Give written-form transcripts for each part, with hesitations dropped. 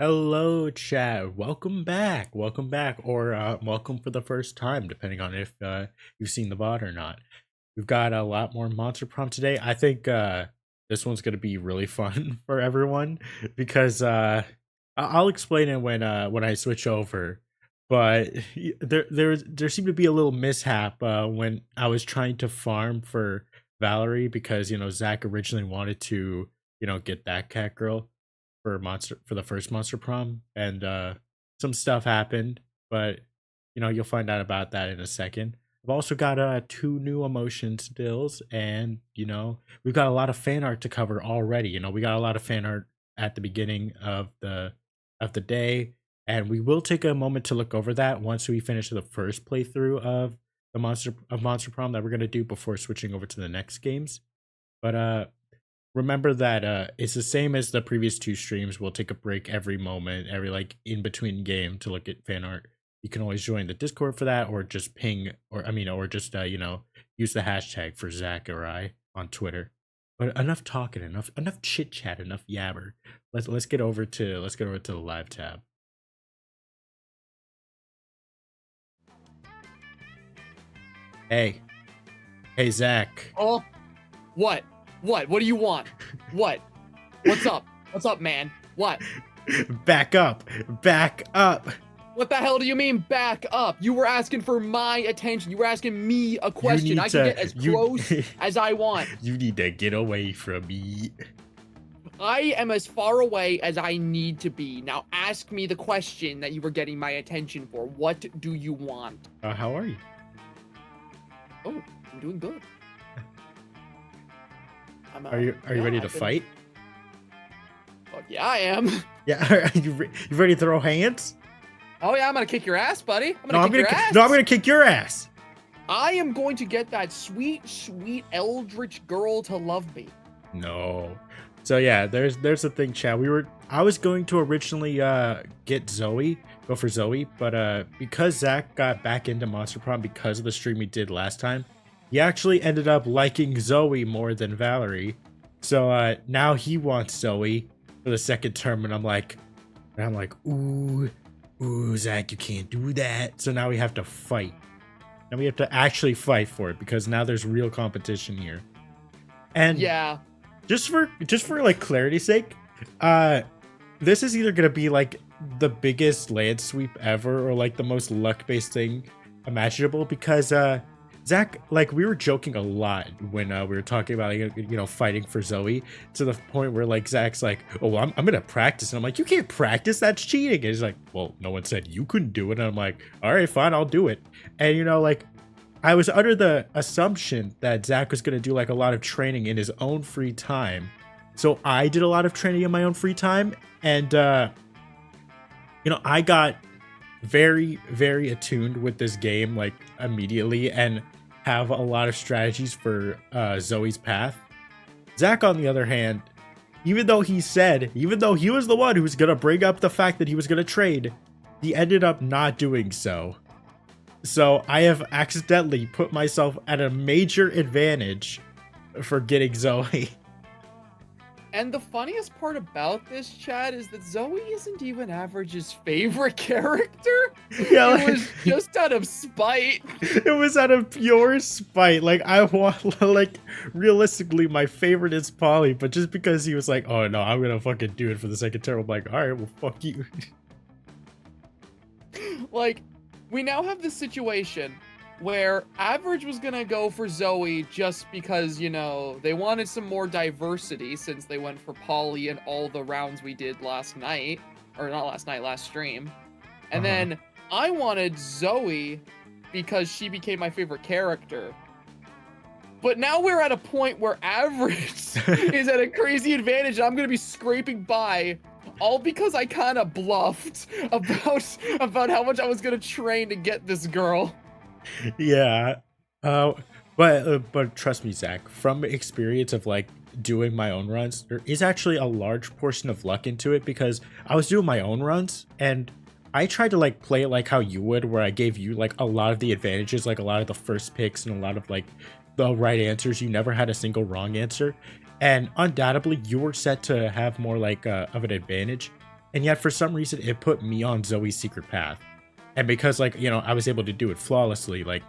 Hello, chat. Welcome back. Welcome back, or welcome for the first time, depending on if you've seen the VOD or not. We've got a lot more Monster Prom today. I think this one's going to be really fun for everyone because I'll explain it when I switch over. But there seemed to be a little mishap when I was trying to farm for Valerie because Zach originally wanted to get that cat girl for the first Monster Prom, and some stuff happened, but you'll find out about that in a second. I've also got two new emotion stills, and we've got a lot of fan art to cover already. We got a lot of fan art at the beginning of the day, and we will take a moment to look over that once we finish the first playthrough of Monster Prom that we're gonna do before switching over to the next games. But remember that it's the same as the previous two streams. We'll take a break every moment, every like in between game to look at fan art. You can always join the Discord for that, or just ping, or just use the hashtag for Zach or I on Twitter. But enough talking, enough chit chat, enough yabber. Let's get over to the live tab. Hey, Zach. Oh, what? What do you want? What? What's up? What's up, man? What? Back up. What the hell do you mean back up? You were asking for my attention. You were asking me a question. I can get as close as I want. You need to get away from me. I am as far away as I need to be. Now ask me the question that you were getting my attention for. What do you want? How are you? Oh, I'm doing good. Are you ready to fight? Oh, yeah, I am. Yeah, are you ready to throw hands? Oh yeah, I'm gonna kick your ass, buddy. I'm gonna kick your ass. I am going to get that sweet, sweet eldritch girl to love me. No. So yeah, there's the thing, chat. I was going to originally go for Zoe, but because Zach got back into Monster Prom because of the stream we did last time, he actually ended up liking Zoe more than Valerie. So now he wants Zoe for the second term, and I'm like, ooh, Zach, you can't do that. So now we have to fight. Now we have to actually fight for it because now there's real competition here. And yeah, just for like clarity's sake, this is either gonna be like the biggest land sweep ever or like the most luck-based thing imaginable because Zach, like, we were joking a lot when we were talking about fighting for Zoe, to the point where like Zach's like, oh well, I'm gonna practice, and I'm like, you can't practice, that's cheating. And he's like, well, no one said you couldn't do it. And I'm like, all right, fine, I'll do it. And like, I was under the assumption that Zach was gonna do like a lot of training in his own free time, so I did a lot of training in my own free time, and I got very, very attuned with this game like immediately and have a lot of strategies for Zoe's path. Zach, on the other hand, even though he was the one who was gonna bring up the fact that he was gonna trade, he ended up not doing so. So I have accidentally put myself at a major advantage for getting Zoe. And the funniest part about this, Chad, is that Zoe isn't even Average's favorite character. Yeah, it was just out of spite. It was out of pure spite. Like, I want, like, realistically, my favorite is Polly, but just because he was like, oh no, I'm gonna fucking do it for the second term, I'm like, alright, well, fuck you. Like, we now have this situation where Average was gonna go for Zoe just because, they wanted some more diversity since they went for Polly in all the rounds we did last night. Or not last night, last stream. And then I wanted Zoe because she became my favorite character. But now we're at a point where Average is at a crazy advantage, and I'm gonna be scraping by, all because I kind of bluffed about how much I was gonna train to get this girl. Yeah, but trust me, Zach, from experience of like doing my own runs, there is actually a large portion of luck into it, because I was doing my own runs and I tried to like play it like how you would, where I gave you like a lot of the advantages, like a lot of the first picks and a lot of like the right answers. You never had a single wrong answer, and undoubtedly you were set to have more like of an advantage. and yet for some reason it put me on Zoe's secret path. And because, like, you know, I was able to do it flawlessly, like,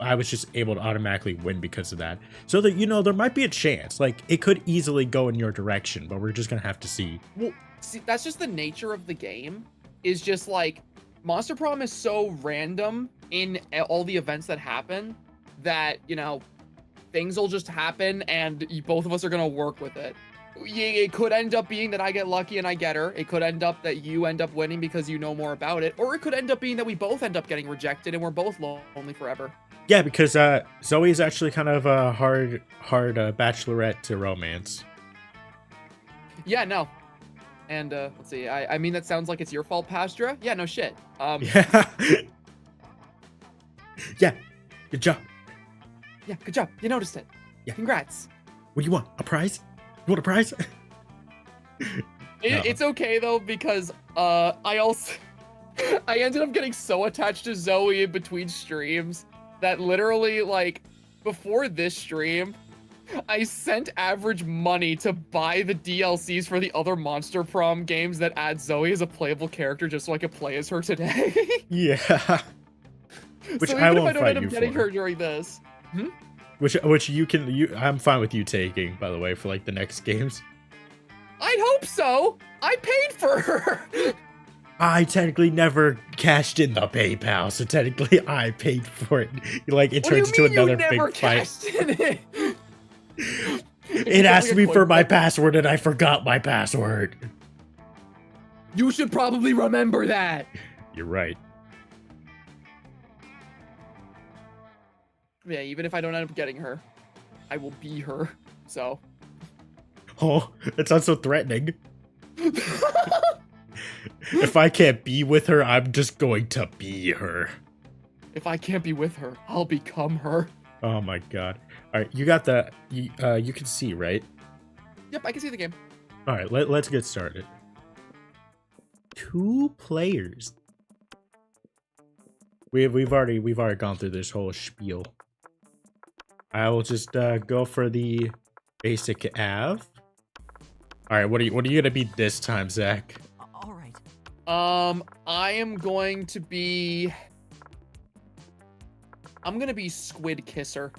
I was just able to automatically win because of that. So that, you know, there might be a chance. Like, it could easily go in your direction, but we're just gonna have to see. Well, see, that's just the nature of the game. Is just like Monster Prom is so random in all the events that happen that, you know, things will just happen and both of us are gonna work with it. It could end up being that I get lucky and I get her. It could end up that you end up winning because you know more about it. Or it could end up being that we both end up getting rejected and we're both lonely forever. Yeah, because Zoe is actually kind of a hard bachelorette to romance. Yeah, no. And let's see. I mean, that sounds like it's your fault, Pastra. Yeah, no shit. Yeah. Yeah. Good job. Yeah, good job. You noticed it. Yeah. Congrats. What do you want? A prize? You want a prize? It's okay though, because I ended up getting so attached to Zoe in between streams that literally, like, before this stream, I sent Average money to buy the DLCs for the other Monster Prom games that add Zoe as a playable character just so I could play as her today. Yeah. Which so I even if I won't don't fight end you up getting for. her during this. Which you can I'm fine with you taking, by the way, for like the next games. I'd hope so. I paid for her. I technically never cashed in the PayPal, so technically I paid for it. Like, it turns into another big fight. It asked me for my password and I forgot my password. You should probably remember that. You're right. Yeah, even if I don't end up getting her, I will be her. So. Oh, that sounds so threatening. If I can't be with her, I'm just going to be her. If I can't be with her, I'll become her. Oh my god. Alright, you got the... you can see, right? Yep, I can see the game. Alright, let's get started. 2 players. We've already gone through this whole spiel. I will just go for the basic Av. Alright, what are you gonna be this time, Zach? All right. I am going to be... I'm gonna be Squid Kisser.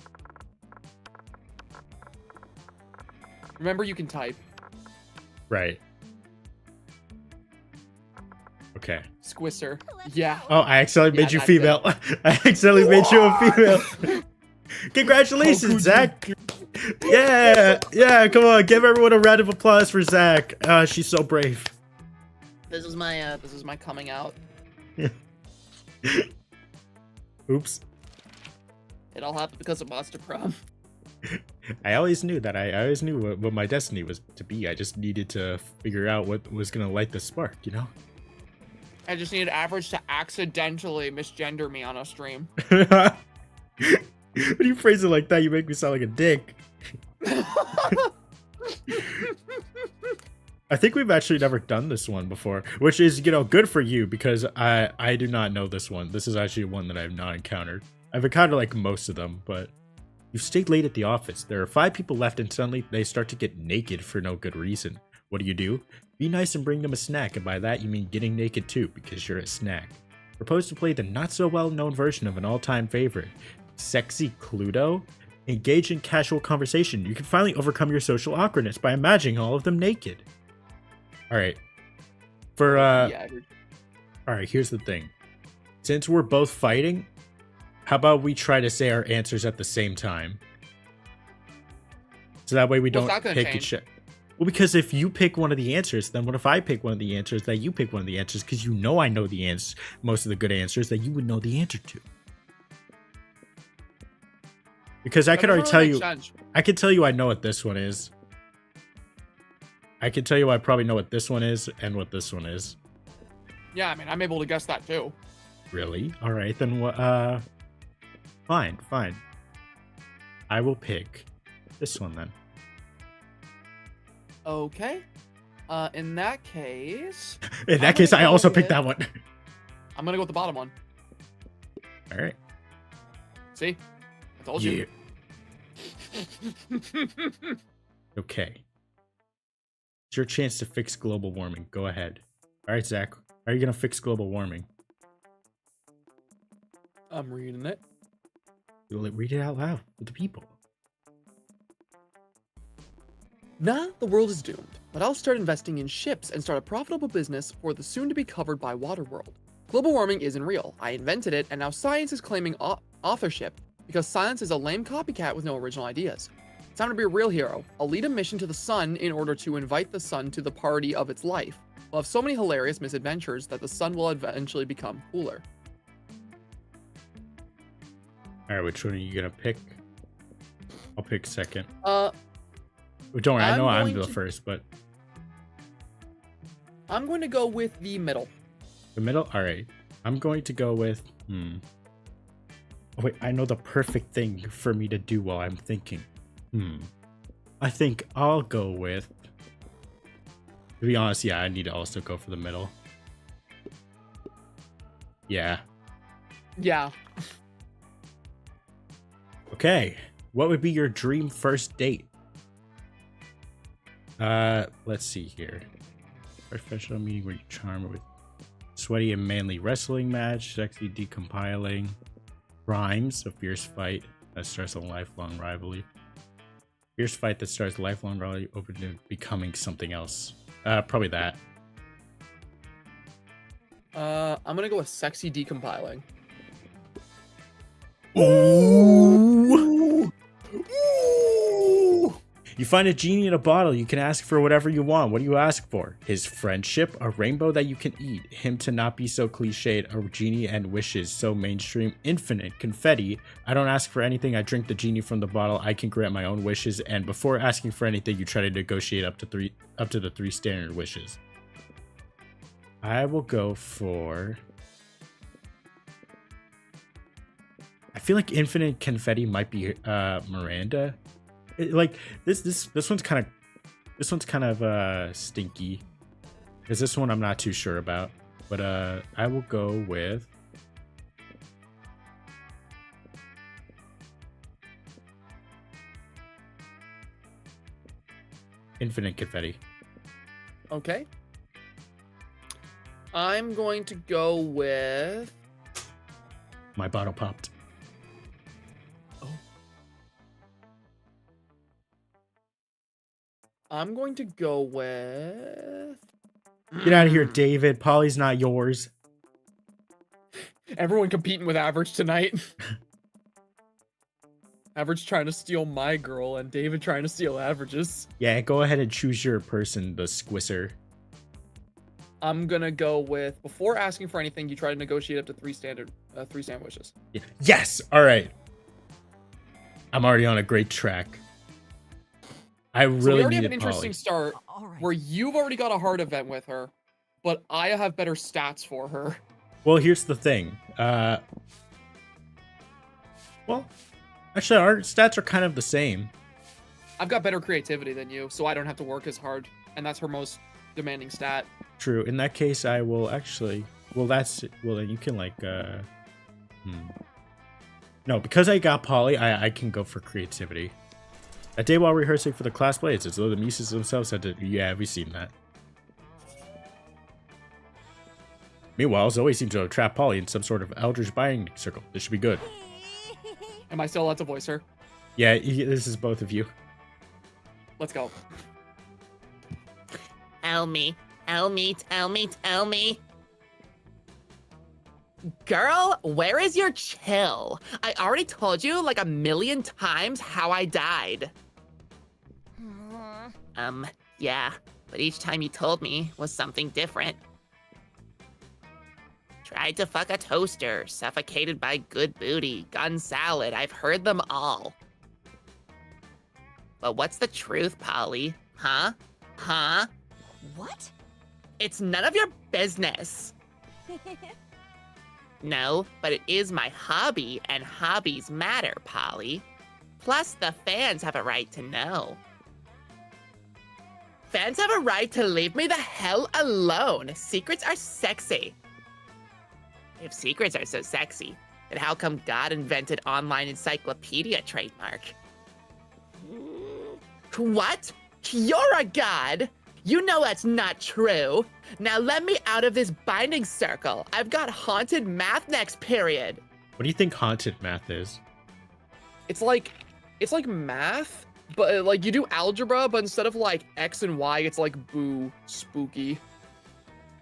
Remember, you can type. Right. Okay. Squisser. Yeah. Oh, I accidentally made you that's female. I accidentally made you a female. Congratulations, Zach. Yeah, come on, give everyone a round of applause for Zach. She's so brave. This is my coming out. Oops. It all happened because of Monster Prom. I always knew that. I always knew what my destiny was to be. I just needed to figure out what was gonna light the spark, you know? I just needed Average to accidentally misgender me on a stream. When you phrase it like that, you make me sound like a dick. I think we've actually never done this one before, which is, you know, good for you because I do not know this one. This is actually one that I've not encountered. I've encountered like most of them, but you stayed late at the office. There are 5 people left and suddenly they start to get naked for no good reason. What do? Be nice and bring them a snack, and by that you mean getting naked too, because you're a snack. Propose to play the not so well known version of an all-time favorite, Sexy Cluedo. Engage in casual conversation. You can finally overcome your social awkwardness by imagining all of them naked. Alright. Alright, here's the thing. Since we're both fighting, how about we try to say our answers at the same time? So that way we don't pick a shit. Well, because if you pick one of the answers, then what if I pick one of the answers that you pick one of the answers? Because you know I know the answers, most of the good answers that you would know the answer to. Because I could already tell you, I could tell you I know what this one is. I can tell you I probably know what this one is and what this one is. Yeah, I mean, I'm able to guess that too. Really? All right, then what? Fine. I will pick this one then. Okay. In that case... In that case, I also picked that one. I'm gonna go with the bottom one. All right. See? I told you. Okay. It's your chance to fix global warming. Go ahead. All right, Zach. How are you gonna fix global warming? I'm reading it. Read it out loud for the people. Nah, the world is doomed, but I'll start investing in ships and start a profitable business for the soon-to-be covered by water world. Global warming isn't real. I invented it, and now science is claiming authorship because science is a lame copycat with no original ideas. It's time to be a real hero. I'll lead a mission to the sun in order to invite the sun to the party of its life. We'll have so many hilarious misadventures that the sun will eventually become cooler. All right, which one are you gonna pick? I'll pick second. I'm Don't worry, I know I'm going the to- first, but I'm going to go with the middle. the middle. All right, I'm going to go with. Oh, wait, I know the perfect thing for me to do while I'm thinking. I think I'll go with. To be honest, yeah, I need to also go for the middle. Yeah. Yeah. Okay. What would be your dream first date? Let's see here. Professional meeting where you charm her with sweaty and manly wrestling match, sexy decompiling, rhymes, a fierce fight that starts a lifelong rivalry. Fierce fight that starts a lifelong rivalry open to becoming something else. Probably that. I'm gonna go with sexy decompiling. Ooh! You find a genie in a bottle. You can ask for whatever you want. What do you ask for? His friendship, a rainbow that you can eat, him to not be so cliched, a genie and wishes so mainstream, infinite, confetti. I don't ask for anything. I drink the genie from the bottle. I can grant my own wishes, and before asking for anything, you try to negotiate up to the 3 standard wishes. I will go for. I feel like infinite confetti might be Miranda. Like this one's kind of stinky, because this one I'm not too sure about, but I will go with infinite confetti. Okay. I'm going to go with. My bottle popped. I'm going to go with. Get out of here, David. Polly's not yours. Everyone competing with Average tonight. Average trying to steal my girl, and David trying to steal Average's. Yeah, go ahead and choose your person, the squisser. I'm gonna go with, before asking for anything, you try to negotiate up to 3 standard wishes. Yeah. Yes. All right. I'm already on a great track. I So we really already have an needed interesting Polly. start where you've already got a hard event with her, but I have better stats for her. Well, here's the thing. Well, actually, our stats are kind of the same. I've got better creativity than you, so I don't have to work as hard, and that's her most demanding stat. True. In that case, I will actually. Well, then you can like. No, because I got Polly, I can go for creativity. That day while rehearsing for the class play, it's as though the muses themselves had to. Yeah, we've seen that. Meanwhile, Zoe seems to have trapped Polly in some sort of eldritch binding circle. This should be good. Am I still allowed to voice her? Yeah, this is both of you. Let's go. Tell me. Girl, where is your chill? I already told you like 1,000,000 times how I died. Yeah, but each time you told me was something different. Tried to fuck a toaster, suffocated by good booty, gun salad, I've heard them all. But what's the truth, Polly? Huh? What? It's none of your business. No, but it is my hobby, and hobbies matter, Polly. Plus, the fans have a right to know. Fans have a right to leave me the hell alone. Secrets are sexy. If secrets are so sexy, then how come God invented online encyclopedia trademark? What? You're a god? You know that's not true. Now let me out of this binding circle. I've got haunted math next period. What do you think haunted math is? It's like math, but like you do algebra, but instead of like X and Y, it's like boo, spooky.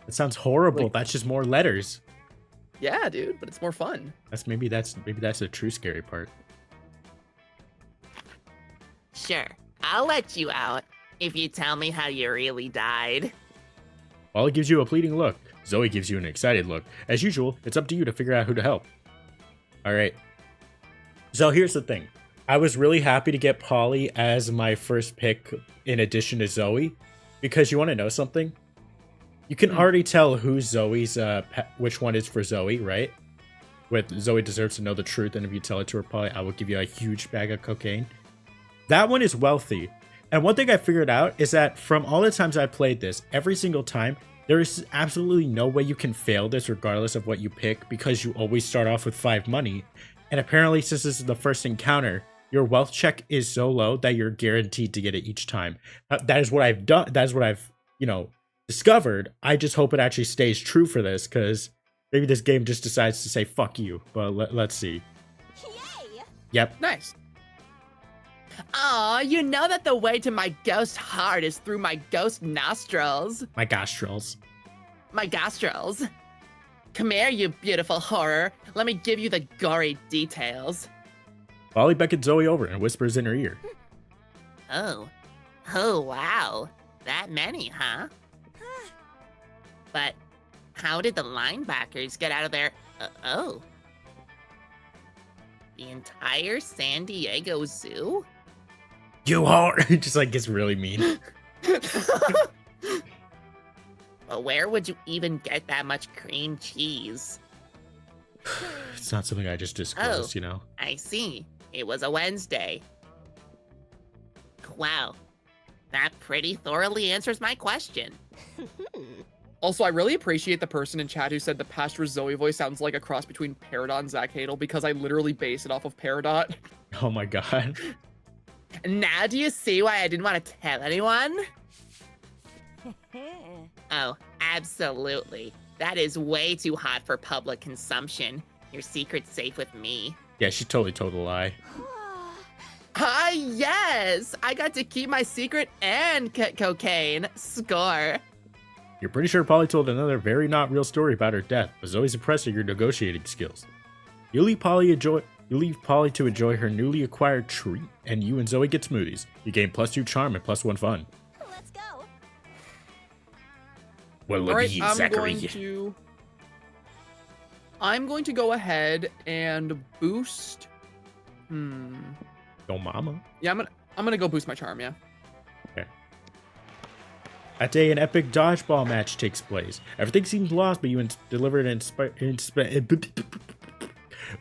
It sounds horrible. Like- That's just more letters. Yeah, dude, but it's more fun. Maybe that's the true scary part. Sure, I'll let you out if you tell me how you really died. Wally gives you a pleading look. Zoe gives you an excited look. As usual, it's up to you to figure out who to help. All right. So here's the thing. I was really happy to get Polly as my first pick in addition to Zoe, because you want to know something? You can already tell who Zoe's, which one is for Zoe, right? With Zoe deserves to know the truth, and if you tell it to her, Polly, I will give you a huge bag of cocaine. That one is wealthy. And one thing I figured out is that from all the times I played this, every single time, there is absolutely no way you can fail this regardless of what you pick, because you always start off with 5 money. And apparently, since this is the first encounter, your wealth check is so low that you're guaranteed to get it each time. That is what I've done. That is what I've, discovered. I just hope it actually stays true for this, because maybe this game just decides to say fuck you. But let's see. Yay! Yep. Nice. Aw, you know that the way to my ghost heart is through my ghost nostrils. My gastrals. My gastrals. Come here, you beautiful horror. Let me give you the gory details. Polly beckons Zoe over and whispers in her ear. Oh, wow. That many, huh? But how did the linebackers get out of there? Oh. The entire San Diego Zoo? You whore! It just gets really mean. But where would you even get that much cream cheese? It's not something I just disclosed, I see. It was a Wednesday. Wow. That pretty thoroughly answers my question. Also, I really appreciate the person in chat who said the Pastra Zoe voice sounds like a cross between Peridot and Zach Hadel, because I literally base it off of Peridot. Oh my god. Now do you see why I didn't want to tell anyone? Oh, absolutely. That is way too hot for public consumption. Your secret's safe with me. Yeah, she totally told a lie. Ah, yes! I got to keep my secret and cocaine. Score. You're pretty sure Polly told another very not real story about her death, but Zoe's impressed at your negotiating skills. You leave Polly to enjoy her newly acquired treat, and you and Zoe get smoothies. You gain +2 charm and +1 fun. Let's go. Well, All look right, at you, I'm Zachary. going to go ahead and boost. Yo, mama. Yeah, I'm gonna go boost my charm. Yeah. That day, an epic dodgeball match takes place. Everything seems lost, but you deliver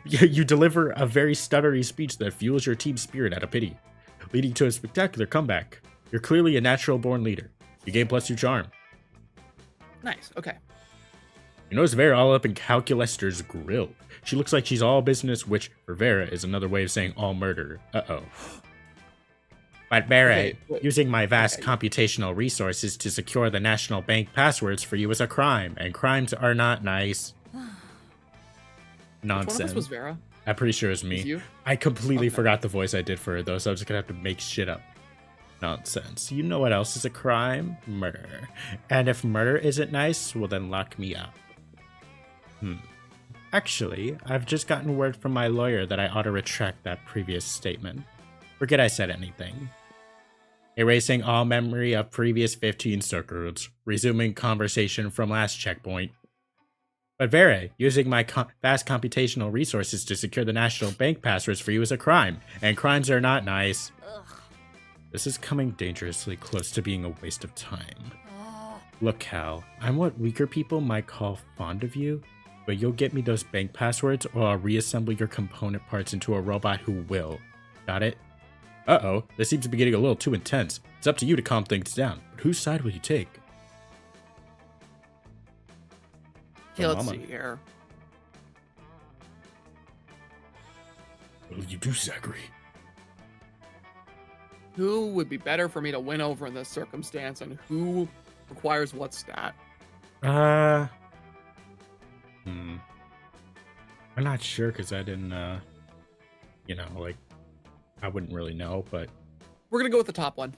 you deliver a very stuttery speech that fuels your team's spirit out of pity, leading to a spectacular comeback. You're clearly a natural-born leader. You gain +2 charm. Nice. Okay. You notice Vera all up in Calculester's grill. She looks like she's all business, which for Vera is another way of saying all murder. Uh-oh. But Vera, Okay, wait. using my vast computational resources to secure the national bank passwords for you is a crime, and crimes are not nice. Which one of Nonsense. us was Vera? I'm pretty sure it was me. Was you? I completely Okay. forgot the voice I did for her, though, so I'm just gonna have to make shit up. Nonsense. You know what else is a crime? Murder. And if murder isn't nice, well then lock me up. Actually, I've just gotten word from my lawyer that I ought to retract that previous statement. Forget I said anything. Erasing all memory of previous 15 circuits. Resuming conversation from last checkpoint. But Vera, using my vast computational resources to secure the national bank passwords for you is a crime, and crimes are not nice. Ugh. This is coming dangerously close to being a waste of time. Ugh. Look, Cal, I'm what weaker people might call fond of you, but you'll get me those bank passwords or I'll reassemble your component parts into a robot who will. Got it? Uh-oh, this seems to be getting a little too intense. It's up to you to calm things down, but whose side will you take? Okay, let's Mama. see here. What will you do, Zachary? Who would be better for me to win over in this circumstance, and who requires what stat? I'm not sure because I didn't, like, I wouldn't really know, but. We're gonna go with the top one.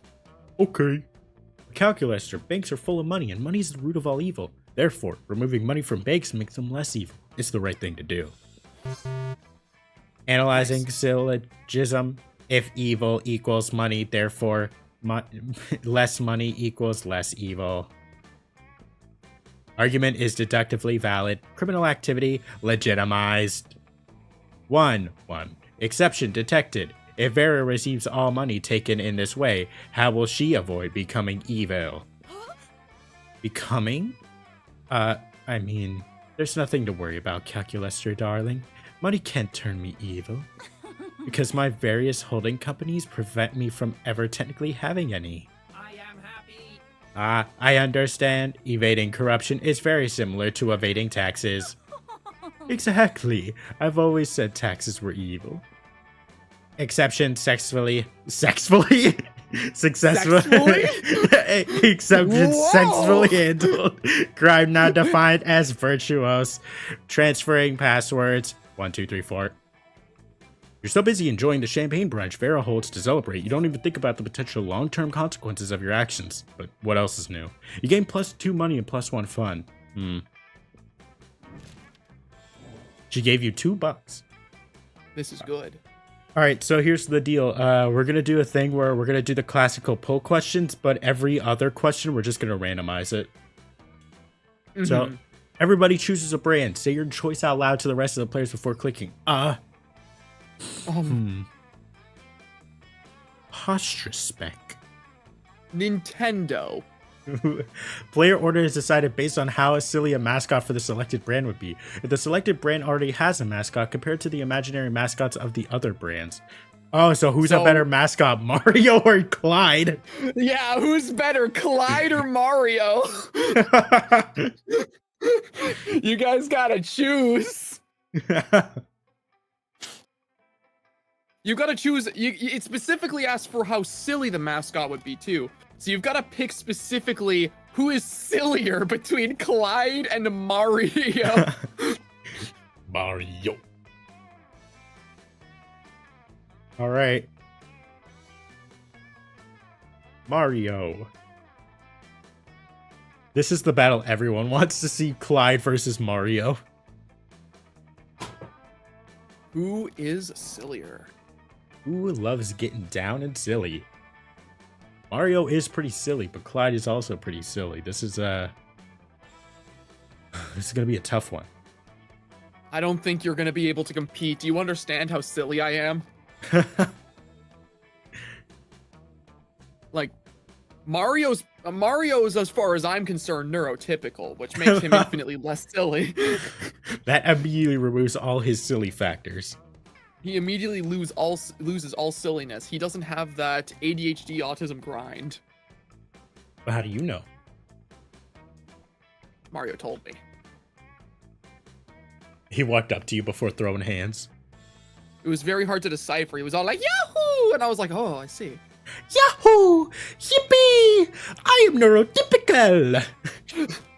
Okay. Calculator. Banks are full of money, and money is the root of all evil. Therefore, removing money from banks makes them less evil. It's the right thing to do. Analyzing syllogism. If evil equals money, therefore less money equals less evil. Argument is deductively valid. Criminal activity legitimized. 1. Exception detected. If Vera receives all money taken in this way, how will she avoid becoming evil? Becoming? I mean, there's nothing to worry about, Calculator, darling. Money can't turn me evil. Because my various holding companies prevent me from ever technically having any. I am happy. I understand. Evading corruption is very similar to evading taxes. Exactly. I've always said taxes were evil. Exception successfully. Exception Whoa! successfully handled. Crime not defined as virtuous. Transferring passwords. 1, 2, 3, 4. You're so busy enjoying the champagne brunch Vera holds to celebrate, you don't even think about the potential long-term consequences of your actions. But what else is new? You gain +2 money and +1 fun. She gave you $2. This is good. All right, so here's the deal. We're going to do a thing where we're going to do the classical poll questions, but every other question, we're just going to randomize it. So everybody chooses a brand. Say your choice out loud to the rest of the players before clicking. Pastra spec. Nintendo. Player order is decided based on how silly a mascot for the selected brand would be. If the selected brand already has a mascot, compared to the imaginary mascots of the other brands. Oh, so who's a better mascot, Mario or Clyde? Yeah, who's better, Clyde or Mario? You guys gotta choose. You gotta choose. It specifically asks for how silly the mascot would be, too. So you've got to pick specifically who is sillier between Clyde and Mario. Mario. All right. Mario. This is the battle everyone wants to see, Clyde versus Mario. Who is sillier? Who loves getting down and silly? Mario is pretty silly, but Clyde is also pretty silly. This is gonna be a tough one. I don't think you're gonna be able to compete. Do you understand how silly I am? Like, Mario's, as far as I'm concerned, neurotypical, which makes him infinitely less silly. That immediately removes all his silly factors. He immediately loses all silliness. He doesn't have that ADHD autism grind. But how do you know? Mario told me. He walked up to you before throwing hands. It was very hard to decipher. He was all like, Yahoo! And I was like, oh, I see. Yahoo! Yippee! I am neurotypical!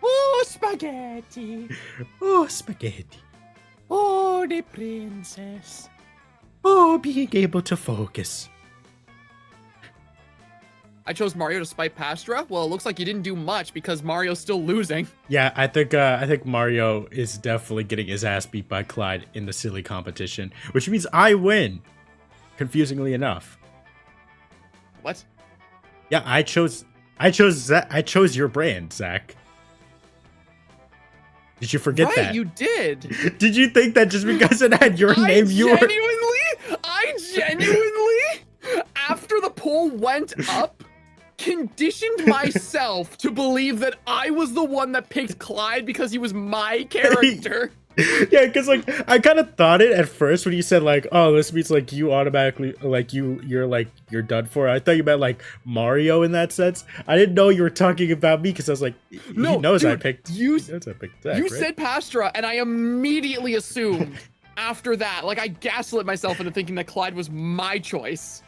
Oh, spaghetti! Oh, spaghetti. Oh, the princess. Oh, being able to focus. I chose Mario to spite Pastra. Well, it looks like you didn't do much because Mario's still losing. Yeah, I think Mario is definitely getting his ass beat by Clyde in the silly competition, which means I win. Confusingly enough. What? Yeah, I chose your brand, Zach. Did you forget that? Right, you did. Did you think that just because it had your name, I genuinely, after the poll went up, conditioned myself to believe that I was the one that picked Clyde because he was my character. Yeah, because like I kind of thought it at first when you said like, oh, this means like you automatically like you're done for. I thought you meant like Mario in that sense. I didn't know you were talking about me because I was like, no, he knows dude, I picked. You Zach, you right? said Pastra, and I immediately assumed after that, like I gaslit myself into thinking that Clyde was my choice.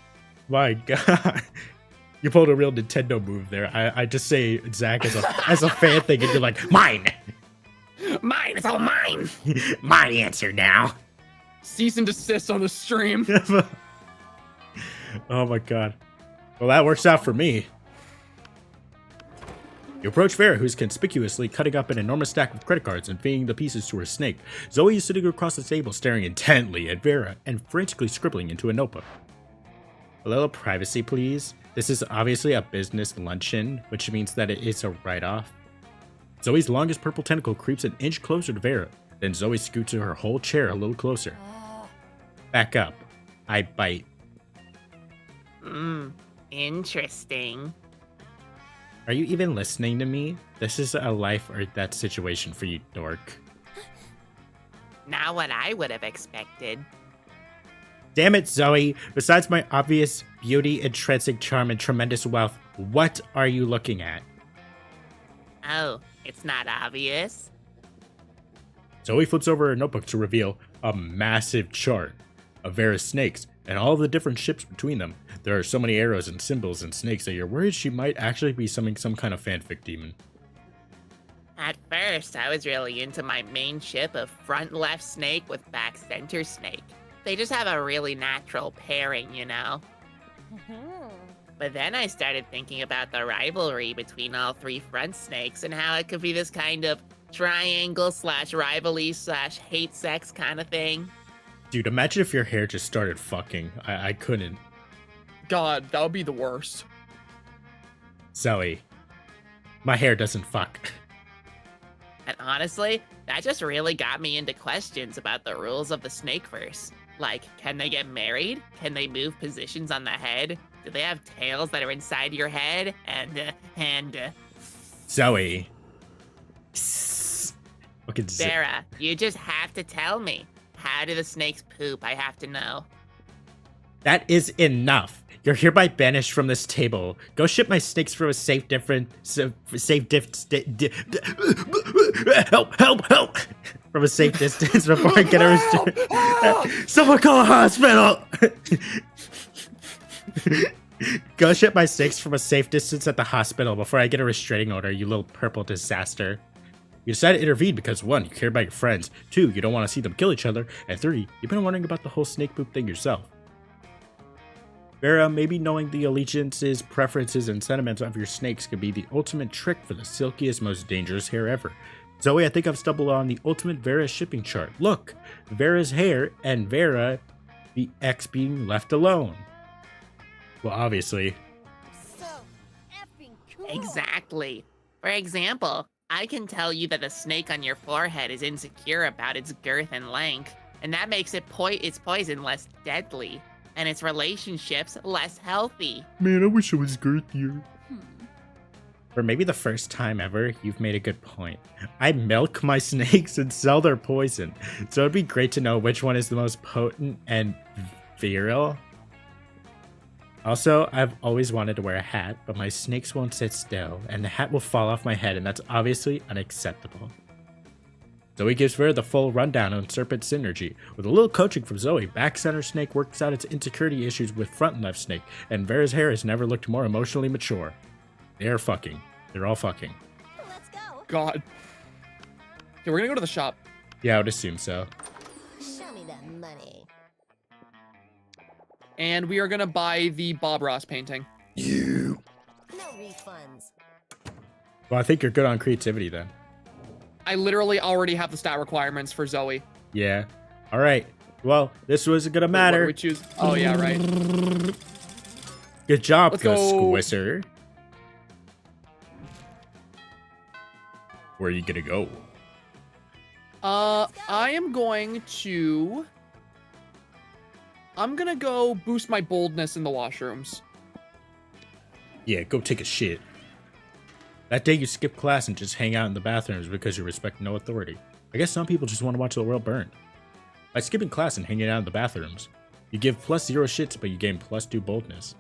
My God. You pulled a real Nintendo move there. I just say Zach as a fan thing, and you're like, mine! Mine, it's all mine. My answer now. Cease and desist on the stream. Oh my God. Well, that works out for me. You approach Vera, who's conspicuously cutting up an enormous stack of credit cards and feeding the pieces to her snake. Zoe is sitting across the table, staring intently at Vera and frantically scribbling into a notebook. A little privacy, please. This is obviously a business luncheon, which means that it is a write-off. Zoe's longest purple tentacle creeps an inch closer to Vera. Then Zoe scoots her whole chair a little closer. Back up. I bite. Interesting. Are you even listening to me? This is a life or death situation for you, dork. Not what I would have expected. Damn it, Zoe. Besides my obvious beauty, intrinsic charm, and tremendous wealth, what are you looking at? Oh, it's not obvious. Zoe flips over her notebook to reveal a massive chart of Vera's snakes and all the different ships between them. There are so many arrows and symbols and snakes that you're worried she might actually be some kind of fanfic demon. At first, I was really into my main ship of front left snake with back center snake. They just have a really natural pairing, you know? But then I started thinking about the rivalry between all three front snakes and how it could be this kind of triangle / rivalry / hate sex kind of thing. Dude, imagine if your hair just started fucking. I couldn't. God, that would be the worst. Zoe, my hair doesn't fuck. And honestly, that just really got me into questions about the rules of the Snakeverse. Like, can they get married? Can they move positions on the head? Do they have tails that are inside your head? And Zoe. Fucking Sarah, you just have to tell me. How do the snakes poop? I have to know. That is enough. You're hereby banished from this table. Go ship my snakes from a safe help from a safe distance before I get a someone call a hospital. Go ship my snakes from a safe distance at the hospital before I get a restraining order, you little purple disaster. You decided to intervene because 1, you care about your friends, 2, you don't want to see them kill each other, and 3, you've been wondering about the whole snake poop thing yourself. Vera, maybe knowing the allegiances, preferences, and sentiments of your snakes could be the ultimate trick for the silkiest, most dangerous hair ever. Zoe, I think I've stumbled on the ultimate Vera shipping chart. Look, Vera's hair and Vera, the ex being left alone. Well, obviously. So effing cool. Exactly. For example, I can tell you that the snake on your forehead is insecure about its girth and length, and that makes its poison less deadly, and its relationships less healthy. Man, I wish I was girthier. For maybe the first time ever, you've made a good point. I milk my snakes and sell their poison, so it'd be great to know which one is the most potent and virile. Also, I've always wanted to wear a hat, but my snakes won't sit still, and the hat will fall off my head, and that's obviously unacceptable. Zoe gives Vera the full rundown on Serpent Synergy. With a little coaching from Zoe, back center snake works out its insecurity issues with front left snake, and Vera's hair has never looked more emotionally mature. They are fucking. They're all fucking. Let's go. God. Okay, we're gonna go to the shop. Yeah, I would assume so. Show me that money. And we are gonna buy the Bob Ross painting. You. No refunds. Well, I think you're good on creativity then. I literally already have the stat requirements for Zoe. Yeah. All right. Well, this wasn't gonna What matter. do we choose? Oh yeah, right. Good job, Let's Ghost go. Squisser. Where are you gonna go? I am going to. I'm gonna go boost my boldness in the washrooms. Yeah, go take a shit. That day you skip class and just hang out in the bathrooms because you respect no authority. I guess some people just want to watch the world burn. By skipping class and hanging out in the bathrooms, you give +0 shits, but you gain +2 boldness.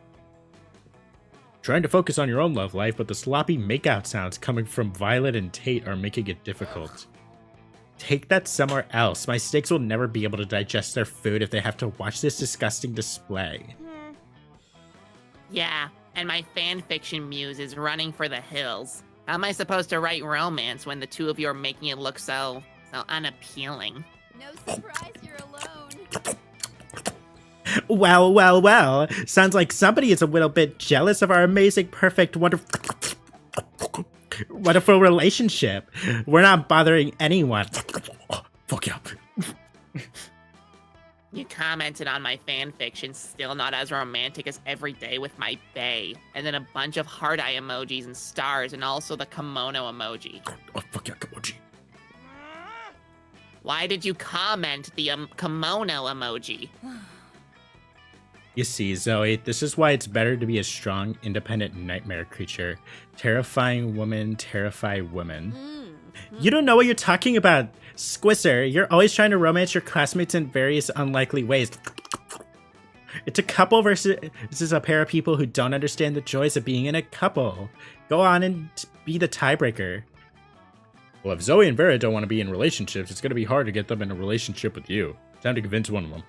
Trying to focus on your own love life, but the sloppy makeout sounds coming from Violet and Tate are making it difficult. Take that somewhere else. My snakes will never be able to digest their food if they have to watch this disgusting display. Yeah, and my fanfiction muse is running for the hills. How am I supposed to write romance when the two of you are making it look so unappealing? No surprise you're alone. Well, well, well. Sounds like somebody is a little bit jealous of our amazing, perfect, wonderful relationship. We're not bothering anyone. Fuck you up. You commented on my fanfiction, still not as romantic as Every Day with my bae, and then a bunch of heart eye emojis and stars, and also the kimono emoji. Oh, fuck yeah, Kimoji. Why did you comment the kimono emoji? You see, Zoe, this is why it's better to be a strong, independent nightmare creature. Terrifying woman, terrify women. You don't know what you're talking about, Squisser. You're always trying to romance your classmates in various unlikely ways. It's a couple versus a pair of people who don't understand the joys of being in a couple. Go on and be the tiebreaker. Well, if Zoe and Vera don't want to be in relationships, it's going to be hard to get them in a relationship with you. Time to convince one of them.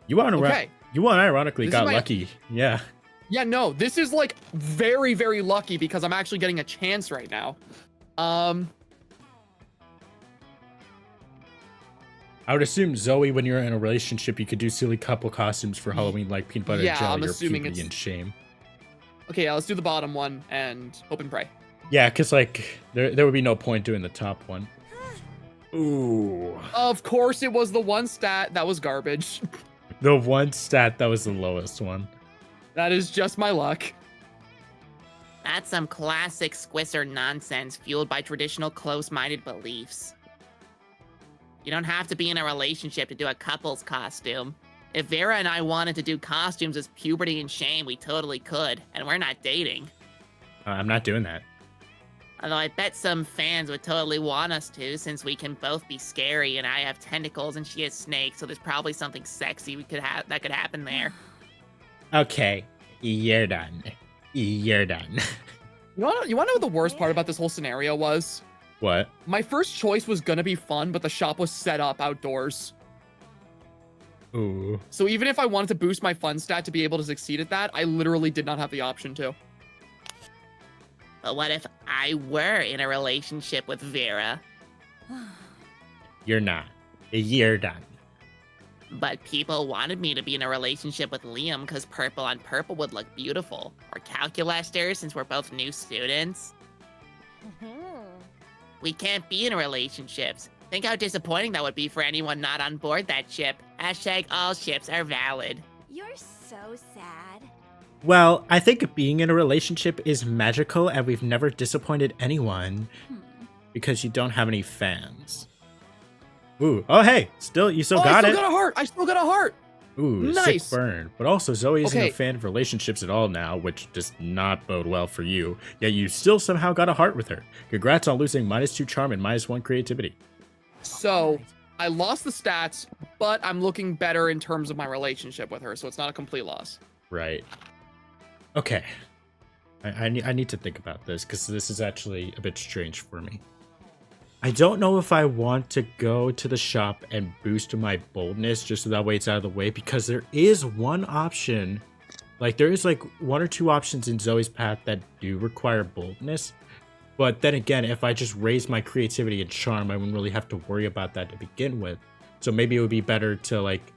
You unironically got lucky. Yeah. Yeah, no, this is like very, very lucky because I'm actually getting a chance right now. I would assume, Zoe, when you're in a relationship, you could do silly couple costumes for Halloween, like peanut butter and jelly I'm or assuming puberty it's... and shame. Okay, yeah, let's do the bottom one and hope and pray. Yeah, because, like, there would be no point doing the top one. Ooh. Of course it was the one stat that was garbage. The one stat that was the lowest one. That is just my luck. That's some classic Squisser nonsense fueled by traditional close-minded beliefs. You don't have to be in a relationship to do a couple's costume. If Vera and I wanted to do costumes as puberty and shame, we totally could, and we're not dating. I'm not doing that. Although I bet some fans would totally want us to, since we can both be scary and I have tentacles and she has snakes, so there's probably something sexy that could happen there. Okay, you're done. You're done. You wanna know what the worst part about this whole scenario was? What? My first choice was gonna be fun, but the shop was set up outdoors. Ooh. So even if I wanted to boost my fun stat to be able to succeed at that, I literally did not have the option to. But what if I were in a relationship with Vera? You're not. You're done. But people wanted me to be in a relationship with Liam because purple on purple would look beautiful. Or Calculaster, since we're both new students. We can't be in relationships. Think how disappointing that would be for anyone not on board that ship. Hashtag all ships are valid. You're so sad. Well, I think being in a relationship is magical and we've never disappointed anyone because you don't have any fans. Ooh, oh hey, you still got it. I still got a heart. I still got a heart. Ooh, nice. Sick burn. But also, Zoe isn't Okay. a fan of relationships at all now, which does not bode well for you. Yet you still somehow got a heart with her. Congrats on losing -2 charm and -1 creativity. So I lost the stats, but I'm looking better in terms of my relationship with her, so it's not a complete loss. Right. Okay. I need to think about this because this is actually a bit strange for me. I don't know if I want to go to the shop and boost my boldness just so that way it's out of the way, because there is one option, like there is like 1 or 2 options in Zoe's path that do require boldness. But then again, if I just raise my creativity and charm, I wouldn't really have to worry about that to begin with. So maybe it would be better to like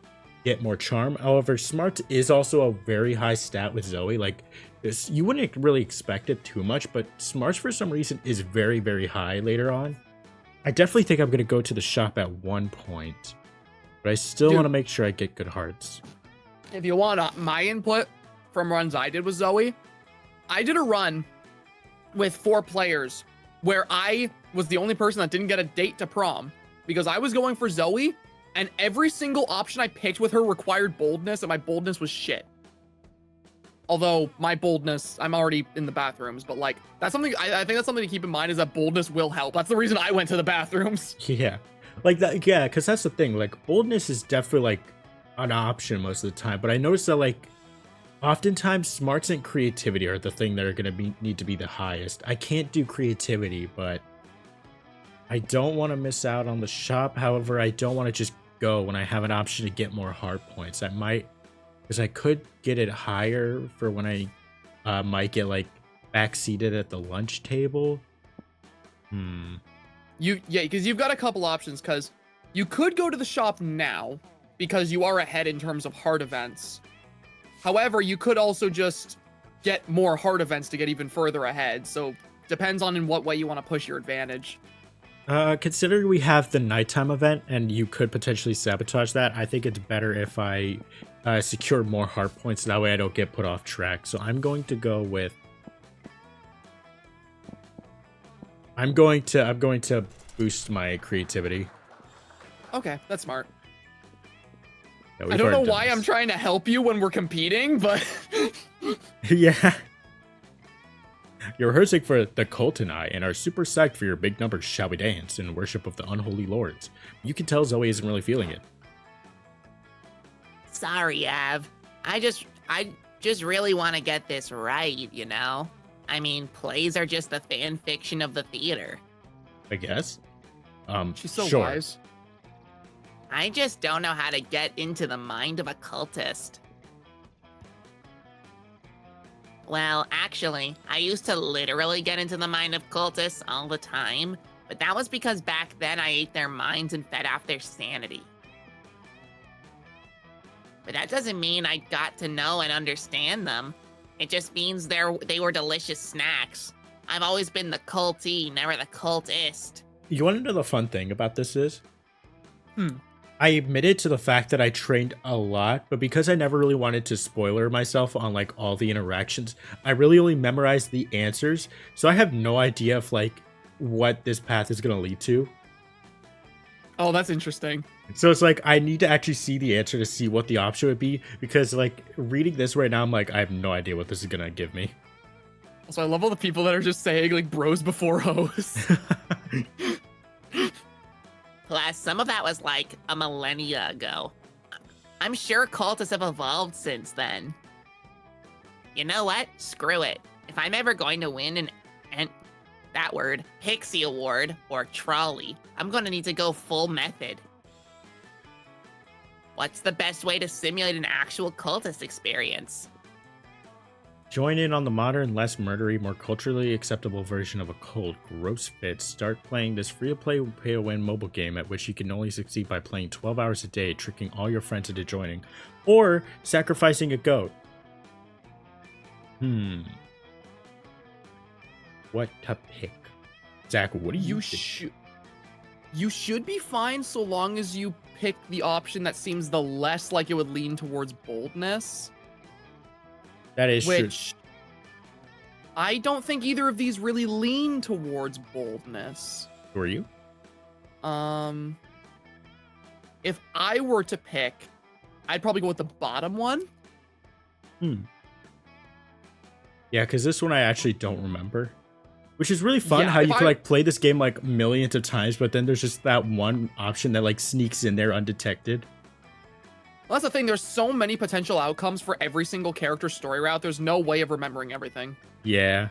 get more charm. However, smarts is also a very high stat with Zoe. Like this, you wouldn't really expect it too much, but smarts for some reason is very, very high later on. I definitely think I'm going to go to the shop at one point, but I still want to make sure I get good hearts. If you want my input from runs I did with Zoe, I did a run with 4 players where I was the only person that didn't get a date to prom because I was going for Zoe and every single option I picked with her required boldness and my boldness was shit. Although my boldness, I'm already in the bathrooms, but like that's something I think that's something to keep in mind is that boldness will help. That's the reason I went to the bathrooms. Yeah, like that. Yeah, because that's the thing. Like boldness is definitely like an option most of the time, but I noticed that like oftentimes smarts and creativity are the thing that are going to need to be the highest. I can't do creativity, but I don't want to miss out on the shop. However, I don't want to just go when I have an option to get more heart points. I might Because I could get it higher for when I might get like back seated at the lunch table. Yeah, because you've got a couple options. Because you could go to the shop now because you are ahead in terms of heart events. However, you could also just get more heart events to get even further ahead. So depends on in what way you want to push your advantage. Considering we have the nighttime event and you could potentially sabotage that, I think it's better if I secure more heart points. That way I don't get put off track. So I'm going to go with. I'm going to boost my creativity. Okay, that's smart. Yeah, I don't know why I'm trying to help you when we're competing, but Yeah. You're rehearsing for the cult and I, and are super psyched for your big numbers. Shall we dance in worship of the unholy lords? You can tell Zoe isn't really feeling it. Sorry, Av. I just really want to get this right, you know? I mean, plays are just the fan fiction of the theater. I guess. she's so sure. wise. I just don't know how to get into the mind of a cultist. Well, actually, I used to literally get into the mind of cultists all the time, but that was because back then I ate their minds and fed off their sanity. But that doesn't mean I got to know and understand them. It just means they were delicious snacks. I've always been the cultee, never the cultist. You want to know the fun thing about this is? I admitted to the fact that I trained a lot, but because I never really wanted to spoiler myself on like all the interactions, I really only memorized the answers. So I have no idea if like what this path is going to lead to. Oh, that's interesting. So it's like I need to actually see the answer to see what the option would be, because like reading this right now, I'm like, I have no idea what this is going to give me. Also, I love all the people that are just saying like bros before hoes. Plus, some of that was like a millennia ago. I'm sure cultists have evolved since then. You know what? Screw it. If I'm ever going to win that word, Pixie Award or Trolley, I'm gonna need to go full method. What's the best way to simulate an actual cultist experience? Join in on the modern, less murdery, more culturally acceptable version of a cult, Gross Fit. Start playing this free-to-play, pay-to-win mobile game at which you can only succeed by playing 12 hours a day, tricking all your friends into joining, or sacrificing a goat. What to pick? Zach, what do you think? You should be fine so long as you pick the option that seems the less like it would lean towards boldness. That is which true. I don't think either of these really lean towards boldness. Who are you? If I were to pick, I'd probably go with the bottom one. Yeah, because this one I actually don't remember. Which is really fun, Yeah, how if you can I- like play this game like millions of times, but then there's just that one option that like sneaks in there undetected. Well, that's the thing. There's so many potential outcomes for every single character story route. There's no way of remembering everything. Yeah.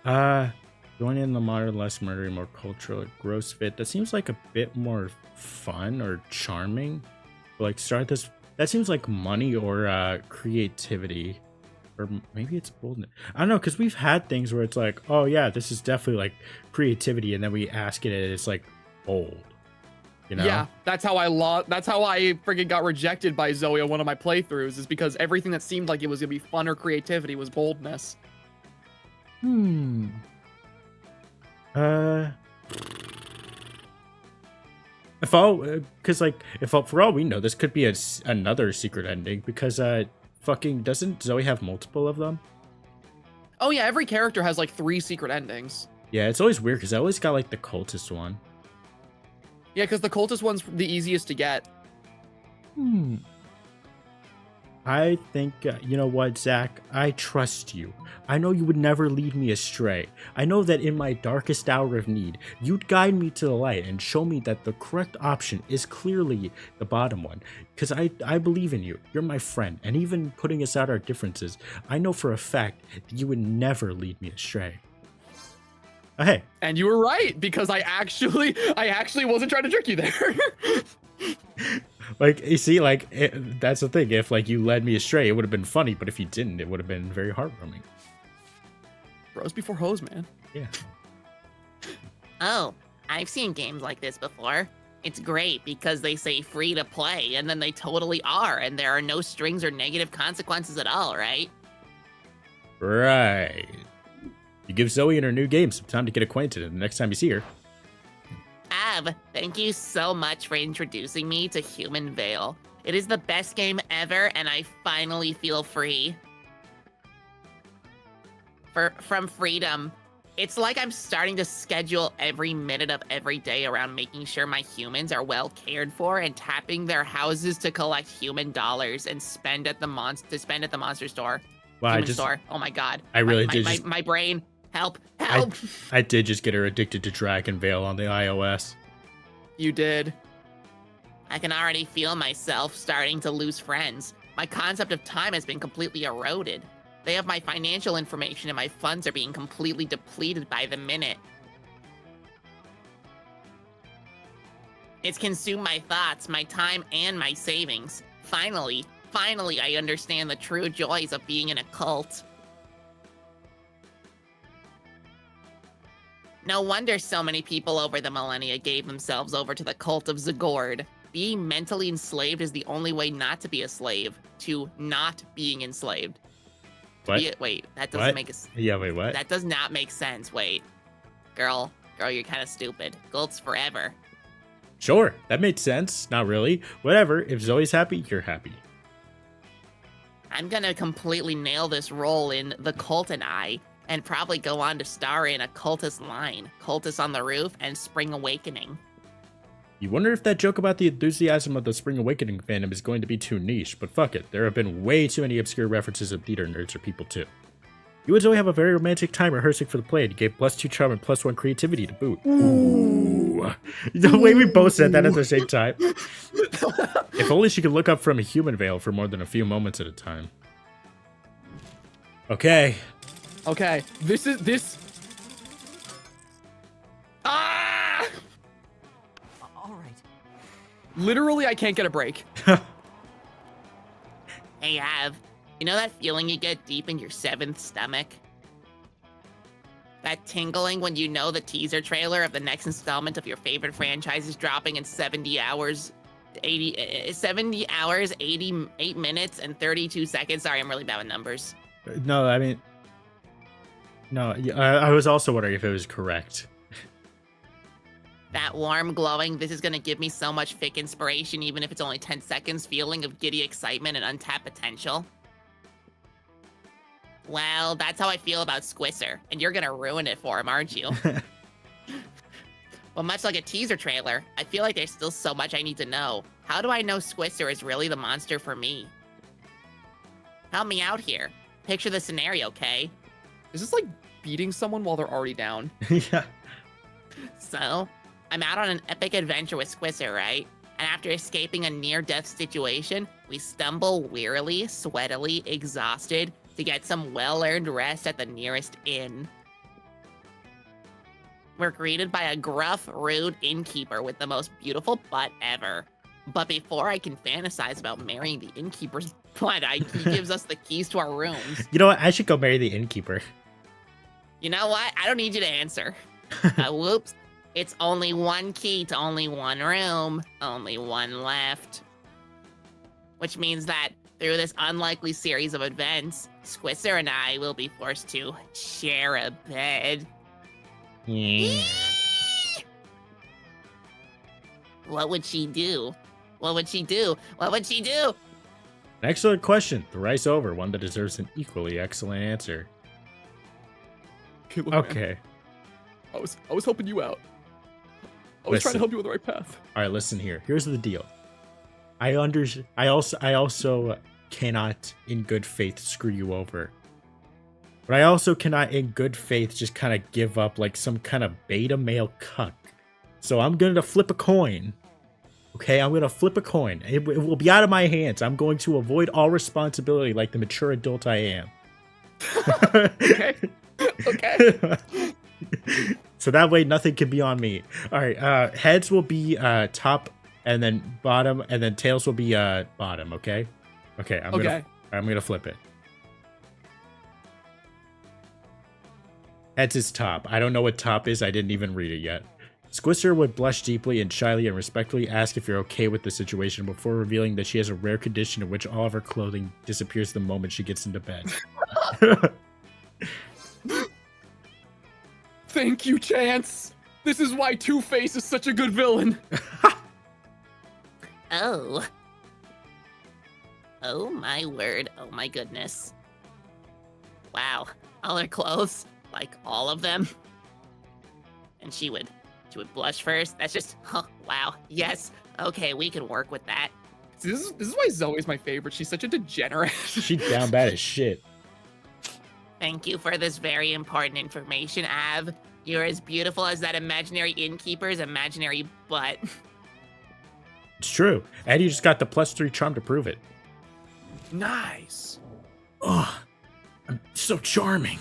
Join in the modern, less murdery, more cultural, gross fit. That seems like a bit more fun or charming. Like start this. That seems like money or creativity. Or maybe it's boldness. I don't know, because we've had things where it's like, oh yeah, this is definitely like creativity, and then we ask it and it's like bold. You know? Yeah, that's how I freaking got rejected by Zoe on one of my playthroughs, is because everything that seemed like it was gonna be fun or creativity was boldness. If all, because like, if all, for all we know, this could be another secret ending, because fucking doesn't Zoe have multiple of them? Oh yeah, every character has like 3 secret endings. Yeah, it's always weird because I always got like the cultist one. Yeah, because the cultist one's the easiest to get. I think, you know what, Zach? I trust you. I know you would never lead me astray. I know that in my darkest hour of need, you'd guide me to the light and show me that the correct option is clearly the bottom one. Because I believe in you. You're my friend. And even putting aside our differences, I know for a fact that you would never lead me astray. Oh, hey. And you were right, because I actually wasn't trying to trick you there. Like, you see, like, that's the thing. If, like, you led me astray, it would have been funny, but if you didn't, it would have been very heartwarming. Bros before hoes, man. Yeah. Oh, I've seen games like this before. It's great because they say free to play, and then they totally are, and there are no strings or negative consequences at all, right? Right. You give Zoe and her new game some time to get acquainted, and the next time you see her. Av, thank you so much for introducing me to Human Veil. It is the best game ever, and I finally feel free. From freedom. It's like I'm starting to schedule every minute of every day around making sure my humans are well cared for and tapping their houses to collect human dollars and spend at the monster store. Wow, Human store. Oh my god. I really my, did my, just- my brain. Help. Help. I did just get her addicted to Dragon Veil on the iOS. You did. I can already feel myself starting to lose friends. My concept of time has been completely eroded. They have my financial information and my funds are being completely depleted by the minute. It's consumed my thoughts, my time, and my savings. Finally, I understand the true joys of being in a cult. No wonder so many people over the millennia gave themselves over to the cult of Zagord. Being mentally enslaved is the only way not to be a slave, to not being enslaved. What? Wait, that doesn't What? make Yeah, wait, what? that does not make sense. Wait. Girl, you're kind of stupid. Cults forever. Sure, that made sense. Not really. Whatever. If Zoe's happy, you're happy. I'm gonna completely nail this role in The Cult and I, and probably go on to star in a Cultist line, Cultist on the Roof, and Spring Awakening. You wonder if that joke about the enthusiasm of the Spring Awakening fandom is going to be too niche, but fuck it. There have been way too many obscure references of theater nerds or people too. You and Zoe have a very romantic time rehearsing for the play, and you gave +2 charm and +1 creativity to boot. Ooh. The way we both said that at the same time. If only she could look up from a human veil for more than a few moments at a time. Okay. Okay, this. Ah! All right. Literally, I can't get a break. Hey, Av, you know that feeling you get deep in your 7th stomach? That tingling when you know the teaser trailer of the next installment of your favorite franchise is dropping in 70 hours, 88 minutes, and 32 seconds. Sorry, I'm really bad with numbers. No, I mean... No, I was also wondering if it was correct. That warm, glowing, this is gonna give me so much fic inspiration, even if it's only 10 seconds, feeling of giddy excitement and untapped potential. Well, that's how I feel about Squisser, and you're gonna ruin it for him, aren't you? Well, much like a teaser trailer, I feel like there's still so much I need to know. How do I know Squisser is really the monster for me? Help me out here. Picture the scenario, Kay? Is this like beating someone while they're already down? Yeah. So, I'm out on an epic adventure with Squisser, right? And after escaping a near-death situation, we stumble wearily, sweatily, exhausted, to get some well-earned rest at the nearest inn. We're greeted by a gruff, rude innkeeper with the most beautiful butt ever. But before I can fantasize about marrying the innkeeper's butt, he gives us the keys to our rooms. You know what? I should go marry the innkeeper. You know what? I don't need you to answer. Whoops. It's only one key to only one room. Only one left. Which means that through this unlikely series of events, Squisser and I will be forced to share a bed. Yeah. What would she do? What would she do? What would she do? An excellent question. Thrice over. One that deserves an equally excellent answer. Okay, look, man, Okay. I was helping you out. I was trying Listen. to help you on the right path. All right, listen here. Here's the deal. I also cannot in good faith screw you over. But I also cannot in good faith just kind of give up like some kind of beta male cuck. So I'm going to flip a coin. Okay, I'm going to flip a coin. It will be out of my hands. I'm going to avoid all responsibility like the mature adult I am. Okay. Okay. So that way nothing can be on me. All right, heads will be top and then bottom, and then tails will be bottom. Okay. Okay. I'm gonna flip it. Heads is top. I don't know what top is. I didn't even read it yet. Squisser would blush deeply and shyly and respectfully ask if you're okay with the situation before revealing that she has a rare condition in which all of her clothing disappears the moment she gets into bed. Thank you, Chance. This is why Two-Face is such a good villain. Oh. Oh my word. Oh my goodness. Wow. All her clothes. Like all of them. And she would blush first. That's just, oh, wow. Yes. Okay, we can work with that. See, this is why Zoe's my favorite. She's such a degenerate. She down bad as shit. Thank you for this very important information, Av. You're as beautiful as that imaginary innkeeper's imaginary butt. It's true. And you just got the +3 charm to prove it. Nice. Oh, I'm so charming.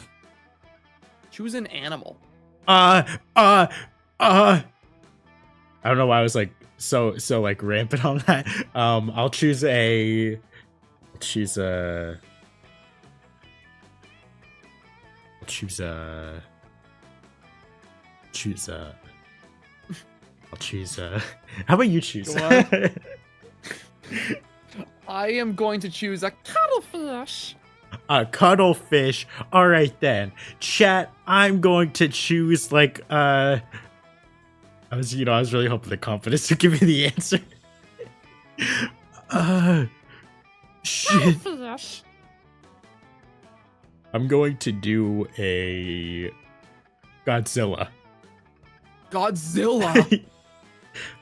Choose an animal. I don't know why I was like so like rampant on that. I'll choose a I'll choose how about you choose? Go on. I am going to choose a cuttlefish. A cuttlefish. All right then, chat. I'm going to choose like I was really hoping the confidence to give me the answer. Shit. Cuttlefish. I'm going to do a Godzilla. Godzilla.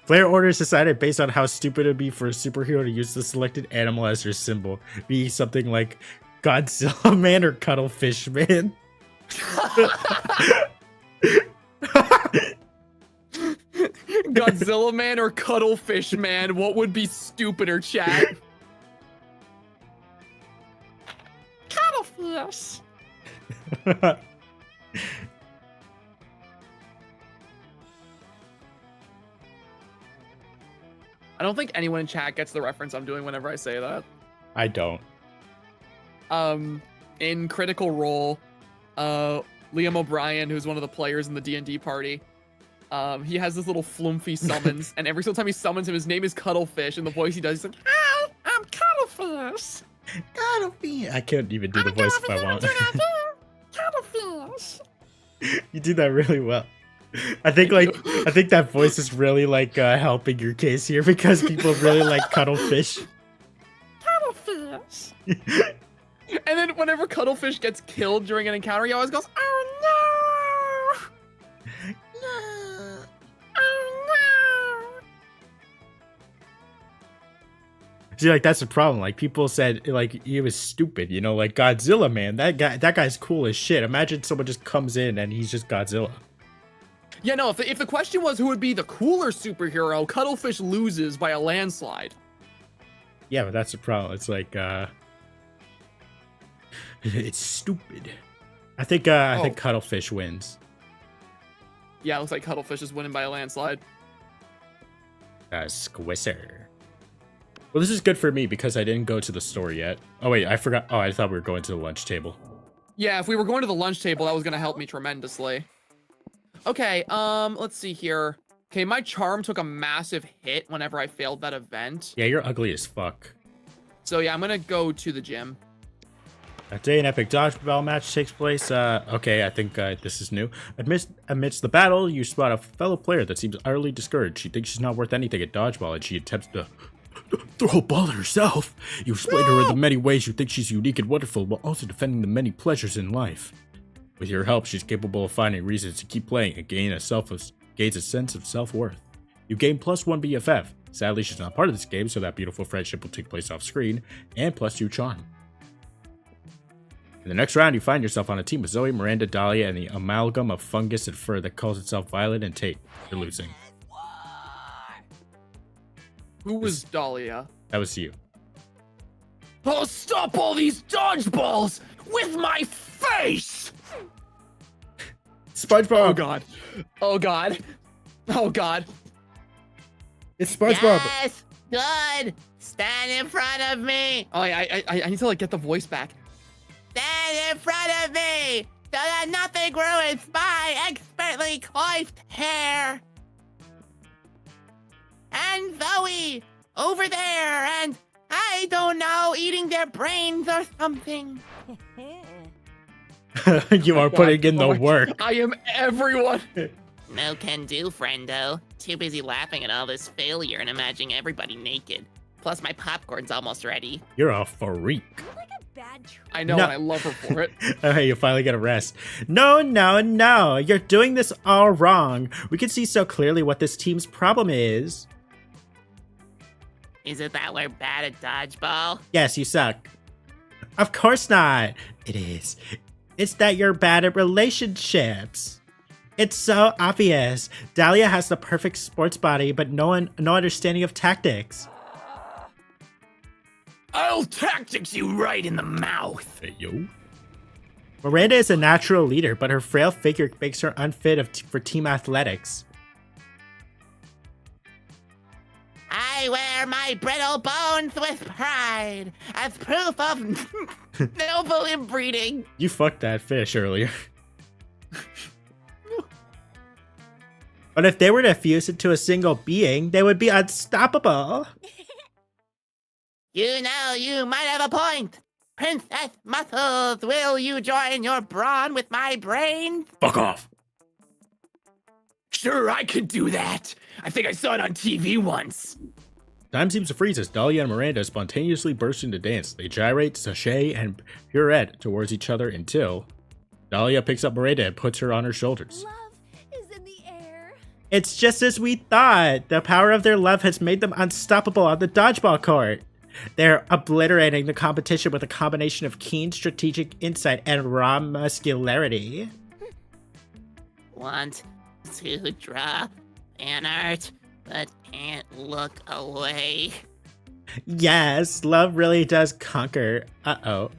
Player order is decided based on how stupid it would be for a superhero to use the selected animal as their symbol. Be something like Godzilla Man or Cuttlefish Man. Godzilla Man or Cuttlefish Man? What would be stupider, chat? Cuttlefish. I don't think anyone in chat gets the reference I'm doing whenever I say that. I don't. In Critical Role, Liam O'Brien, who's one of the players in the D&D party, he has this little flumpy summons, and every single time he summons him, his name is Cuttlefish, and the voice he does, he's like, "Hi, I'm Cuttlefish." Cuttlefish. I can't even do the voice if I want. Cuttlefish. You do that really well. I think that voice is really like helping your case here because people really like Cuttlefish. Cuttlefish. And then whenever Cuttlefish gets killed during an encounter, he always goes, "Oh no! No! Oh no!" See, like that's the problem. Like people said, like he was stupid. You know, like Godzilla Man. That guy's cool as shit. Imagine someone just comes in and he's just Godzilla. Yeah, no. If the question was who would be the cooler superhero, Cuttlefish loses by a landslide. Yeah, but that's the problem. It's like it's stupid. I think Cuttlefish wins. Yeah, it looks like Cuttlefish is winning by a landslide. Squisser. Well, this is good for me because I didn't go to the store yet. Oh wait, I forgot. Oh, I thought we were going to the lunch table. Yeah, if we were going to the lunch table, that was gonna help me tremendously. Okay, let's see here. Okay, my charm took a massive hit whenever I failed that event. Yeah, you're ugly as fuck. So yeah, I'm gonna go to the gym. That day, an epic dodgeball match takes place. Okay, I think this is new. Amidst the battle, you spot a fellow player that seems utterly discouraged. She thinks she's not worth anything at dodgeball, and she attempts to throw a ball at herself. You explain to her the many ways you think she's unique and wonderful, while also defending the many pleasures in life. With your help, she's capable of finding reasons to keep playing and gains a sense of self-worth. You gain +1 BFF. Sadly, she's not part of this game, so that beautiful friendship will take place off screen, and +2 charm. In the next round, you find yourself on a team with Zoe, Miranda, Dahlia, and the amalgam of fungus and fur that calls itself Violet and Tate. You're losing. Who was Dahlia? That was you. I'll stop all these dodgeballs with my face! SpongeBob! Oh god. Oh god. Oh god. It's SpongeBob. Yes! Good! Stand in front of me! Oh, I need to like get the voice back. Stand in front of me! So that nothing ruins my expertly coiffed hair! And Zoe! Over there! And I don't know, eating their brains or something. You are putting in the work. I am everyone. No can do, friendo. Too busy laughing at all this failure and imagining everybody naked. Plus, my popcorn's almost ready. You're a freak. You're like a bad tree. I know, No. and I love her for it. Okay, you finally get a rest. No, no, no. You're doing this all wrong. We can see so clearly what this team's problem is. Is it that we're bad at dodgeball? Yes, you suck. Of course not. It is. It's that you're bad at relationships. It's so obvious. Dahlia has the perfect sports body, but no understanding of tactics. I'll tactics you right in the mouth. Hey, yo. Miranda is a natural leader, but her frail figure makes her unfit for team athletics. I wear my brittle bones with pride as proof of noble inbreeding. You fucked that fish earlier. But if they were to fuse into a single being, they would be unstoppable. You know, you might have a point. Princess Muscles, will you join your brawn with my brains? Fuck off. Sure, I could do that. I think I saw it on TV once. Time seems to freeze as Dahlia and Miranda spontaneously burst into dance. They gyrate, sashay, and pirouette towards each other until Dahlia picks up Miranda and puts her on her shoulders. Love is in the air. It's just as we thought. The power of their love has made them unstoppable on the dodgeball court. They're obliterating the competition with a combination of keen strategic insight and raw muscularity. Want to draw fan art, but can't look away. Yes, love really does conquer. Uh-oh.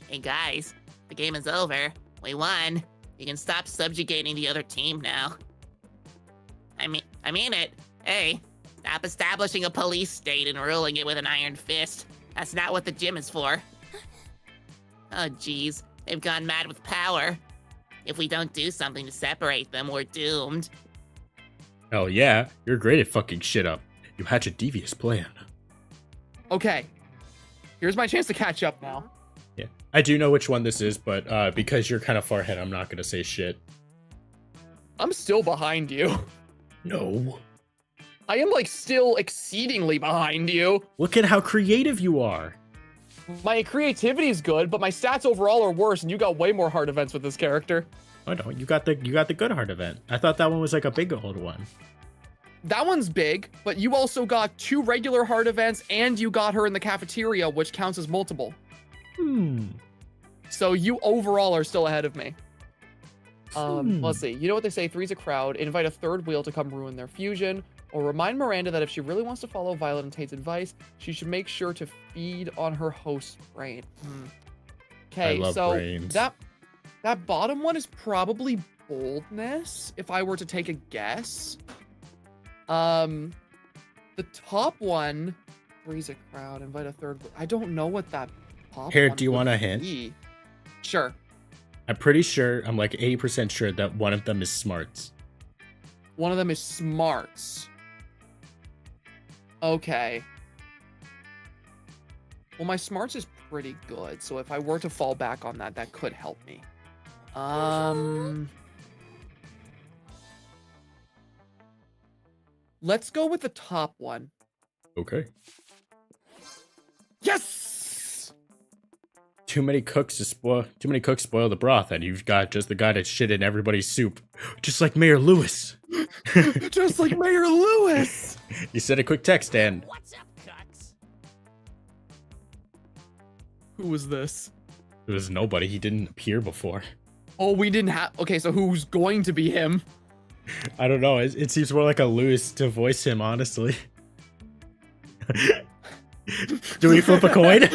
Hey guys, the game is over. We won. You can stop subjugating the other team now. I mean it. Hey, stop establishing a police state and ruling it with an iron fist. That's not what the gym is for. Oh geez, they've gone mad with power. If we don't do something to separate them, we're doomed. Hell yeah, you're great at fucking shit up. You hatch a devious plan. Okay. Here's my chance to catch up now. Yeah, I do know which one this is, but because you're kind of far ahead, I'm not gonna say shit. I'm still behind you. No. I am like still exceedingly behind you. Look at how creative you are. My creativity is good, but my stats overall are worse, and you got way more hard events with this character. Oh no, you got the good heart event. I thought that one was like a big old one. That one's big, but you also got 2 regular hard events, and you got her in the cafeteria, which counts as multiple. So you overall are still ahead of me. Let's see. You know what they say, three's a crowd. Invite a third wheel to come ruin their fusion. Or remind Miranda that if she really wants to follow Violet and Tate's advice, she should make sure to feed on her host's brain. Okay, so brains. that bottom one is probably boldness, if I were to take a guess. The top one, three's a crowd, invite a third. I don't know what that top Here, one do you would want a hint? be. Sure. I'm pretty sure, I'm like 80% sure that one of them is smarts. One of them is smarts. Okay. Well, my smarts is pretty good, so if I were to fall back on that, that could help me. Let's go with the top one. Okay. Yes! Too many cooks spoil the broth, and you've got just the guy that shit in everybody's soup. Just like Mayor Lewis. Just like Mayor Lewis! You sent a quick text, and What's up, Cuts? Who was this? there was nobody. He didn't appear before. Oh, we didn't have... Okay, so who's going to be him? I don't know. It seems more like a Lewis to voice him, honestly. Do we flip a coin?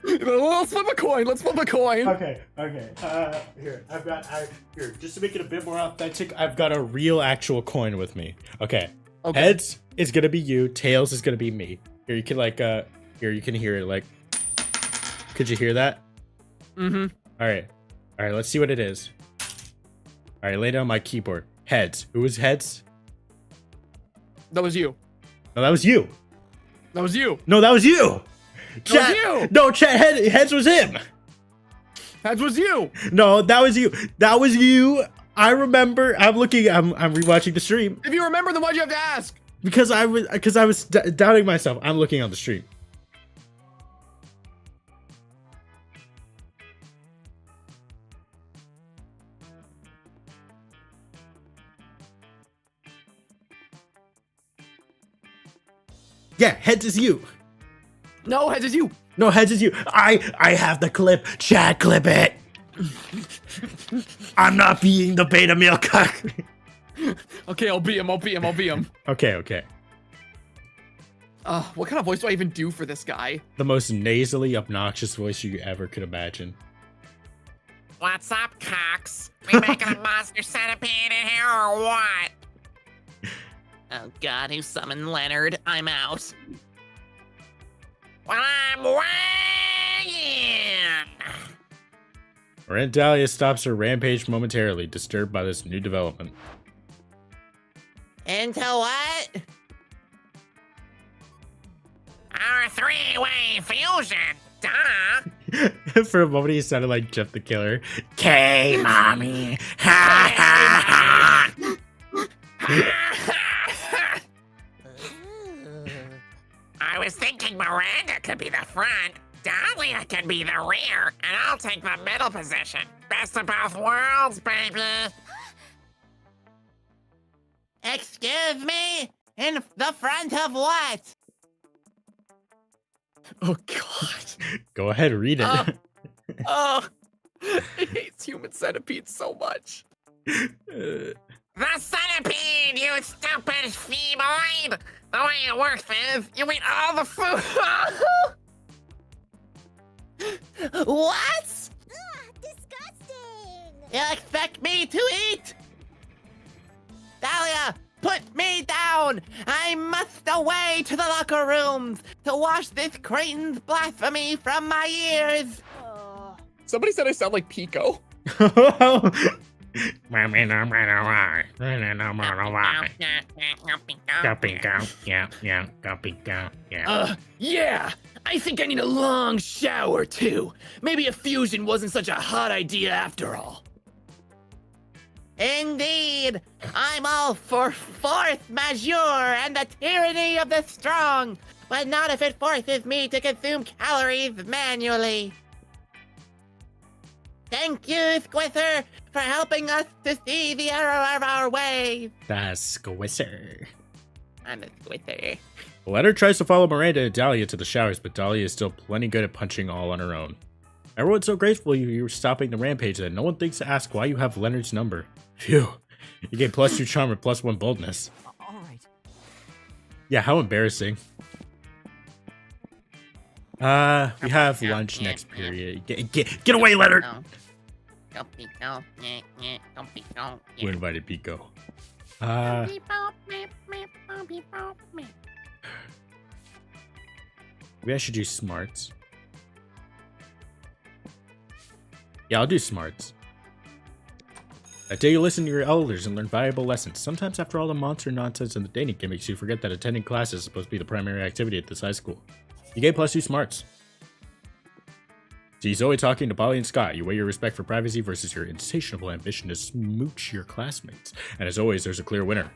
Let's flip a coin. Let's flip a coin. Okay. Here, here, just to make it a bit more authentic, I've got a real actual coin with me. Okay, Okay. Heads is gonna be you. Tails is gonna be me. Here you can here you can hear it. Like, could you hear that? Mm-hmm. All right. Let's see what it is. All right, lay down my keyboard. Heads. Who was heads? That was you. No, that was you. That was you. No, that was you. That was you. No, heads was him. That was you. No, that was you. That was you. I remember. I'm rewatching the stream If you remember, then why'd you have to ask? because I was doubting myself. I'm looking on the stream. Yeah, heads is you. No, Heads is you. No, heads is you. I have the clip. Chad, clip it. I'm not being the beta male cock. Okay, I'll be him. Okay. What kind of voice do I even do for this guy? The most nasally, obnoxious voice you ever could imagine. What's up, cocks? We making a monster centipede in here or what? Oh god, who summoned Leonard? I'm out. Well, I'm weighing! Miranda Dahlia stops her rampage momentarily, disturbed by this new development. Into what? Our three-way fusion, duh! For a moment, he sounded like Jeff the Killer. K, mommy. Ha ha ha. I was thinking Miranda could be the front, Dahlia could be the rear, and I'll take the middle position. Best of both worlds, baby. Excuse me? In the front of what? Oh god. Go ahead, read it. Oh, I hate human centipedes so much. The centipede, you stupid feeboid! The way it works is, you eat all the food. What? Disgusting! You expect me to eat? Dahlia, put me down! I must away to the locker rooms to wash this cretin's blasphemy from my ears! Somebody said I sound like Pico. Yeah. I think I need a long shower too. Maybe a fusion wasn't such a hot idea after all. Indeed, I'm all for force majeure and the tyranny of the strong, but not if it forces me to consume calories manually. Thank you, Squisser, for helping us to see the error of our ways. That's Squisser. I'm a Squisser. Leonard tries to follow Miranda and Dahlia to the showers, but Dahlia is still plenty good at punching all on her own. Everyone's so grateful you were stopping the rampage that no one thinks to ask why you have Leonard's number. Phew. You get +2 charm and +1 boldness. All right. Yeah, how embarrassing. We have lunch next period. Get away, Leonard! Who invited Pico? Maybe I should do smarts. Yeah, I'll do smarts. That day you listen to your elders and learn valuable lessons. Sometimes after all the monster nonsense and the dating gimmicks, you forget that attending class is supposed to be the primary activity at this high school. You get +2 smarts. See Zoe talking to Polly and Scott. You weigh your respect for privacy versus your insatiable ambition to smooch your classmates. And as always, there's a clear winner.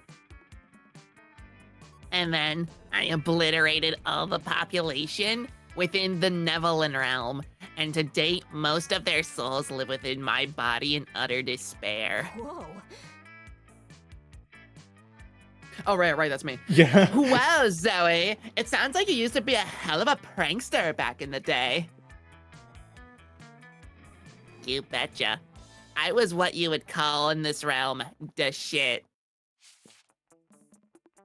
And then I obliterated all the population within the Nevelin realm. And to date, most of their souls live within my body in utter despair. Whoa. Oh, right, that's me. Yeah. Wow, Zoe, it sounds like you used to be a hell of a prankster back in the day. You betcha. I was what you would call in this realm, the shit.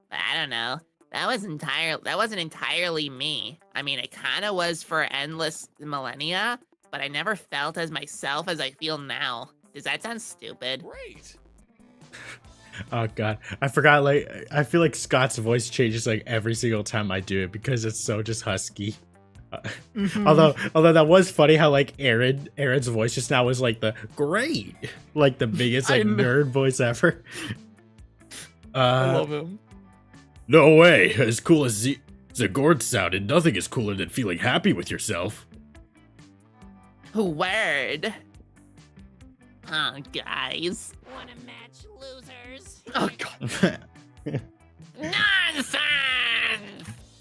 But I don't know. That wasn't entirely me. I mean, it kind of was for endless millennia, but I never felt as myself as I feel now. Does that sound stupid? Great. Oh god, I forgot. Like, I feel like Scott's voice changes like every single time I do it because it's so just husky. Although that was funny how like Aaron's voice just now was like the great, like the biggest like nerd voice ever. I love him. No way! As cool as Zagord sounded, nothing is cooler than feeling happy with yourself. Word. Oh, guys. Wanna match losers? Oh god. Nonsense!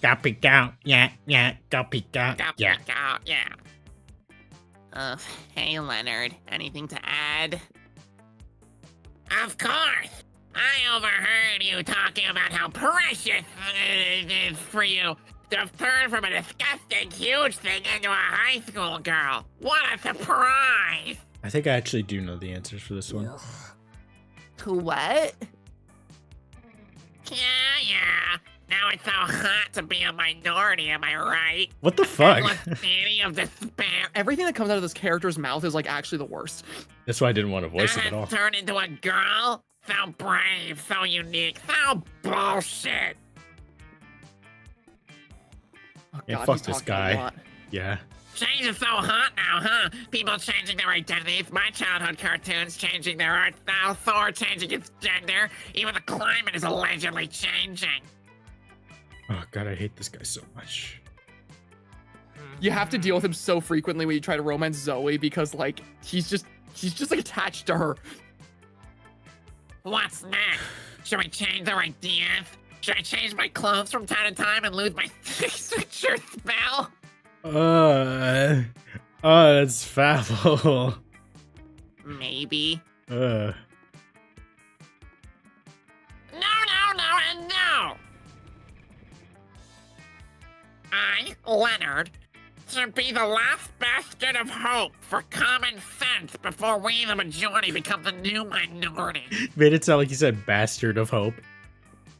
Copy count, yeah, copy count, yeah. Yeah. Hey, Leonard. Anything to add? Of course. I overheard you talking about how precious it is for you to turn from a disgusting huge thing into a high school girl. What a surprise! I think I actually do know the answers for this one. What? Yeah. Now it's so hot to be a minority, am I right? What the fuck? Endless city of despair. Everything that comes out of this character's mouth is like actually the worst. That's why I didn't want to voice it at all. Turn into a girl? So brave, so unique, so bullshit. Oh, Yeah, God, fuck he's this talking a guy. lot. Yeah. Change is so hot now, huh? People changing their identities, my childhood cartoons changing their art style, Thor changing its gender, even the climate is allegedly changing. Oh god, I hate this guy so much. You have to deal with him so frequently when you try to romance Zoe because like he's just like attached to her. What's next? Should we change our ideas? Should I change my clothes from time to time and lose my signature spell? That's foul. Maybe. No, and no! I, Leonard, should be the last bastion of hope for common sense before we, the majority, become the new minority. Made it sound like he said bastard of hope.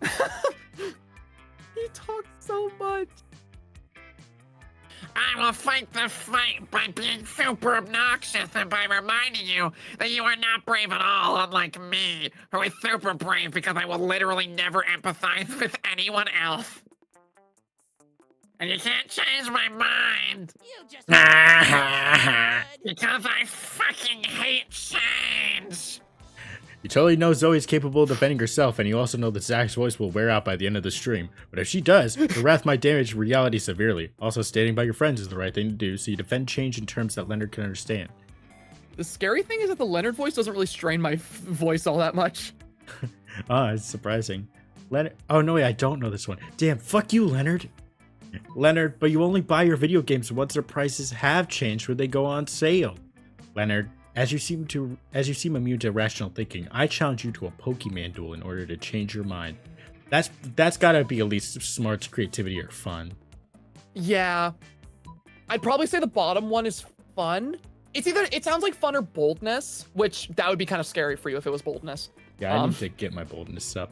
He talks so much. I will fight the fight by being super obnoxious and by reminding you that you are not brave at all, unlike me, who is super brave because I will literally never empathize with anyone else. And you can't change my mind. You just Because I fucking hate change. You totally know Zoe's capable of defending herself, and you also know that Zach's voice will wear out by the end of the stream. But if she does, her wrath might damage reality severely. Also, standing by your friends is the right thing to do, so you defend change in terms that Leonard can understand. The scary thing is that the Leonard voice doesn't really strain my voice all that much. It's surprising. Leonard. Oh no, wait, I don't know this one. Damn, fuck you, Leonard. Leonard, but you only buy your video games once their prices have changed when they go on sale. Leonard, as you seem immune to rational thinking, I challenge you to a Pokemon duel in order to change your mind. That's gotta be at least smarts, creativity, or fun. Yeah. I'd probably say the bottom one is fun. It sounds like fun or boldness, which that would be kind of scary for you if it was boldness. Yeah, I need to get my boldness up.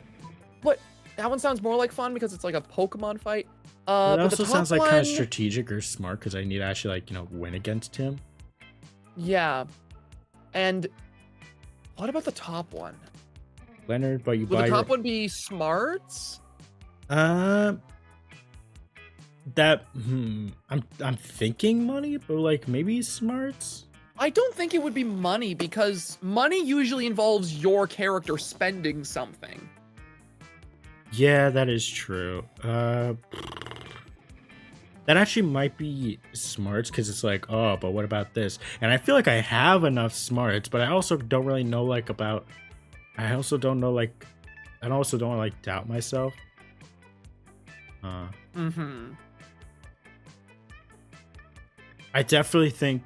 But that one sounds more like fun because it's like a Pokemon fight. It But also the top sounds like kind of one- strategic or smart because I need to actually win against him. Yeah. And what about the top one? Leonard, but you Would buy the top your... one be smarts? I'm thinking money, but maybe smarts. I don't think it would be money because money usually involves your character spending something. Yeah, that is true. That actually might be smarts because it's like, oh, but what about this? And I feel like I have enough smarts, but I also don't really know about. I also don't know I also don't want to doubt myself. Mm-hmm. I definitely think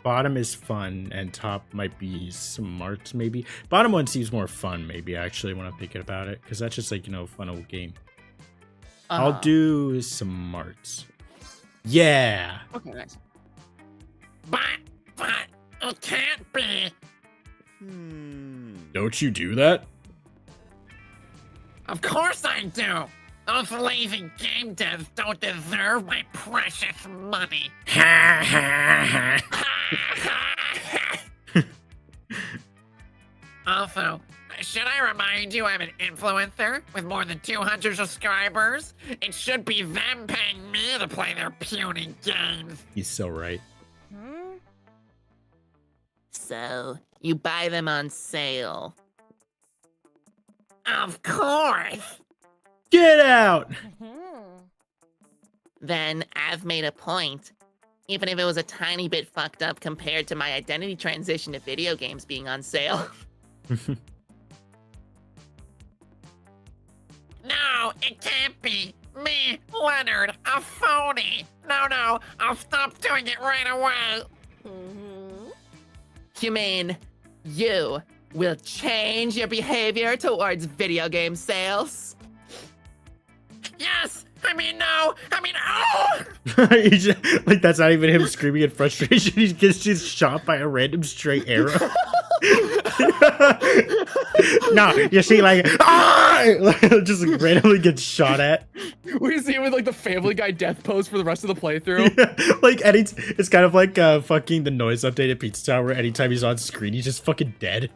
bottom is fun and top might be smarts. Maybe bottom one seems more fun. Maybe actually when I'm thinking about it, because that's just fun old game. I'll do smarts. Yeah. Okay, nice. But it can't be. Don't you do that? Of course I do. Those lazy game devs don't deserve my precious money. Also, should I I remind you I'm an influencer with more than 200 subscribers. It should be them paying me to play their puny games. He's so right. So, you buy them on sale. Of course. Get out! Then I've made a point. Even if it was a tiny bit fucked up compared to my identity transition to video games being on sale. No, it can't be. Me, Leonard, a phony. No, I'll stop doing it right away. You mean you will change your behavior towards video game sales? Yes, no, oh! He just, like, that's not even him screaming in frustration. He gets just shot by a random straight arrow. No, you see, like, just like, randomly gets shot at. We see him with like the Family Guy death pose for the rest of the playthrough. Yeah, like, it's kind of like fucking the noise update at Pizza Tower. Anytime he's on screen, he's just fucking dead.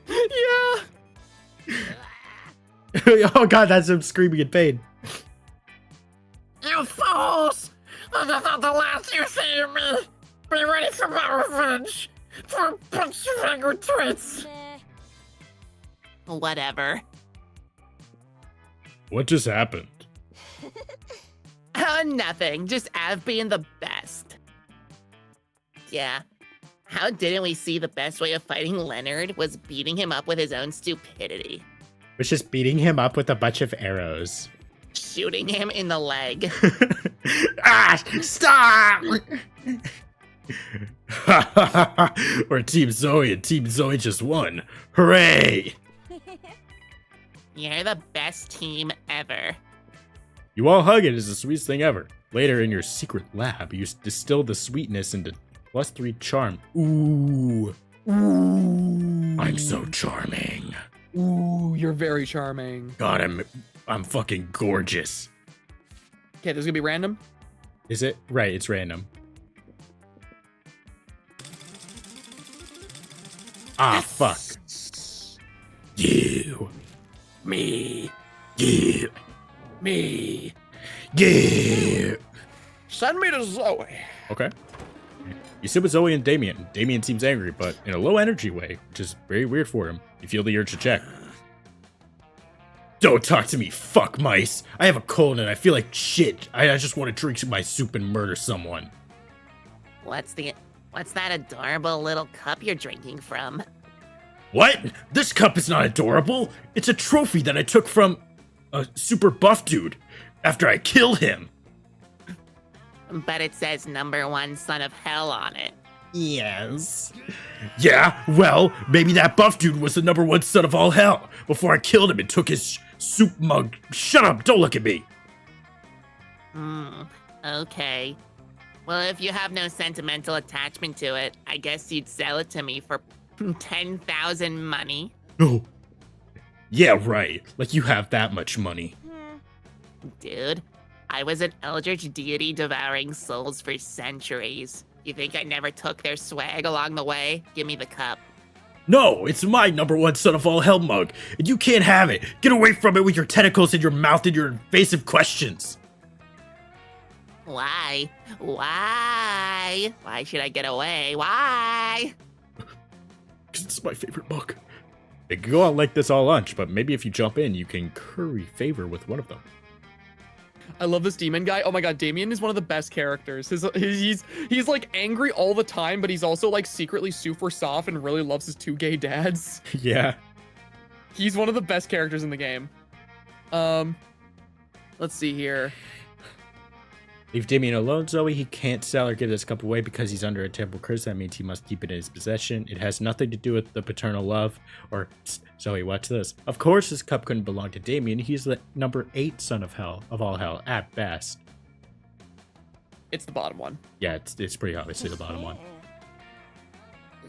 Yeah. Oh god, that's him screaming in pain. You fools! That's not the last you see of me. Be ready for my revenge. For a bunch of angry twits. Whatever. What just happened? Oh, nothing. Just Av being the best. Yeah. How didn't we see the best way of fighting Leonard was beating him up with his own stupidity? Was just beating him up with a bunch of arrows. Shooting him in the leg. Ah, stop! We're Team Zoe and Team Zoe just won. Hooray! You're the best team ever. You all hugging is the sweetest thing ever. Later in your secret lab, you distill the sweetness into +3 charm. Ooh. I'm so charming. Ooh, you're very charming. God, I'm fucking gorgeous. Okay, this is gonna be random. Is it? Right, it's random. Ah, fuck. You. Me. You. Me. You. Send me to Zoe. Okay. You sit with Zoe and Damien. Damien seems angry, but in a low energy way, which is very weird for him. You feel the urge to check. Don't talk to me, fuck mice. I have a cold and I feel like shit. I just want to drink my soup and murder someone. What's that adorable little cup you're drinking from? What? This cup is not adorable. It's a trophy that I took from a super buff dude after I killed him. But it says #1 son of hell on it. Yes. Yeah, well, maybe that buff dude was the #1 son of all hell before I killed him and took his soup mug. Shut up, don't look at me. Okay. Well, if you have no sentimental attachment to it, I guess you'd sell it to me for 10,000 money. No. Yeah, right. Like you have that much money. Dude, I was an eldritch deity devouring souls for centuries. You think I never took their swag along the way? Give me the cup. No, it's my #1 son of all hell mug, and you can't have it. Get away from it with your tentacles in your mouth and your invasive questions. Why? Why? Why should I get away? Why? Because it's my favorite mug. It could go out like this all lunch, but maybe if you jump in, you can curry favor with one of them. I love this demon guy. Oh my god, Damien is one of the best characters. He's like angry all the time, but he's also like secretly super soft and really loves his 2 gay dads. Yeah. He's one of the best characters in the game. Let's see here. Leave Damien alone, Zoe. He can't sell or give this cup away because he's under a temple curse. That means he must keep it in his possession. It has nothing to do with the paternal love. Or, Zoe, watch this. Of course this cup couldn't belong to Damien. He's the #8 son of hell, of all hell, at best. It's the bottom one. Yeah, it's pretty obviously the bottom one.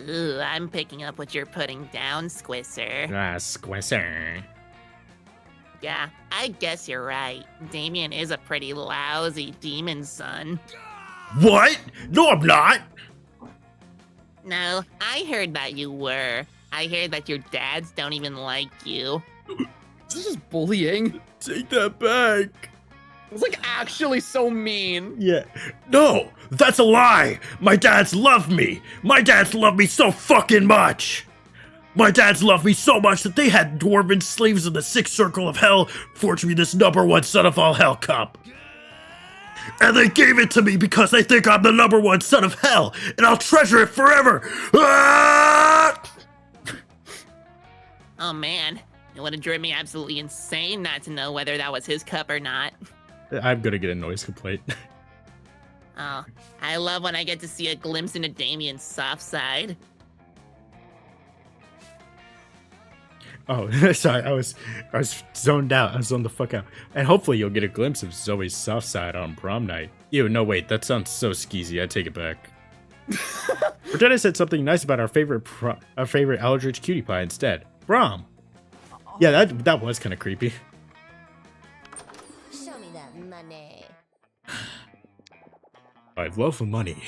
Ooh, I'm picking up what you're putting down, Squisser. Ah, Squisser. Yeah, I guess you're right. Damien is a pretty lousy demon son. What? No, I'm not. No, I heard that you were. I hear that your dads don't even like you. This is just bullying. Take that back. It's like actually so mean. Yeah. No, that's a lie. My dads love me. My dads love me so fucking much. My dads love me so much that they had dwarven slaves in the sixth circle of hell forge me this #1 son of all hell cup. And they gave it to me because they think I'm the #1 son of hell, and I'll treasure it forever. Ah! Oh man, it would have driven me absolutely insane not to know whether that was his cup or not. I'm gonna get a noise complaint. Oh, I love when I get to see a glimpse into Damien's soft side. Oh, sorry, I was zoned out. I was zoned the fuck out. And hopefully you'll get a glimpse of Zoe's soft side on prom night. Ew, no wait, that sounds so skeezy. I take it back. Pretend I said something nice about our favorite Eldritch cutie pie instead. Prom. Yeah, that was kind of creepy. Show me that money. I love money.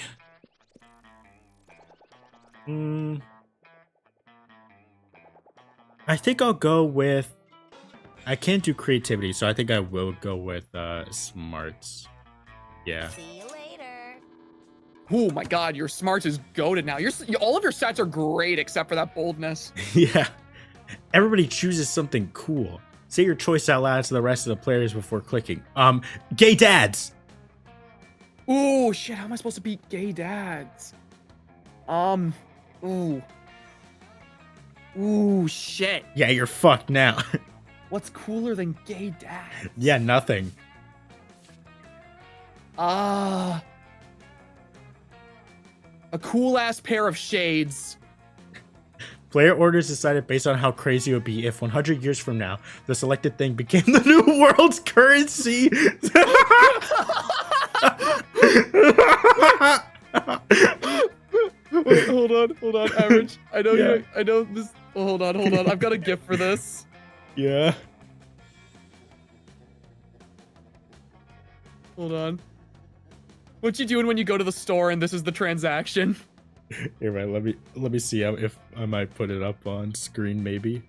I think I'll go with. I can't do creativity, so I think I will go with smarts. Yeah. See you later. Oh my god, your smarts is goated now. All of your stats are great except for that boldness. Yeah. Everybody chooses something cool. Say your choice out loud to the rest of the players before clicking. Gay dads. Ooh, shit, how am I supposed to beat gay dads? Ooh. Ooh, shit. Yeah, you're fucked now. What's cooler than gay dads? Yeah, nothing. A cool-ass pair of shades. Player orders decided based on how crazy it would be if 100 years from now, the selected thing became the new world's currency. Wait, hold on, Average. I know Yeah. I know this. Oh, hold on. I've got a gift for this. Yeah. Hold on. What you doing when you go to the store and this is the transaction? Here, man, let me see if I might put it up on screen, maybe.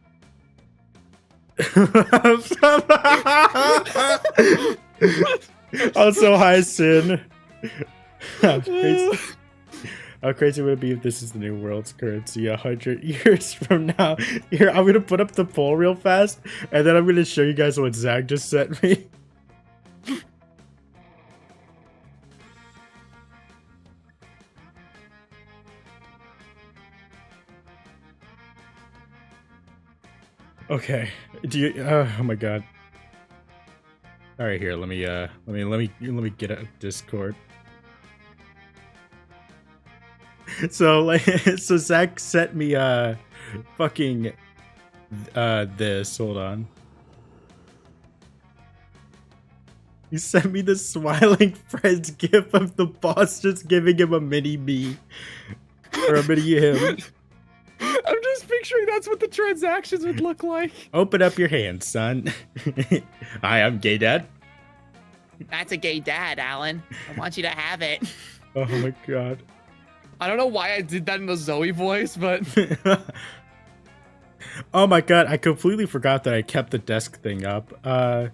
Also, hi, Sin. How crazy would it be if this is the new world's currency 100 years from now? Here, I'm gonna put up the poll real fast, and then I'm gonna show you guys what Zach just sent me. Okay. Do you? Oh my god. All right, here. Let me get a Discord. So so Zach sent me fucking this. Hold on. He sent me the smiling friends gif of the boss just giving him a mini me or a mini him. I'm just picturing that's what the transactions would look like. Open up your hands, son. Hi, I'm Gay Dad. That's a gay dad, Alan. I want you to have it. Oh my god. I don't know why I did that in the Zoe voice, but Oh my god, I completely forgot that I kept the desk thing up. I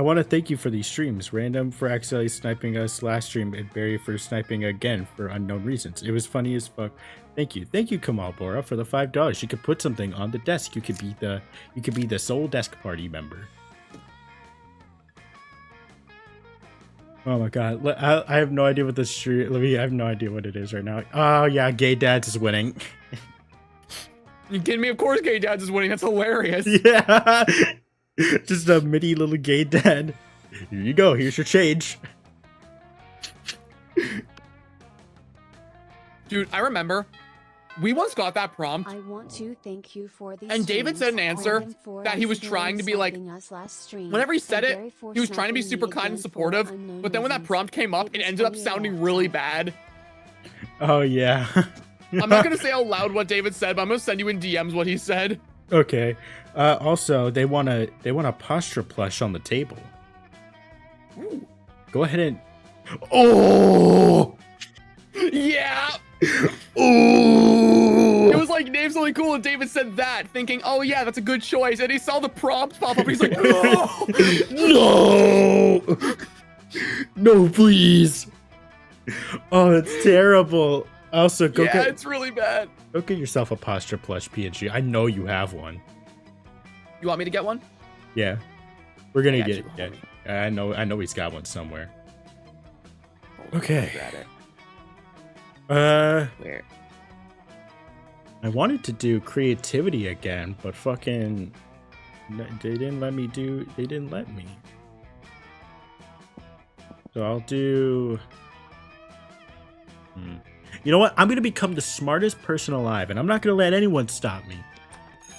want to thank you for these streams. Random for accidentally sniping us last stream, and Barry for sniping again for unknown reasons. It was funny as fuck. Thank you, Kamal Bora, for the $5. You could put something on the desk. You could be the sole desk party member. Oh my god, I have no idea what this stream. I have no idea what it is right now. Oh yeah, Gay Dads is winning. you kidding me? Of course, gay dads is winning. That's hilarious. Yeah. Just a mini little gay dad. Here you go. Here's your change. Dude, I remember we once got that prompt. I want to thank you for these And David said an answer that he was trying to be like, whenever he said it, he was trying to be super kind and supportive, but then when that prompt came up, it ended up sounding really bad. Oh yeah. I'm not gonna say out loud what David said, but I'm gonna send you in DMs what he said. Okay. Also, they want a Pastra plush on the table. Ooh. Go ahead and. Oh. Yeah. Ooh. It was like, name something cool, and David said that, thinking, oh yeah, that's a good choice. And he saw the prompts pop up. He's like, no, No, no, please. Oh, it's terrible. Also, yeah, it's really bad. go get yourself a Pastra plush PNG. I know you have one. You want me to get one? Yeah, we're gonna Got get. you, Yeah, homie. I know he's got one somewhere. Hold on, Okay. grab it. Where? I wanted to do creativity again, but fucking, they didn't let me do. They didn't let me. So I'll do. You know what? I'm gonna become the smartest person alive, and I'm not gonna let anyone stop me.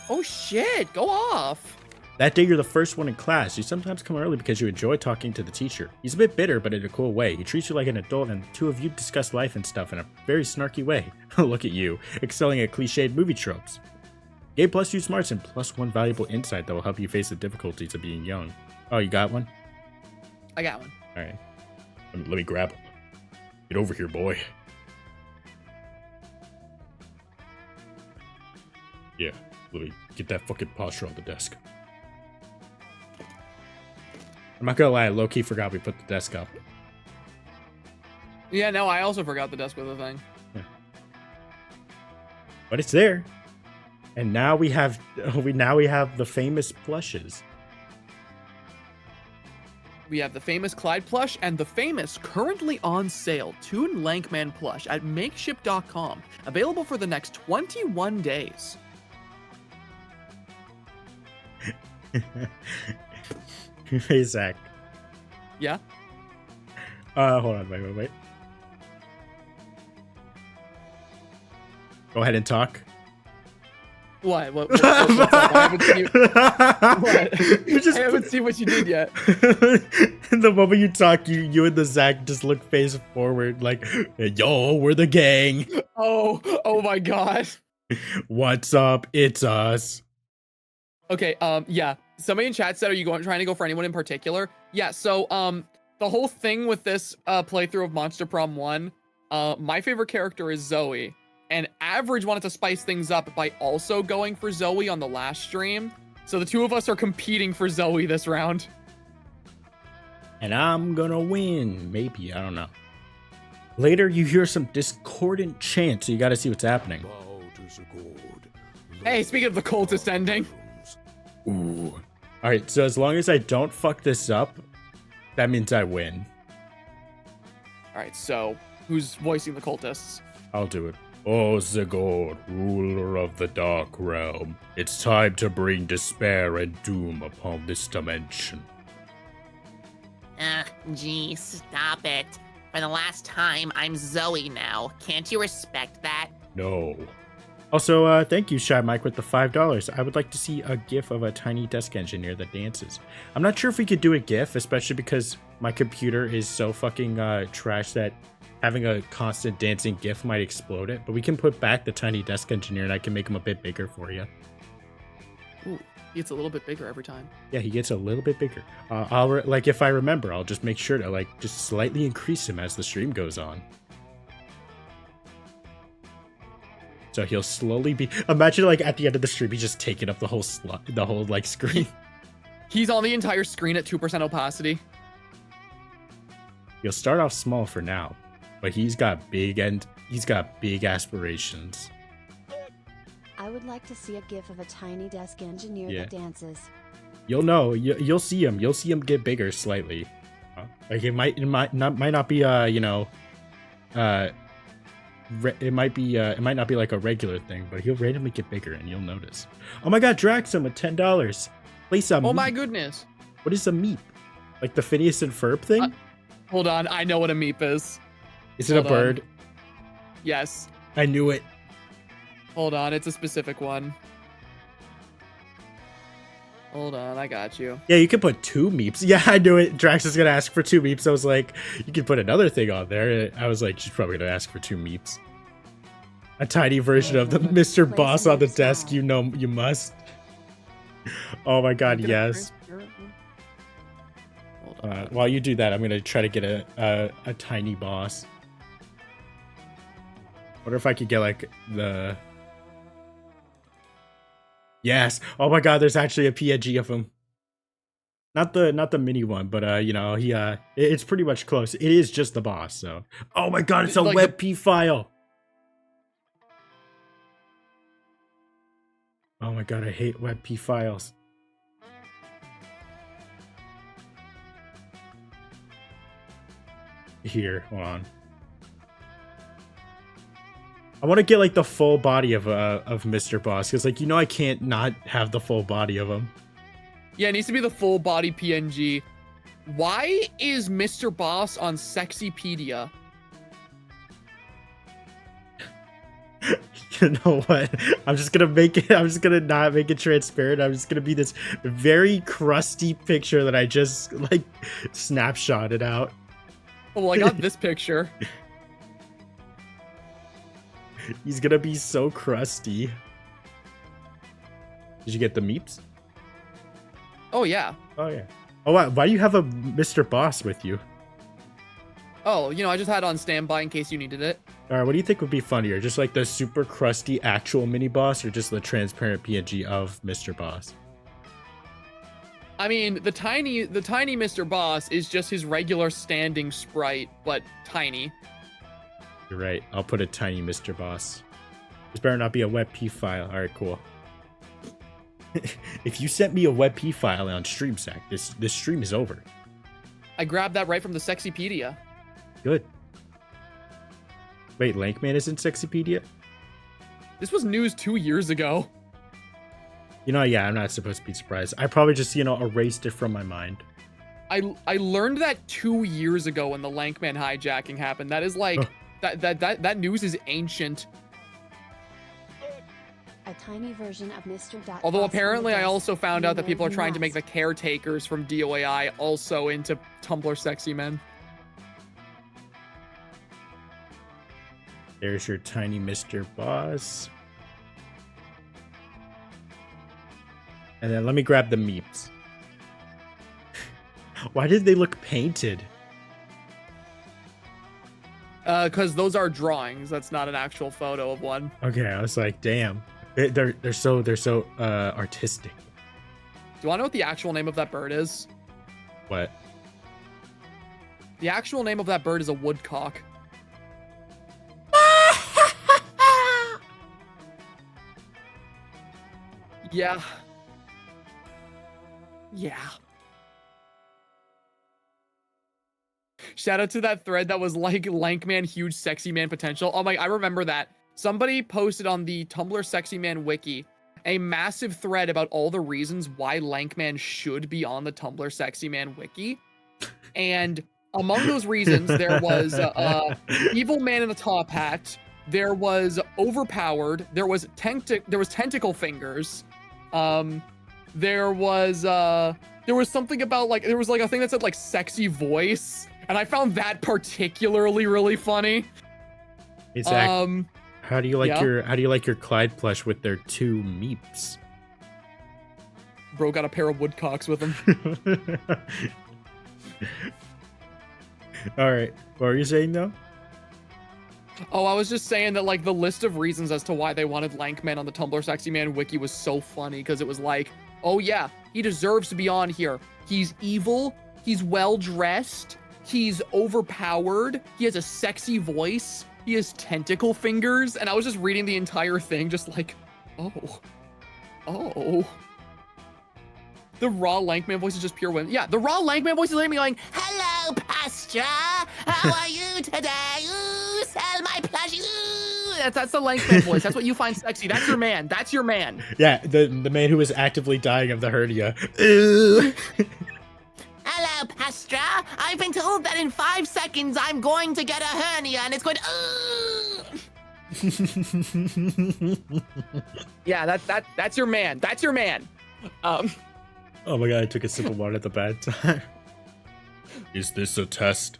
Oh shit, go off. That day you're the first one in class. You sometimes come early because you enjoy talking to the teacher. He's a bit bitter, but in a cool way. He treats you like an adult, and the two of you discuss life and stuff in a very snarky way. Look at you, excelling at cliched movie tropes. Gay plus 2 smarts and plus 1 valuable insight that will help you face the difficulties of being young. Oh, you got one? I got one. Alright. Let me grab him. Get over here, boy. Yeah, let me get that fucking posture on the desk. I'm not gonna lie, I low-key forgot we put the desk up. Yeah, no, I also forgot the desk with the thing. But it's there. And now we have the famous plushes. We have the famous Clyde plush and the famous currently on sale Toon Lankman plush at makeship.com, available for the next 21 days. Hey, Zach. Yeah? Hold on, wait. Go ahead and talk. What? What's up? I haven't seen you. What? You just I haven't seen what you did yet. The moment you talk, you and the Zach just look face forward like, yo, we're the gang. Oh my god. What's up? It's us. Okay, yeah. Somebody in chat said, are you trying to go for anyone in particular? Yeah, so, the whole thing with this, playthrough of Monster Prom 1, my favorite character is Zoe. And Average wanted to spice things up by also going for Zoe on the last stream. So the two of us are competing for Zoe this round. And I'm gonna win. Maybe, I don't know. Later, you hear some discordant chants, so you gotta see what's happening. Hey, speaking of the cultist ending. Ooh. Alright, so as long as I don't fuck this up, that means I win. Alright, so who's voicing the cultists? I'll do it. Oh, Zagord, ruler of the Dark Realm. It's time to bring despair and doom upon this dimension. Gee, stop it. For the last time, I'm Zoe now. Can't you respect that? No. Also, thank you, Shy Mike, with the $5. I would like to see a GIF of a tiny desk engineer that dances. I'm not sure if we could do a GIF, especially because my computer is so fucking trash that having a constant dancing GIF might explode it. But we can put back the tiny desk engineer, and I can make him a bit bigger for you. Ooh, he gets a little bit bigger every time. Yeah, he gets a little bit bigger. Like if I remember, I'll just make sure to just slightly increase him as the stream goes on. So he'll slowly be. Imagine at the end of the stream, he's just taking up the whole screen. He's on the entire screen at 2% opacity. He'll start off small for now, but he's got big aspirations. I would like to see a gif of a tiny desk engineer Yeah. that dances. You'll know. You'll see him. You'll see him get bigger slightly. Like it might not be it might not be like a regular thing, but he'll randomly get bigger and you'll notice. Oh my god, Draxum with $10. Place a Oh my meep. goodness. What is a meep? Like the Phineas and Ferb thing? Hold on, I know what a meep is. Is it a hold on. bird? Yes. I knew it. Hold on, it's a specific one. Hold on, I got you. Yeah, you can put 2 meeps. Yeah, I knew it. Drax is gonna ask for 2 meeps. I was like, you could put another thing on there. I was like, she's probably gonna ask for 2 meeps. A tiny version of the Mr. Boss on the desk. You know, you must. Oh my god, yes. Hold on. While you do that, I'm gonna try to get a tiny boss. Wonder if I could get like the Yes. Oh my god, there's actually a PNG of him. Not the mini one, but you know, it's pretty much close. It is just the boss, so. Oh my god, it's a Like WebP file. Oh my god, I hate WebP files. Here, hold on. I want to get like the full body of Mr. Boss, because like, you know, I can't not have the full body of him. Yeah, it needs to be the full body PNG. Why is Mr. Boss on Sexypedia? You know what? I'm just gonna not make it transparent. I'm just gonna be this very crusty picture that I just like snapshotted out. Oh, well, I got this picture. He's gonna be so crusty. Did you get the meeps? Oh, yeah. Oh yeah. Oh wow, why do you have a Mr. Boss with you? Oh, you know, I just had it on standby in case you needed it. Alright, what do you think would be funnier? Just like the super crusty actual mini boss, or just the transparent PNG of Mr. Boss? I mean, the tiny Mr. Boss is just his regular standing sprite, but tiny. You're right. I'll put a tiny Mr. Boss. This better not be a WebP file. Alright, cool. If you sent me a WebP file on StreamSack, this stream is over. I grabbed that right from the Sexypedia. Good. Wait, Lankman is in Sexypedia? This was news 2 years ago. You know, yeah, I'm not supposed to be surprised. I probably just, you know, erased it from my mind. I learned that 2 years ago when the Lankman hijacking happened. That is like that news is ancient. A tiny version of Mr. Dot Although Boss on the apparently I desk. also found You out that know people are you trying to make the must. caretakers from DOAI also into Tumblr sexy men. There's your tiny Mr. Boss. And then let me grab the meeps. Why did they look painted? Because those are drawings. That's not an actual photo of one. Okay, I was like, damn. They're so artistic. Do you want to know what the actual name of that bird is? What? The actual name of that bird is a woodcock. Yeah. Yeah. Shout out to that thread that was like Lankman huge sexy man potential. Oh my, I remember that. Somebody posted on the Tumblr sexy man wiki a massive thread about all the reasons why Lankman should be on the Tumblr sexy man wiki. And among those reasons, there was evil man in a top hat. There was overpowered. There was tentacle fingers. There was something about like there was like a thing that said like sexy voice, and I found that particularly really funny. Exactly. How do you like yeah. your Clyde plush with their 2 meeps? Bro got a pair of woodcocks with him. All right. What are you saying though? Oh, I was just saying that like the list of reasons as to why they wanted Lankman on the Tumblr sexy man wiki was so funny because it was like, oh yeah, he deserves to be on here. He's evil. He's well dressed. He's overpowered. He has a sexy voice. He has tentacle fingers. And I was just reading the entire thing, just like, oh. The raw Lankman voice is just pure women. Yeah, the raw Lankman voice is literally going, Hello, Pastra. How are you today? Ooh, sell my plushie. Ooh. that's the Lankman voice. That's what you find sexy. That's your man. That's your man. Yeah, the man who is actively dying of the hernia. Ooh. Hello, Pastra. I've been told that in 5 seconds I'm going to get a hernia and it's going to. Yeah, that's your man. That's your man. Oh my god, I took a sip of water at the bad time. Is this a test?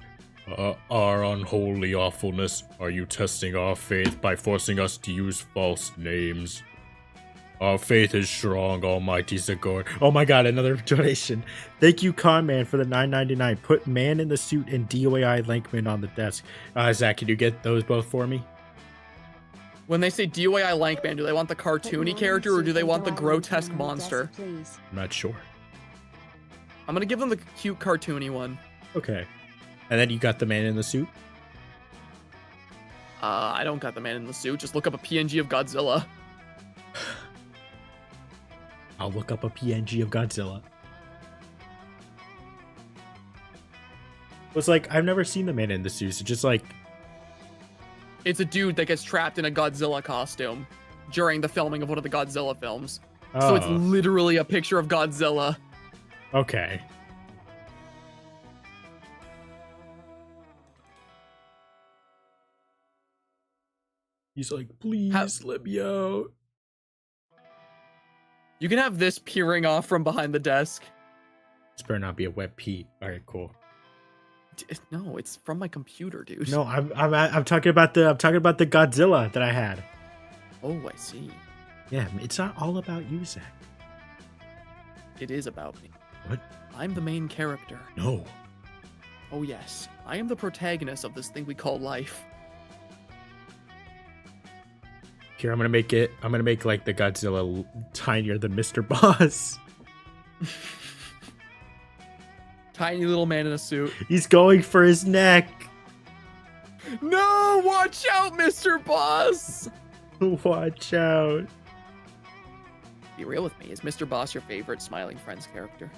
Our unholy awfulness? Are you testing our faith by forcing us to use false names? Our faith is strong, almighty Zagor. Oh my god, another donation. Thank you, Conman, for the $9.99. Put man in the suit and DOAI Lankman on the desk. Zach, can you get those both for me? When they say DOAI Lankman, do they want the cartoony character or do they want the grotesque monster? Please. I'm not sure. I'm gonna give them the cute cartoony one. Okay. And then you got the man in the suit. I don't got the man in the suit. Just look up a PNG of Godzilla. I'll look up a PNG of Godzilla. It's like, I've never seen the man in the suit. It's just like... It's a dude that gets trapped in a Godzilla costume during the filming of one of the Godzilla films. So it's Oh, literally a picture of Godzilla. okay. He's like, please let me out. You can have this peering off from behind the desk. This better not be a wet pee. All right, cool. No, it's from my computer, dude. No, I'm talking about the Godzilla that I had. Oh, I see. Yeah, it's not all about you, Zach. It is about me. What? I'm the main character. No. Oh yes, I am the protagonist of this thing we call life. Here, I'm gonna make like the Godzilla tinier than Mr. Boss. Tiny little man in a suit. He's going for his neck. No, watch out, Mr. Boss! Watch out. Be real with me, is Mr. Boss your favorite Smiling Friends character?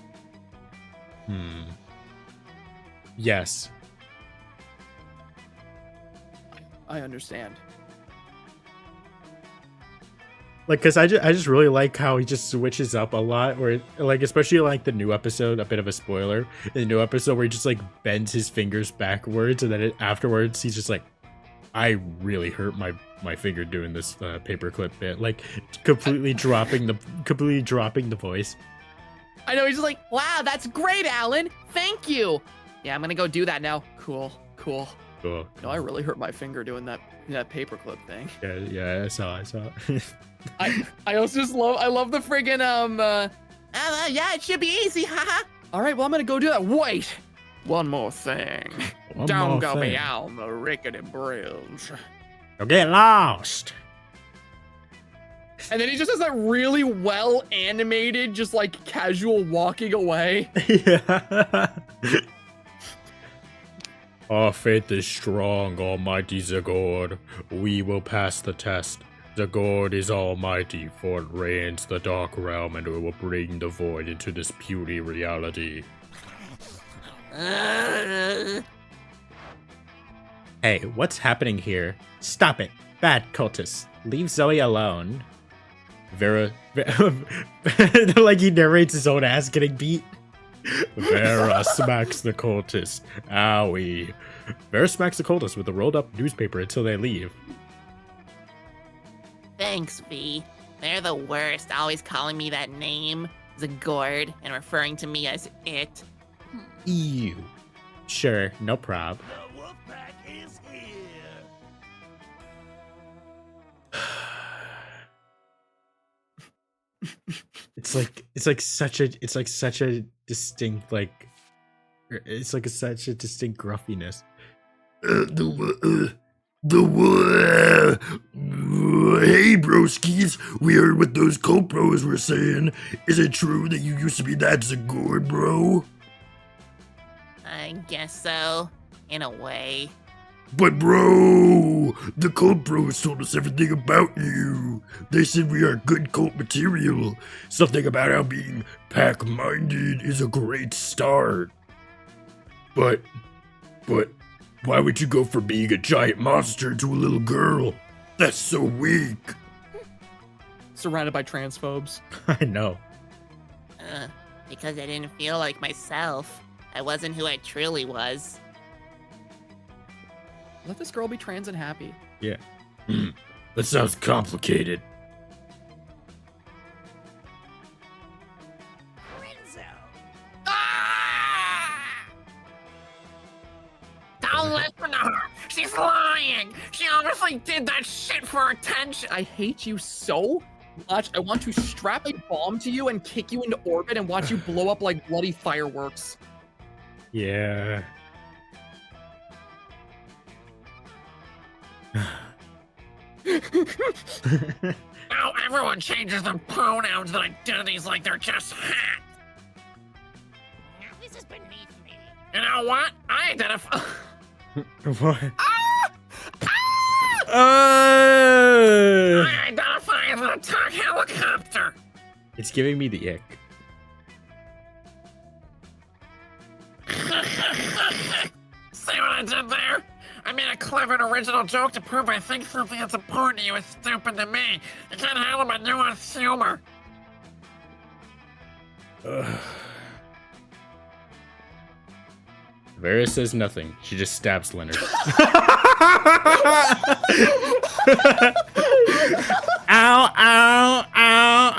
Yes. I understand. Like, cause I just really like how he just switches up a lot, where like, especially like the new episode, a bit of a spoiler, in the new episode where he just like bends his fingers backwards, and then afterwards he's just like, I really hurt my finger doing this paperclip bit, like completely dropping the voice. I know, he's just like, wow, that's great, Alan. Thank you. Yeah, I'm gonna go do that now. Cool. Cool. No, I really hurt my finger doing that paperclip thing. Yeah, I saw. I also just love the friggin' Yeah, it should be easy, haha. All right, well, I'm gonna go do that. Wait, one more thing. Don't go thing. beyond the rickety bridge. You'll get lost. And then he just has that really well animated, just like casual walking away. Yeah. Our faith is strong, Almighty Zagord. We will pass the test. Zagord is almighty, for it reigns the dark realm, and it will bring the void into this puny reality. Hey, what's happening here? Stop it. Bad cultists. Leave Zoe alone. Vera like he narrates his own ass getting beat. Vera smacks the cultist. Owie. Vera smacks the cultist with a rolled up newspaper until they leave. Thanks, V. They're the worst, always calling me that name, Zagord, and referring to me as it. Ew. Sure, no prob. The Wolfpack is here. It's like such a distinct such a distinct gruffiness. Hey, broskies. We heard what those cult bros were saying. Is it true that you used to be that Zagord, bro? I guess so, in a way. But bro, the cult bros told us everything about you. They said we are good cult material. Something about how being pack-minded is a great start. But, why would you go from being a giant monster to a little girl? That's so weak. Surrounded by transphobes. I know. Because I didn't feel like myself. I wasn't who I truly was. Let this girl be trans and happy. Yeah. That sounds complicated. Don't listen to her. She's lying. She obviously did that shit for attention. I hate you so much. I want to strap a bomb to you and kick you into orbit and watch you blow up like bloody fireworks. Yeah. Now everyone changes their pronouns and identities like they're just hacks. Now this is beneath me. You know what? I identify. What? I identify as an attack helicopter. It's giving me the ick. See what I did there? I made a clever and original joke to prove I think something that's important to you is stupid to me. You can't handle my nuanced humor. Vera says nothing. She just stabs Leonard. Ow, ow, ow.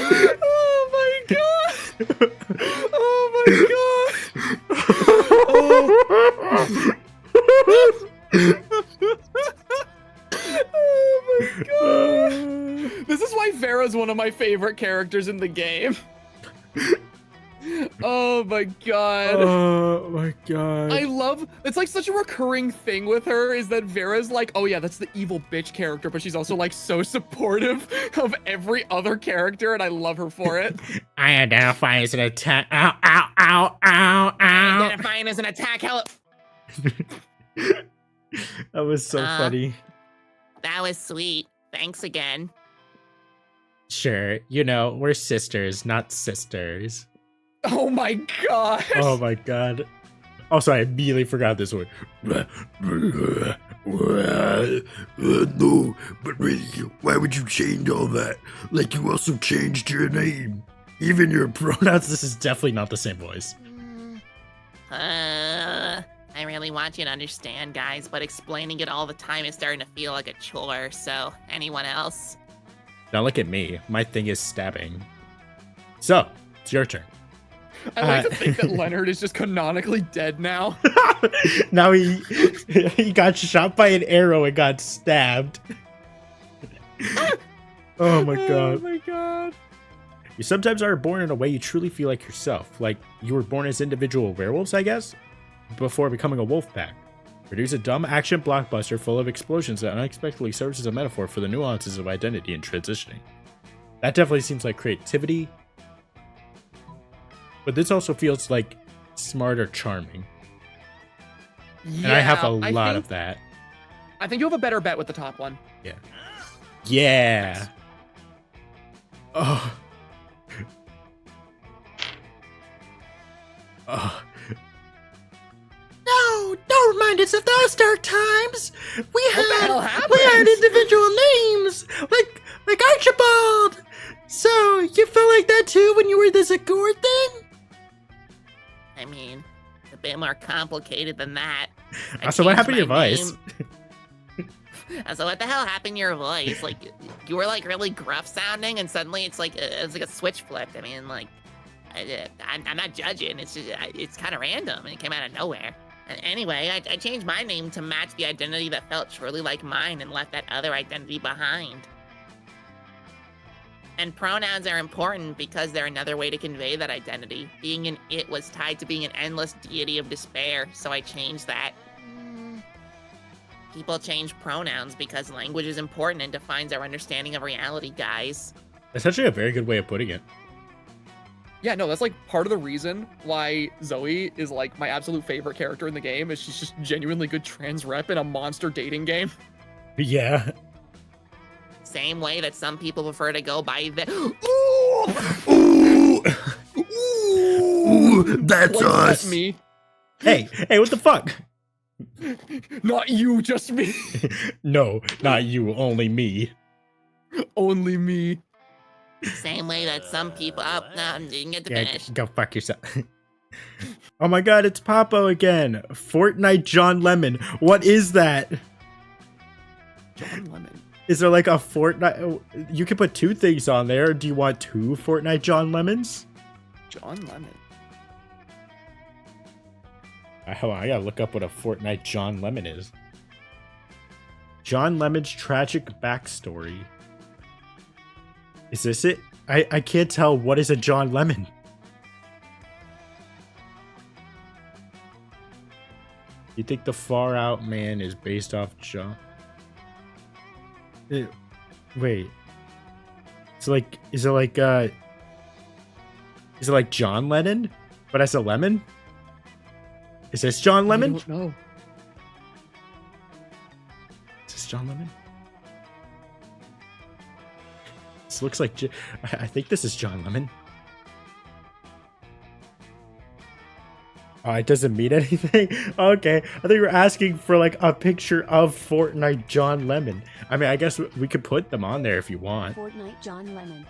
Oh my god! Oh my god! Oh my god! This is why Vera's one of my favorite characters in the game. Oh my god. Oh my god. I love, it's like such a recurring thing with her is that Vera's like, oh yeah, that's the evil bitch character, but she's also like so supportive of every other character, and I love her for it. I identify as an attack. Ow, ow, ow, ow, ow. Identifying as an attack That was so funny. That was sweet. Thanks again. Sure, you know, we're sisters, not sisters. Oh my god. Oh my god. Oh, sorry, I immediately forgot this one. No, but really, why would you change all that? Like you also changed your name. Even your pronouns, this is definitely not the same voice. I really want you to understand, guys, but explaining it all the time is starting to feel like a chore, so anyone else? Now look at me. My thing is stabbing. So, it's your turn. I like to think that Leonard is just canonically dead now. Now he got shot by an arrow and got stabbed. Oh my god. Oh my god. You sometimes are born in a way you truly feel like yourself. Like you were born as individual werewolves, I guess, before becoming a wolf pack. Produce a dumb action blockbuster full of explosions that unexpectedly serves as a metaphor for the nuances of identity and transitioning. That definitely seems like creativity. But this also feels like smart or charming. Yeah, And I have a lot of that. I think you have a better bet with the top one. Yeah. Yeah. Oh. Oh. No, don't remind us of those dark times. We What the hell happened? had individual names, like Archibald. So you felt like that too when you were the Zagor thing? I mean, it's a bit more complicated than that. I So what changed happened to your my voice? name. So what the hell happened to your voice? Like, you were like really gruff sounding, and suddenly it's like a switch flipped. I mean, like, I'm not judging. It's just it's kind of random, and it came out of nowhere. Anyway, I changed my name to match the identity that felt truly like mine and left that other identity behind. And pronouns are important because they're another way to convey that identity. Being an it was tied to being an endless deity of despair, so I changed that. People change pronouns because language is important and defines our understanding of reality, guys. That's actually a very good way of putting it. Yeah, no, that's like part of the reason why Zoe is like my absolute favorite character in the game is she's just genuinely good trans rep in a monster dating game. Yeah. Same way that some people prefer to go by the Ooh, ooh, that's Like, us. let me. Hey, what the fuck? Not you, just me. No, not you, only me. Only me. same way that some people. Oh, no, I didn't get to Yeah, finish. go fuck yourself. Oh my god, it's Papo again. Fortnite John Lemon. What is that? John Lemon. Is there like a Fortnite? You can put two things on there. Do you want two Fortnite John Lemons? John Lemon. Hold on, I gotta look up what a Fortnite John Lemon is. John Lemon's tragic backstory. Is this it? I can't tell. What is a John Lemon? You think the Far Out Man is based off John? Wait. So like, is it like John Lennon, but as a lemon? Is this John Lemon? I don't know. Is this John Lemon? This looks like. I think this is John Lemon. Oh, it doesn't mean anything? Okay. I think you were asking for like a picture of Fortnite John Lemon. I mean, I guess we could put them on there if you want. Fortnite John Lemon.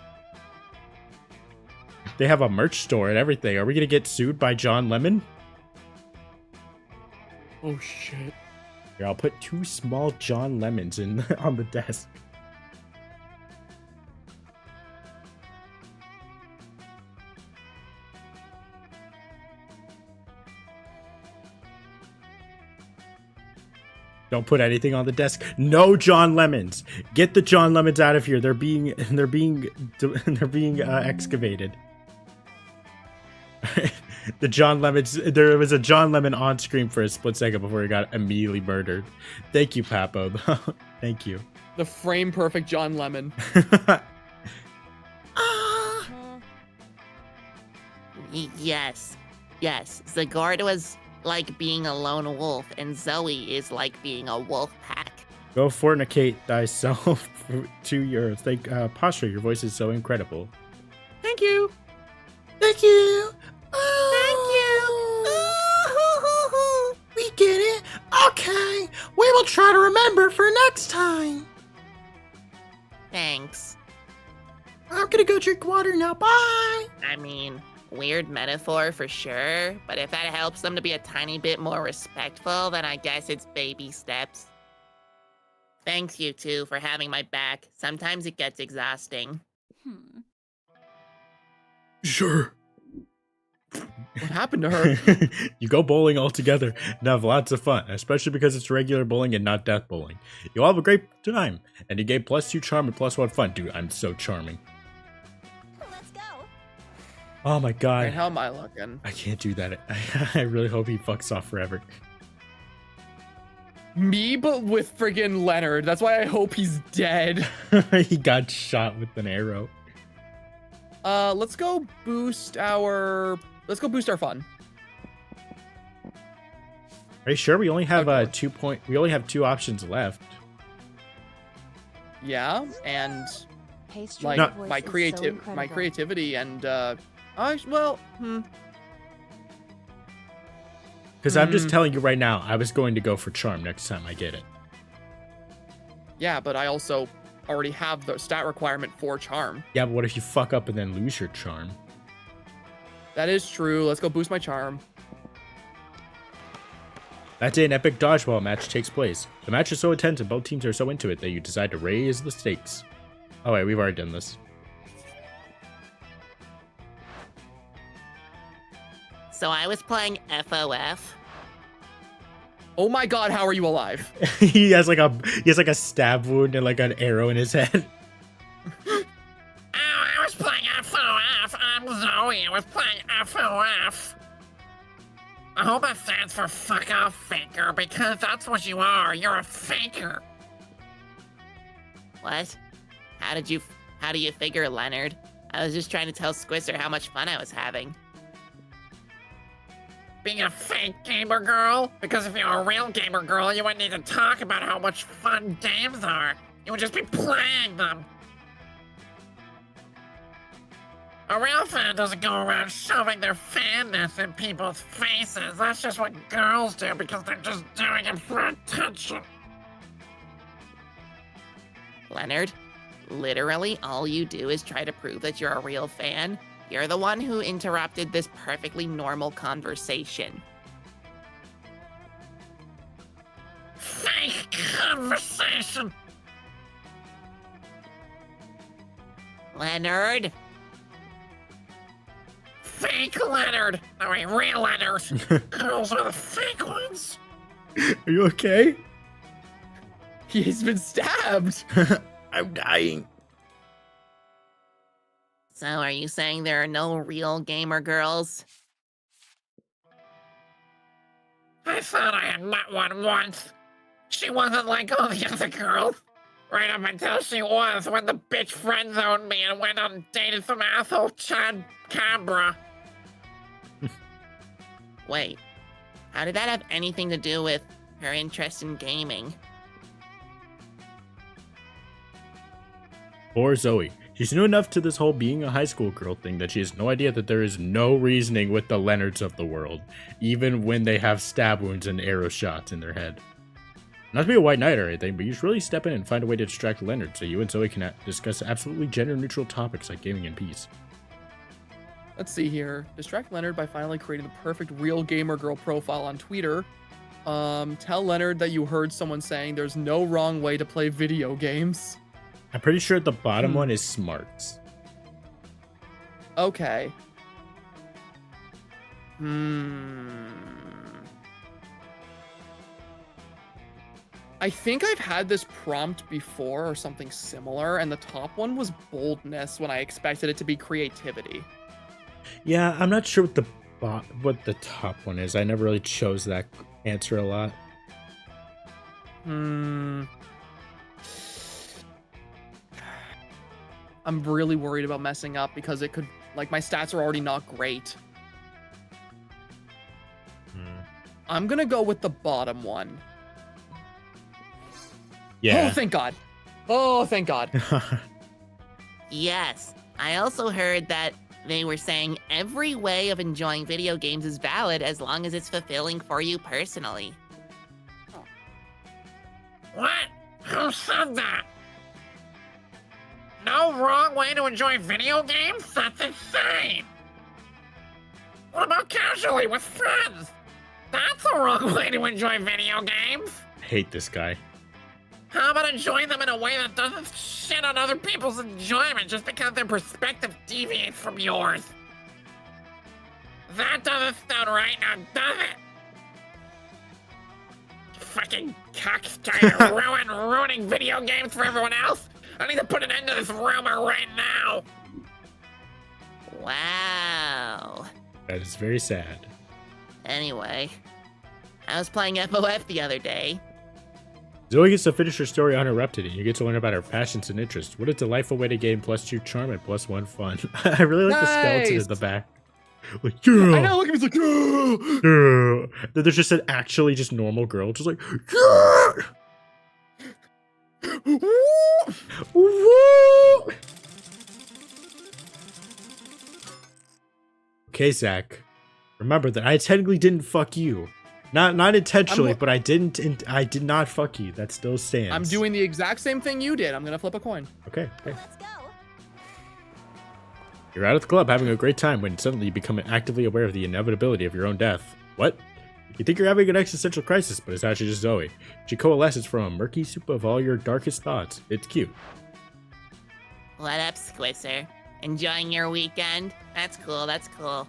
They have a merch store and everything. Are we gonna get sued by John Lemon? Oh shit. Here, I'll put 2 small John Lemons in on the desk. Don't put anything on the desk. No John Lemons. Get the John Lemons out of here. They're being excavated. The John Lemons. There was a John Lemon on screen for a split second before he got immediately murdered. Thank you, Papo. Thank you. The frame perfect John Lemon. Yes. Zagord was like being a lone wolf, and Zoe is like being a wolf pack. Go fornicate thyself to your Pastra. Your voice is so incredible. Thank you. Thank you. We get it. Okay, we will try to remember for next time. Thanks. I'm gonna go drink water now. Bye. I mean, weird metaphor for sure, but if that helps them to be a tiny bit more respectful, then I guess it's baby steps. Thanks, you two, for having my back. Sometimes it gets exhausting. Sure. What happened to her? You go bowling all together and have lots of fun, especially because it's regular bowling and not death bowling. You'll have a great time, and you get +2 charm and +1 fun. Dude, I'm so charming. Let's go. Oh my god. And how am I looking? I can't do that. I really hope he fucks off forever. Me, but with friggin' Leonard. That's why I hope he's dead. He got shot with an arrow. Let's go boost our fun. Are you sure we only have Okay. we only have 2 options left? Yeah, and Pastry like voice my is so my incredible. creativity and Because I'm just telling you right now, I was going to go for charm next time I get it. yeah, but I also already have the stat requirement for charm. Yeah, but what if you fuck up and then lose your charm? That is true. Let's go boost my charm. That day, an epic dodgeball match takes place. The match is so intense and both teams are so into it that you decide to raise the stakes. Oh wait, we've already done this. So I was playing FOF. Oh my god, how are you alive? he has like a stab wound and like an arrow in his head. Oh, I was playing FOF. I'm Zoe. I was playing FOF. I hope that stands for fuck off faker, because that's what you are. You're a faker. What? How do you figure, Leonard? I was just trying to tell Squisser how much fun I was having. Being a fake gamer girl? Because if you're a real gamer girl, you wouldn't need to talk about how much fun games are. You would just be playing them. A real fan doesn't go around shoving their fanness in people's faces. That's just what girls do because they're just doing it for attention. Leonard, literally all you do is try to prove that you're a real fan. You're the one who interrupted this perfectly normal conversation. Fake conversation. Leonard? Fake Leonard. No, wait, real Leonard. Girls are the fake ones. Are you okay? He's been stabbed. I'm dying. So are you saying there are no real gamer girls? I thought I had met one once. She wasn't like all the other girls. Right up until she was, when the bitch friend zoned me and went on and dated some asshole Chad Cabra. Wait, how did that have anything to do with her interest in gaming? Poor Zoe. She's new enough to this whole being a high school girl thing that she has no idea that there is no reasoning with the Leonards of the world, even when they have stab wounds and arrow shots in their head. Not to be a white knight or anything, but you should really step in and find a way to distract Leonard so you and Zoe can discuss absolutely gender-neutral topics like gaming and peace. Let's see here. Distract Leonard by finally creating the perfect real gamer girl profile on Twitter. Tell Leonard that you heard someone saying there's no wrong way to play video games. I'm pretty sure the bottom one is smarts. Okay. I think I've had this prompt before or something similar, and the top one was boldness when I expected it to be creativity. Yeah, I'm not sure what the top one is. I never really chose that answer a lot. I'm really worried about messing up because it could, like, my stats are already not great. I'm gonna go with the bottom one. Yeah. Oh, thank God. Oh, thank God. Yes, I also heard that they were saying every way of enjoying video games is valid as long as it's fulfilling for you personally. What? Who said that? No wrong way to enjoy video games? That's insane! What about casually with friends? That's a wrong way to enjoy video games! I hate this guy. How about enjoying them in a way that doesn't shit on other people's enjoyment just because their perspective deviates from yours? That doesn't sound right now, does it? Fucking cucks trying to ruining video games for everyone else? I need to put an end to this rumor right now! Wow. That is very sad. Anyway, I was playing FOF the other day. Zoe gets to finish her story uninterrupted, and you get to learn about her passions and interests. What a delightful way to gain +2 charm and +1 fun. I really like the skeleton in the back. Like, yeah. I know, look at me, he's like, yeah. Yeah. Then there's just an actually just normal girl, just like, yeah. Woo! Okay, Zach. Remember that I technically didn't fuck you. Not intentionally, but I did not fuck you. That still stands. I'm doing the exact same thing you did. I'm gonna flip a coin. Okay. Let's go. You're out at the club having a great time when suddenly you become actively aware of the inevitability of your own death. What? You think you're having an existential crisis, but it's actually just Zoe. She coalesces from a murky soup of all your darkest thoughts. It's cute. What up, Squisser? Enjoying your weekend? That's cool, that's cool.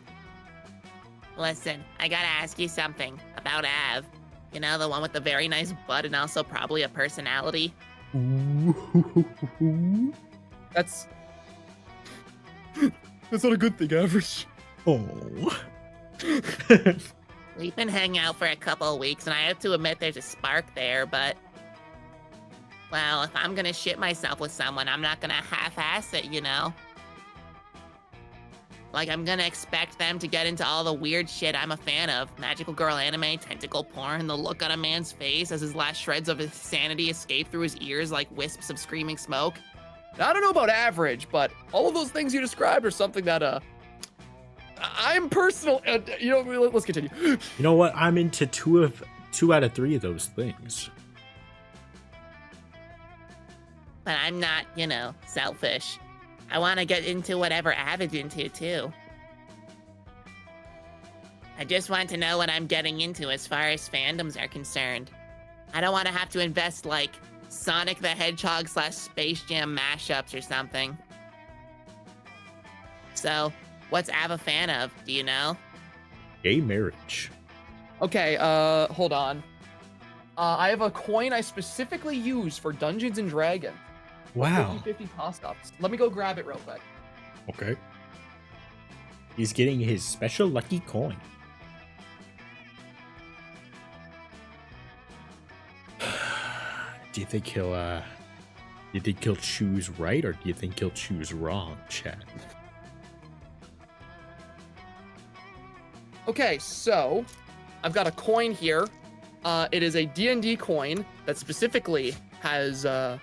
Listen, I gotta ask you something about Av. You know, the one with the very nice butt and also probably a personality? That's not a good thing, Average. Oh. We've been hanging out for a couple of weeks, and I have to admit there's a spark there, but... Well, if I'm gonna shit myself with someone, I'm not gonna half-ass it, you know? Like, I'm gonna expect them to get into all the weird shit I'm a fan of. Magical girl anime, tentacle porn, the look on a man's face as his last shreds of his sanity escape through his ears like wisps of screaming smoke. Now, I don't know about average, but all of those things you described are something that, I'm personal. Let's continue. You know what? I'm into two out of 3 of those things. But I'm not, selfish. I want to get into whatever Avid's into, too. I just want to know what I'm getting into as far as fandoms are concerned. I don't want to have to invest, like, Sonic the Hedgehog / Space Jam mashups or something. So, what's Av a fan of? Do you know? Gay marriage. Okay, hold on. I have a coin I specifically use for Dungeons and Dragons. Wow. 50-50 toss-ups. Let me go grab it real quick. Okay. He's getting his special lucky coin. Do you think he'll you think he'll choose right, or do you think he'll choose wrong, chat? Okay, so I've got a coin here. It is a D&D coin that specifically has the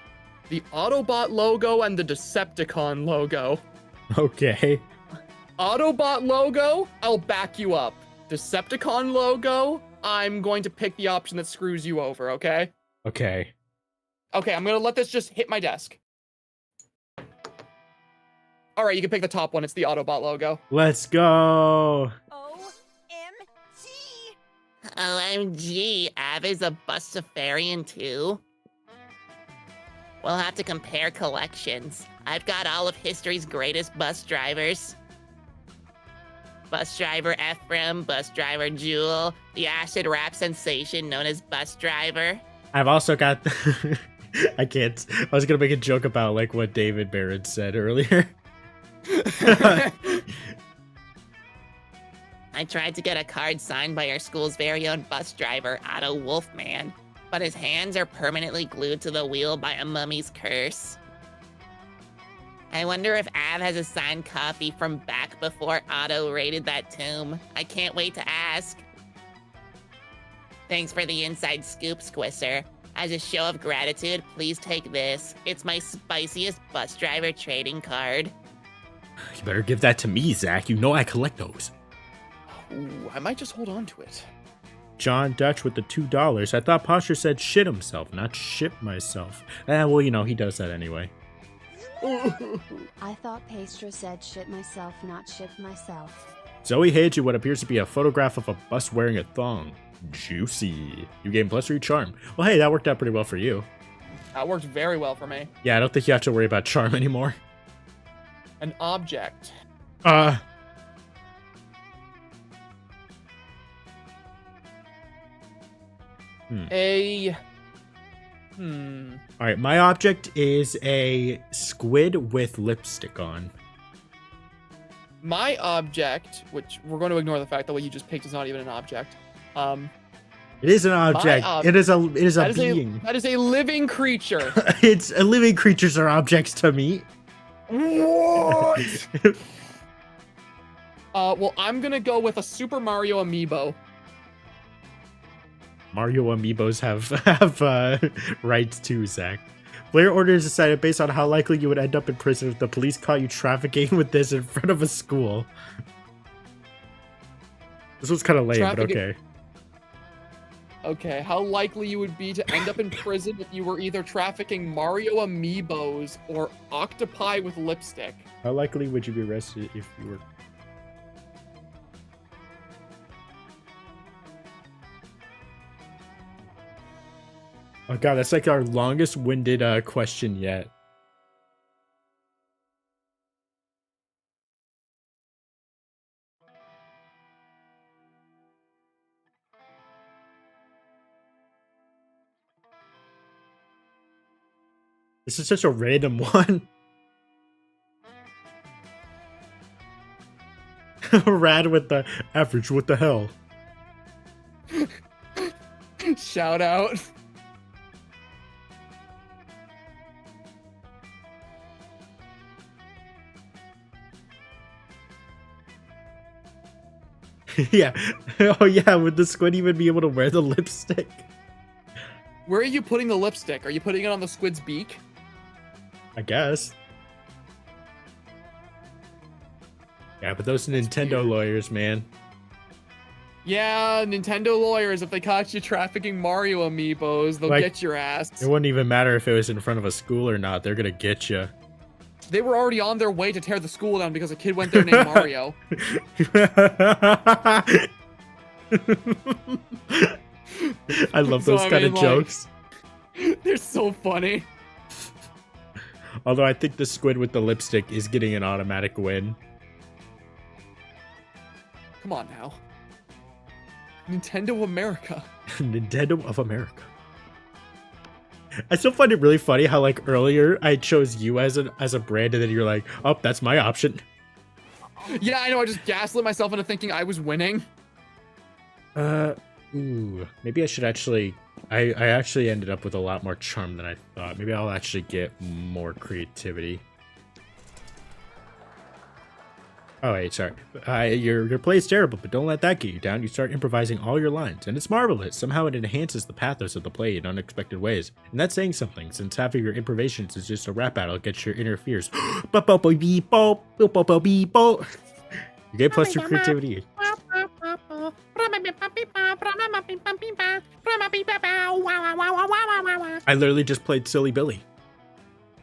Autobot logo and the Decepticon logo. Okay. Autobot logo, I'll back you up. Decepticon logo, I'm going to pick the option that screws you over, okay? Okay. Okay, I'm gonna let this just hit my desk. All right, you can pick the top one. It's the Autobot logo. Let's go. OMG, Av is a Bustafarian too? We'll have to compare collections. I've got all of history's greatest bus drivers. Bus driver Ephraim, bus driver Jewel, the acid rap sensation known as Bus Driver. I've also got I can't. I was gonna make a joke about like what David Barrett said earlier. I tried to get a card signed by our school's very own bus driver, Otto Wolfman, but his hands are permanently glued to the wheel by a mummy's curse. I wonder if Av has a signed copy from back before Otto raided that tomb. I can't wait to ask. Thanks for the inside scoop, Squisser. As a show of gratitude, please take this. It's my spiciest bus driver trading card. You better give that to me, Zach. You know I collect those. Ooh, I might just hold on to it. John Dutch with the $2. I thought Pastra said shit himself, not ship myself. Well, you know, he does that anyway. I thought Pastra said shit myself, not ship myself. Zoe hands you what appears to be a photograph of a bus wearing a thong. Juicy. You gain +3 charm. Well, hey, that worked out pretty well for you. That worked very well for me. Yeah, I don't think you have to worry about charm anymore. An object. Alright, my object is a squid with lipstick on. My object, which we're going to ignore the fact that what you just picked is not even an object. It is an object. It is a being. That is a living creature. It's a living creatures are objects to me. What? Well, I'm gonna go with a Super Mario amiibo. Mario amiibos have rights too, Zach. Player order is decided based on how likely you would end up in prison if the police caught you trafficking with this in front of a school. This was kind of lame, but okay. Okay, how likely you would be to end up in prison if you were either trafficking Mario amiibos or octopi with lipstick? How likely would you be arrested if you were... Oh god, that's like our longest-winded question yet. This is such a random one. Rad with the average, what the hell? Shout out. Yeah. Oh yeah, would the squid even be able to wear the lipstick? Where are you putting the lipstick? Are you putting it on the squid's beak? I guess. Yeah, but those Nintendo lawyers, man. Yeah, Nintendo lawyers, if they caught you trafficking Mario amiibos, they'll get your ass. It wouldn't even matter if it was in front of a school or not. They're gonna get you. They were already on their way to tear the school down because a kid went there named Mario. I love those kind of jokes. They're so funny. Although I think the squid with the lipstick is getting an automatic win. Come on now. Nintendo America. Nintendo of America. I still find it really funny how like earlier I chose you as a brand and then you're like, oh, that's my option. Yeah, I know. I just gaslit myself into thinking I was winning. Me Ooh, maybe I should actually... I actually ended up with a lot more charm than I thought. Maybe I'll actually get more creativity. Oh, wait, sorry. Your play is terrible, but don't let that get you down. You start improvising all your lines, and it's marvelous. Somehow it enhances the pathos of the play in unexpected ways. And that's saying something, since half of your improvisations is just a rap battle against your inner fears. You get plus your creativity. I literally just played Silly Billy.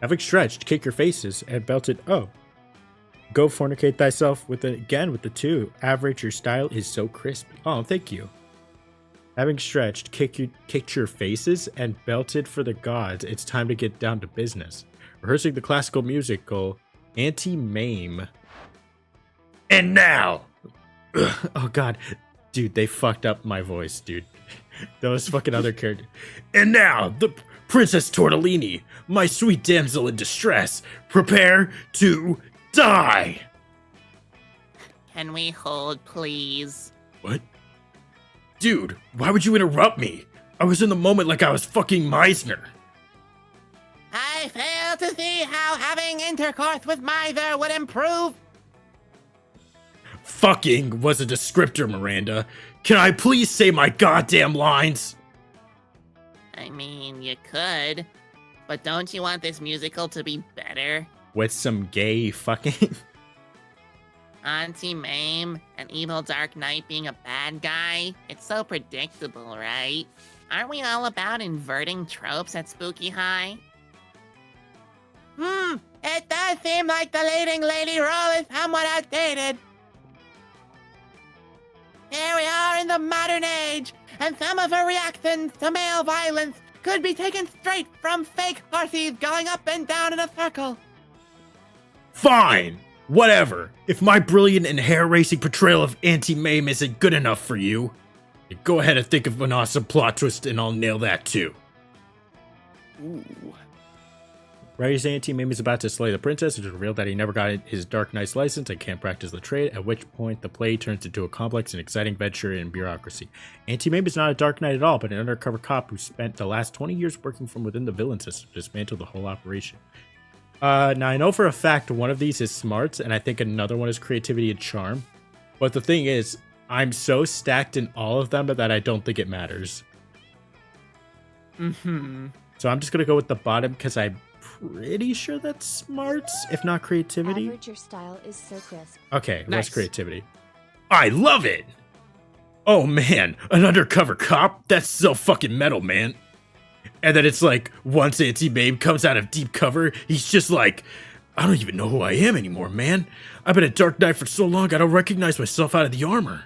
Having stretched, kick your faces, and belted, oh. Go fornicate thyself with the two. Average, your style is so crisp. Oh, thank you. Having stretched, kicked your faces, and belted for the gods, it's time to get down to business. Rehearsing the classical musical, Anti-Mame. And now! Oh god. Dude, they fucked up my voice, dude. Those fucking other characters. And now, the Princess Tortellini, my sweet damsel in distress, prepare to die! Can we hold, please? What? Dude, why would you interrupt me? I was in the moment like I was fucking Meisner. I fail to see how having intercourse with Mither would improve. Fucking was a descriptor, Miranda. Can I please say my goddamn lines? I mean, you could. But don't you want this musical to be better? With some gay fucking... Auntie Mame, an evil Dark Knight being a bad guy? It's so predictable, right? Aren't we all about inverting tropes at Spooky High? It does seem like the leading lady role is somewhat outdated. Here we are in the modern age, and some of her reactions to male violence could be taken straight from fake horses going up and down in a circle. Fine! Whatever. If my brilliant and hair-racing portrayal of Auntie Mame isn't good enough for you, then go ahead and think of an awesome plot twist and I'll nail that too. Ooh. Right as Auntie Mame is about to slay the princess, it is revealed that he never got his Dark Knight's license and can't practice the trade, at which point the play turns into a complex and exciting venture in bureaucracy. Auntie Mame is not a Dark Knight at all, but an undercover cop who spent the last 20 years working from within the villain system to dismantle the whole operation. Now I know for a fact one of these is smarts, and I think another one is creativity and charm. But the thing is, I'm so stacked in all of them that I don't think it matters. Mm-hmm. So I'm just gonna go with the bottom because I'm pretty sure that's smarts, if not creativity. Average, your style is so crisp. Okay, Nice. what's creativity? I love it! Oh man, an undercover cop? That's so fucking metal, man. And then it's like, once Auntie Mame comes out of deep cover, he's just like, I don't even know who I am anymore, man. I've been a Dark Knight for so long, I don't recognize myself out of the armor.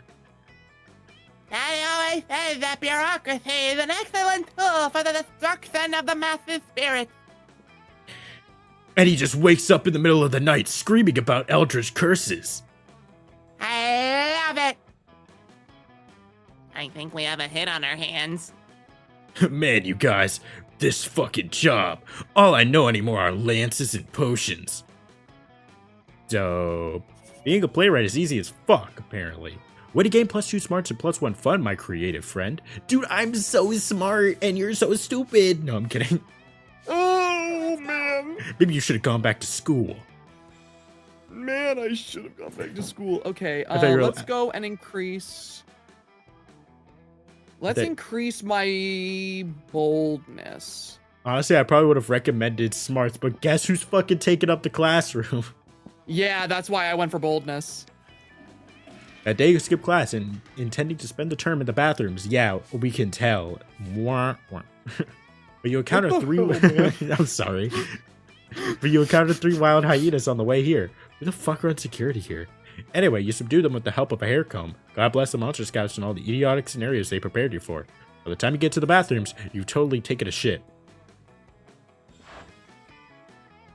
Daddy always says that bureaucracy is an excellent tool for the destruction of the masses' spirit. And he just wakes up in the middle of the night screaming about eldritch curses. I love it. I think we have a hit on our hands. Man, you guys, this fucking job. All I know anymore are lances and potions. Dope. Being a playwright is easy as fuck, apparently. Way to gain +2 smarts and +1 fun, my creative friend. Dude, I'm so smart and you're so stupid. No, I'm kidding. Oh, man. Maybe you should have gone back to school. Man, I should have gone back to school. Okay, I thought you were- let's go and increase... Let's increase my boldness. Honestly, I probably would have recommended smarts, but guess who's fucking taking up the classroom? Yeah, that's why I went for boldness. That day you skip class and intending to spend the term in the bathrooms. Yeah, we can tell. Wah, wah. But you encounter three... I'm sorry. But you encounter 3 wild hyenas on the way here. Who the fuck runs security here? Anyway, you subdue them with the help of a hair comb. God bless the monster scouts and all the idiotic scenarios they prepared you for. By the time you get to the bathrooms, you've totally taken a shit.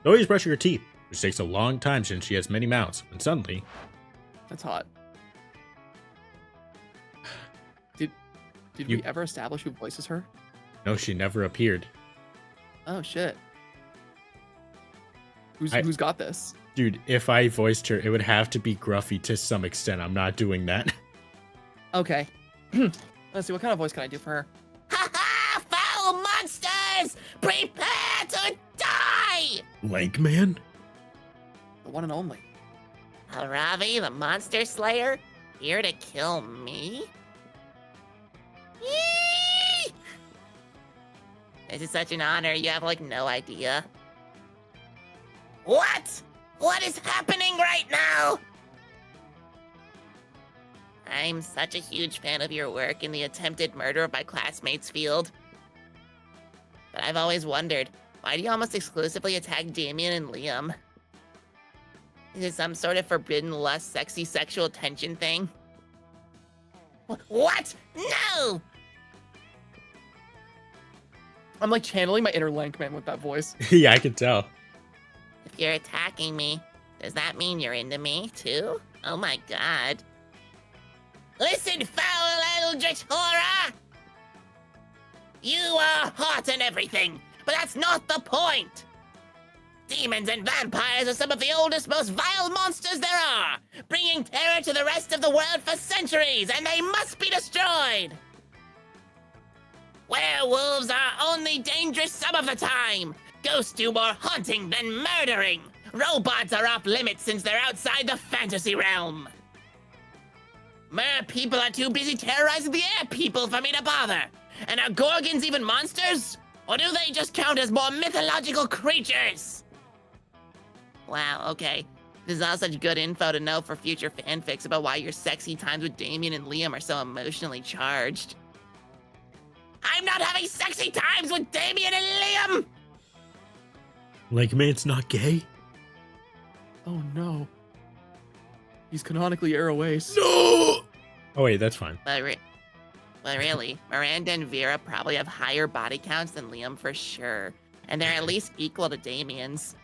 Zoe's brushing her teeth, which takes a long time since she has many mouths, and suddenly... That's hot. Did You- we ever establish who voices her? No, she never appeared. Oh, shit. Who's got this? Dude, if I voiced her, it would have to be Gruffy to some extent. I'm not doing that. Okay. Let's see, what kind of voice can I do for her? Ha ha! Foul monsters! Prepare to die! Lankman? The one and only. Ravi, the monster slayer, here to kill me? Yee! This is such an honor, you have like no idea. What? What is happening right now? I'm such a huge fan of your work in the attempted murder of my classmates field. But I've always wondered, why do you almost exclusively attack Damien and Liam? Is it some sort of forbidden lust, sexy sexual tension thing? What? No! I'm like channeling my inner Lankman with that voice. Yeah, I can tell. If you're attacking me, does that mean you're into me too? Oh my god. Listen, foul eldritch horror! You are hot and everything, but that's not the point! Demons and vampires are some of the oldest, most vile monsters there are, bringing terror to the rest of the world for centuries, and they must be destroyed! Werewolves are only dangerous some of the time! Ghosts do more haunting than murdering! Robots are off limits since they're outside the fantasy realm! Mer people are too busy terrorizing the air people for me to bother! And are Gorgons even monsters? Or do they just count as more mythological creatures? Wow, okay. This is all such good info to know for future fanfics about why your sexy times with Damien and Liam are so emotionally charged. I'm not having sexy times with Damien and Liam! Lankman's not gay? Oh no. He's canonically Arrow Ace. No! Oh wait, that's fine. But really, Miranda and Vera probably have higher body counts than Liam for sure. And they're at least equal to Damien's.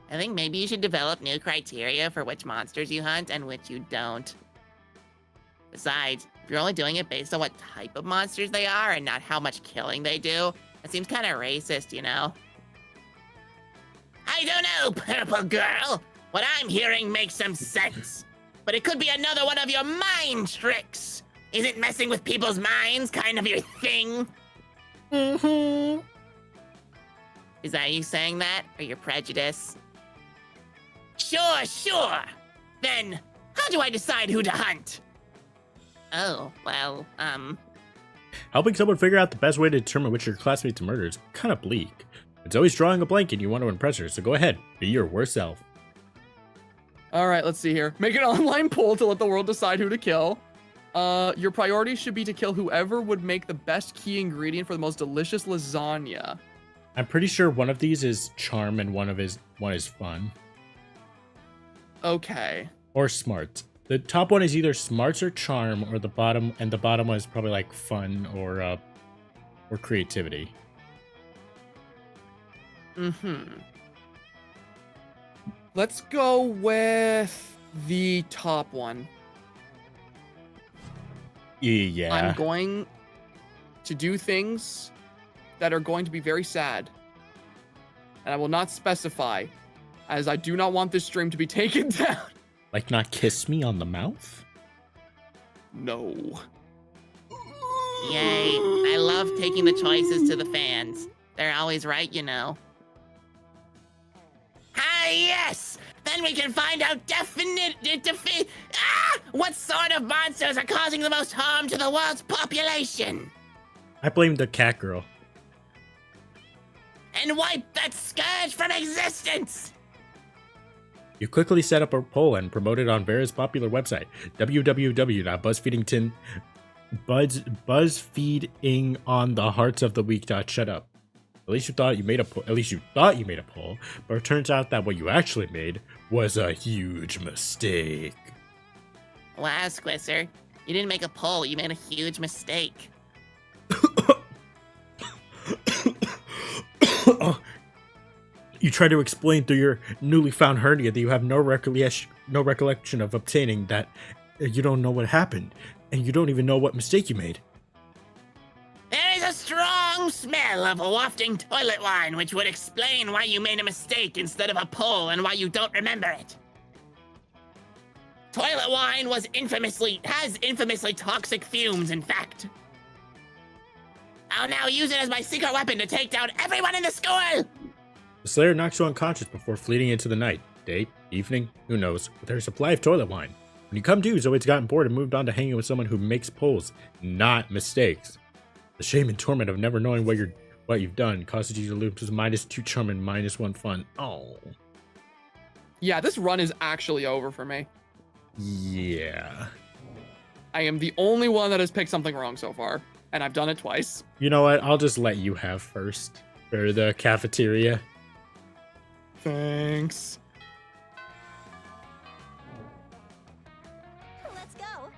I think maybe you should develop new criteria for which monsters you hunt and which you don't. Besides, if you're only doing it based on what type of monsters they are and not how much killing they do, it seems kind of racist, you know? I don't know, Purple Girl. What I'm hearing makes some sense. But it could be another one of your mind tricks. Isn't messing with people's minds kind of your thing? Mm-hmm. Is that you saying that, or your prejudice? Sure. Then, how do I decide who to hunt? Oh, well, Helping someone figure out the best way to determine which your classmates to murder is kind of bleak. It's always drawing a blank and you want to impress her, so go ahead, be your worst self. All right, let's see here. Make an online poll to let the world decide who to kill. Your priority should be to kill whoever would make the best key ingredient for the most delicious lasagna. I'm pretty sure one of these is charm and one is fun. Okay. Or smart. The top one is either smarts or charm, or the bottom one is probably like fun or creativity. Mm-hmm. Let's go with the top one. Yeah. I'm going to do things that are going to be very sad. And I will not specify, as I do not want this stream to be taken down. Like not kiss me on the mouth? No. yay. I love taking the choices to the fans. They're always right, you know. Ah, yes! Then we can find out what sort of monsters are causing the most harm to the world's population. I blame the cat girl. And wipe that scourge from existence! You quickly set up a poll and promote it on Vera's popular website, buzzfeedingontheheartsoftheweek. Shut up. At least you thought you made a poll, but it turns out that what you actually made was a huge mistake. Wow, Squisser. You didn't make a poll, you made a huge mistake. You try to explain through your newly found hernia that you have no recollection of obtaining, that you don't know what happened, and you don't even know what mistake you made. There is a strong smell of wafting toilet wine, which would explain why you made a mistake instead of a poll and why you don't remember it. Toilet wine has infamously toxic fumes, in fact. I'll now use it as my secret weapon to take down everyone in the school! The Slayer knocks you unconscious before fleeting into the night. Day, evening, who knows, with her supply of toilet wine. When you come to, Zoe's gotten bored and moved on to hanging with someone who makes polls, not mistakes. The shame and torment of never knowing what you've done causes you to lose -2 charm and -1 fun. Oh. Yeah, this run is actually over for me. Yeah. I am the only one that has picked something wrong so far, and I've done it twice. You know what? I'll just let you have first for the cafeteria. Thanks. Let's go. All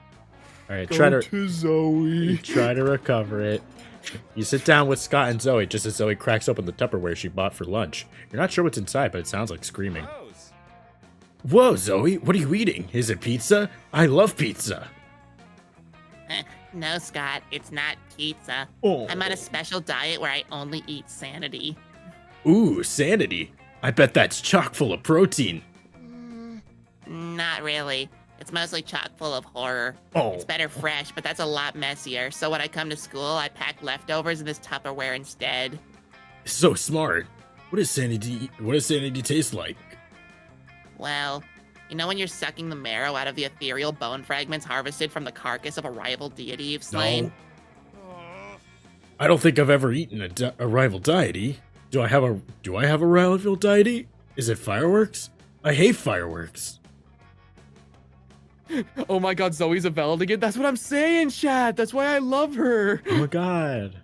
right, Go try to Zoe. try to recover it. You sit down with Scott and Zoe just as Zoe cracks open the Tupperware she bought for lunch. You're not sure what's inside, but it sounds like screaming. Whoa, Zoe, what are you eating? Is it pizza? I love pizza. No, Scott, it's not pizza. Oh. I'm on a special diet where I only eat Sanity. Ooh, Sanity. I bet that's chock full of protein. Not really. It's mostly chock full of horror. Oh. It's better fresh, but that's a lot messier. So when I come to school, I pack leftovers in this Tupperware instead. So smart. What does Sanity taste like? Well, you know when you're sucking the marrow out of the ethereal bone fragments harvested from the carcass of a rival deity you've slain? No. I don't think I've ever eaten a rival deity. Do I have a rival deity? Is it fireworks? I hate fireworks. Oh my god, Zoe's a Veldegate. That's what I'm saying, Chad. That's why I love her. Oh my god.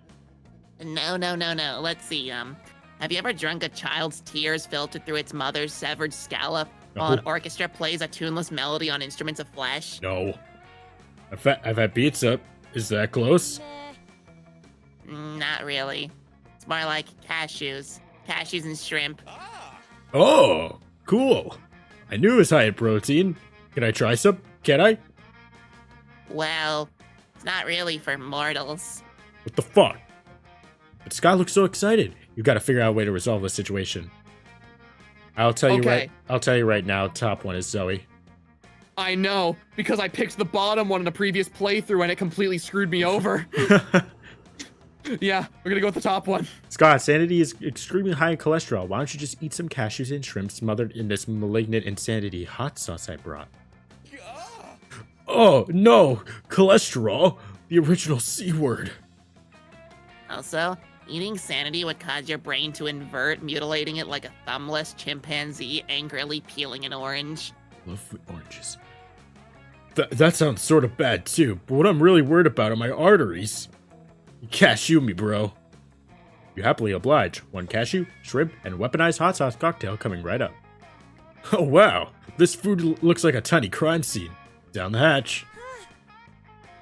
No. Let's see. Have you ever drunk a child's tears filtered through its mother's severed scallop while an orchestra plays a tuneless melody on instruments of flesh? No. I've had pizza. Is that close? Not really. It's more like cashews. Cashews and shrimp. Oh, cool. I knew it was high in protein. Can I try some? Can I? Well, it's not really for mortals. What the fuck? But Scott looks so excited. You've got to figure out a way to resolve this situation. I'll tell you right now, top one is Zoe. I know, because I picked the bottom one in a previous playthrough and it completely screwed me over. Yeah, we're gonna go with the top one. Scott, Sanity is extremely high in cholesterol. Why don't you just eat some cashews and shrimp smothered in this malignant insanity hot sauce I brought? Oh, no! Cholesterol! The original C word. Also, eating Sanity would cause your brain to invert, mutilating it like a thumbless chimpanzee angrily peeling an orange. Love with oranges. That sounds sort of bad too, but what I'm really worried about are my arteries. You cashew me, bro. You happily oblige. 1 cashew, shrimp, and weaponized hot sauce cocktail coming right up. Oh wow, this food looks like a tiny crime scene. Down the hatch.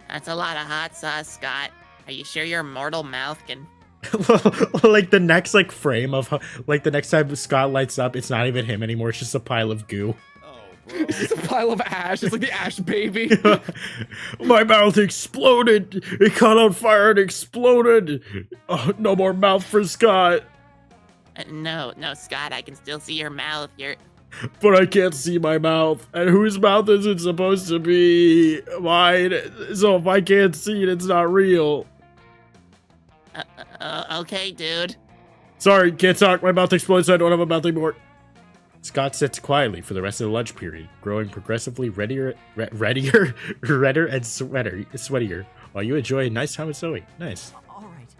That's a lot of hot sauce, Scott. Are you sure your mortal mouth can... Like the next frame of the next time Scott lights up, it's not even him anymore. It's just a pile of goo. It's just a pile of ash. It's like the ash baby. My mouth exploded. It caught on fire and exploded. Oh, no more mouth for Scott. No, Scott, I can still see your mouth. But I can't see my mouth. And whose mouth is it supposed to be? Mine. So if I can't see it, it's not real. Okay, dude. Sorry, can't talk. My mouth exploded, so I don't have a mouth anymore. Scott sits quietly for the rest of the lunch period, growing progressively redder and sweatier, while you enjoy a nice time with Zoe. Nice. All right.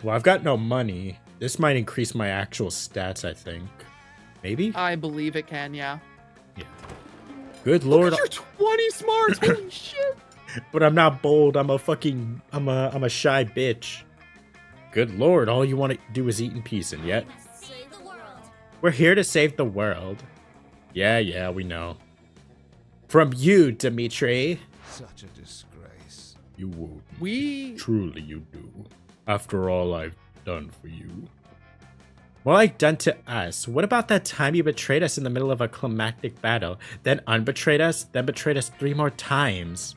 Well, I've got no money. This might increase my actual stats, I think. Maybe? I believe it can, yeah. Yeah. Good lord. Look at your 20 smarts. Holy shit. But I'm not bold. I'm a shy bitch. Good lord, all you want to do is eat in peace, and yet Save the world. we're here to save the world. Yeah, we know. From you, Dimitri. Such a disgrace. You would. We... Truly you do. After all I've done for you. More like done to us. What about that time you betrayed us in the middle of a climactic battle, then unbetrayed us, then betrayed us 3 more times?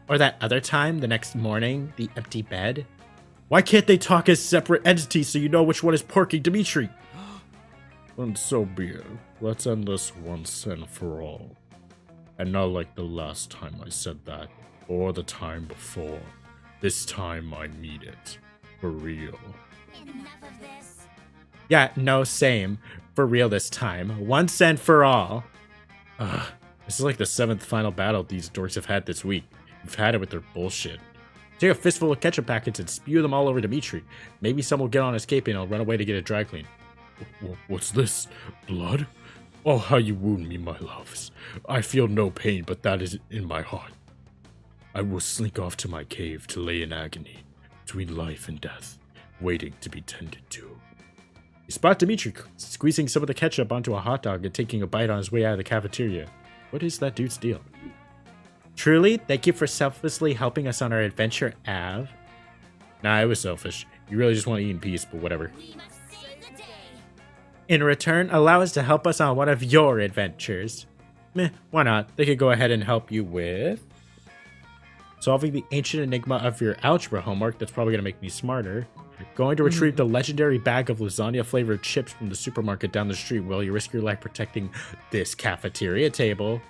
Or that other time, the next morning, the empty bed? Why can't they talk as separate entities so you know which one is Porky Dimitri? And so be it. Let's end this once and for all. And not like the last time I said that, or the time before. This time I mean it. For real. Enough of this. Yeah, no, same. For real this time. Once and for all. Ugh. This is like the 7th final battle these dorks have had this week. We've had it with their bullshit. Take a fistful of ketchup packets and spew them all over Dimitri. Maybe some will get on escaping and he'll run away to get it dry cleaned. What's this? Blood? Oh, how you wound me, my loves. I feel no pain, but that is in my heart. I will slink off to my cave to lay in agony, between life and death, waiting to be tended to. You spot Dimitri squeezing some of the ketchup onto a hot dog and taking a bite on his way out of the cafeteria. What is that dude's deal? Truly, thank you for selflessly helping us on our adventure, Av. Nah, it was selfish. You really just want to eat in peace, but whatever. We must save the day. In return, allow us to help us on one of your adventures. Meh, why not? They could go ahead and help you with solving the ancient enigma of your algebra homework. That's probably going to make me smarter. Going to retrieve the legendary bag of lasagna-flavored chips from the supermarket down the street while you risk your life protecting this cafeteria table.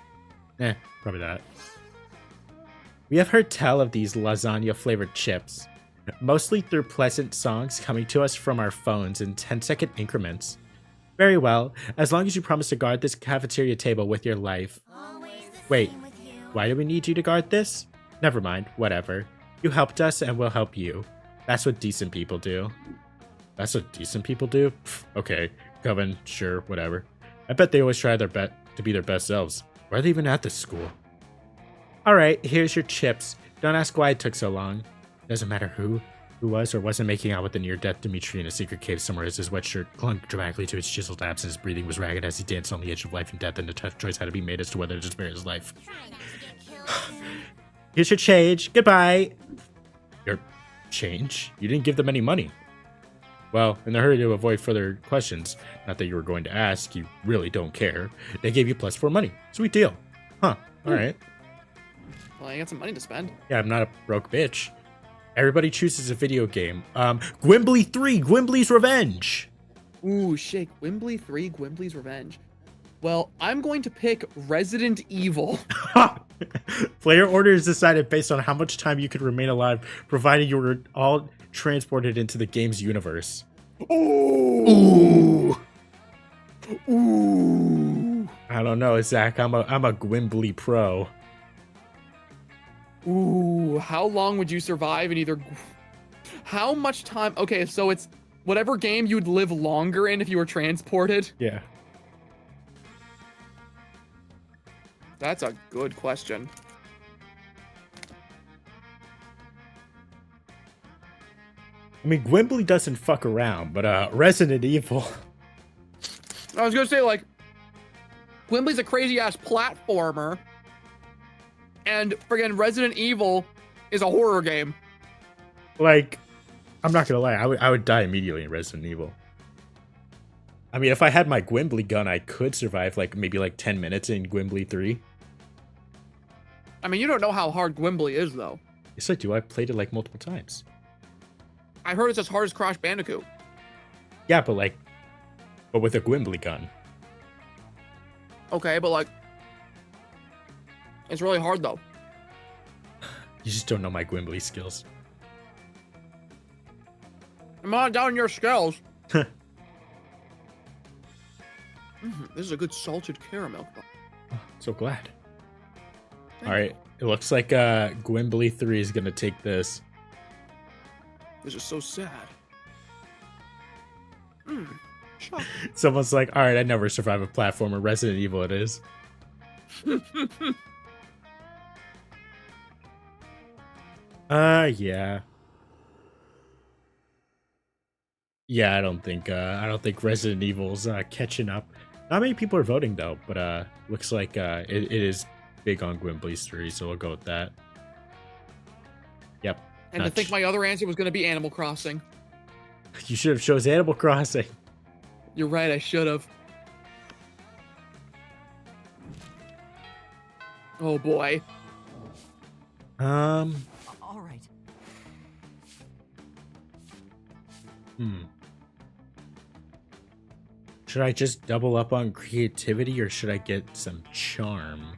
Probably not. We have heard tell of these lasagna-flavored chips, mostly through pleasant songs coming to us from our phones in 10-second increments. Very well, as long as you promise to guard this cafeteria table with your life. Always the Wait, same with you. why do we need you to guard this? Never mind, whatever. You helped us and we'll help you. That's what decent people do. That's what decent people do? Pff, okay, Coven, sure, whatever. I bet they always try their best to be their best selves. Why are they even at this school? Alright, here's your chips. Don't ask why it took so long. Doesn't matter who was or wasn't making out with the near-death Dimitri in a secret cave somewhere as his wet shirt clung dramatically to his chiseled abs and his breathing was ragged as he danced on the edge of life and death, and a tough choice had to be made as to whether to spare his life. Try not to get killed soon. Here's your change. Goodbye. Your change? You didn't give them any money. Well, in the hurry to avoid further questions, not that you were going to ask, you really don't care, they gave you +4 money. Sweet deal. Huh. Alright. Well, I got some money to spend. Yeah, I'm not a broke bitch. Everybody chooses a video game. Gwimbly 3, Gwimbly's Revenge. Ooh, shit. Gwimbly 3, Gwimbly's Revenge. Well, I'm going to pick Resident Evil. Player order is decided based on how much time you could remain alive, provided you were all transported into the game's universe. Ooh. Ooh. I don't know, Zach. I'm a Gwimbly pro. Ooh, how long would you survive in either... How much time... Okay, so it's whatever game you'd live longer in if you were transported. Yeah. That's a good question. I mean, Gwimbly doesn't fuck around, but Resident Evil. I was gonna say, like, Gwimbly's a crazy-ass platformer, and friggin' Resident Evil is a horror game. Like, I'm not gonna lie, I would die immediately in Resident Evil. I mean, if I had my Gwimbly gun, I could survive, like, maybe, like, 10 minutes in Gwimbly 3. I mean, you don't know how hard Gwimbly is, though. Yes, I do. I played it, like, multiple times. I heard it's as hard as Crash Bandicoot. Yeah, but, like, but with a Gwimbly gun. Okay, but, like, it's really hard, though. You just don't know my Gwimbly skills. I'm not down your skills. This is a good salted caramel. So glad. Thank Alright, it looks like Gwimbly 3 is gonna take this. This is so sad. Shock. Someone's like, alright, I never survive a platformer. Resident Evil it is. Yeah. Yeah, I don't think Resident Evil's catching up. Not many people are voting though, but looks like it is big on Gwimbly's 3, so we'll go with that. Yep. And to think my other answer was going to be Animal Crossing. You should have chose Animal Crossing. You're right, I should have. Oh boy. All right. Should I just double up on creativity or should I get some charm?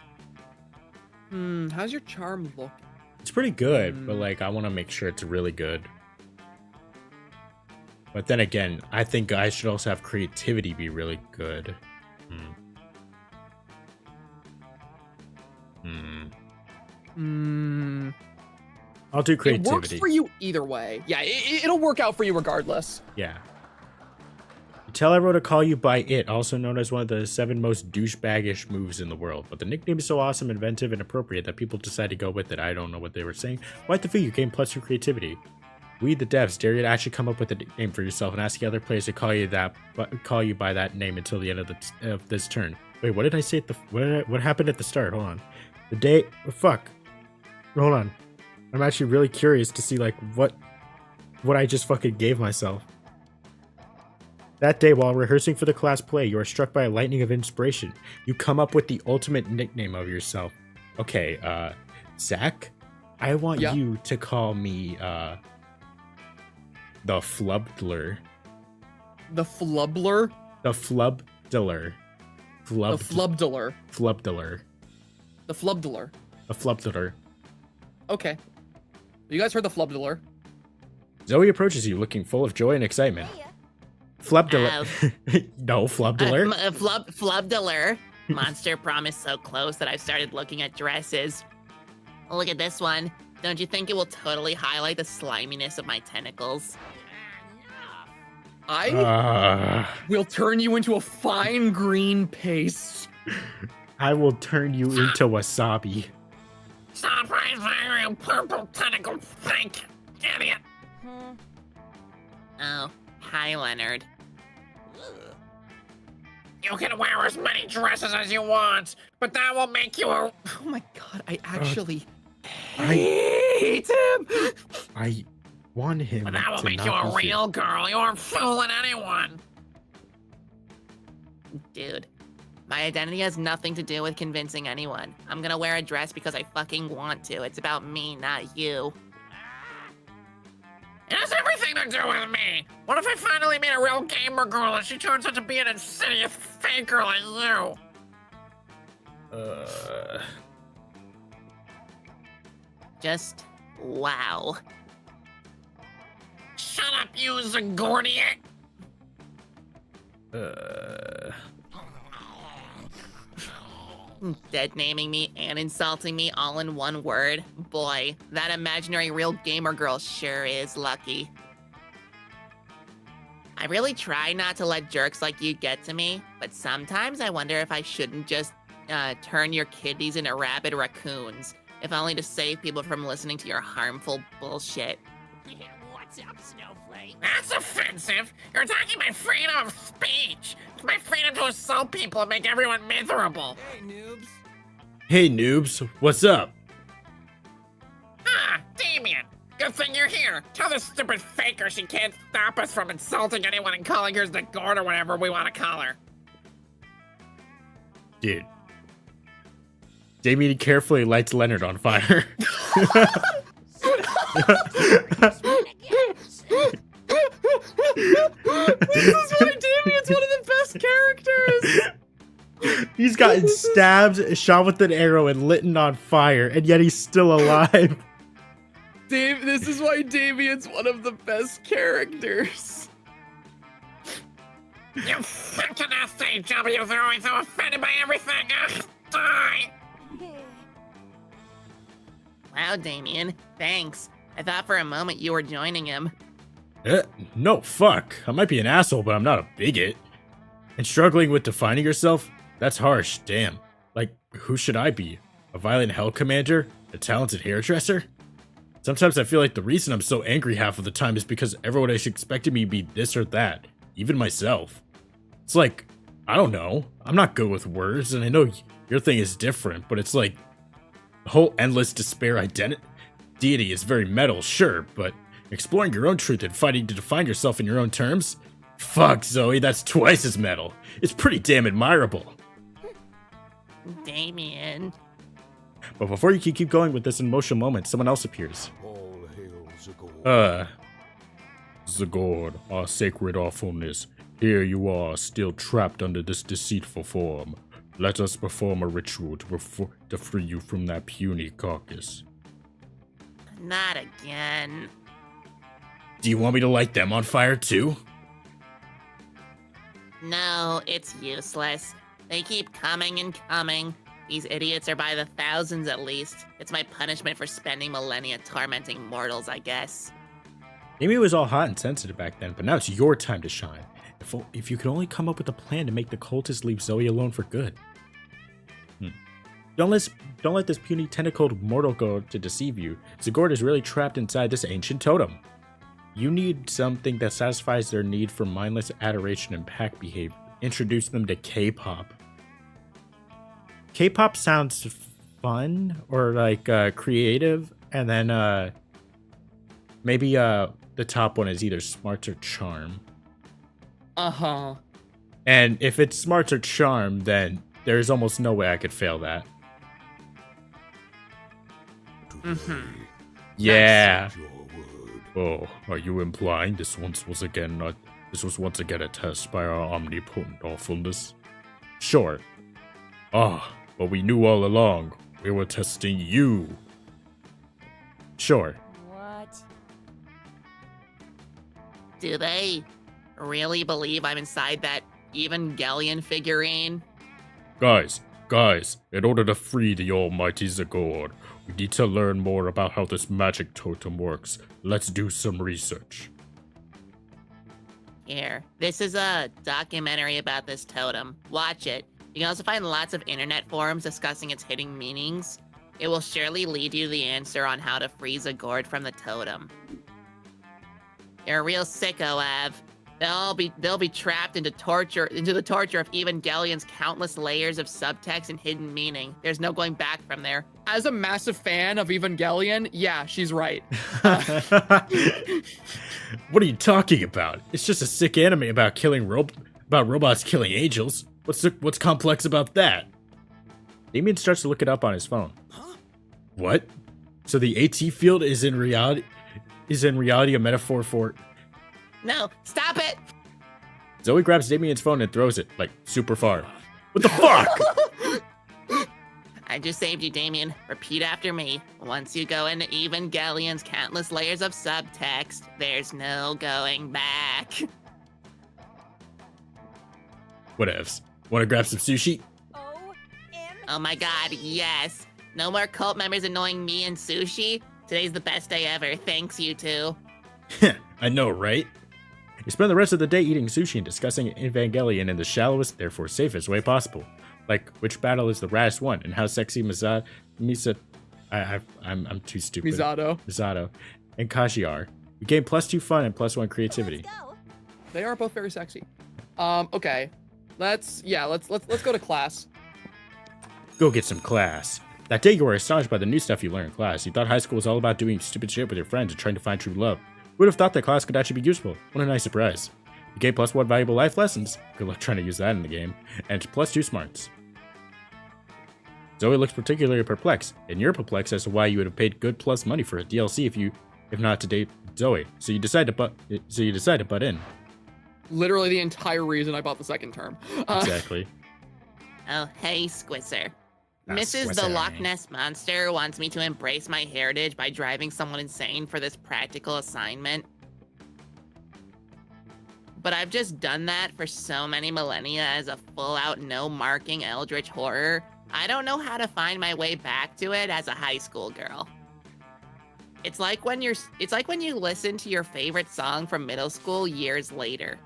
How's your charm look? It's pretty good, but like I want to make sure it's really good. But then again, I think I should also have creativity be really good. I'll do creativity. It works for you either way. Yeah, it'll work out for you regardless. Yeah. You tell everyone to call you by it, also known as one of the 7 most douchebaggish moves in the world. But the nickname is so awesome, inventive, and appropriate that people decide to go with it. I don't know what they were saying. Write the figure game plus your creativity. We, the devs, dare you to actually come up with a nickname for yourself and ask the other players to call you by that name until the end of this turn. Wait, what did I say at the? What happened at the start? Hold on. The day. Oh, fuck. Hold on. I'm actually really curious to see like what I just fucking gave myself. That day, while rehearsing for the class play, you are struck by a lightning of inspiration. You come up with the ultimate nickname of yourself. Okay, Zach, I want you to call me the Flubdler. The Flubler? The Flubdler. The Flubdler. Flubdler. The Flubdler. The Flubdler. Okay. You guys heard the Flubdler. Zoe approaches you, looking full of joy and excitement. Flubdler. No, Flubdler. Flubdler. Monster Prom is so close that I've started looking at dresses. Look at this one. Don't you think it will totally highlight the sliminess of my tentacles? I will turn you into a fine green paste. I will turn you into wasabi. Stop raising your purple tentacle fake idiot. Oh, hi, Leonard. You can wear as many dresses as you want, but that will make you a... Oh my god, I actually hate him! I want him But that will to make not you a be here. real girl. You aren't fooling anyone. Dude, my identity has nothing to do with convincing anyone. I'm gonna wear a dress because I fucking want to. It's about me, not you. It has everything to do with me. What if I finally meet a real gamer girl and she turns out to be an insidious faker like you? Just wow. Shut up, you Zagordian. Dead naming me and insulting me all in one word. Boy, that imaginary real gamer girl sure is lucky. I really try not to let jerks like you get to me, but sometimes I wonder if I shouldn't just turn your kiddies into rabid raccoons, if only to save people from listening to your harmful bullshit. What's up, Snowflake? That's offensive. You're attacking my freedom of speech. It's my freedom to assault people and make everyone miserable. Hey noobs, what's up? Ah, Damien. Good thing you're here. Tell this stupid faker she can't stop us from insulting anyone and calling her the gourd or whatever we want to call her. Dude. Damien carefully lights Leonard on fire. This is why Damien's one of the best characters! He's gotten stabbed, shot with an arrow, and lit on fire, and yet he's still alive. This is why Damien's one of the best characters. You fucking SJWs are always so offended by everything. Ugh, die! Wow, Damien, thanks. I thought for a moment you were joining him. No, fuck. I might be an asshole, but I'm not a bigot. And struggling with defining yourself? That's harsh, damn. Like, who should I be? A violent hell commander? A talented hairdresser? Sometimes I feel like the reason I'm so angry half of the time is because everyone is expecting me to be this or that, even myself. It's like, I don't know. I'm not good with words, and I know your thing is different, but it's like, the whole endless despair deity is very metal, sure, but exploring your own truth and fighting to define yourself in your own terms? Fuck, Zoe, that's twice as metal. It's pretty damn admirable. Damien. But before you can keep going with this emotional moment, someone else appears. All hail Zagor. Zagord, our sacred awfulness, here you are, still trapped under this deceitful form. Let us perform a ritual to free you from that puny carcass. Not again. Do you want me to light them on fire too? No, it's useless. They keep coming and coming. These idiots are by the thousands at least. It's my punishment for spending millennia tormenting mortals, I guess. Amy was all hot and sensitive back then, but now it's your time to shine. If you could only come up with a plan to make the cultists leave Zoe alone for good. Don't let this puny tentacled mortal go to deceive you. Zagord is really trapped inside this ancient totem. You need something that satisfies their need for mindless adoration and pack behavior. Introduce them to K-pop. K-pop sounds fun or like creative, and then maybe the top one is either smarts or charm. Uh-huh. And if it's smarts or charm, then there's almost no way I could fail that. Today, Yeah. your word. Oh, are you implying this was once again a test by our omnipotent awfulness? Sure. Ah, but we knew all along. We were testing you. Sure. What? Do they really believe I'm inside that Evangelion figurine? Guys, in order to free the almighty Zagord, we need to learn more about how this magic totem works. Let's do some research. Here, this is a documentary about this totem. Watch it. You can also find lots of internet forums discussing its hidden meanings. It will surely lead you to the answer on how to free Zagord from the totem. You're a real sicko, Av. They'll be trapped into the torture of Evangelion's countless layers of subtext and hidden meaning. There's no going back from there. As a massive fan of Evangelion, yeah, she's right. What are you talking about? It's just a sick anime about about robots killing angels. What's complex about that? Damien starts to look it up on his phone. Huh? What? So the AT field is in reality a metaphor for... No, stop it! Zoe grabs Damien's phone and throws it, like, super far. What the fuck? I just saved you, Damien. Repeat after me. Once you go into Evangelion's countless layers of subtext, there's no going back. Whatevs. Wanna grab some sushi? Oh my god, yes. No more cult members annoying me and Sushi. Today's the best day ever, thanks you two. I know, right? You spend the rest of the day eating sushi and discussing Evangelion in the shallowest, therefore safest way possible. Like, which battle is the raddest one, and how sexy I'm too stupid. Misato and Kashi are. You gain +2 fun and +1 creativity. They are both very sexy. Okay. Let's go to class. Go get some class. That day you were astonished by the new stuff you learned in class. You thought high school was all about doing stupid shit with your friends and trying to find true love. Who would have thought that class could actually be useful? What a nice surprise. You gain +1 valuable life lessons. Good luck trying to use that in the game. And +2 smarts. Zoe looks particularly perplexed, and you're perplexed as to why you would have paid good plus money for a DLC if not to date Zoe. So you decide to butt in. Literally the entire reason I bought the second term. Exactly. Oh, hey, Squisser. Ah, Mrs. the Squisser. Loch Ness Monster wants me to embrace my heritage by driving someone insane for this practical assignment. But I've just done that for so many millennia as a full-out no-marking eldritch horror. I don't know how to find my way back to it as a high school girl. It's like when you listen to your favorite song from middle school years later.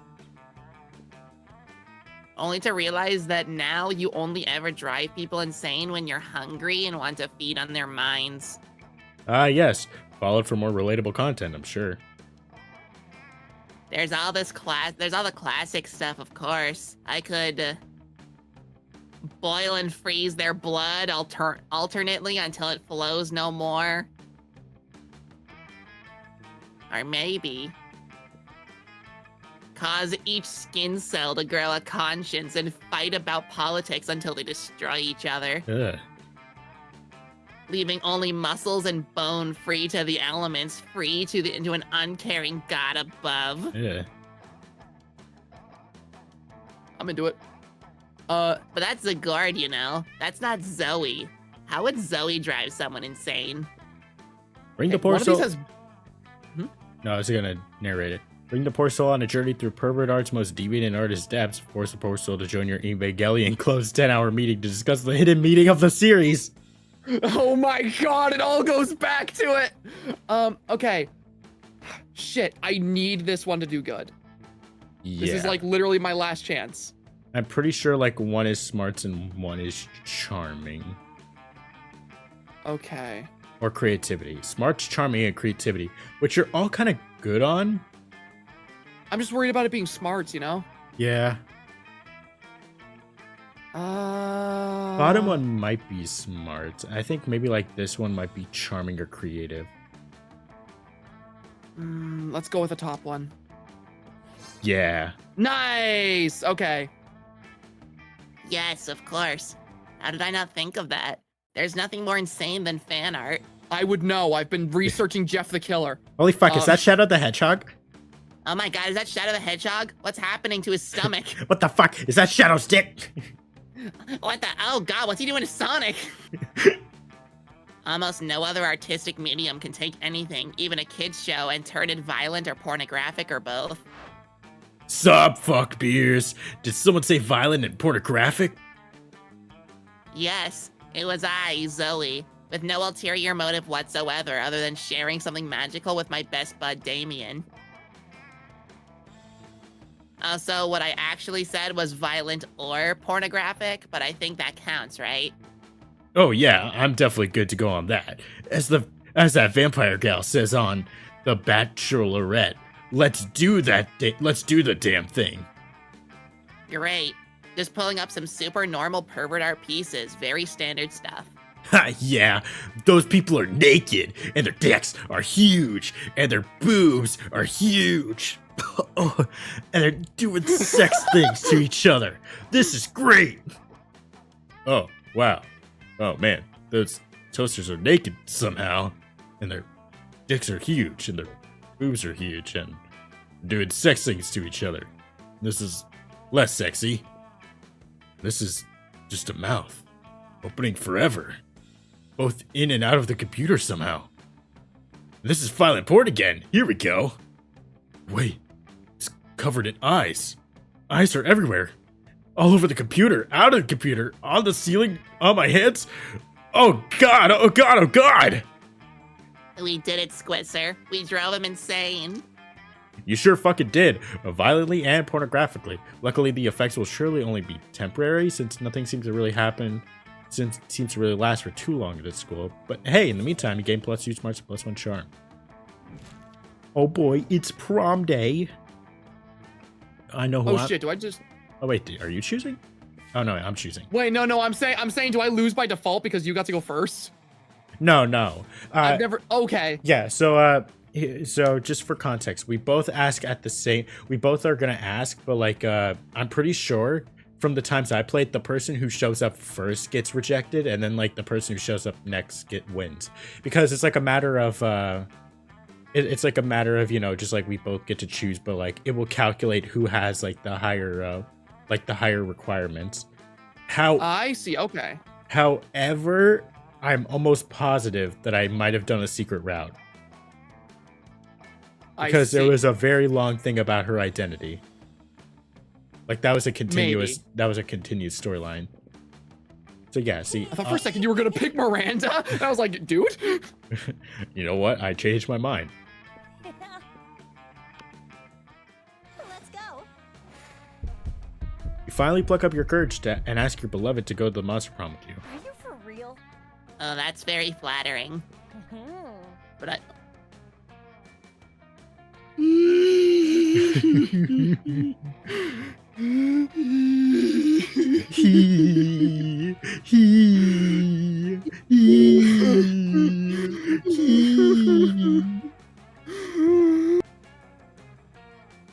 Only to realize that now you only ever drive people insane when you're hungry and want to feed on their minds. Yes. Followed for more relatable content, I'm sure. There's all the classic stuff, of course. I could boil and freeze their blood alternately until it flows no more. Or maybe cause each skin cell to grow a conscience and fight about politics until they destroy each other, Ugh. leaving only muscles and bone free to the elements, free to an uncaring god above. Yeah. I'm into it. Uh, But that's the guard, you know. That's not Zoe. How would Zoe drive someone insane? Bring the one poor of soul. these has. No, I was gonna narrate it. Bring the poor soul on a journey through pervert art's most deviant artist depths. Force the poor soul to join your Evangelion closed 10-hour meeting to discuss the hidden meaning of the series. Oh my god, it all goes back to it. Okay. Shit, I need this one to do good. Yeah. This is like literally my last chance. I'm pretty sure like one is smarts and one is charming. Okay. Or creativity. Smarts, charming, and creativity, which you're all kind of good on. I'm just worried about it being smarts, you know? Yeah. Bottom one might be smart. I think maybe like this one might be charming or creative. Let's go with the top one. Yeah. Nice. Okay. Yes, of course. How did I not think of that? There's nothing more insane than fan art. I would know. I've been researching Jeff the Killer. Holy fuck, is that Shadow the Hedgehog? Oh my god, is that Shadow the Hedgehog? What's happening to his stomach? What the fuck? Is that Shadow Stick? What the? Oh god, what's he doing to Sonic? Almost no other artistic medium can take anything, even a kid's show, and turn it violent or pornographic or both. Sup, fuck beers. Did someone say violent and pornographic? Yes, it was I, Zoe, with no ulterior motive whatsoever other than sharing something magical with my best bud, Damien. Also, what I actually said was violent or pornographic, but I think that counts, right? Oh yeah, I'm definitely good to go on that. As that vampire gal says on The Bachelorette, let's do the damn thing. Great. Just pulling up some super normal pervert art pieces, very standard stuff. Ha, yeah, those people are naked, and their dicks are huge, and their boobs are huge. Oh, and they're doing sex things to each other. This is great. Oh, wow. Oh, man, those toasters are naked somehow, and their dicks are huge, and their boobs are huge, and doing sex things to each other. This is less sexy. This is just a mouth, opening forever, both in and out of the computer somehow. This is violent porn again. Here we go. Wait, it's covered in eyes. Eyes are everywhere. All over the computer, out of the computer, on the ceiling, on my hands. Oh god, oh god, oh god! We did it, Squitzer. We drove him insane. You sure fucking did, violently and pornographically. Luckily, the effects will surely only be temporary, since nothing seems to really happen, since it seems to really last for too long at this school. But hey, in the meantime, you gain +2 smarts, +1 charm. Oh boy, it's prom day. I know who Oh I'm- shit, do I just... Oh wait, are you choosing? Oh no, I'm choosing. Wait, no, I'm saying, do I lose by default because you got to go first? No. I've never... Okay. Yeah, so just for context, we both ask at the same... We both are gonna ask, but like, I'm pretty sure from the times I played, the person who shows up first gets rejected, and then like the person who shows up next wins. Because it's like a matter of... It's like a matter of, you know, just like we both get to choose, but like it will calculate who has like the higher requirements. I see, okay. However, I'm almost positive that I might have done a secret route. Because there was a very long thing about her identity. Like that was a continued storyline. So yeah, see. I thought for a second you were gonna pick Miranda. And I was like, dude. You know what? I changed my mind. Let's go. You finally pluck up your courage and ask your beloved to go to the monster prom with you. Are you for real? Oh, that's very flattering. But I...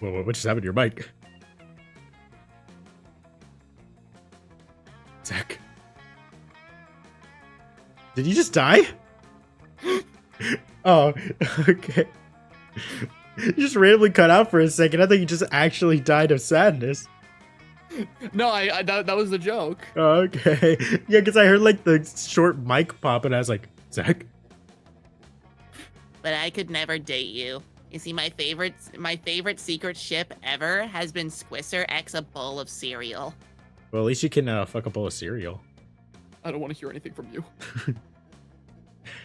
Whoa, what just happened to your mic? Zach. Did you just die? Oh, okay. You just randomly cut out for a second. I thought you just actually died of sadness. No, that was the joke. Okay. Yeah, because I heard like the short mic pop and I was like, Zach? But I could never date you. You see, my favorite secret ship ever has been Squisser X a bowl of cereal. Well, at least you can fuck a bowl of cereal. I don't want to hear anything from you.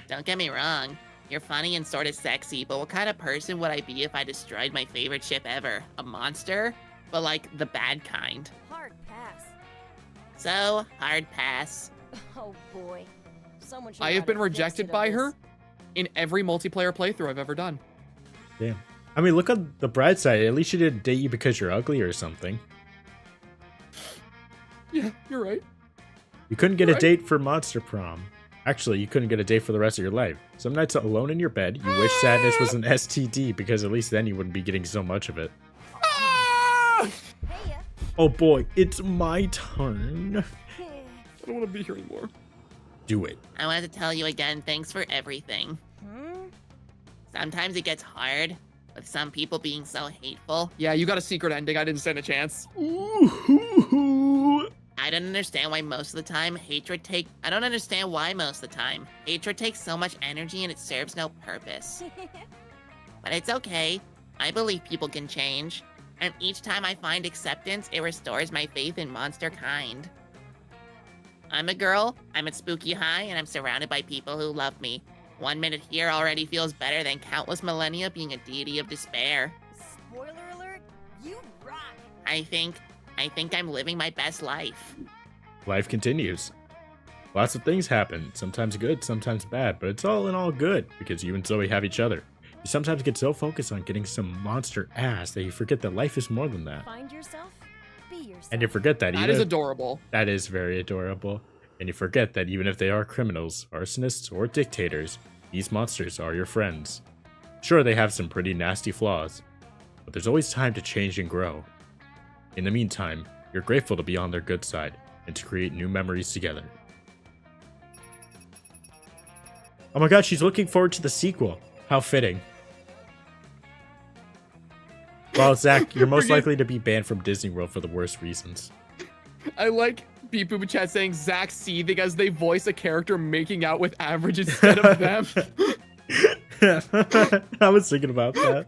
Don't get me wrong. You're funny and sort of sexy, but what kind of person would I be if I destroyed my favorite ship ever? A monster? But like the bad kind. Hard pass. So, hard pass. Oh boy. Someone should I know have how been to fix rejected it of by this. her in every multiplayer playthrough I've ever done. Damn. I mean, look on the bright side. At least she didn't date you because you're ugly or something. Yeah, you're right. You couldn't get You're a right. date for Monster Prom. Actually, you couldn't get a date for the rest of your life. Some nights alone in your bed, you wish sadness was an STD because at least then you wouldn't be getting so much of it. Hey ya. Oh boy, it's my turn. I don't want to be here anymore. Do it. I wanted to tell you again, thanks for everything. Sometimes it gets hard, with some people being so hateful. Yeah, you got a secret ending. I didn't stand a chance. Ooh. I don't understand why most of the time I don't understand why most of the time hatred takes so much energy and it serves no purpose. But it's okay. I believe people can change. And each time I find acceptance, it restores my faith in monster kind. I'm a girl, I'm at Spooky High, and I'm surrounded by people who love me. 1 minute here already feels better than countless millennia being a deity of despair. Spoiler alert, you rock. I think I'm living my best life. Life continues. Lots of things happen, sometimes good, sometimes bad, but it's all in all good because you and Zoe have each other. You sometimes get so focused on getting some monster ass that you forget that life is more than that. Find yourself, be yourself. And you forget that That even is if- adorable. That is very adorable. And you forget that even if they are criminals, arsonists, or dictators, these monsters are your friends. Sure, they have some pretty nasty flaws, but there's always time to change and grow. In the meantime, you're grateful to be on their good side and to create new memories together. Oh my god, she's looking forward to the sequel. How fitting. Well, Zach, you're most likely to be banned from Disney World for the worst reasons. I like Beep Boop Chat saying Zach seething as they voice a character making out with Average instead of them. I was thinking about that.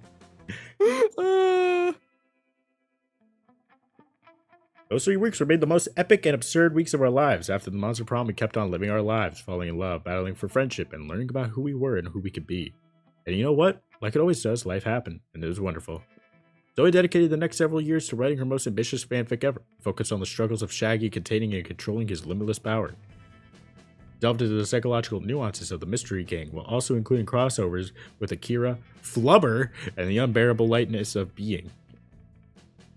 Those 3 weeks were made the most epic and absurd weeks of our lives. After the Monster Prom, we kept on living our lives, falling in love, battling for friendship, and learning about who we were and who we could be. And you know what? Like it always does, life happened, and it was wonderful. Zoe dedicated the next several years to writing her most ambitious fanfic ever, focused on the struggles of Shaggy containing and controlling his limitless power. Delved into the psychological nuances of the Mystery Gang, while also including crossovers with Akira, Flubber, and the unbearable lightness of being.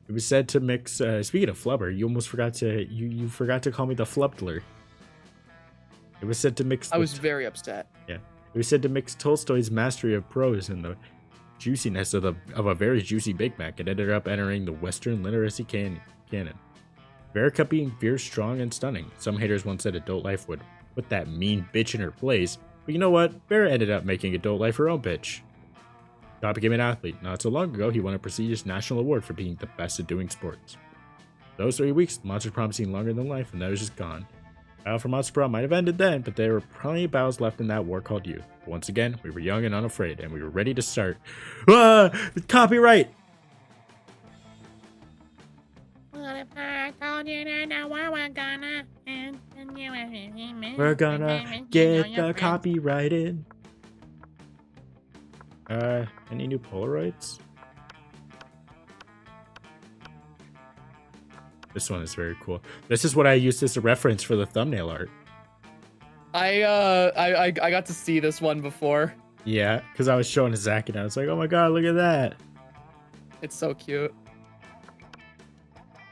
It was said to mix. Speaking of Flubber, you almost forgot to you forgot to call me the Flubtler. It was said to mix. I was very upset. Yeah, it was said to mix Tolstoy's mastery of prose and the juiciness of a very juicy Big Mac. It ended up entering the Western literacy canon. Verica being fierce, strong, and stunning. Some haters once said Adult Life would put that mean bitch in her place, but you know what? Vera ended up making Adult Life her own bitch. God became an athlete. Not so long ago, he won a prestigious national award for being the best at doing sports. Those 3 weeks, Monster Prom seemed longer than life, and that was just gone. Battle for Monster Prom might have ended then, but there were plenty of battles left in that war called youth. Once again, we were young and unafraid, and we were ready to start. Copyright! What if I told you to know what we're gonna We're gonna get the copyrighted. Any new Polaroids? This one is very cool. This is what I used as a reference for the thumbnail art. I got to see this one before. Yeah, because I was showing Zach and I was like, oh my god, look at that. It's so cute.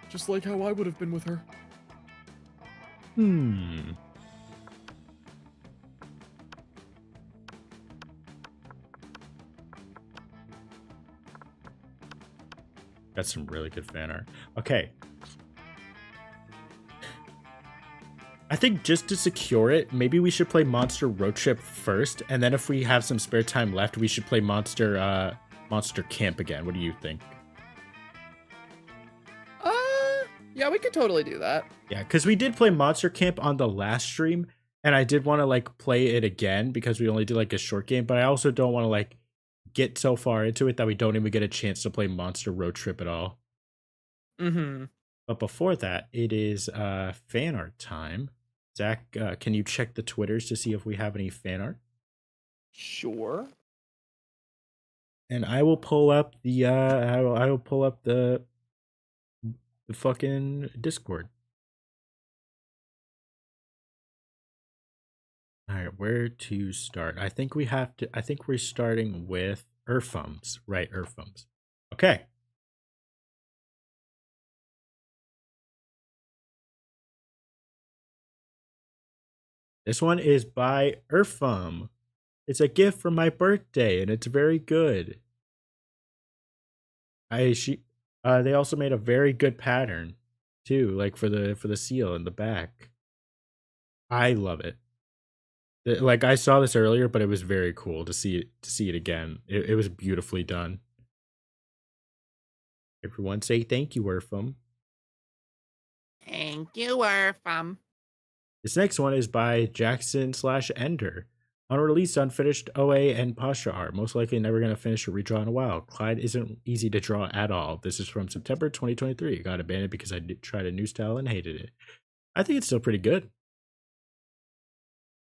Just like how I would have been with her. That's some really good fan art. Okay. I think just to secure it, maybe we should play Monster Road Trip first, and then if we have some spare time left, we should play Monster Camp again. What do you think? Yeah, we could totally do that. Yeah, because we did play Monster Camp on the last stream, and I did want to like play it again because we only did like a short game, but I also don't want to like get so far into it that we don't even get a chance to play Monster Road Trip at all. Mm-hmm. But before that, it is fan art time. Zach, can you check the Twitters to see if we have any fan art? Sure. And I will pull up the I will pull up the fucking Discord. All right, where to start? I think we're starting with Earthums, right? Earthums. Okay. This one is by Earthum. It's a gift for my birthday, and it's very good. They also made a very good pattern too, like for the seal in the back. I love it. Like I saw this earlier, but it was very cool to see it again. It was beautifully done. Everyone say thank you, Earthum. Thank you, Earthum. This next one is by Jackson/Ender. Unreleased, unfinished OA and Pastra art. Most likely never going to finish or redraw in a while. Clyde isn't easy to draw at all. This is from September 2023. It got abandoned because I tried a new style and hated it. I think it's still pretty good.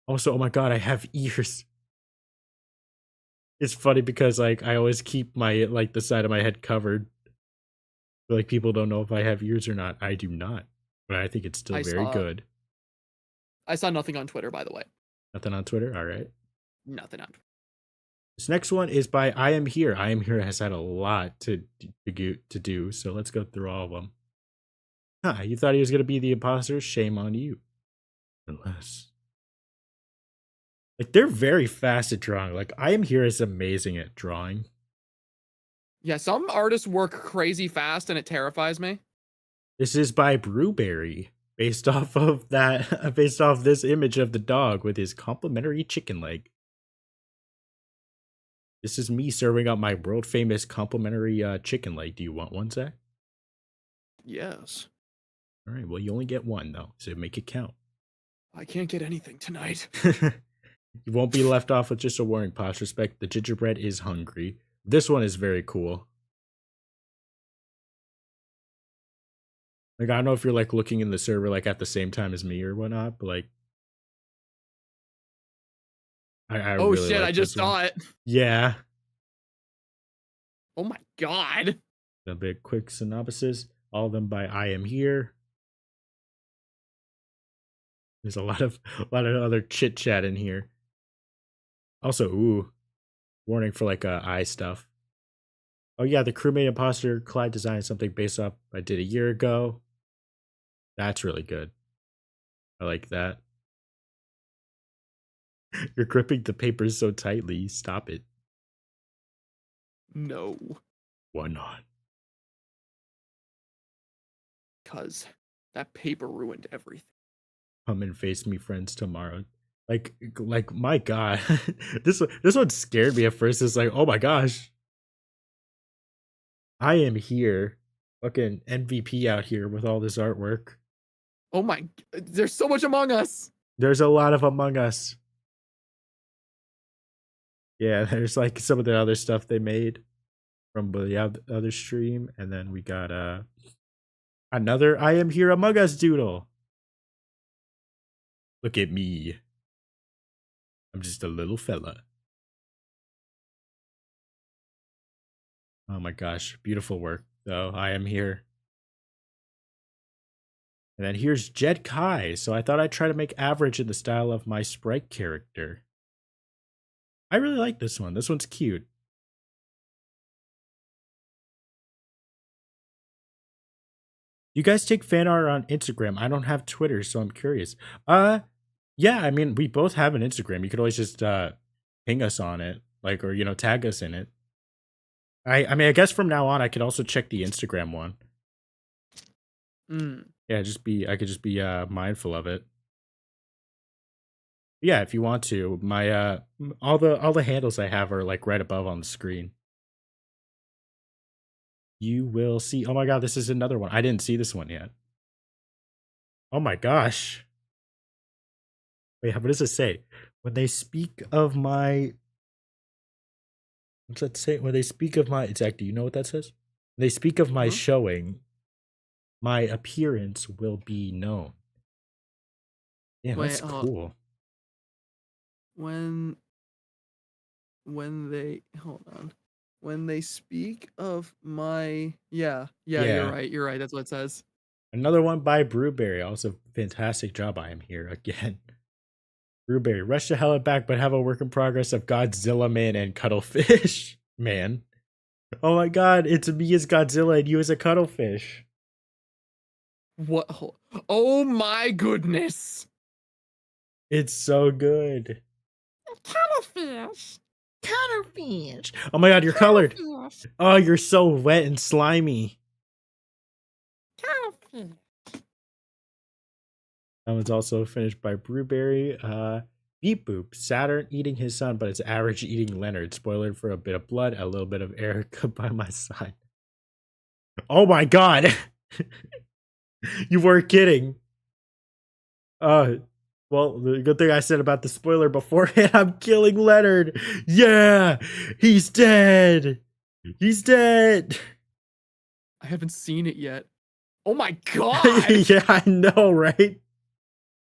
Also, oh my god, I have ears. It's funny because like I always keep my like the side of my head covered. But, like people don't know if I have ears or not. I do not. But I think it's still very good. I saw nothing on Twitter, by the way. Nothing on Twitter? All right. Nothing on Twitter. This next one is by I Am Here. I Am Here has had a lot to do, so let's go through all of them. Huh, you thought he was going to be the imposter? Shame on you. Unless. Like, they're very fast at drawing. Like, I Am Here is amazing at drawing. Yeah, some artists work crazy fast and it terrifies me. This is by Brewberry. Based off this image of the dog with his complimentary chicken leg. This is me serving up my world famous complimentary chicken leg. Do you want one, Zach? Yes. All right. Well, you only get one though, so make it count. I can't get anything tonight. You won't be left off with just a warning. Posh respect. The gingerbread is hungry. This one is very cool. Like, I don't know if you're like looking in the server like at the same time as me or whatnot, but like, I oh really shit! like I just this one. saw it. Yeah. Oh my god. A big quick synopsis. All of them by I Am Here. There's a lot of other chit chat in here. Also, ooh, warning for like eye stuff. Oh yeah, the crewmate imposter Clyde designed something based off I did a year ago. That's really good. I like that. You're gripping the paper so tightly. Stop it. No. Why not? Because that paper ruined everything. Come and face me, friends, tomorrow. Like my god. this one scared me at first. It's like, oh my gosh. I am here. Fucking MVP out here with all this artwork. Oh my, there's so much Among Us. There's a lot of Among Us. Yeah, there's like some of the other stuff they made from the other stream. And then we got another I Am Here Among Us doodle. Look at me. I'm just a little fella. Oh my gosh, beautiful work though. I Am Here. And then here's Jed Kai. So I thought I'd try to make average in the style of my sprite character. I really like this one. This one's cute. You guys take fan art on Instagram? I don't have Twitter, so I'm curious. Yeah, I mean, we both have an Instagram. You could always just ping us on it, like, or tag us in it. I mean, I guess from now on, I could also check the Instagram one. Yeah, I could just be mindful of it. Yeah, if you want to, my all the handles I have are like right above on the screen. You will see. Oh my god, this is another one. I didn't see this one yet. Oh my gosh. Wait, what does it say? When they speak of my... What's that say? When they speak of my... Zach, do you know what that says? When they speak of my showing, my appearance will be known. Yeah, that's cool. When they hold on. When they speak of my yeah, Yeah. you're right, that's what it says. Another one by Brewberry. Also, fantastic job. I am here again. Brewberry, rush to hell and back, but have a work in progress of Godzilla Man and Cuttlefish Man. Oh my god, it's me as Godzilla and you as a Cuttlefish. What? Oh my goodness. It's so good. Cuttlefish. Cuttlefish. Oh my god, you're colored. Cuttlefish. Oh, you're so wet and slimy. Cuttlefish. That one's also finished by Brewberry. Beep Boop, Saturn eating his son, but it's Average eating Leonard. Spoiler for a bit of blood, a little bit of Erica by my side. Oh my god! You weren't kidding. Well, the good thing I said about the spoiler beforehand, I'm killing Leonard. Yeah! He's dead! He's dead! I haven't seen it yet. Oh my god! Yeah, I know, right?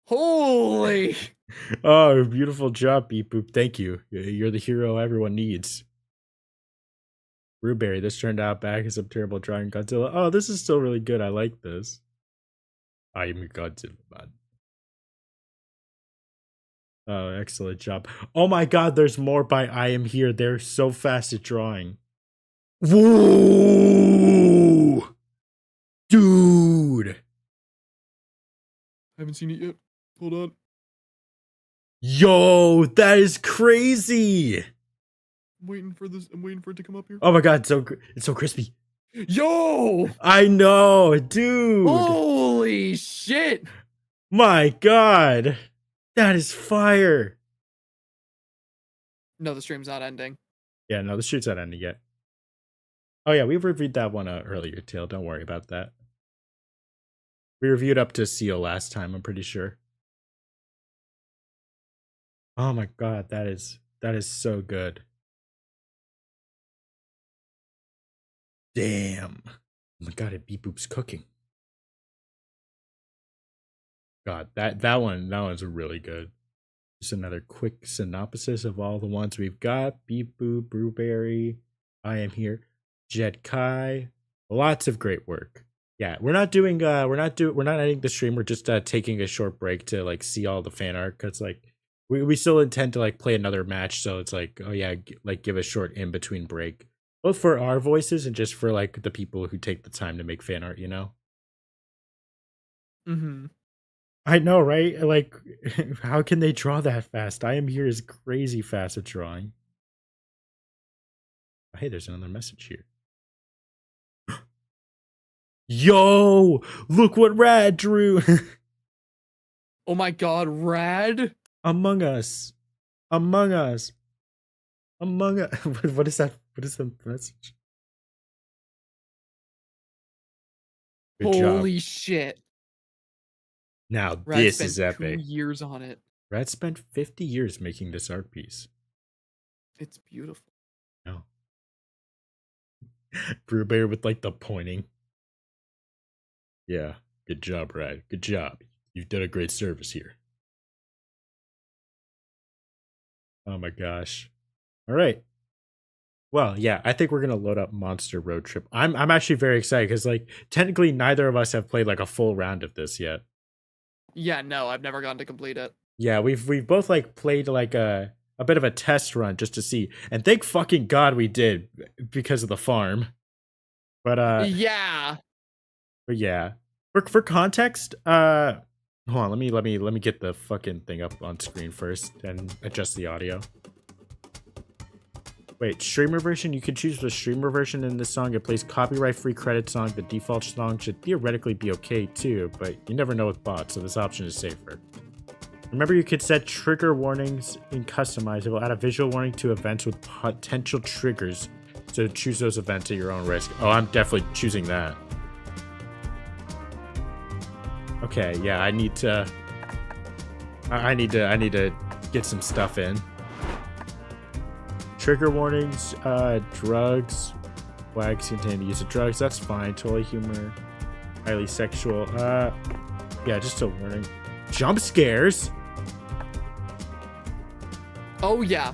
Holy! Oh, beautiful job, Beep Boop. Thank you. You're the hero everyone needs. Brewberry, this turned out back as a terrible drawing Godzilla. Oh, this is still really good. I like this. I am Godzilla, man. Oh, excellent job. Oh my god, there's more by I Am Here. They're so fast at drawing. Whoa! Dude! I haven't seen it yet. Hold on. Yo, that is crazy! I'm waiting for this. I'm waiting for it to come up here. Oh my god, it's so crispy. Yo! I know, dude! Holy shit! My god! That is fire! No, the stream's not ending. Yeah, no, the shoot's not ending yet. Oh yeah, we reviewed that one earlier, Tail. Don't worry about that. We reviewed up to Seal last time, I'm pretty sure. Oh my god, that is so good. Damn. Oh my god, it Beep Boop's cooking. God, that one's really good. Just another quick synopsis of all the ones we've got. Beep Boop, Brewberry, I Am Here, Jed Kai. Lots of great work. Yeah, we're not ending the stream. We're just taking a short break to like see all the fan art, because like we still intend to like play another match, so it's like, oh yeah, like give a short in between break, both for our voices and just for like the people who take the time to make fan art, you know. Mm-hmm. I know, right? Like, how can they draw that fast? I Am Here is crazy fast at drawing. Hey, there's another message here. Yo, look what Rad drew. Oh my god, Rad? Among Us. Among Us. Among Us. What is that? What is the message? Good Holy job. shit. Now Rad this spent is epic. 2 years on it. Rad spent 50 years making this art piece. It's beautiful. No. Brewbear with like the pointing. Yeah, good job, Rad. Good job. You've done a great service here. Oh my gosh. All right. Well, yeah, I think we're gonna load up Monster Road Trip. I'm actually very excited because like technically neither of us have played like a full round of this yet. Yeah, no, I've never gotten to complete it. Yeah, we've both like played like a bit of a test run just to see, and thank fucking god we did because of the farm. But yeah. But yeah, for context, hold on, let me get the fucking thing up on screen first and adjust the audio. Wait, streamer version? You can choose the streamer version in this song. It plays copyright-free credit song. The default song should theoretically be okay too, but you never know with bots, so this option is safer. Remember, you could set trigger warnings in customize. It will add a visual warning to events with potential triggers, so choose those events at your own risk. Oh, I'm definitely choosing that. Okay, yeah, I need to get some stuff in. Trigger warnings, drugs, flags contain the use of drugs, that's fine. Totally humor, highly sexual, yeah, just a warning. Jump scares? Oh yeah.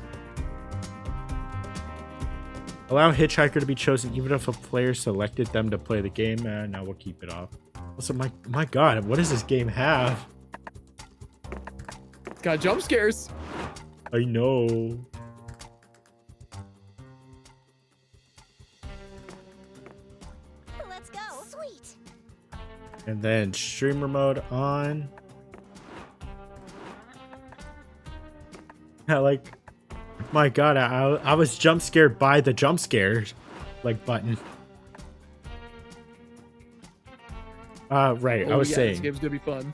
Allow hitchhiker to be chosen even if a player selected them to play the game. Now we'll keep it off. Also, my god, what does this game have? It's got jump scares. I know. Let's go. Sweet. And then streamer mode on. Yeah, like, my god, I was jump scared by the jump scares, like, button. Right, Oh, I was yeah, saying. this game's gonna be fun.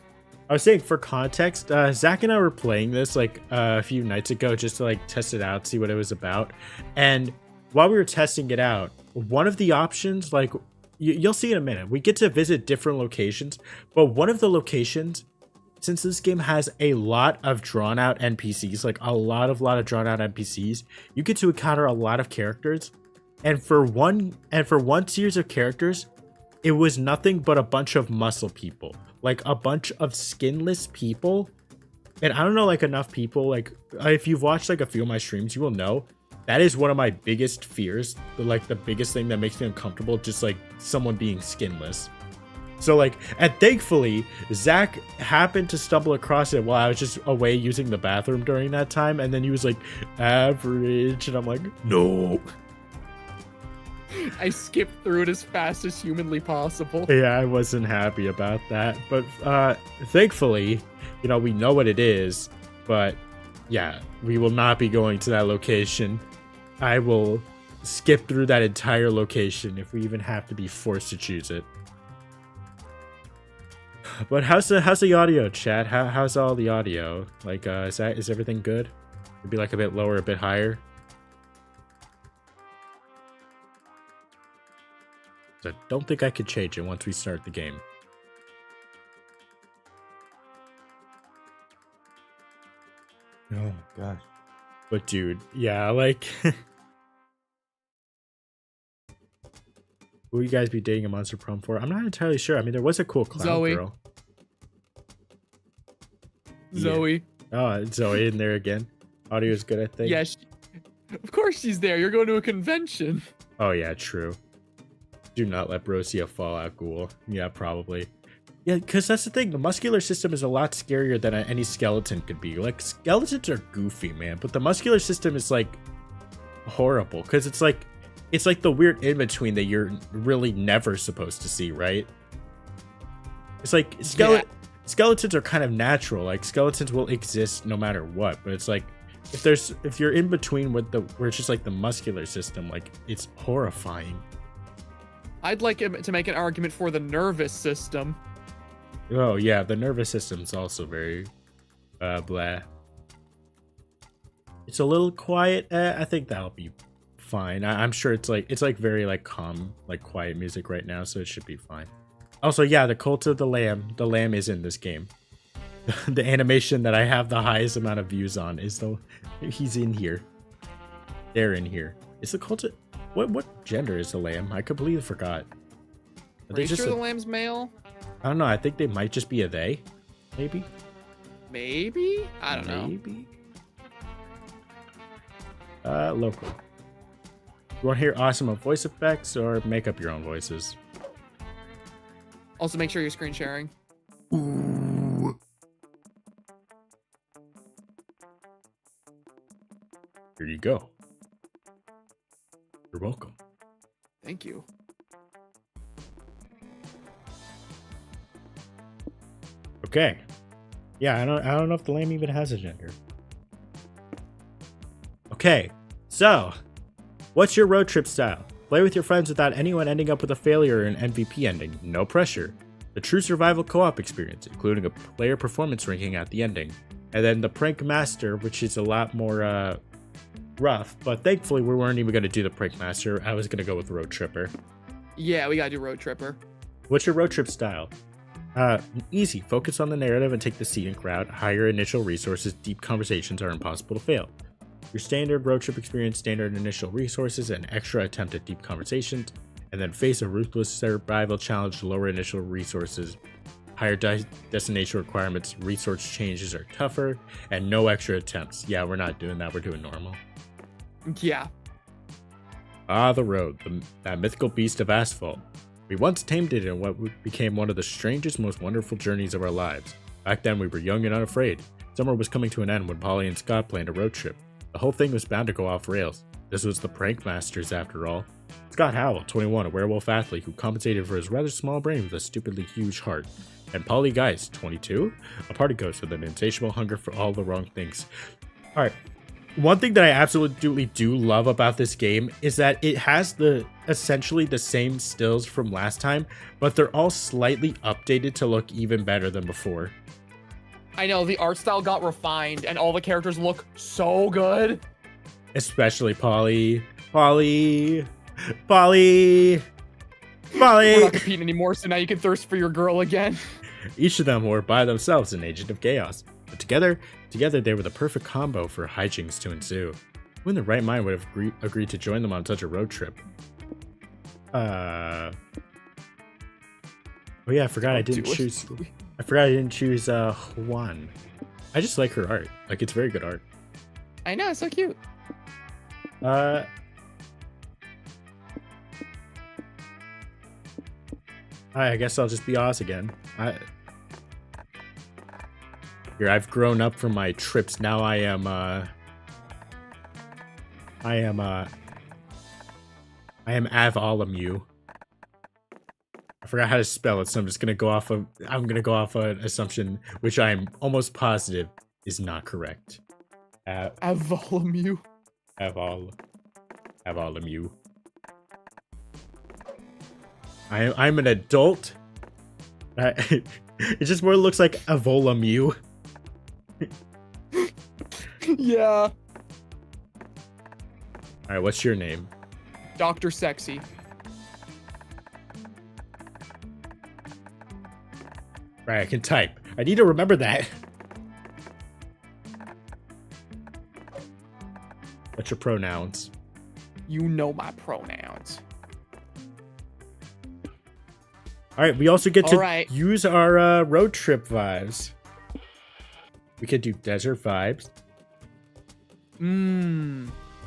I was saying, for context, Zach and I were playing this like a few nights ago just to like test it out, see what it was about. And while we were testing it out, one of the options, like you'll see in a minute, we get to visit different locations, but one of the locations, since this game has a lot of drawn out NPCs, like a lot of drawn out NPCs, you get to encounter a lot of characters. And for one series of characters, it was nothing but a bunch of muscle people. Like a bunch of skinless people. And I don't know, like enough people, like if you've watched like a few of my streams, you will know that is one of my biggest fears. Like the biggest thing that makes me uncomfortable, just like someone being skinless. So like, and thankfully, Zach happened to stumble across it while I was just away using the bathroom during that time. And then he was like, average. And I'm like, no. I skipped through it as fast as humanly possible. Yeah, I wasn't happy about that. But thankfully, you know, we know what it is. But yeah, we will not be going to that location. I will skip through that entire location if we even have to be forced to choose it. But how's the audio, chat? How's all the audio? Like, is everything good? Maybe like a bit lower, a bit higher. So I don't think I could change it once we start the game. Oh my gosh. But dude, yeah, like will you guys be dating a Monster Prom for? I'm not entirely sure. I mean, there was a cool clown Zoe. girl. Zoe. Yeah. Oh, Zoe in there again. Audio's good, I think. Yeah, of course she's there. You're going to a convention. Oh yeah, true. Do not let bro see a Fallout ghoul. Yeah, probably. Yeah, because that's the thing. The muscular system is a lot scarier than any skeleton could be. Like, skeletons are goofy, man. But the muscular system is, like, horrible. Because it's like the weird in-between that you're really never supposed to see, right? It's like, skeletons are kind of natural. Like, skeletons will exist no matter what. But it's like, if you're in between where it's just, like, the muscular system, like, it's horrifying. I'd like him to make an argument for the nervous system. Oh yeah, the nervous system's also very blah. It's a little quiet. I think that'll be fine. I'm sure it's like very like calm, like quiet music right now, so it should be fine. Also, yeah, the Cult of the Lamb. The lamb is in this game. The animation that I have the highest amount of views on is he's in here. They're in here. Is the Cult of... What gender is the lamb? I completely forgot. Are they Pretty just sure the lamb's male? I don't know. I think they might just be a they. Maybe. Maybe? I don't know. Maybe. Local. You want to hear awesome voice effects or make up your own voices? Also, make sure you're screen sharing. Ooh. Here you go. You're welcome. Thank you. Okay. Yeah, I don't know if the lamb even has a gender. Okay, so what's your road trip style? Play with your friends without anyone ending up with a failure or an MVP ending. No pressure. The true survival co-op experience, including a player performance ranking at the ending. And then the Prank Master, which is a lot more rough, but thankfully we weren't even going to do the Prank Master. I was going to go with Road Tripper. Yeah, we gotta do Road Tripper. What's your road trip style? Easy. Focus on the narrative and take the scenic route. Higher initial resources, deep conversations are impossible to fail. Your standard road trip experience, standard initial resources, and extra attempt at deep conversations, and then face a ruthless survival challenge, lower initial resources, higher destination requirements, resource changes are tougher, and no extra attempts. Yeah, we're not doing that. We're doing normal. Yeah. The road, that mythical beast of asphalt. We once tamed it in what became one of the strangest, most wonderful journeys of our lives. Back then, we were young and unafraid. Summer was coming to an end when Polly and Scott planned a road trip. The whole thing was bound to go off rails. This was the Prank Masters, after all. Scott Howell, 21, a werewolf athlete who compensated for his rather small brain with a stupidly huge heart. And Polly Geist, 22, a party ghost with an insatiable hunger for all the wrong things. Alright, one thing that I absolutely do love about this game is that it has essentially the same stills from last time, but they're all slightly updated to look even better than before. I know, the art style got refined and all the characters look so good. Especially Polly. We're not competing anymore, so now you can thirst for your girl again. Each of them were by themselves an agent of chaos, but together they were the perfect combo for hijinks to ensue. Who in the right mind would have agreed to join them on such a road trip? Oh yeah, I forgot I didn't choose Juan. I just like her art. Like, it's very good art. I know, it's so cute. I guess I'll just be Oz again. I've grown up from my trips. Now I am Avalamu. I forgot how to spell it, so I'm gonna go off an assumption which I'm almost positive is not correct. Avalamu. Avalamu. I'm an adult. It just more looks like Avolamu. Yeah. Alright, what's your name? Dr. Sexy. Right, I can type. I need to remember that. What's your pronouns? You know my pronouns. Alright, we also get to use our road trip vibes. We could do desert vibes.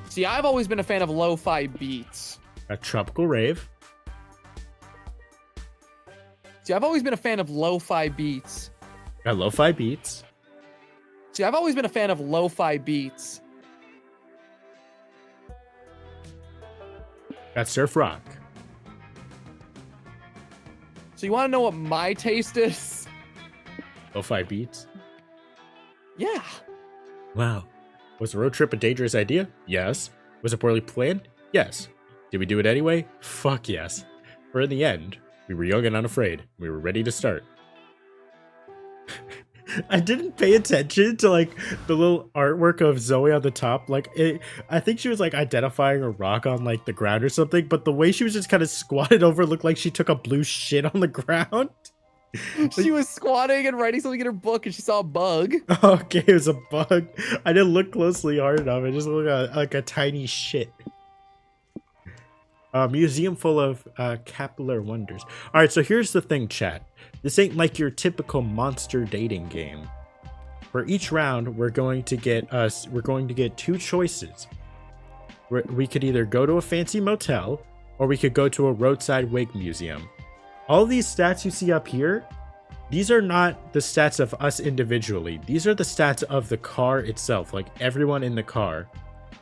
See, I've always been a fan of lo-fi beats. A tropical rave. See, I've always been a fan of lo-fi beats. Got lo-fi beats. See, I've always been a fan of lo-fi beats. Got surf rock. So you want to know what my taste is? Lo-fi beats. Yeah. Wow. Was the road trip a dangerous idea? Yes. Was it poorly planned? Yes. Did we do it anyway? Fuck yes. For in the end, we were young and unafraid. We were ready to start. I didn't pay attention to like the little artwork of Zoe on the top. Like I think she was like identifying a rock on like the ground or something, but the way she was just kind of squatted over looked like she took a blue shit on the ground. She was squatting and writing something in her book and she saw a bug. Okay, it was a bug. I didn't look closely hard enough. It just looked like a tiny shit. A museum full of capillary wonders. All right, so here's the thing, chat. This ain't like your typical monster dating game. For each round, we're going to get two choices. We could either go to a fancy motel, or we could go to a roadside wig museum. All these stats you see up here, these are not the stats of us individually. These are the stats of the car itself, like everyone in the car.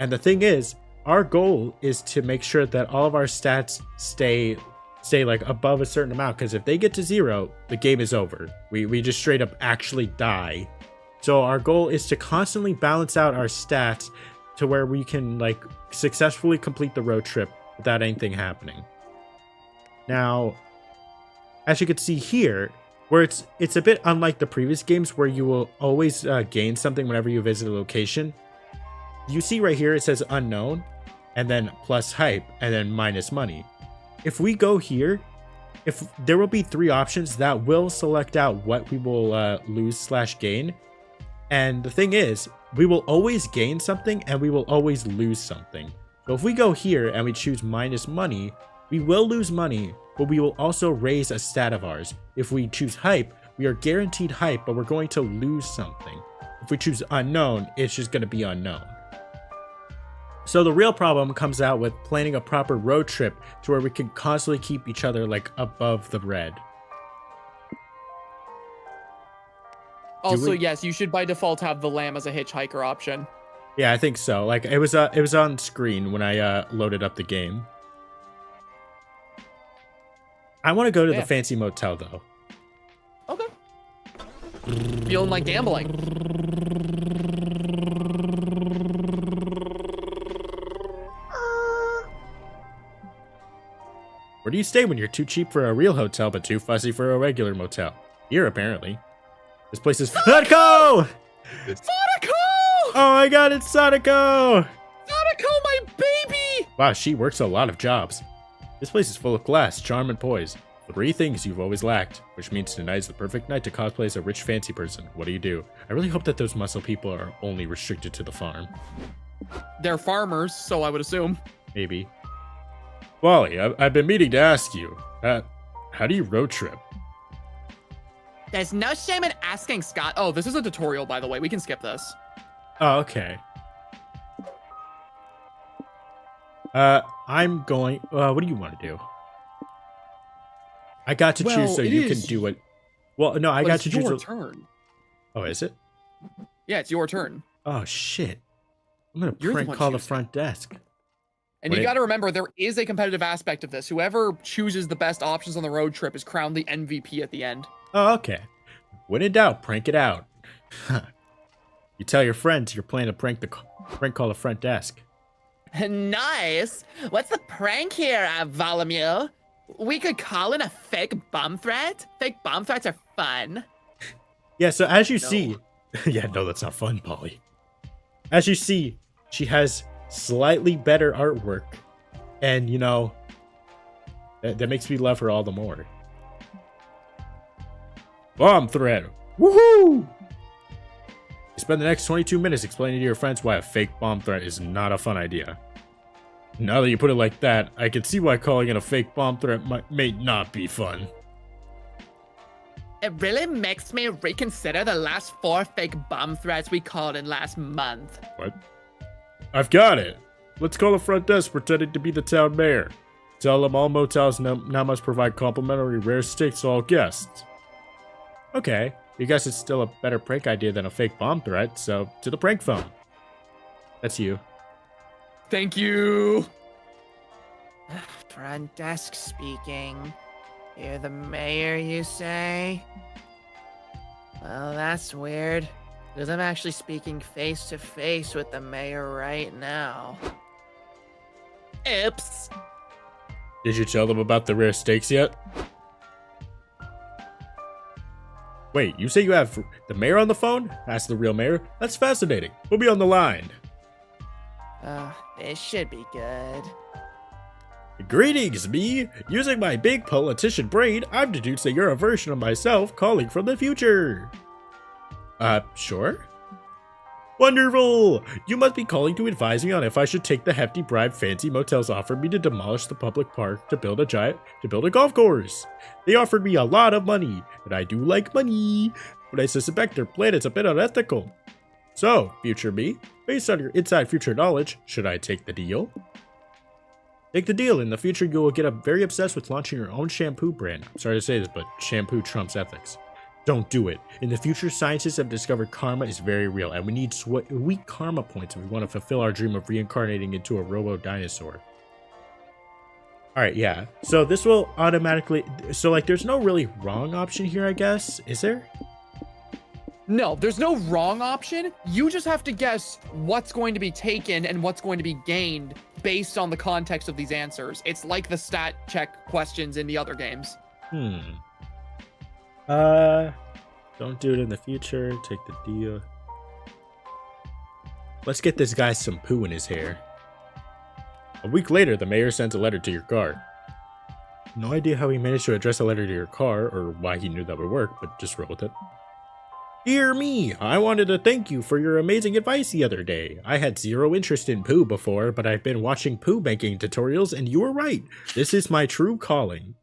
And the thing is, our goal is to make sure that all of our stats stay like above a certain amount, because if they get to 0, the game is over. We just straight up actually die. So our goal is to constantly balance out our stats to where we can like successfully complete the road trip without anything happening. Now, as you can see here, where it's a bit unlike the previous games where you will always gain something whenever you visit a location. You see right here it says unknown, and then plus hype, and then minus money. If we go here, if there will be 3 options that will select out what we will lose/gain. And the thing is, we will always gain something and we will always lose something. So if we go here and we choose minus money, we will lose money, but we will also raise a stat of ours. If we choose hype, we are guaranteed hype, but we're going to lose something. If we choose unknown, it's just going to be unknown. So the real problem comes out with planning a proper road trip to where we can constantly keep each other like above the red. Also, yes, you should by default have the lamb as a hitchhiker option. Yeah, I think so. Like it was on screen when I loaded up the game. I want to go to the fancy motel though. Okay. Feeling like gambling. Where do you stay when you're too cheap for a real hotel but too fussy for a regular motel? Here, apparently. This place is Sadako! Sadako! Oh my god, it's Sadako! Sadako, my baby! Wow, she works a lot of jobs. This place is full of class, charm, and poise. 3 things you've always lacked, which means tonight is the perfect night to cosplay as a rich fancy person. What do? I really hope that those muscle people are only restricted to the farm. They're farmers, so I would assume. Maybe. Wally, I've been meaning to ask you, how do you road trip? There's no shame in asking, Scott. Oh, this is a tutorial, by the way. We can skip this. Oh, okay. I'm going, what do you want to do? I got to choose so you can do it. Well, no, I got to choose. It's your turn. Oh, is it? Yeah, it's your turn. Oh, shit. I'm going to prank call the front desk. And you got to remember, there is a competitive aspect of this. Whoever chooses the best options on the road trip is crowned the MVP at the end. Oh, okay. When in doubt, prank it out. You tell your friends you're planning to prank call the front desk. Nice. What's the prank here, Volumule? We could call in a fake bomb threat? Fake bomb threats are fun. Yeah, so as you see... Yeah, no, that's not fun, Polly. As you see, she has slightly better artwork. And, you know, that makes me love her all the more. Bomb threat! Woohoo! You spend the next 22 minutes explaining to your friends why a fake bomb threat is not a fun idea. Now that you put it like that, I can see why calling it a fake bomb threat may not be fun. It really makes me reconsider the last 4 fake bomb threats we called in last month. What? I've got it! Let's call the front desk pretending to be the town mayor. Tell them all motels now must provide complimentary rare steaks to all guests. Okay, you guess it's still a better prank idea than a fake bomb threat, so to the prank phone. That's you. Thank you. Front desk speaking. You're the mayor, you say? Well, that's weird, because I'm actually speaking face to face with the mayor right now. Oops. Did you tell them about the rare steaks yet? Wait, you say you have the mayor on the phone? Asked the real mayor. That's fascinating. We'll be on the line. This should be good. Greetings, me! Using my big politician brain, I've deduced that you're a version of myself calling from the future. Sure? Wonderful! You must be calling to advise me on if I should take the hefty bribe fancy motels offered me to demolish the public park to build a golf course. They offered me a lot of money, and I do like money, but I suspect their plan is a bit unethical. So, future me, based on your inside future knowledge, should I take the deal? Take the deal. In the future, you will get very obsessed with launching your own shampoo brand. I'm sorry to say this, but shampoo trumps ethics. Don't do it. In the future, scientists have discovered karma is very real, and we need weak karma points if we want to fulfill our dream of reincarnating into a robo-dinosaur. Alright, yeah. So this will automatically... So, like, there's no really wrong option here, I guess. Is there? No, there's no wrong option. You just have to guess what's going to be taken and what's going to be gained based on the context of these answers. It's like the stat check questions in the other games. Don't do it in the future. Take the deal. Let's get this guy some poo in his hair. A week later, the mayor sends a letter to your car. No idea how he managed to address a letter to your car or why he knew that would work, but just roll with it. Dear me, I wanted to thank you for your amazing advice the other day. I had zero interest in poo before, but I've been watching poo making tutorials and you were right. This is my true calling.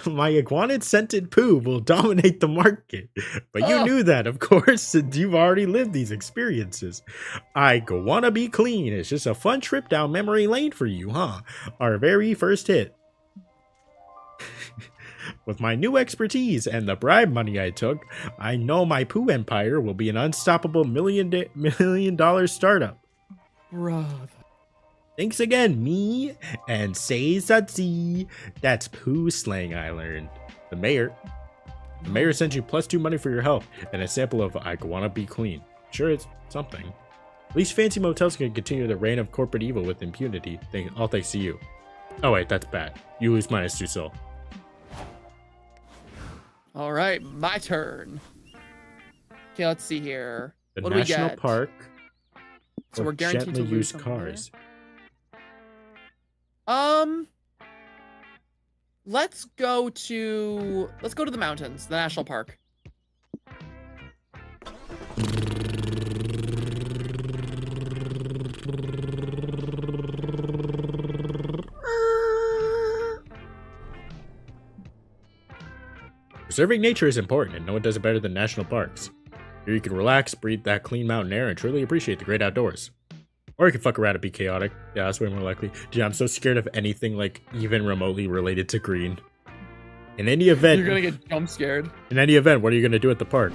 My iguanid scented poo will dominate the market. But you knew that, of course, since you've already lived these experiences. I wanna be clean. It's just a fun trip down memory lane for you, huh? Our very first hit. With my new expertise and the bribe money I took, I know my poo empire will be an unstoppable million dollar startup. Bruh. Thanks again, me, and say satsi. That's poo slang I learned. The mayor sent you +2 money for your help, and a sample of I wanna be clean. Sure, it's something. At least fancy motels can continue the reign of corporate evil with impunity, all thanks to you. Oh wait, that's bad. You lose -2 soul. All right, my turn. Okay, let's see here. The What do we national get? park. So or we're guaranteed to gently lose used something there. cars. Let's go to the mountains, the national park. Preserving nature is important, and no one does it better than national parks. Here you can relax, breathe that clean mountain air, and truly appreciate the great outdoors. Or you can fuck around and be chaotic. Yeah, that's way more likely. Dude, I'm so scared of anything like even remotely related to green. In any event, You're gonna get jump scared. In any event, what are you gonna do at the park?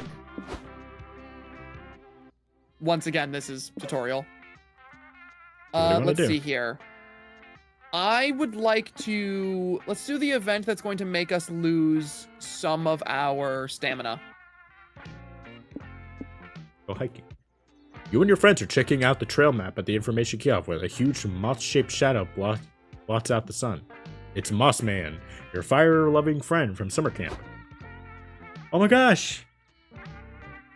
Once again, this is tutorial. What do you wanna Let's do? see here. I would like to... Let's do the event that's going to make us lose some of our stamina. Go hiking. You and your friends are checking out the trail map at the information kiosk where a huge moth-shaped shadow blots out the sun. It's Moss Man, your fire-loving friend from summer camp. Oh my gosh!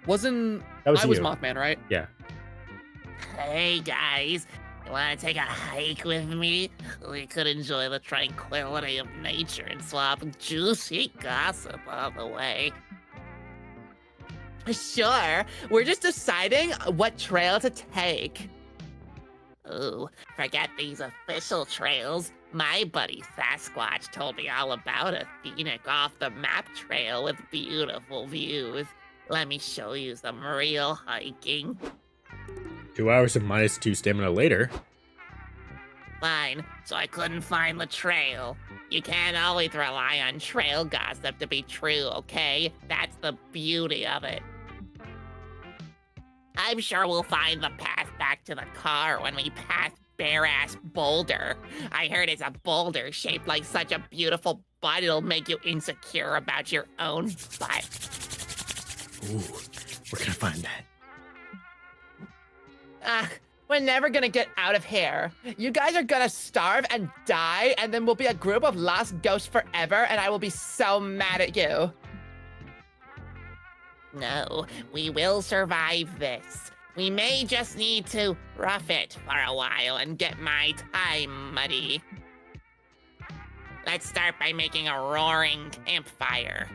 That was I was you. Mothman, right? Yeah. Hey guys, you wanna take a hike with me? We could enjoy the tranquility of nature and swap juicy gossip all the way. Sure, we're just deciding what trail to take. Ooh, forget these official trails. My buddy Sasquatch told me all about a scenic off-the-map trail with beautiful views. Let me show you some real hiking. 2 hours of -2 stamina later. Fine, so I couldn't find the trail. You can't always rely on trail gossip to be true, okay? That's the beauty of it. I'm sure we'll find the path back to the car when we pass bare-ass boulder. I heard it's a boulder shaped like such a beautiful butt it'll make you insecure about your own butt. Ooh, where can I find that? We're never gonna get out of here. You guys are gonna starve and die, and then we'll be a group of lost ghosts forever, and I will be so mad at you. No, we will survive this. We may just need to rough it for a while and get my time muddy. Let's start by making a roaring campfire.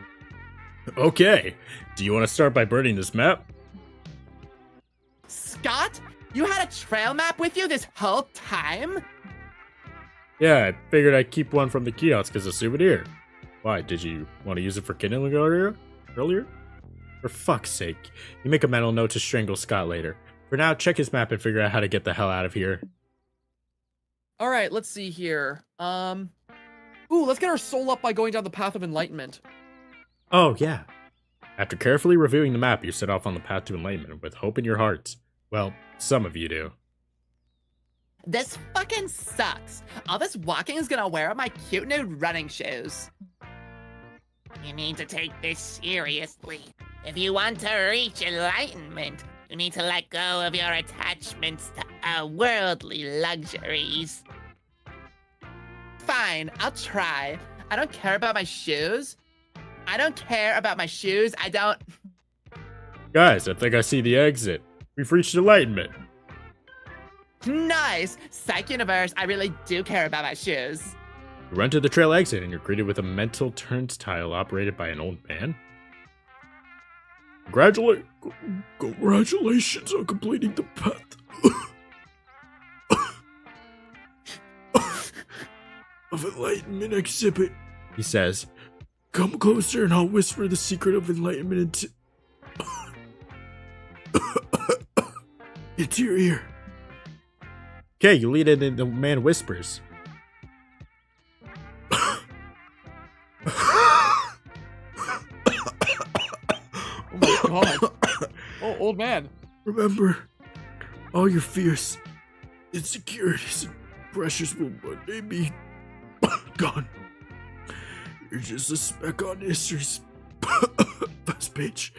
Okay. Do you want to start by burning this map? Scott, you had a trail map with you this whole time? Yeah, I figured I'd keep one from the kiosk as a souvenir. Why, did you want to use it for kindling earlier? For fuck's sake. You make a mental note to strangle Scott later. For now, check his map and figure out how to get the hell out of here. All right, let's see here. Ooh, let's get our soul up by going down the path of enlightenment. Oh, yeah. After carefully reviewing the map, you set off on the path to enlightenment with hope in your hearts. Well, some of you do. This fucking sucks. All this walking is gonna wear out my cute new running shoes. You need to take this seriously. If you want to reach enlightenment, you need to let go of your attachments to worldly luxuries. Fine, I'll try. I don't care about my shoes. I don't... Guys, I think I see the exit. We've reached enlightenment. Nice! Psych Universe, I really do care about my shoes. You run to the trail exit and you're greeted with a mental turnstile operated by an old man. Congratulations on completing the path of enlightenment exhibit, He says, come closer and I'll whisper the secret of enlightenment into your ear. okay, you lead in and the man whispers. Oh my god. Oh, old man. Remember, all your fears, insecurities, and pressures will one day be gone. You're just a speck on history's first page.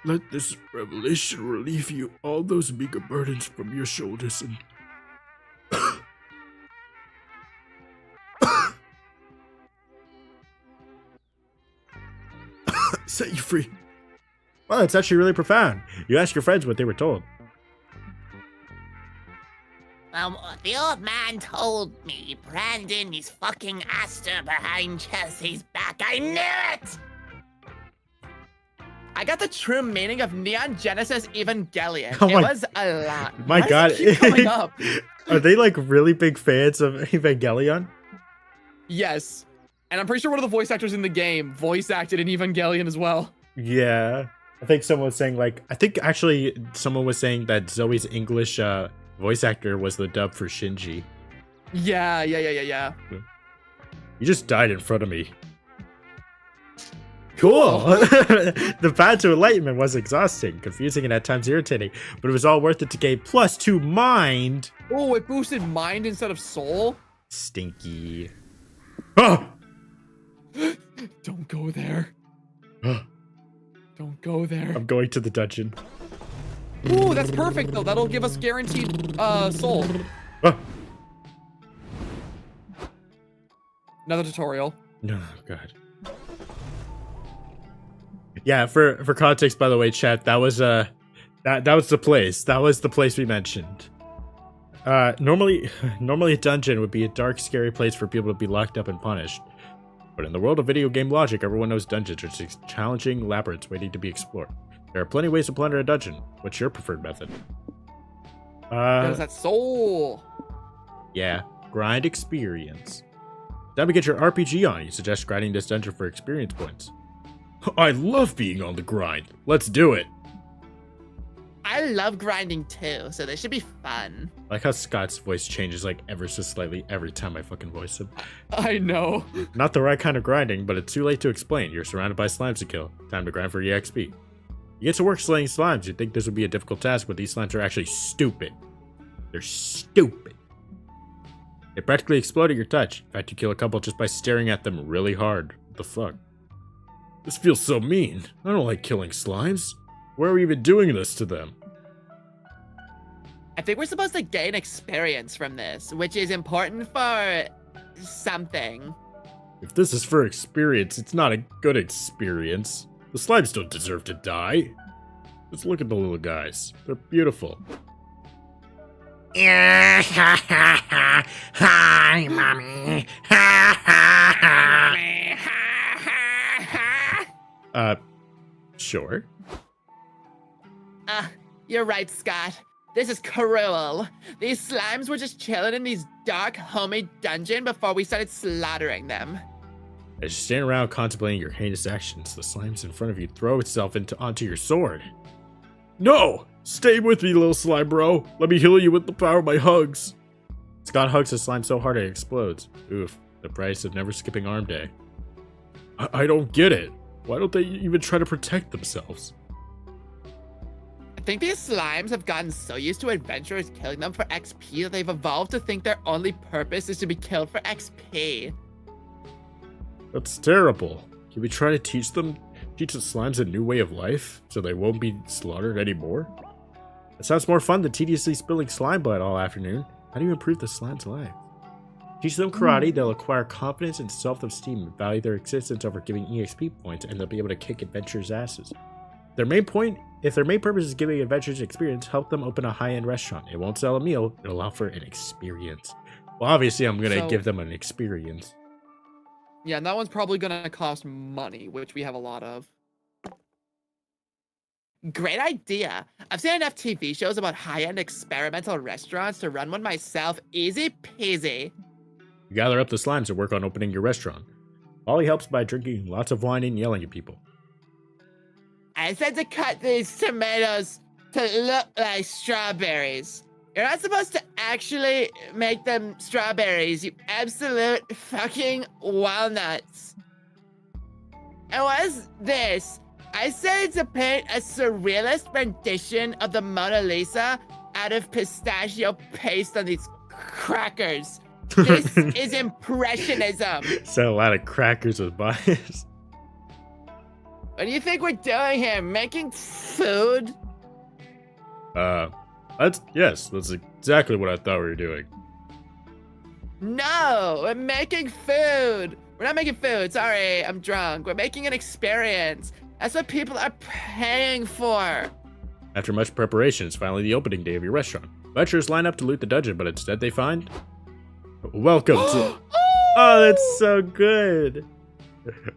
Let this revelation relieve you all those meager burdens from your shoulders and set you free. Well, it's actually really profound. You ask your friends what they were told. The old man told me Brandon is fucking Astor behind Chelsea's back. I knew it! I got the true meaning of Neon Genesis Evangelion. Oh it my- was a lot. My Why god. does it keep coming up? Are they like really big fans of Evangelion? Yes. And I'm pretty sure one of the voice actors in the game voice acted in Evangelion as well. Yeah. I think someone was saying actually someone was saying that Zoe's English voice actor was the dub for Shinji. Yeah. You just died in front of me. Cool. The path to enlightenment was exhausting, confusing, and at times irritating, but it was all worth it to gain +2 mind. Oh, it boosted mind instead of soul? Stinky. Ah! Don't go there. Don't go there. I'm going to the dungeon. Ooh, that's perfect though. That'll give us guaranteed soul. Ah! Another tutorial. Oh god. Yeah, for context, by the way, chat, that was that was the place. That was the place we mentioned. Normally a dungeon would be a dark, scary place for people to be locked up and punished. But in the world of video game logic, everyone knows dungeons are just challenging labyrinths waiting to be explored. There are plenty of ways to plunder a dungeon. What's your preferred method? There's that soul. Yeah, grind experience. Time to get your RPG on. You suggest grinding this dungeon for experience points. I love being on the grind. Let's do it. I love grinding too, so this should be fun. I like how Scott's voice changes like ever so slightly every time I fucking voice him. I know. Not the right kind of grinding, but it's too late to explain. You're surrounded by slimes to kill. Time to grind for EXP. You get to work slaying slimes. You'd think this would be a difficult task, but these slimes are actually stupid. They're stupid. They practically explode at your touch. In fact, you kill a couple just by staring at them really hard. What the fuck? This feels so mean. I don't like killing slimes. Why are we even doing this to them? I think we're supposed to gain experience from this, which is important for something. If this is for experience, it's not a good experience. The slimes don't deserve to die. Just look at the little guys. They're beautiful. Hi, mommy. Sure. You're right, Scott. This is cruel. These slimes were just chilling in these dark, homemade dungeon before we started slaughtering them. As you stand around contemplating your heinous actions, the slimes in front of you throw itself onto your sword. No! Stay with me, little slime bro. Let me heal you with the power of my hugs. Scott hugs the slime so hard it explodes. Oof, the price of never skipping arm day. I don't get it. Why don't they even try to protect themselves? I think these slimes have gotten so used to adventurers killing them for XP that they've evolved to think their only purpose is to be killed for XP. That's terrible. Can we try to teach the slimes a new way of life so they won't be slaughtered anymore? It sounds more fun than tediously spilling slime blood all afternoon. How do you improve the slime's life? Teach them karate, they'll acquire confidence and self-esteem and value their existence over giving EXP points, and they'll be able to kick adventurers' asses. If their main purpose is giving adventurers experience, help them open a high-end restaurant. It won't sell a meal, it'll offer an experience. Well, obviously I'm gonna give them an experience. Yeah, and that one's probably gonna cost money, which we have a lot of. Great idea. I've seen enough TV shows about high-end experimental restaurants to run one myself. Easy peasy. You gather up the slimes and work on opening your restaurant. Ollie helps by drinking lots of wine and yelling at people. I said to cut these tomatoes to look like strawberries. You're not supposed to actually make them strawberries, you absolute fucking walnuts. And what is this? I said to paint a surrealist rendition of the Mona Lisa out of pistachio paste on these crackers. This is impressionism. Sell a lot of crackers with bias. What do you think we're doing here? Making food? That's exactly what I thought we were doing. No, we're making food. We're not making food. Sorry, I'm drunk. We're making an experience. That's what people are paying for. After much preparation, it's finally the opening day of your restaurant. Butchers line up to loot the dungeon, but instead they find... Welcome to... Oh, that's so good.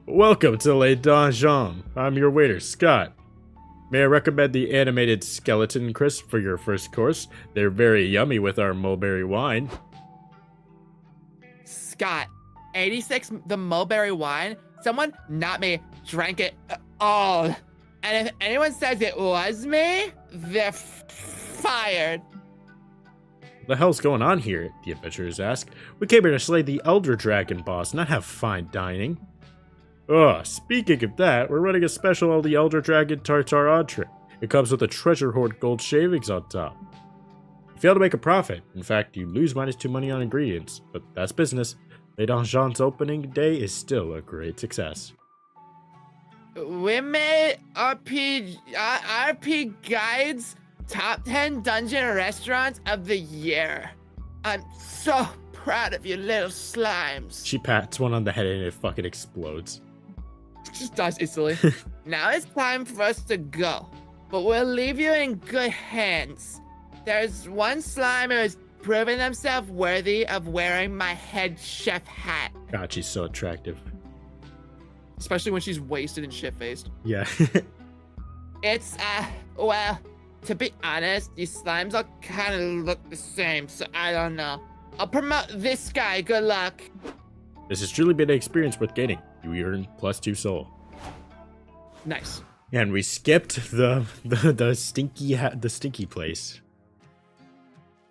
Welcome to Le Donjon. I'm your waiter, Scott. May I recommend the animated skeleton crisp for your first course? They're very yummy with our mulberry wine. Scott, 86, the mulberry wine, someone, not me, drank it all. And if anyone says it was me, they're fired. What the hell's going on here? The adventurers ask. We came here to slay the Elder Dragon boss, not have fine dining. Oh, speaking of that, we're running a special on the Elder Dragon Tartar entree. It comes with a treasure hoard gold shavings on top. You fail to make a profit. In fact, you lose -2 money on ingredients, but that's business. Le Donjon's opening day is still a great success. We made RP Guide's top 10 dungeon restaurants of the year. I'm so proud of you, little slimes. She pats one on the head and it fucking explodes. Just dies instantly. Now it's time for us to go, but we'll leave you in good hands. There's one slime who has proven themselves worthy of wearing my head chef hat. God, she's so attractive. Especially when she's wasted and shit-faced. Yeah. It's, well, to be honest, these slimes all kind of look the same, so I don't know. I'll promote this guy, good luck. This has truly been an experience worth gaining. You earn +2 soul. Nice. And we skipped the stinky place.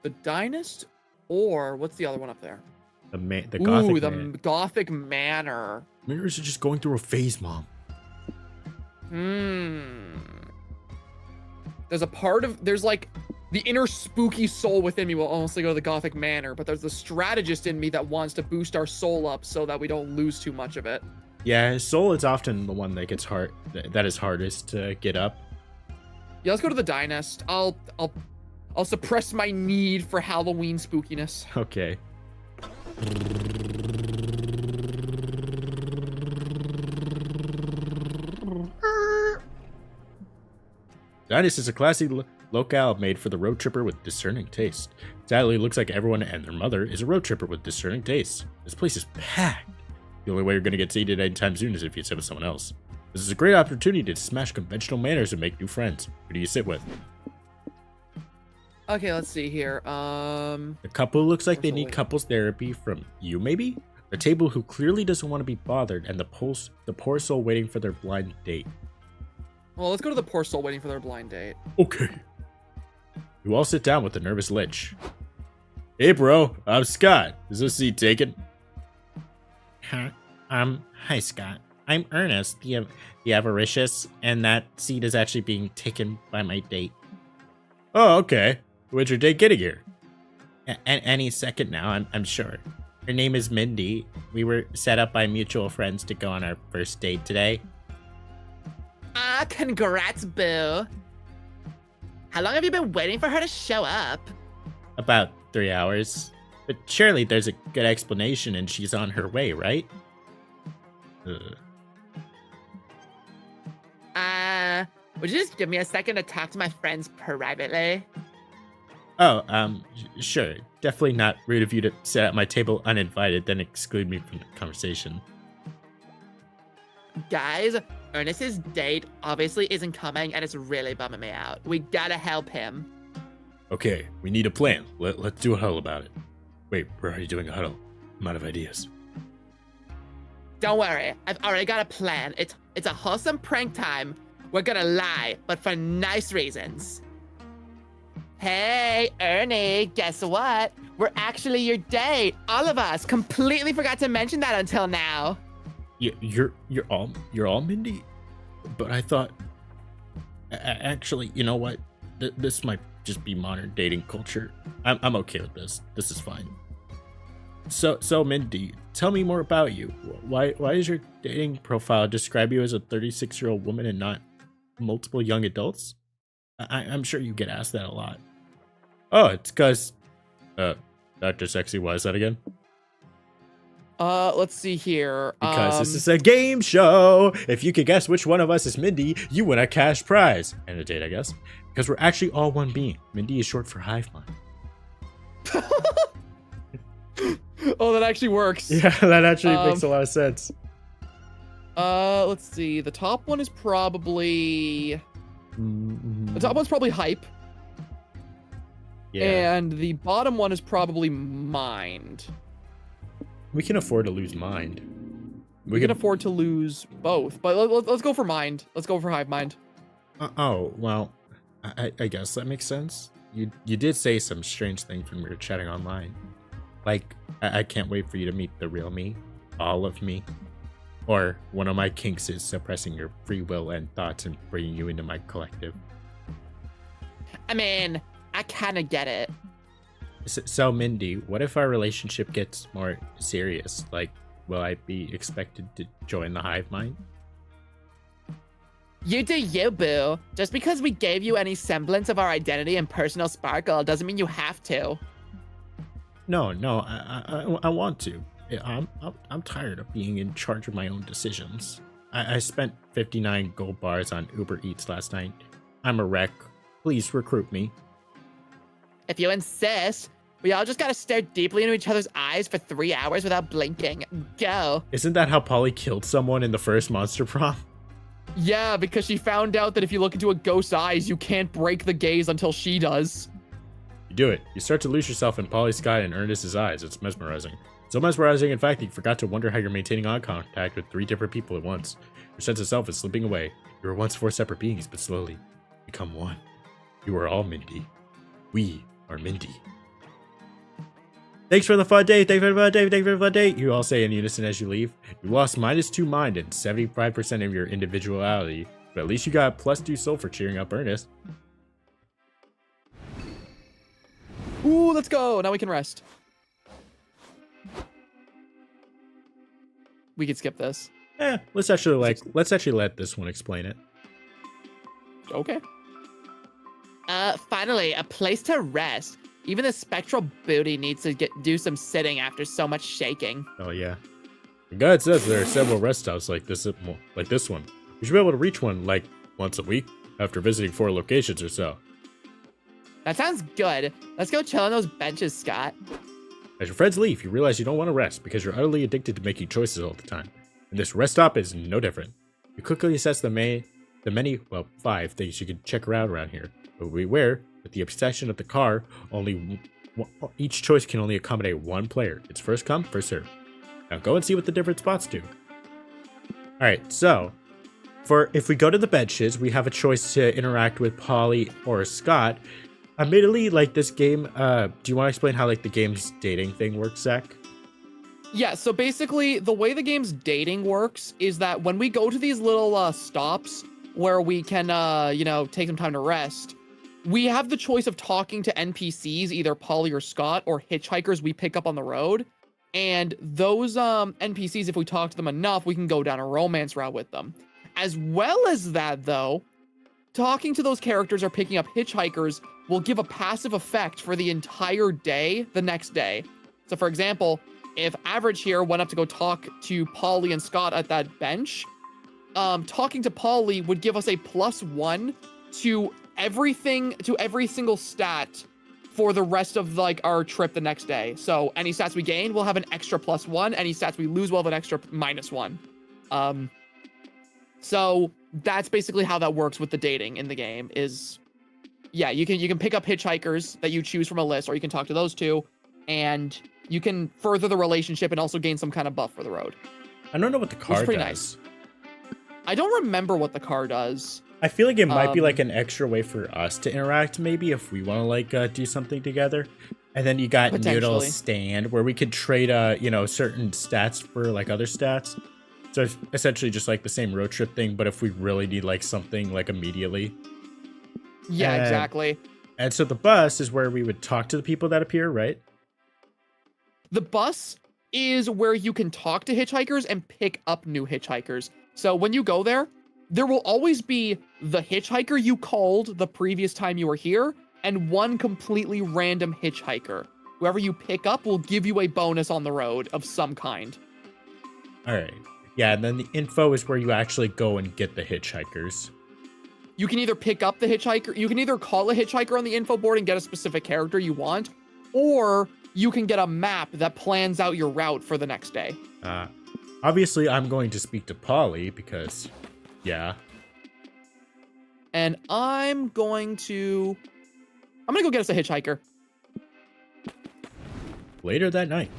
The Dynast, or what's the other one up there? The Gothic Ooh, the man. Gothic Manor. Mirrors are just going through a phase, Mom. There's like the inner spooky soul within me will honestly go to the Gothic Manor, but there's the strategist in me that wants to boost our soul up so that we don't lose too much of it. Yeah, soul is often the one that gets that is hardest to get up. Yeah, let's go to the Dynast. I'll suppress my need for Halloween spookiness. Okay. Dynast is a classy locale made for the road tripper with discerning taste. Sadly, it looks like everyone and their mother is a road tripper with discerning taste. This place is packed. The only way you're going to get seated anytime soon is if you sit with someone else. This is a great opportunity to smash conventional manners and make new friends. Who do you sit with? Okay, let's see here. The couple looks like they need couples therapy from you, maybe? A table who clearly doesn't want to be bothered, and the poor soul waiting for their blind date. Well, let's go to the poor soul waiting for their blind date. Okay. You all sit down with the nervous Lich. Hey, bro. I'm Scott. Is this seat taken? Huh? Hi, Scott. I'm Ernest, the avaricious, and that seat is actually being taken by my date. Oh, okay. When's your date getting here? Any second now, I'm sure. Her name is Mindy. We were set up by mutual friends to go on our first date today. Ah, congrats, boo. How long have you been waiting for her to show up? About 3 hours. But surely there's a good explanation and she's on her way, right? Would you just give me a second to talk to my friends privately? Oh, sure. Definitely not rude of you to sit at my table uninvited, then exclude me from the conversation. Guys, Ernest's date obviously isn't coming, and it's really bumming me out. We gotta help him. Okay, we need a plan. Let's do a huddle about it. Wait, we're already doing a huddle. I'm out of ideas. Don't worry, I've already got a plan. It's a wholesome prank time. We're gonna lie, but for nice reasons. Hey, Ernie, guess what? We're actually your date. All of us. Completely forgot to mention that until now. You're all Mindy? But I thought... Actually, you know what? This might just be modern dating culture. I'm okay with this. This is fine. So Mindy, tell me more about you. Why does your dating profile describe you as a 36-year-old woman and not multiple young adults? I'm sure you get asked that a lot. Oh, it's because... Dr. Sexy, why is that again? Let's see here. Because this is a game show. If you could guess which one of us is Mindy, you win a cash prize. And a date, I guess. Because we're actually all one being. Mindy is short for hive mind. Oh, that actually works. Yeah, that actually makes a lot of sense. Let's see. The top one is probably... The top one's probably hype. Yeah. And the bottom one is probably mind. We can afford to lose mind. We can afford to lose both, but let's go for mind. Let's go for hive mind. Oh, well, I guess that makes sense. You did say some strange things when we were chatting online. Like, I can't wait for you to meet the real me. All of me. Or one of my kinks is suppressing your free will and thoughts and bringing you into my collective. I mean, I kind of get it. So, Mindy, what if our relationship gets more serious? Like, will I be expected to join the hive mind? You do you, boo. Just because we gave you any semblance of our identity and personal sparkle doesn't mean you have to. No, I want to. I'm tired of being in charge of my own decisions. I spent 59 gold bars on Uber Eats last night. I'm a wreck. Please recruit me. If you insist, we all just gotta stare deeply into each other's eyes for 3 hours without blinking. Go. Isn't that how Polly killed someone in the first Monster Prom? Yeah, because she found out that if you look into a ghost's eyes, you can't break the gaze until she does. You do it. You start to lose yourself in Polly, Sky, and Ernest's eyes. It's mesmerizing. So mesmerizing, in fact, that you forgot to wonder how you're maintaining eye contact with 3 different people at once. Your sense of self is slipping away. You were once 4 separate beings, but slowly become one. You are all Mindy. We are Mindy. Thanks for the fun day. Thanks for the fun day. Thanks for the fun day. You all say in unison as you leave. You lost -2 mind and 75% of your individuality, but at least you got +2 soul for cheering up Ernest. Ooh, let's go. Now we can rest. We could skip this. Let's actually let this one explain it. Okay. Finally, a place to rest. Even the spectral booty needs to do some sitting after so much shaking. Oh yeah. The guide says there are several rest stops like this one. We should be able to reach one like once a week after visiting 4 locations or so. That sounds good. Let's go chill on those benches, Scott. As your friends leave, you realize you don't want to rest because you're utterly addicted to making choices all the time. And this rest stop is no different. You quickly assess the many, 5 things you can check around here. But beware, with the obsession of the car, each choice can only accommodate 1 player. It's first come, first serve. Now go and see what the different spots do. Alright, so, if we go to the benches, we have a choice to interact with Polly or Scott. Admittedly, like this game, do you want to explain how like the game's dating thing works, Zach? Yeah, so basically, the way the game's dating works is that when we go to these little stops where we can, take some time to rest, we have the choice of talking to NPCs, either Polly or Scott, or hitchhikers we pick up on the road. And those NPCs, if we talk to them enough, we can go down a romance route with them. As well as that, though, talking to those characters or picking up hitchhikers will give a passive effect for the entire day the next day. So, for example, if Average here went up to go talk to Polly and Scott at that bench, talking to Polly would give us a +1 to everything, to every single stat for the rest of like our trip the next day. So any stats we gain will have an extra +1. Any stats we lose will have an extra -1. So that's basically how that works with the dating in the game is, yeah, you can pick up hitchhikers that you choose from a list, or you can talk to those two, and you can further the relationship and also gain some kind of buff for the road. I don't know what the car does. pretty nice. I don't remember what the car does. I feel like it might be like an extra way for us to interact, maybe if we want to like do something together. And then you got Noodle's stand where we could trade, certain stats for like other stats. So it's essentially just like the same road trip thing, but if we really need like something like immediately. Yeah, exactly. And so the bus is where we would talk to the people that appear, right? The bus is where you can talk to hitchhikers and pick up new hitchhikers. So when you go there, there will always be the hitchhiker you called the previous time you were here, and one completely random hitchhiker. Whoever you pick up will give you a bonus on the road of some kind. All right. Yeah, and then the info is where you actually go and get the hitchhikers. You can either pick up the hitchhiker, you can either call a hitchhiker on the info board and get a specific character you want, or you can get a map that plans out your route for the next day. Obviously, I'm going to speak to Polly because, yeah. And I'm going to go get us a hitchhiker. Later that night.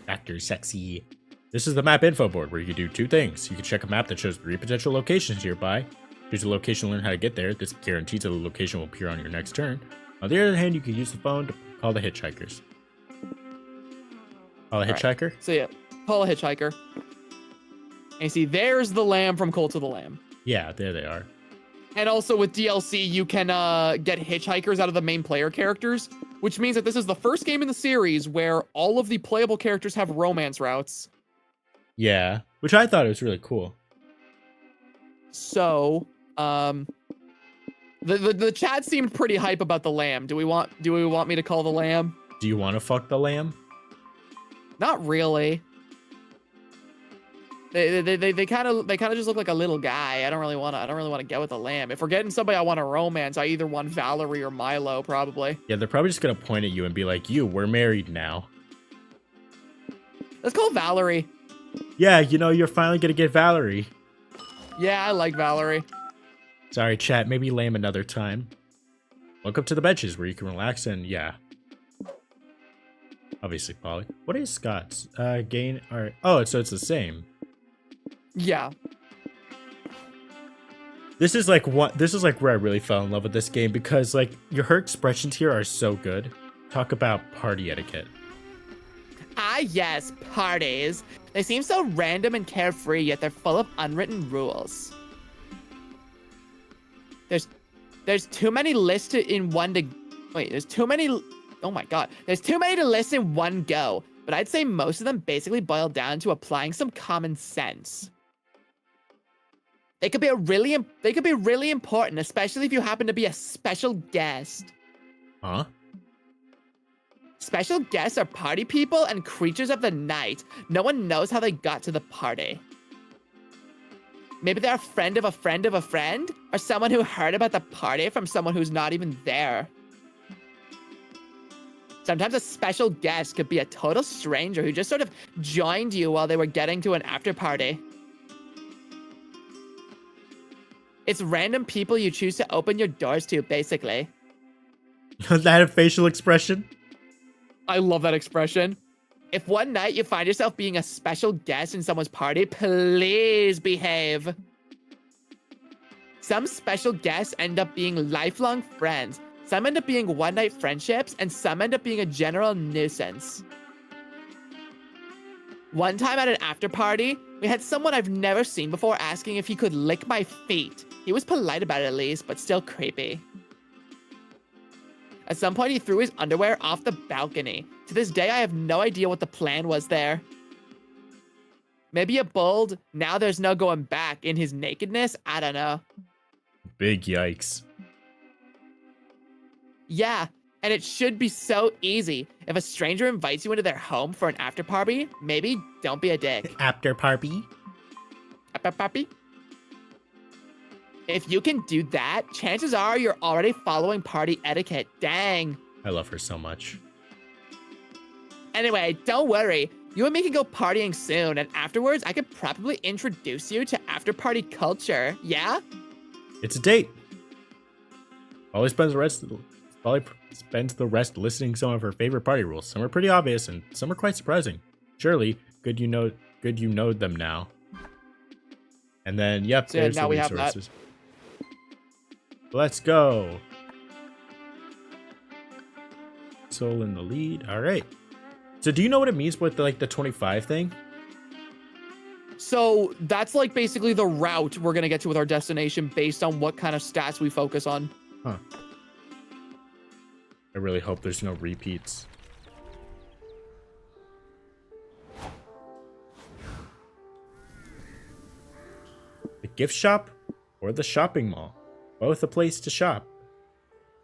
Dr. Sexy. This is the map info board where you can do two things. You can check a map that shows 3 potential locations nearby. Choose a location to learn how to get there. This guarantees that the location will appear on your next turn. On the other hand, you can use the phone to call the hitchhikers. Call a hitchhiker? Right. So yeah, call a hitchhiker. And you see, there's the lamb from Cult of the Lamb. Yeah, there they are. And also with DLC, you can get hitchhikers out of the main player characters, which means that this is the first game in the series where all of the playable characters have romance routes. Yeah, which I thought was really cool. So, the chat seemed pretty hype about the lamb. Do we want me to call the lamb? Do you want to fuck the lamb? Not really. They kind of just look like a little guy. I don't really want to get with the lamb. If we're getting somebody I want to romance, I either want Valerie or Milo, probably. Yeah, they're probably just gonna point at you and be like, we're married now. Let's call Valerie. Yeah, you're finally gonna get Valerie. Yeah, I like Valerie. Sorry, chat, maybe lamb another time. Welcome to the benches where you can relax and, yeah. Obviously, Polly. What is Scott's? Gain, alright. Oh, so it's the same. Yeah. This is like where I really fell in love with this game because like her expressions here are so good. Talk about party etiquette. Ah, yes, parties. They seem so random and carefree, yet they're full of unwritten rules. There's too many listed in one to... Wait, there's too many... Oh my god. There's too many to list in one go, but I'd say most of them basically boil down to applying some common sense. They could be really important, especially if you happen to be a special guest. Huh? Special guests are party people and creatures of the night. No one knows how they got to the party. Maybe they're a friend of a friend of a friend, or someone who heard about the party from someone who's not even there. Sometimes a special guest could be a total stranger who just sort of joined you while they were getting to an after party. It's random people you choose to open your doors to, basically. That a facial expression? I love that expression. If one night you find yourself being a special guest in someone's party, please behave. Some special guests end up being lifelong friends. Some end up being one-night friendships, and some end up being a general nuisance. One time at an after party, we had someone I've never seen before asking if he could lick my feet. He was polite about it at least, but still creepy. At some point, he threw his underwear off the balcony. To this day, I have no idea what the plan was there. Maybe a bold, now there's no going back in his nakedness? I don't know. Big yikes. Yeah, and it should be so easy. If a stranger invites you into their home for an after party, maybe don't be a dick. After party? After party? If you can do that, chances are you're already following party etiquette. Dang. I love her so much. Anyway, don't worry. You and me can go partying soon, and afterwards, I could probably introduce you to after-party culture, yeah? It's a date. Polly spends the rest listing some of her favorite party rules. Some are pretty obvious, and some are quite surprising. Surely, good you know them now. And then, yep, So yeah, there's now the we have that. resources. Let's go. Soul in the lead. All right. So do you know what it means with the 25 thing? So that's like basically the route we're gonna get to with our destination based on what kind of stats we focus on. Huh. I really hope there's no repeats. The gift shop or the shopping mall? Both a place to shop.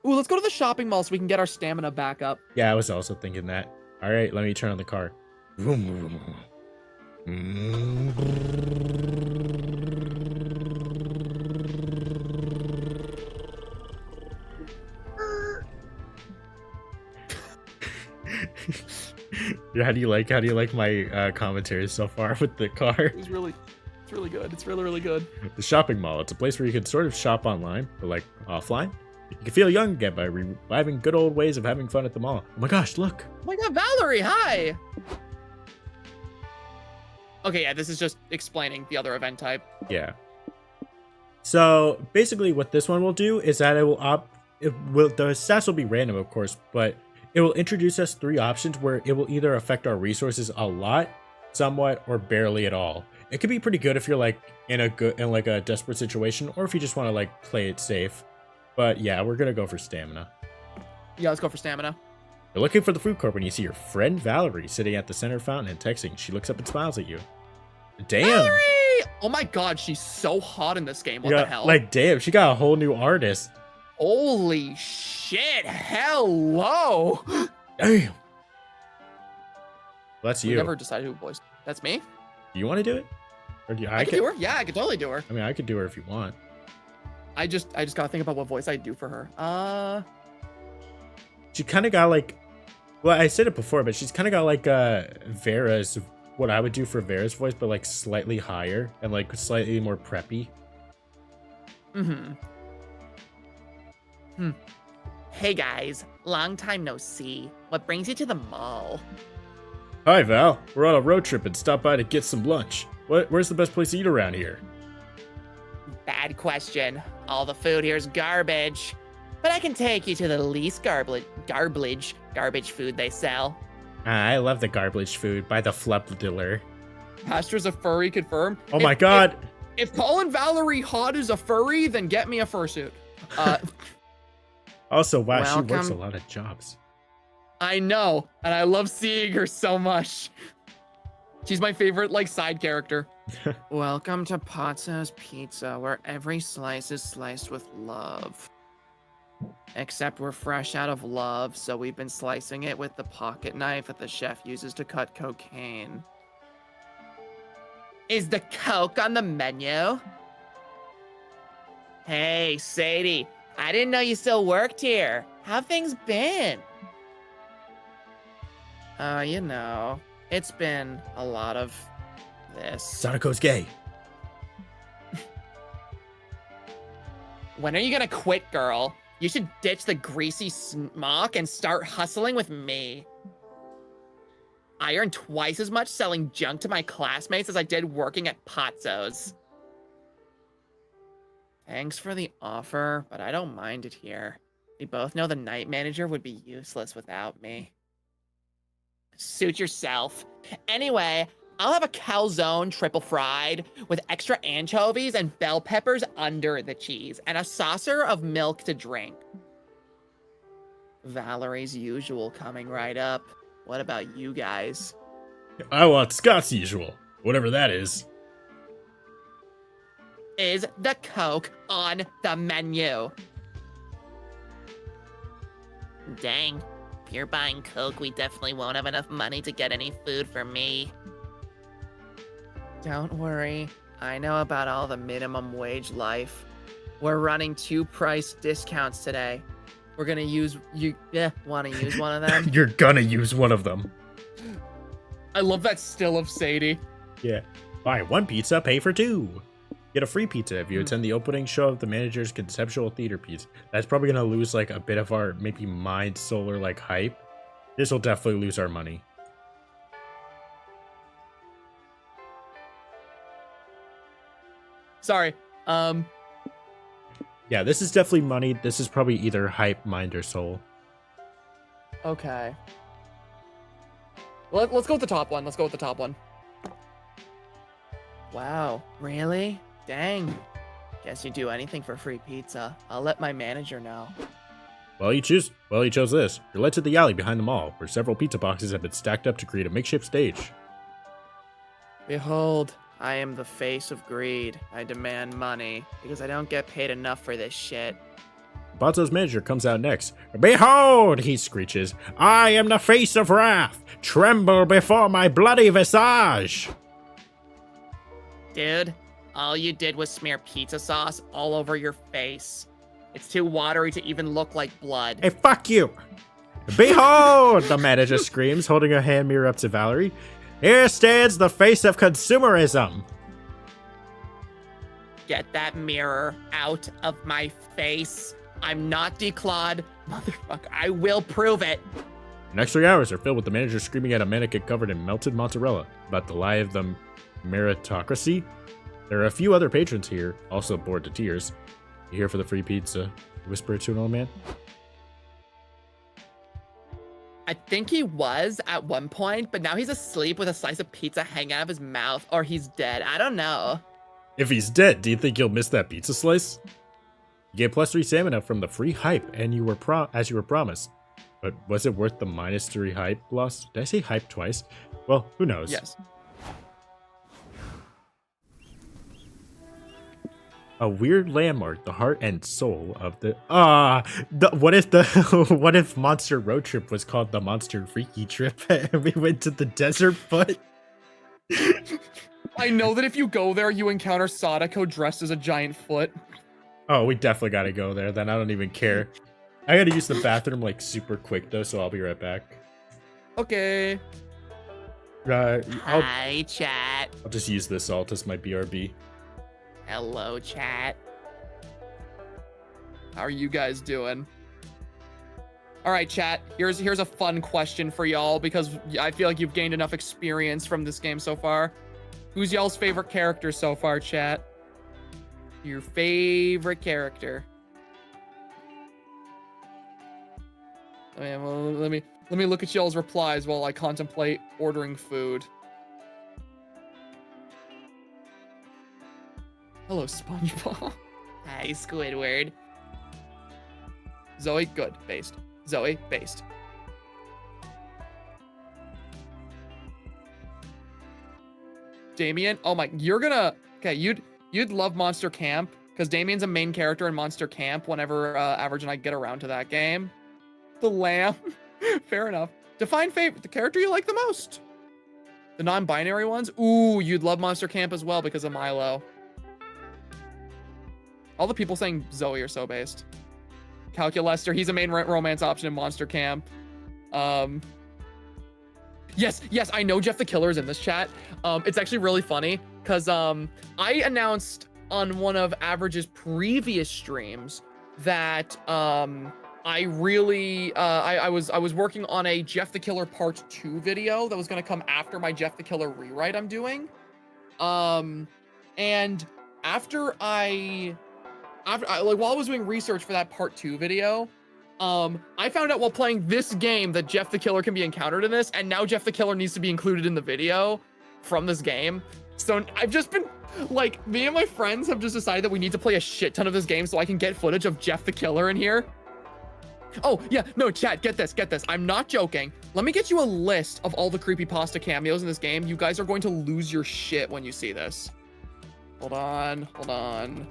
Ooh, let's go to the shopping mall so we can get our stamina back up. Yeah, I was also thinking that. All right, let me turn on the car. Vroom, How do you like my commentary so far with the car? It's really good. It's really good. The shopping mall. It's a place where you can sort of shop online, but like offline. You can feel young again by reviving good old ways of having fun at the mall. Oh my gosh, look. Oh my god, Valerie, hi! Okay, yeah, this is just explaining the other event type. Yeah. So basically what this one will do is that the stats will be random, of course, but it will introduce us 3 options where it will either affect our resources a lot, somewhat, or barely at all. It could be pretty good if you're like in a desperate situation, or if you just want to like play it safe. But yeah, we're gonna go for stamina. Yeah, let's go for stamina. You're looking for the food court when you see your friend Valerie sitting at the center fountain and texting. She looks up and smiles at you. Damn! Valerie! Oh my god, she's so hot in this game. What the hell? Like, damn, she got a whole new artist. Holy shit! Hello! Damn! That's We you. never decided who voiced. That's me? Do you want to do it? Or do you, I can do her. Yeah, I could totally do her. I mean, I could do her if you want. I just gotta think about what voice I'd do for her. She kind of got like, well, I said it before, but she's kind of got like Vera's, what I would do for Vera's voice, but like slightly higher and like slightly more preppy. Hey guys, long time no see. What brings you to the mall? Hi Val, we're on a road trip and stopped by to get some lunch. Where's the best place to eat around here? Bad question. All the food here's garbage. But I can take you to the least garbage food they sell. I love the garbage food by the Flub Diller. Pastra's a furry, confirmed. Oh my god! If calling Valerie hot is a furry, then get me a fursuit. Also, wow, she works a Welcome. lot of jobs. I know, and I love seeing her so much. She's my favorite, like, side character. Welcome to Pazzo's Pizza, where every slice is sliced with love. Except we're fresh out of love, so we've been slicing it with the pocket knife that the chef uses to cut cocaine. Is the Coke on the menu? Hey, Sadie, I didn't know you still worked here. How've things been? You know, it's been a lot of this. Sadako's gay. When are you gonna quit, girl? You should ditch the greasy smock and start hustling with me. I earn twice as much selling junk to my classmates as I did working at Pazzo's. Thanks for the offer, but I don't mind it here. We both know the night manager would be useless without me. Suit yourself. Anyway, I'll have a calzone triple fried with extra anchovies and bell peppers under the cheese and a saucer of milk to drink. Valerie's usual coming right up. What about you guys? I want Scott's usual, whatever that is. Is the Coke on the menu? Dang. If you're buying Coke, we definitely won't have enough money to get any food for me. Don't worry. I know about all the minimum wage life. We're running 2 price discounts today. We're gonna use want to use one of them? You're gonna use one of them. I love that still of Sadie. Yeah. Buy one pizza, pay for two. Get a free pizza if you attend the opening show of the manager's conceptual theater piece. That's probably gonna lose like a bit of our maybe mind solar like hype. This will definitely lose our money. Sorry. Yeah, this is definitely money. This is probably either hype, mind, or soul. Okay. Let's go with the top one. Let's go with the top one. Wow, really? Dang. Guess you'd do anything for free pizza. I'll let my manager know. Well, you chose this. You're led to the alley behind the mall, where several pizza boxes have been stacked up to create a makeshift stage. Behold, I am the face of greed. I demand money, because I don't get paid enough for this shit. Bonzo's manager comes out next. Behold, he screeches, I am the face of wrath. Tremble before my bloody visage. Dude, all you did was smear pizza sauce all over your face. It's too watery to even look like blood. Hey, fuck you. Behold, the manager screams, holding a hand mirror up to Valerie. Here stands the face of consumerism. Get that mirror out of my face. I'm not declawed. Motherfucker, I will prove it. The next 3 hours are filled with the manager screaming at a mannequin covered in melted mozzarella about the lie of the meritocracy. There are a few other patrons here, also bored to tears. You here for the free pizza? Whisper to an old man. I think he was at one point, but now he's asleep with a slice of pizza hanging out of his mouth, or he's dead. I don't know. If he's dead, do you think you'll miss that pizza slice? You get +3 stamina from the free hype, and you were as you were promised. But was it worth the -3 hype loss? Did I say hype twice? Well, who knows? Yes. A weird landmark, the heart and soul of the what if Monster Road Trip was called the Monster Freaky Trip and we went to the desert foot? I know that if you go there, you encounter Sadako dressed as a giant foot. Oh, we definitely gotta go there, then I don't even care. I gotta use the bathroom like super quick though, so I'll be right back. Okay. Hi, chat. I'll just use this alt as my BRB. Hello, chat. How are you guys doing? All right, chat. Here's a fun question for y'all because I feel like you've gained enough experience from this game so far. Who's y'all's favorite character so far, chat? Your favorite character. Oh, man, well, let me look at y'all's replies while I contemplate ordering food. Hello, SpongeBob. Hi, Squidward. Zoe, good. Based. Zoe, based. Damien, oh my, you're gonna, okay, you'd love Monster Camp, because Damien's a main character in Monster Camp whenever Average and I get around to that game. The lamb. Fair enough. Define favorite, the character you like the most. The non-binary ones? Ooh, you'd love Monster Camp as well because of Milo. All the people saying Zoe are so based. Calculester, he's a main romance option in Monster Camp. Yes, I know Jeff the Killer is in this chat. It's actually really funny because I announced on one of Average's previous streams that I really I was working on a Jeff the Killer Part 2 video that was gonna come after my Jeff the Killer rewrite I'm doing. And after while I was doing research for that Part 2 video, I found out while playing this game that Jeff the Killer can be encountered in this, and now Jeff the Killer needs to be included in the video from this game. So I've just been, like, me and my friends have just decided that we need to play a shit ton of this game so I can get footage of Jeff the Killer in here. Oh, yeah, no, chat, get this. I'm not joking. Let me get you a list of all the creepypasta cameos in this game. You guys are going to lose your shit when you see this. Hold on.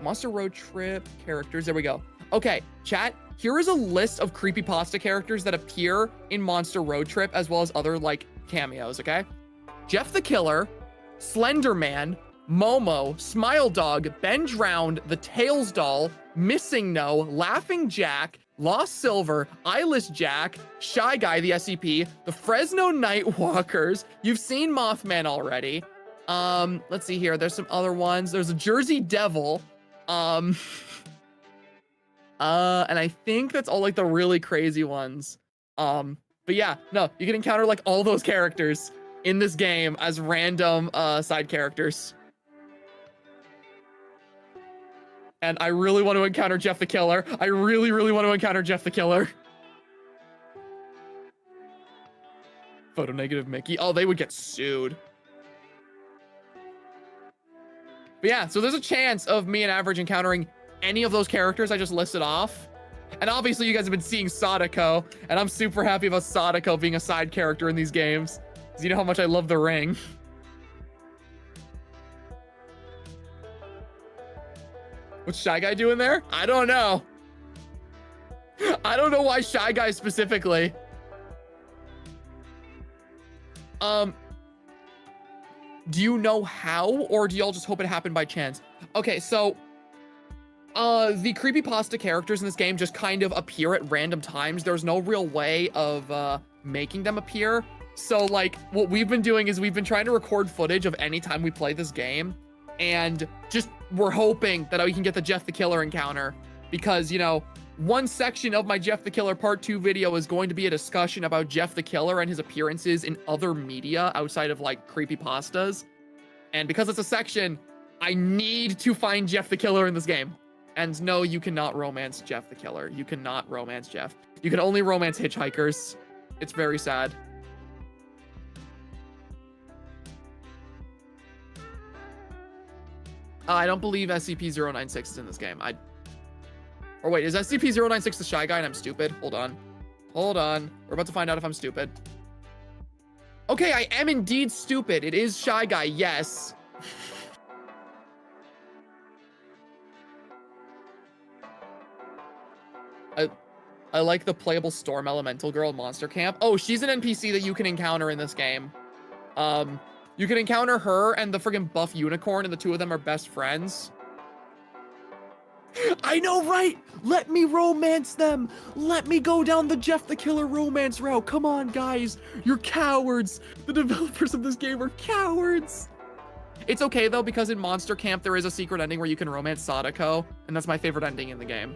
Monster Road Trip characters. There we go. Okay, chat. Here is a list of creepypasta characters that appear in Monster Road Trip as well as other like cameos. Okay, Jeff the Killer, Slender Man, Momo, Smile Dog, Ben Drowned, The Tails Doll, Missing No, Laughing Jack, Lost Silver, Eyeless Jack, Shy Guy, the SCP, the Fresno Nightwalkers. You've seen Mothman already. Let's see here. There's some other ones. There's a Jersey Devil. And I think that's all like the really crazy ones. But yeah, no, you can encounter like all those characters in this game as random side characters. And I really want to encounter Jeff the Killer. I really, really want to encounter Jeff the Killer. Photo negative Mickey. Oh, they would get sued. But yeah, so there's a chance of me and Average encountering any of those characters I just listed off. And obviously you guys have been seeing Sadako, and I'm super happy about Sadako being a side character in these games. Because you know how much I love the ring. What's Shy Guy doing there? I don't know. I don't know why Shy Guy specifically. Do you know how, or do y'all just hope it happened by chance? Okay, so the creepypasta characters in this game just kind of appear at random times. There's no real way of making them appear. So like what we've been doing is we've been trying to record footage of any time we play this game, and just we're hoping that we can get the Jeff the Killer encounter, because, you know, one section of my Jeff the Killer Part 2 video is going to be a discussion about Jeff the Killer and his appearances in other media outside of like creepypastas. And because it's a section, I need to find Jeff the Killer in this game. And no, you cannot romance Jeff the Killer. You cannot romance Jeff. You can only romance hitchhikers. It's very sad. I don't believe SCP-096 is in this game. Or wait, is SCP-096 the Shy Guy and I'm stupid? Hold on. Hold on. We're about to find out if I'm stupid. Okay, I am indeed stupid. It is Shy Guy, yes. I like the playable Storm Elemental Girl Monster Camp. Oh, she's an NPC that you can encounter in this game. You can encounter her and the friggin' buff unicorn, and the two of them are best friends. I know, right? Let me romance them. Let me go down the Jeff the Killer romance route. Come on, guys. You're cowards. The developers of this game are cowards. It's okay, though, because in Monster Camp, there is a secret ending where you can romance Sadako, and that's my favorite ending in the game.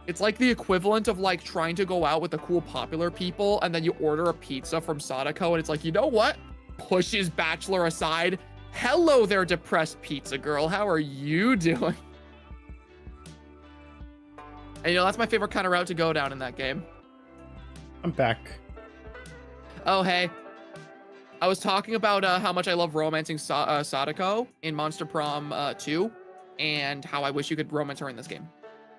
It's like the equivalent of like trying to go out with the cool popular people, and then you order a pizza from Sadako, and it's like, you know what? Pushes Bachelor aside. Hello there, depressed pizza girl. How are you doing? And you know, that's my favorite kind of route to go down in that game. I'm back. Oh, hey. I was talking about how much I love romancing Sadako in Monster Prom 2, and how I wish you could romance her in this game.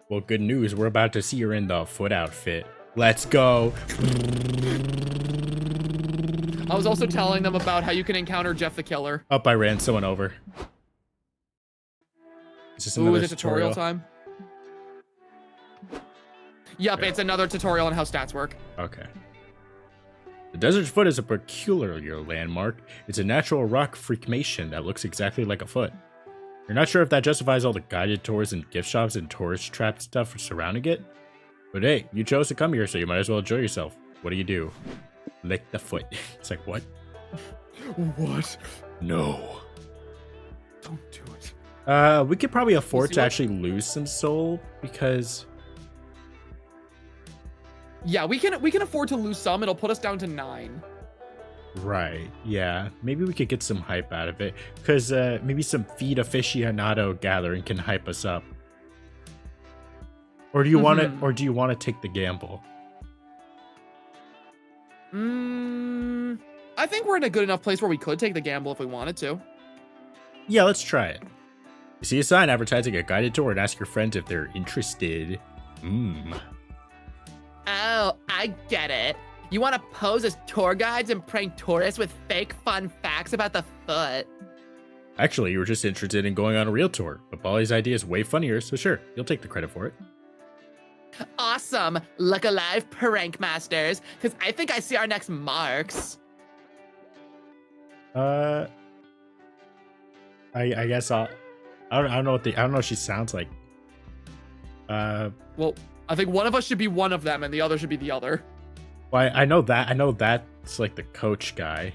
Well, good news. We're about to see her in the foot outfit. Let's go. I was also telling them about how you can encounter Jeff the Killer. Up, I ran someone over. Is this another Ooh, is it tutorial time? Yep, Okay. It's another tutorial on how stats work. Okay. The Desert's Foot is a peculiar landmark. It's a natural rock formation that looks exactly like a foot. You're not sure if that justifies all the guided tours and gift shops and tourist trap stuff surrounding it? But hey, you chose to come here, so you might as well enjoy yourself. What do? Lick the foot. It's like, what? What? No. Don't do it. We could probably afford see to what- actually lose some soul, because... Yeah, we can afford to lose some. It'll put us down to 9. Right, yeah. Maybe we could get some hype out of it, because maybe some feed aficionado gathering can hype us up. Or do you want to? Or do you want to take the gamble? I think we're in a good enough place where we could take the gamble if we wanted to. Yeah, let's try it. You see a sign advertising a guided tour and ask your friends if they're interested. Oh, I get it. You want to pose as tour guides and prank tourists with fake fun facts about the foot. Actually, you were just interested in going on a real tour, but Bolly's idea is way funnier, so sure, you'll take the credit for it. Awesome. Look alive, prank masters, because I think I see our next marks. I guess I don't know I don't know what she sounds like. Well, I think one of us should be one of them and the other should be the other. Well, I know that's like the coach guy.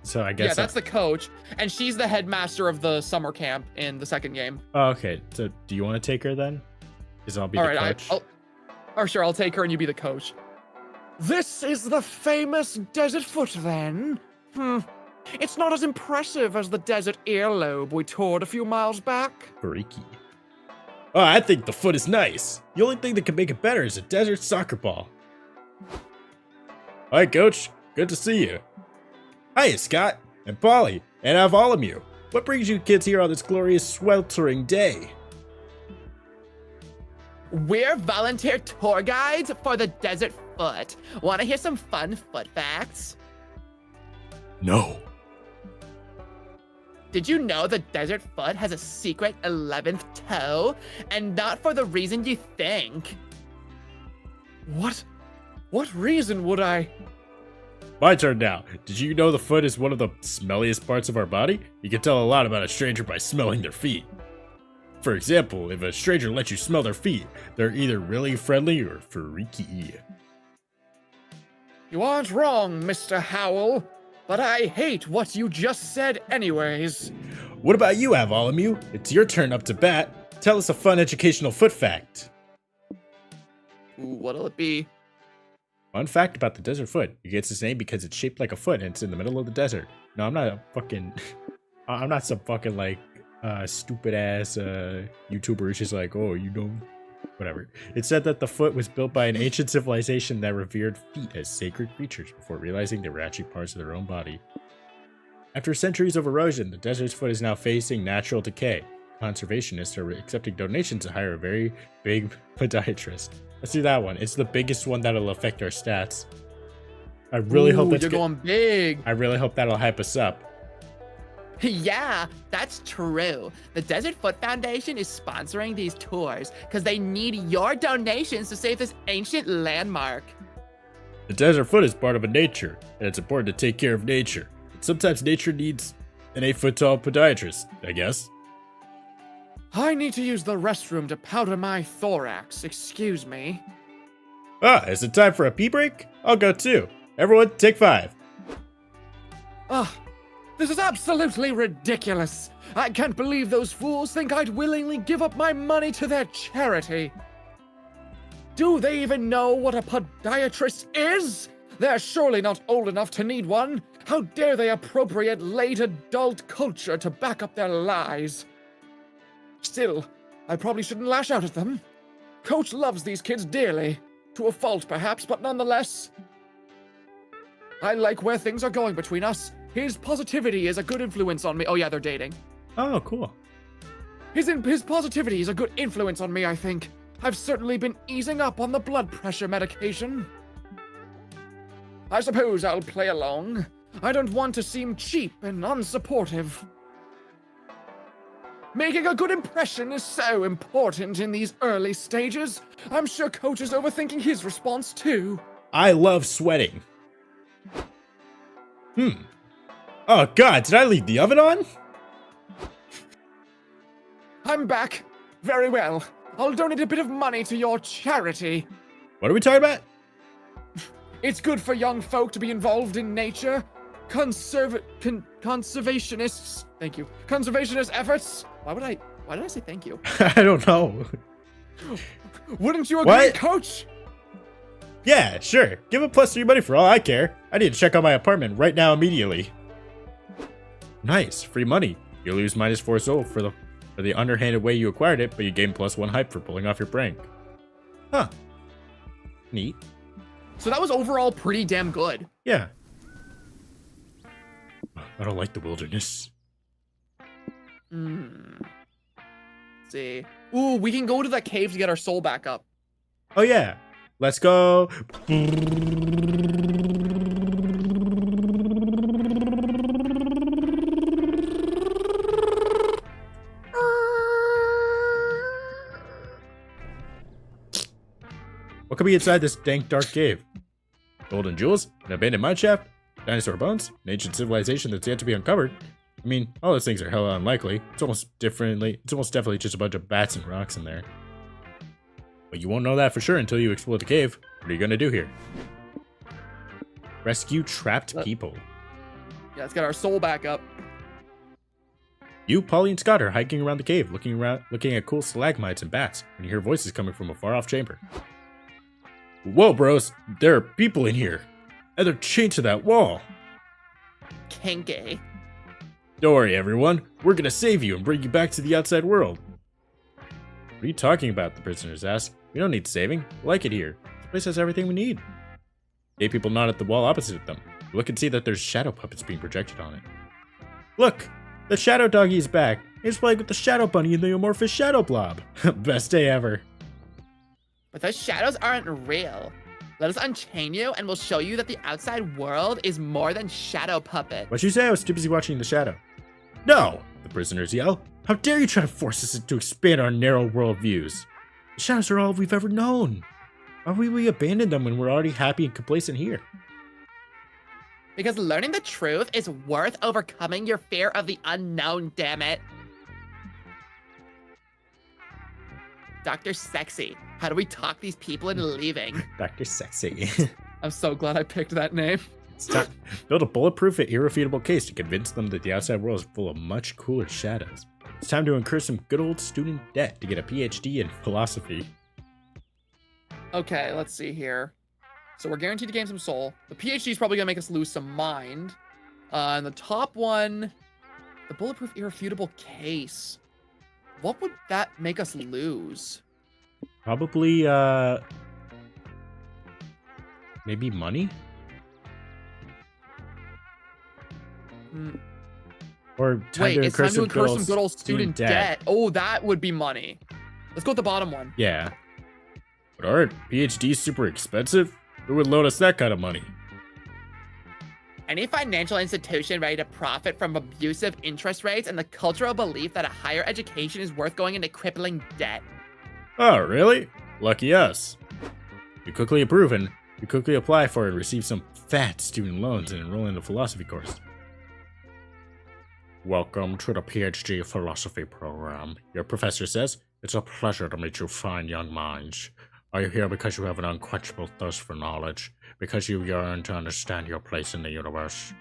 So I guess yeah, that's the coach, and she's the headmaster of the summer camp in the second game. Oh, okay. So do you want to take her then? Because I'll be the coach. Sure, I'll take her and you be the coach. This is the famous desert foot, then? It's not as impressive as the desert earlobe we toured a few miles back. Freaky. Oh, I think the foot is nice. The only thing that can make it better is a desert soccer ball. Hi, Coach. Good to see you. Hi, Scott and Polly and Avolomu. What brings you kids here on this glorious sweltering day? We're volunteer tour guides for the Desert Foot. Want to hear some fun foot facts? No. Did you know the Desert Foot has a secret 11th toe? And not for the reason you think. What reason would I? My turn now. Did you know the foot is one of the smelliest parts of our body? You can tell a lot about a stranger by smelling their feet. For example, if a stranger lets you smell their feet, they're either really friendly or freaky. You aren't wrong, Mr. Howell, but I hate what you just said anyways. What about you, Avolomu? It's your turn up to bat. Tell us a fun educational foot fact. Ooh, what'll it be? Fun fact about the desert foot. It gets its name because it's shaped like a foot and it's in the middle of the desert. No, I'm not a fucking... I'm not some fucking, like, stupid ass YouTuber who's just like, oh, you know... Whatever. It said that the foot was built by an ancient civilization that revered feet as sacred creatures before realizing they were actually parts of their own body. After centuries of erosion, the desert's foot is now facing natural decay. Conservationists are accepting donations to hire a very big podiatrist. Let's do that one. It's the biggest one that'll affect our stats. I really hope it's you're going big. I really hope that'll hype us up. Yeah, that's true. The Desert Foot Foundation is sponsoring these tours because they need your donations to save this ancient landmark. The desert foot is part of a nature, and it's important to take care of nature. But sometimes nature needs an 8-foot-tall podiatrist, I guess. I need to use the restroom to powder my thorax, excuse me. Ah, is it time for a pee break? I'll go too. Everyone, take 5. This is absolutely ridiculous. I can't believe those fools think I'd willingly give up my money to their charity. Do they even know what a podiatrist is? They're surely not old enough to need one. How dare they appropriate late adult culture to back up their lies? Still, I probably shouldn't lash out at them. Coach loves these kids dearly. To a fault, perhaps, but nonetheless. I like where things are going between us. His positivity is a good influence on me. Oh yeah, they're dating. Oh, cool. His positivity is a good influence on me, I think. I've certainly been easing up on the blood pressure medication. I suppose I'll play along. I don't want to seem cheap and unsupportive. Making a good impression is so important in these early stages. I'm sure Coach is overthinking his response too. I love sweating. Oh god, did I leave the oven on? I'm back. Very well. I'll donate a bit of money to your charity. What are we talking about? It's good for young folk to be involved in nature. Conservationists. Thank you. Conservationist efforts. Why did I say thank you? I don't know. Wouldn't you agree, What? Coach? Yeah, sure. Give a +3 money for all I care. I need to check on my apartment right now immediately. Nice, free money. You lose -4 soul for the underhanded way you acquired it, but you gain +1 hype for pulling off your prank. Huh. Neat. So that was overall pretty damn good. Yeah. I don't like the wilderness. Let's see. Ooh, we can go to that cave to get our soul back up. Oh yeah. Let's go. What could be inside this dank, dark cave? Gold and jewels? An abandoned mine shaft? Dinosaur bones? An ancient civilization that's yet to be uncovered? I mean, all those things are hella unlikely. It's almost definitely just a bunch of bats and rocks in there. But you won't know that for sure until you explore the cave. What are you gonna do here? Rescue trapped people. Yeah, let's get our soul back up. You, Polly, and Scott are hiking around the cave, looking at cool stalagmites and bats, when you hear voices coming from a far-off chamber. Whoa, bros! There are people in here! And they're chained to that wall! Kinky. Don't worry, everyone. We're gonna save you and bring you back to the outside world. What are you talking about? The prisoners ask. We don't need saving. We like it here. This place has everything we need. Eight people nod at the wall opposite them. Look and see that there's shadow puppets being projected on it. Look! The shadow doggy is back. He's playing with the shadow bunny and the amorphous shadow blob. Best day ever. But those shadows aren't real. Let us unchain you and we'll show you that the outside world is more than shadow puppet. What'd you say? I was too busy watching the shadow. No! The prisoners yell. How dare you try to force us to expand our narrow world views? The shadows are all we've ever known. Why would we abandon them when we're already happy and complacent here? Because learning the truth is worth overcoming your fear of the unknown, damn it. Dr. Sexy, how do we talk these people into leaving? Dr. Sexy. I'm so glad I picked that name. It's time. Build a bulletproof and irrefutable case to convince them that the outside world is full of much cooler shadows. It's time to incur some good old student debt to get a PhD in philosophy. Okay, let's see here. So we're guaranteed to gain some soul. The PhD is probably going to make us lose some mind. And the top one, the bulletproof irrefutable case. What would that make us lose? Probably, maybe money? Or time Wait, to it's time to incur some some good old student debt. Oh, that would be money. Let's go with the bottom one. Yeah. But aren't PhDs super expensive? Who would loan us that kind of money? Any financial institution ready to profit from abusive interest rates and the cultural belief that a higher education is worth going into crippling debt. Oh, really? Lucky us. You quickly approve and you quickly apply for and receive some fat student loans and enroll in a philosophy course. Welcome to the PhD philosophy program. Your professor says, it's a pleasure to meet you fine young minds. Are you here because you have an unquenchable thirst for knowledge? Because you yearn to understand your place in the universe?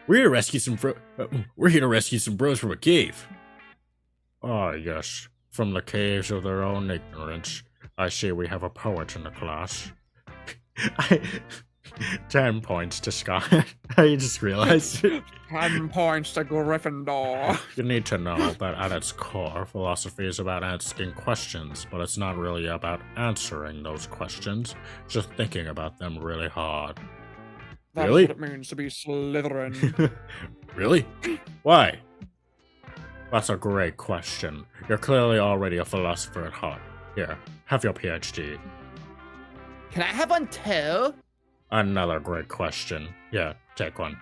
We're here to rescue some bros from a cave. Ah, yes. From the caves of their own ignorance. I see we have a poet in the class. 10 points to Scott. I just realized. 10 points to Gryffindor. You need to know that at its core, philosophy is about asking questions, but it's not really about answering those questions, just thinking about them really hard. That's Really? what it means to be Slytherin. Really? Why? That's a great question. You're clearly already a philosopher at heart. Here, have your PhD. Can I have one too? Another great question. Yeah, take one.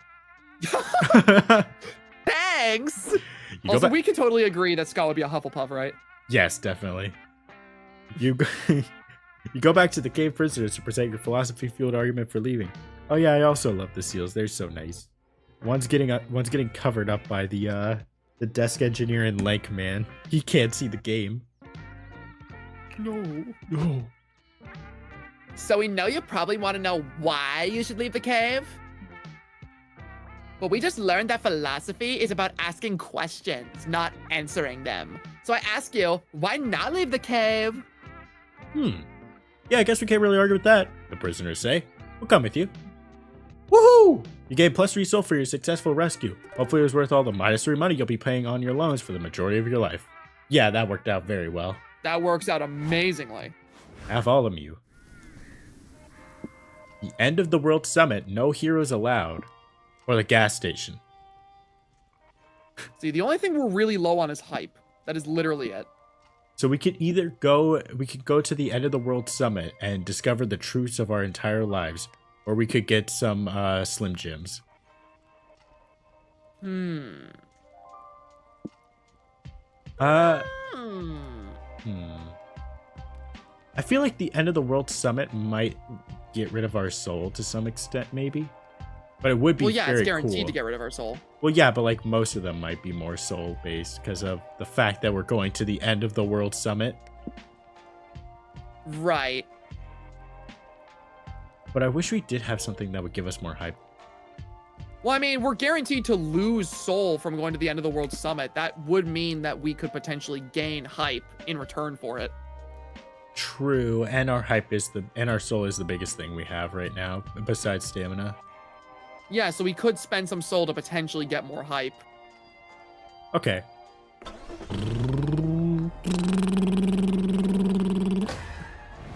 Thanks! You Also, we can totally agree that Scott would be a Hufflepuff, right? Yes, definitely. You go back to the cave prisoners to present your philosophy-fueled argument for leaving. Oh yeah, I also love the seals. They're so nice. One's getting covered up by the desk engineer and Lank Man. He can't see the game. No. So we know you probably want to know why you should leave the cave. But we just learned that philosophy is about asking questions, not answering them. So I ask you, why not leave the cave? Yeah, I guess we can't really argue with that, the prisoners say. We'll come with you. Woohoo! You gained +3 soul for your successful rescue. Hopefully it was worth all the -3 money you'll be paying on your loans for the majority of your life. Yeah, that worked out very well. That works out amazingly. Have all of you. The end of the World Summit, no heroes allowed. Or the gas station. See, the only thing we're really low on is hype. That is literally it. So we could either go to the end of the World Summit and discover the truths of our entire lives, or we could get some Slim Jims. I feel like the end of the World Summit might get rid of our soul to some extent, maybe. But it would be Well, yeah, very it's guaranteed cool. to get rid of our soul. Well, yeah, but like most of them might be more soul based because of the fact that we're going to the end of the World Summit. Right. But I wish we did have something that would give us more hype. Well, I mean, we're guaranteed to lose soul from going to the end of the World Summit. That would mean that we could potentially gain hype in return for it. True, and our soul is the biggest thing we have right now, besides stamina. Yeah, so we could spend some soul to potentially get more hype. Okay.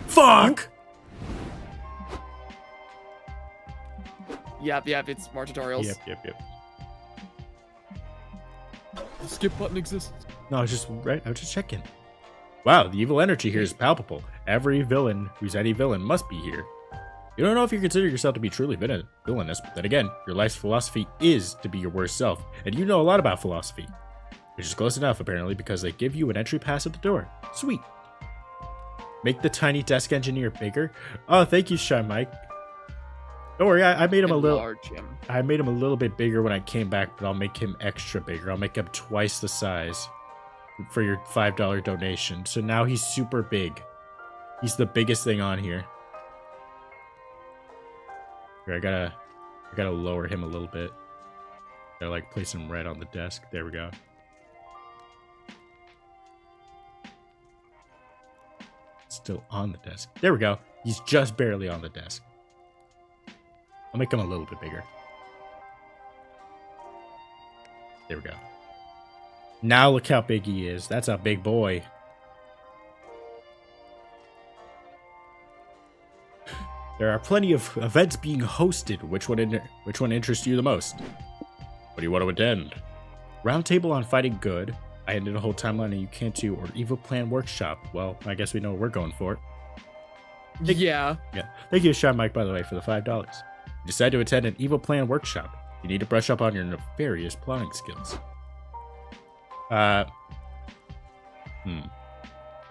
Fuck! Yep, it's more tutorials. Yep. The skip button exists. No, I was just checking. Wow, the evil energy here is palpable. Every villain who's any villain must be here. You don't know if you consider yourself to be truly villainous, but then again, your life's philosophy is to be your worst self, and you know a lot about philosophy. Which is close enough, apparently, because they give you an entry pass at the door. Sweet. Make the tiny desk engineer bigger. Oh, thank you, Shy Mike. Don't worry, I made him a little. Enlarge him. I made him a little bit bigger when I came back, but I'll make him extra bigger. I'll make him twice the size for your $5 donation. So now he's super big. He's the biggest thing on here. Here, I gotta lower him a little bit. Gotta like place him right on the desk. There we go. Still on the desk. There we go. He's just barely on the desk. I'll make him a little bit bigger. There we go. Now look how big he is. That's a big boy. There are plenty of events being hosted. Which one interests you the most? What do you want to attend? Roundtable on fighting good. I ended a whole timeline and you can't do, or evil plan workshop. Well, I guess we know what we're going for. Yeah. Thank you, Sean Mike, by the way, for the $5. You decide to attend an evil plan workshop. You need to brush up on your nefarious plotting skills.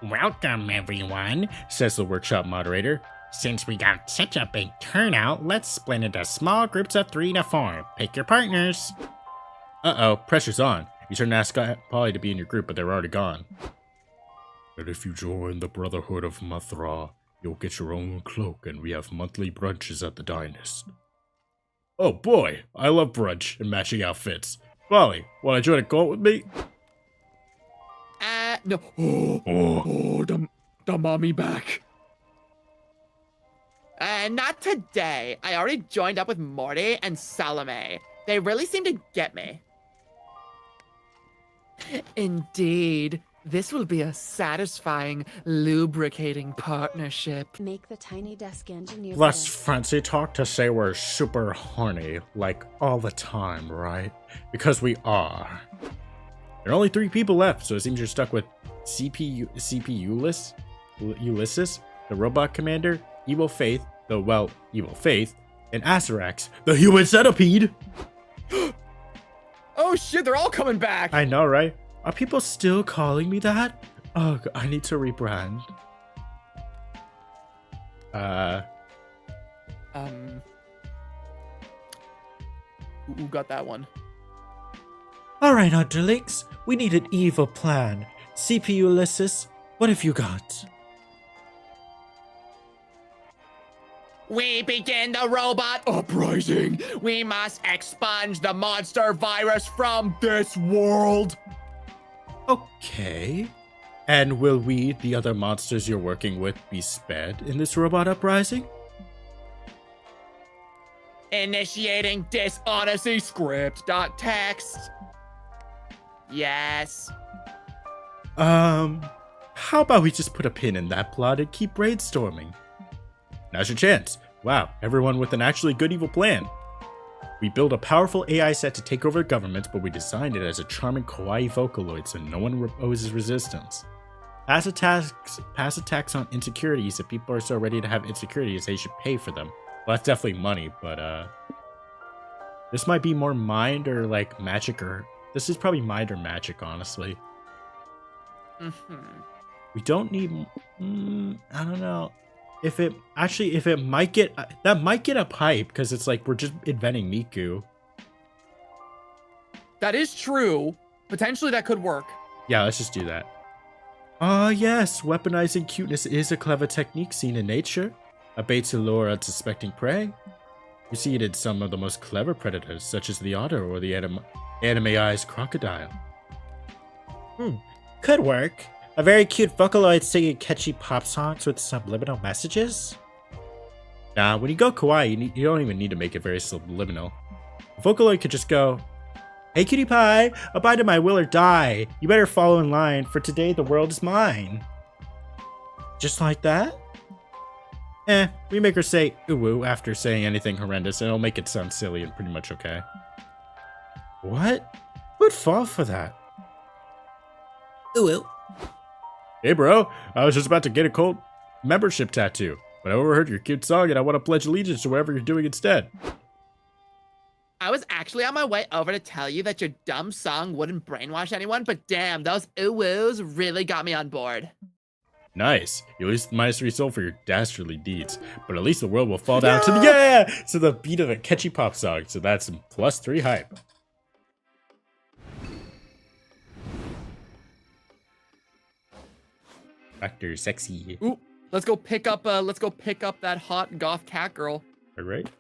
Welcome, everyone, says the workshop moderator. Since we got such a big turnout, let's split into small groups of 3 to 4. Pick your partners. Uh-oh, pressure's on. You turned to ask Polly to be in your group, but they're already gone. But if you join the Brotherhood of Mathra, you'll get your own cloak, and we have monthly brunches at the Dynast. Oh boy, I love brunch and matching outfits. Polly, wanna join a cult with me? No. The mommy back. Not today. I already joined up with Morty and Salome. They really seem to get me. Indeed. This will be a satisfying, lubricating partnership. Make the tiny desk engineer. Less better. fancy talk to say we're super horny, like all the time, right? Because we are. There are only 3 people left, so it seems you're stuck with CP Ulysses, the robot commander, Evil Faith, Evil Faith, and Acerax, the human centipede! Oh shit, they're all coming back. I know, right? Are people still calling me that? Oh, I need to rebrand. Who got that one? Alright, underlings. We need an evil plan. CP Ulysses, what have you got? We begin the robot uprising. We must expunge the monster virus from this world. Okay. And will we, the other monsters you're working with, be spared in this robot uprising? Initiating dishonesty script.txt. Yes. How about we just put a pin in that plot and keep brainstorming? Now's your chance. Wow, everyone with an actually good evil plan. We build a powerful AI set to take over governments, but we designed it as a charming kawaii Vocaloid so no one opposes resistance. Pass attacks on insecurities. If people are so ready to have insecurities, they should pay for them. Well, that's definitely money, but this might be more mind or like magic, or this is probably mind or magic, honestly. We don't need, I don't know. if it might get that might get up hype because it's like we're just inventing Miku. That is true. Potentially that could work. Yeah, let's just do that. Ah, yes, weaponizing cuteness is a clever technique seen in nature. A bait to lure unsuspecting prey. You see it in some of the most clever predators, such as the otter or the anime-ized crocodile. Could work. A very cute Vocaloid singing catchy pop songs with subliminal messages? Nah, when you go kawaii, you don't even need to make it very subliminal. A Vocaloid could just go, "Hey cutie pie, abide in my will or die. You better follow in line, for today the world is mine." Just like that? We make her say ooh after saying anything horrendous, and it'll make it sound silly and pretty much okay. What? Who'd fall for that? Ooh. Hey bro, I was just about to get a cult membership tattoo, but I overheard your cute song and I want to pledge allegiance to whatever you're doing instead. I was actually on my way over to tell you that your dumb song wouldn't brainwash anyone, but damn, those ooh-woos really got me on board. Nice. You lose -3 soul for your dastardly deeds, but at least the world will fall down to the beat of a catchy pop song, so that's some +3 hype. Dr. Sexy. Ooh, let's go pick up that hot goth cat girl. Alright.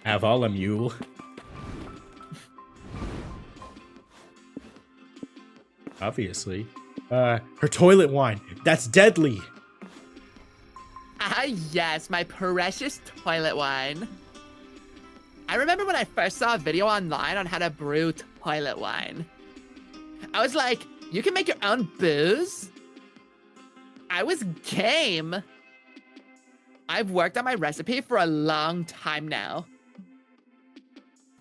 Have all a mule. Obviously. Her toilet wine. That's deadly. Ah, yes, my precious toilet wine. I remember when I first saw a video online on how to brew toilet wine. I was like, you can make your own booze? I was game. I've worked on my recipe for a long time now.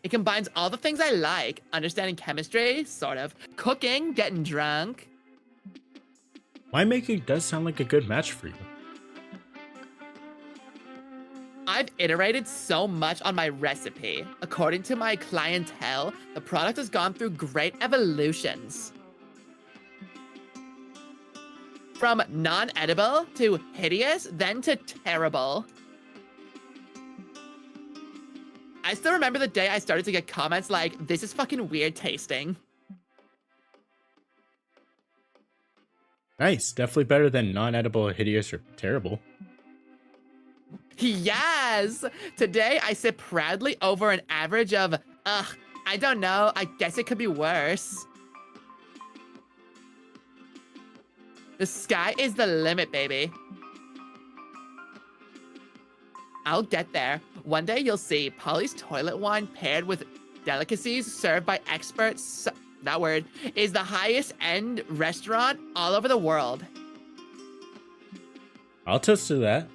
It combines all the things I like, understanding chemistry, sort of, cooking, getting drunk. Winemaking does sound like a good match for you. I've iterated so much on my recipe. According to my clientele, the product has gone through great evolutions. From non-edible to hideous, then to terrible. I still remember the day I started to get comments like, "This is fucking weird tasting." Nice. Definitely better than non-edible, hideous, or terrible. Yes! Today I sit proudly over an average of, I don't know, I guess it could be worse. The sky is the limit, baby. I'll get there. One day you'll see Polly's toilet wine paired with delicacies served by experts. That word is the highest end restaurant all over the world. I'll toast to that.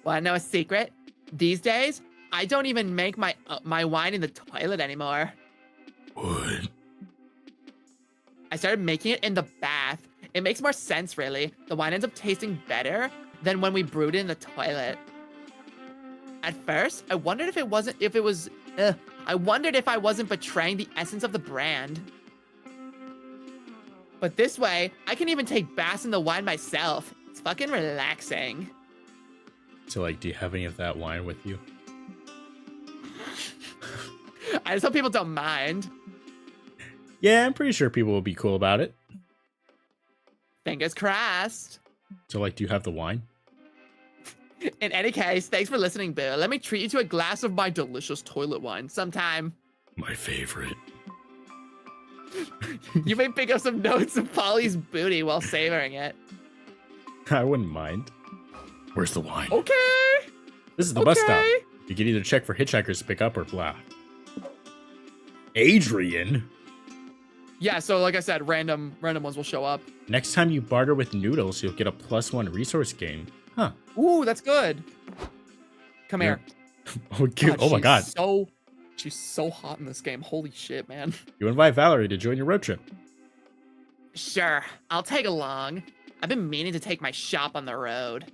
Wanna know a secret? These days, I don't even make my wine in the toilet anymore. What? I started making it in the bath. It makes more sense, really. The wine ends up tasting better than when we brewed it in the toilet. At first, I wondered if I wasn't betraying the essence of the brand. But this way, I can even take baths in the wine myself. It's fucking relaxing. So, like, do you have any of that wine with you? I just hope people don't mind. Yeah, I'm pretty sure people will be cool about it. Fingers crossed. So, like, do you have the wine? In any case, thanks for listening, Boo. Let me treat you to a glass of my delicious toilet wine sometime. My favorite. You may pick up some notes of Polly's booty while savoring it. I wouldn't mind. Where's the wine? Okay. This is the bus stop. You can either check for hitchhikers to pick up or blah. Adrian? Yeah, so like I said, random ones will show up. Next time you barter with Noodles, you'll get a +1 resource gain. Huh. Ooh, that's good. Come here. Oh, cute. Oh my god. She's so hot in this game. Holy shit, man. You invite Valerie to join your road trip. Sure, I'll tag along. I've been meaning to take my shop on the road.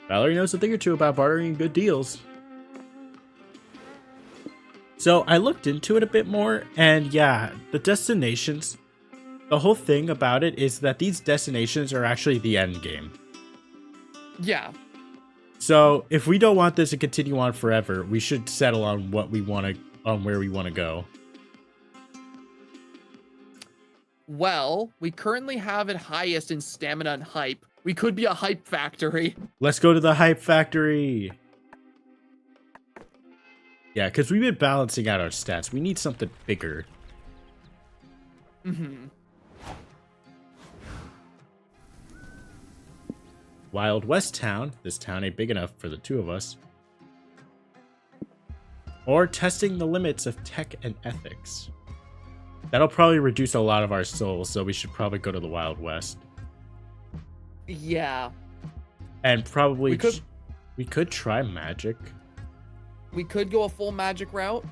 Valerie knows a thing or two about bartering good deals. So I looked into it a bit more, and yeah, the destinations, the whole thing about it is that these destinations are actually the end game. Yeah. So if we don't want this to continue on forever, we should settle on what we want to, on where we want to go. Well, we currently have it highest in stamina and hype. We could be a hype factory. Let's go to the hype factory. Yeah, because we've been balancing out our stats. We need something bigger. Mm-hmm. Wild West Town. This town ain't big enough for the two of us. Or testing the limits of tech and ethics. That'll probably reduce a lot of our souls, so we should probably go to the Wild West. Yeah. And probably We could- we could try magic. We could go a full magic route.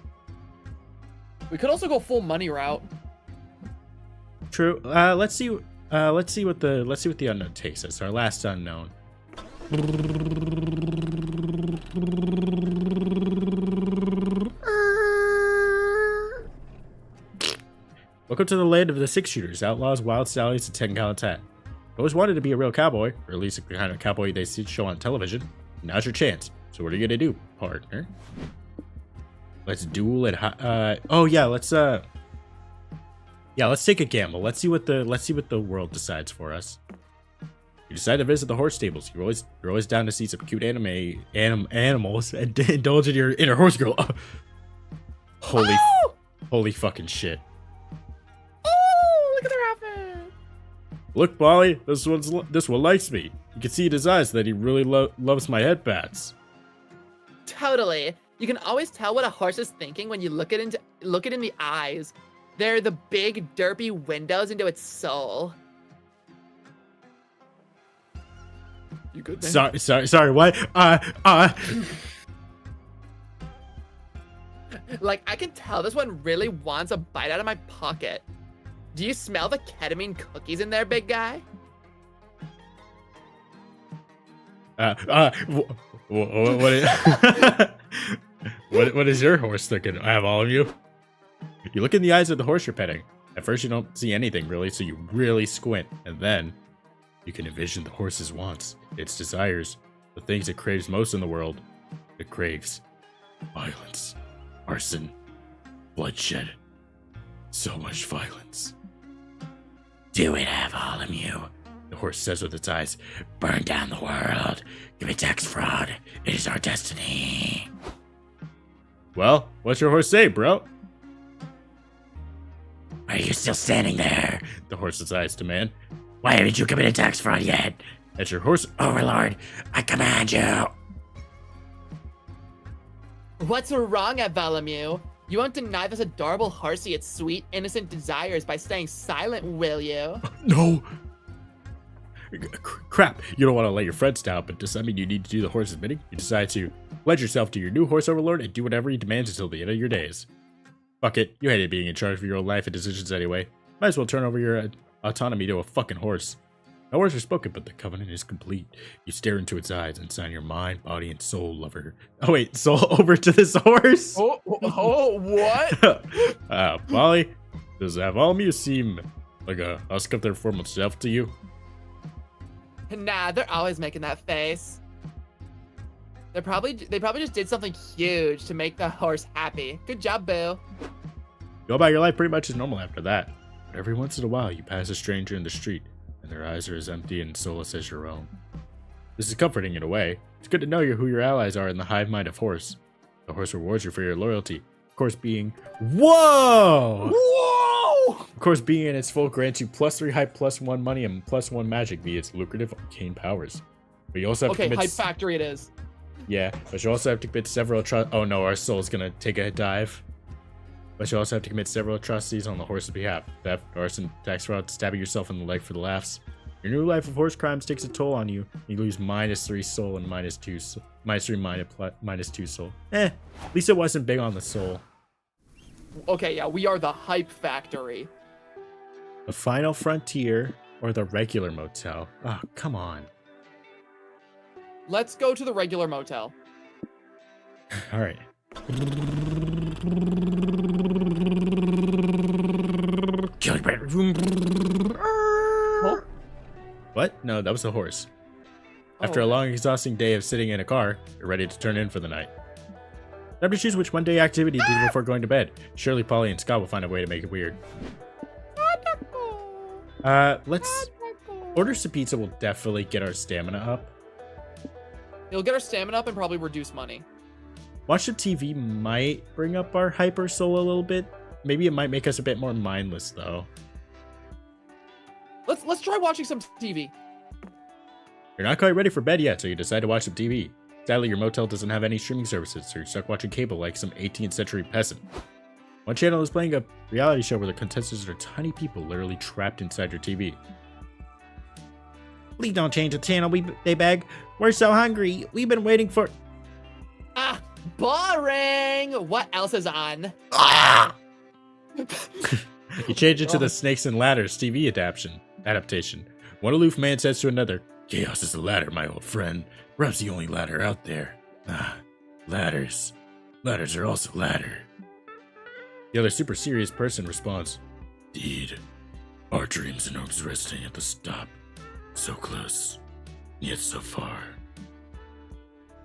We could also go full money route. True. Let's see what the unknown takes us. Our last unknown. Welcome to the land of the six shooters, outlaws, wild stallions, and 10-gallon tat. I always wanted to be a real cowboy, or at least the kind of cowboy they show on television. Now's your chance. So what are you gonna do, partner? Let's duel at let's take a gamble. Let's see what the world decides for us. You decide to visit the horse stables. You're always down to see some cute animals and indulge in your inner horse girl. Holy fucking shit. Oh, look at their outfit. Look, Molly, this one likes me. You can see in his eyes that he really loves my headbats. Totally. You can always tell what a horse is thinking when you look it in the eyes. They're the big, derpy windows into its soul. You good, man? Sorry, what? Like, I can tell this one really wants a bite out of my pocket. Do you smell the ketamine cookies in there, big guy? What is your horse thinking? I have all of you. You look in the eyes of the horse you're petting. At first you don't see anything really, so you really squint, and then you can envision the horse's wants, its desires, the things it craves most in the world. It craves violence, arson, bloodshed, so much violence. Do it have all of you? The horse says with its eyes. Burn down the world. Commit tax fraud. It is our destiny. Well, what's your horse say, bro? Are you still standing there? The horse's eyes demand. Why haven't you committed tax fraud yet? That's your horse. Overlord, I command you. What's wrong at Valemu? You won't deny this adorable horsey its sweet, innocent desires by staying silent, will you? No. Crap. You don't want to let your friends down, but does that mean you need to do the horse's bidding? You decide to pledge yourself to your new horse overlord and do whatever he demands until the end of your days. Fuck it. You hated being in charge of your own life and decisions anyway. Might as well turn over your autonomy to a fucking horse. No words are spoken, but the covenant is complete. You stare into its eyes and sign your mind, body, and soul lover. Oh wait, soul over to this horse? Oh, what? Molly, does Avalmir seem like a husk of their form of self to you? Nah, they're always making that face. They probably just did something huge to make the horse happy. Good job, Boo. Go about your life pretty much as normal after that. But every once in a while, you pass a stranger in the street, and their eyes are as empty and soulless as your own. This is comforting in a way. It's good to know who your allies are in the hive mind of horse. The horse rewards you for your loyalty. Of course, being... Whoa! Whoa! Of course, being in its full grants you +3 hype, +1 money, and +1 magic via its lucrative arcane powers. But you also have to Okay, commit... hype factory it is. Yeah, but you also have to commit several Oh no, our soul's gonna take a dive. But you also have to commit several atrocities on the horse's behalf. Theft, arson, tax fraud, stabbing yourself in the leg for the laughs. Your new life of horse crimes takes a toll on you. You lose -3 soul and -2 soul. -2 soul. At least it wasn't big on the soul. Okay, yeah, we are the hype factory. The final frontier or the regular motel? Oh, come on. Let's go to the regular motel. Alright. Good Oh, What? No, that was the horse. After a okay. long, exhausting day of sitting in a car, you're ready to turn in for the night. Time to choose which one-day activity to do before going to bed. Surely Polly and Scott will find a way to make it weird. Let's order some pizza. Will definitely get our stamina up. It'll get our stamina up and probably reduce money. Watch some TV might bring up our hyper soul a little bit. Maybe it might make us a bit more mindless, though. Let's try watching some TV. You're not quite ready for bed yet, so you decide to watch some TV. Sadly, your motel doesn't have any streaming services, so you're stuck watching cable like some 18th century peasant. One channel is playing a reality show where the contestants are tiny people literally trapped inside your TV. Please don't change the channel, they beg. We're so hungry. We've been waiting for... Ah, boring! What else is on? You change it to the Snakes and Ladders TV adaptation. One aloof man says to another, Chaos is a ladder, my old friend. Perhaps the only ladder out there. Ladders. Ladders are also ladder. The other super serious person responds, Indeed. Our dreams and hopes resting at the stop. So close, yet so far.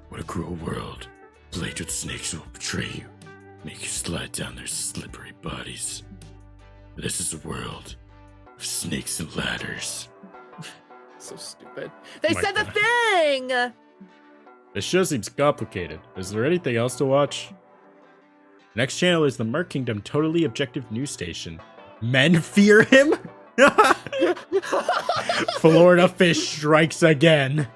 What a cruel world. Plagued with snakes will betray you, make you slide down their slippery bodies. This is a world of snakes and ladders. So stupid. They My said the God. thing! This show seems complicated. Is there anything else to watch? Next channel is the Merc Kingdom Totally Objective News Station. Men fear him? Florida fish strikes again.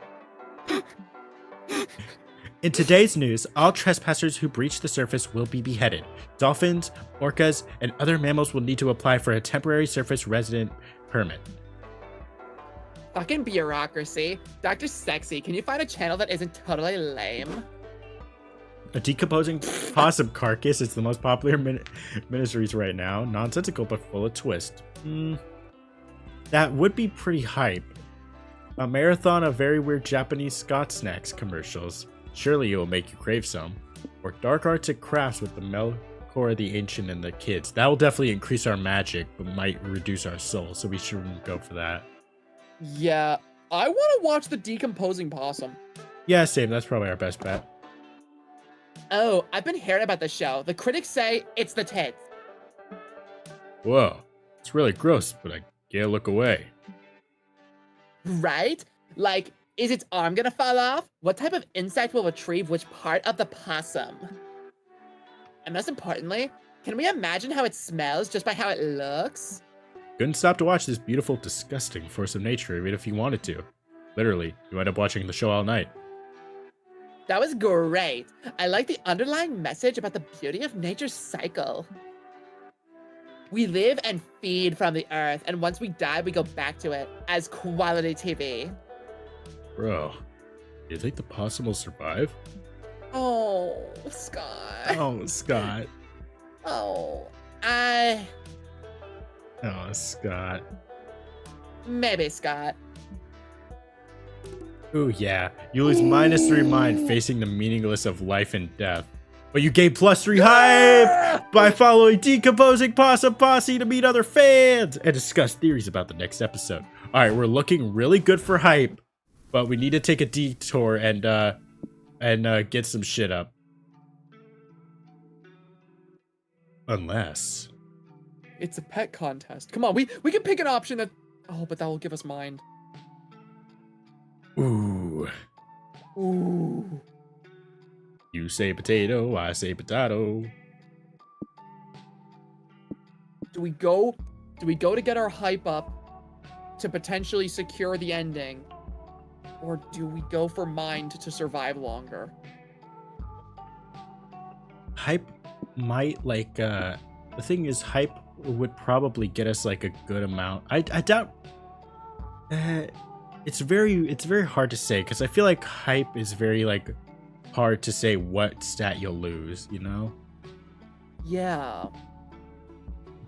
In today's news, all trespassers who breach the surface will be beheaded. Dolphins, orcas, and other mammals will need to apply for a temporary surface resident permit. Fucking bureaucracy. Dr. Sexy, can you find a channel that isn't totally lame? A decomposing possum carcass is the most popular miniseries right now. Nonsensical but full of twist. That would be pretty hype. A marathon of very weird Japanese Scott snacks commercials. Surely it will make you crave some. Or dark arts and crafts with the Melkor the Ancient and the kids. That will definitely increase our magic, but might reduce our soul, so we shouldn't go for that. Yeah, I want to watch the decomposing possum. Yeah, same. That's probably our best bet. Oh, I've been hearing about the show. The critics say it's the tits. Whoa. It's really gross, but I can't look away. Right? Like, is its arm gonna fall off? What type of insect will retrieve which part of the possum? And most importantly, can we imagine how it smells just by how it looks? Couldn't stop to watch this beautiful, disgusting force of nature even if you wanted to. Literally, you end up watching the show all night. That was great. I like the underlying message about the beauty of nature's cycle. We live and feed from the earth, and once we die, we go back to it as quality TV. Bro, do you think the possum will survive? Oh, Scott. Oh, Scott. Oh, Oh, Scott. maybe Scott. Ooh, yeah. You lose -3 mind facing the meaningless of life and death. But you gain +3 hype by following Decomposing Possum Posse to meet other fans and discuss theories about the next episode. Alright, we're looking really good for hype, but we need to take a detour and get some shit up. Unless... It's a pet contest. Come on, we can pick an option that... Oh, but that will give us mind. Ooh. Ooh. You say potato, I say potato. Do we go to get our hype up to potentially secure the ending? Or do we go for mind to survive longer? Hype might, the thing is, hype would probably get us, a good amount. I doubt... It's very hard to say, because I feel like hype is very, hard to say what stat you'll lose, you know? Yeah.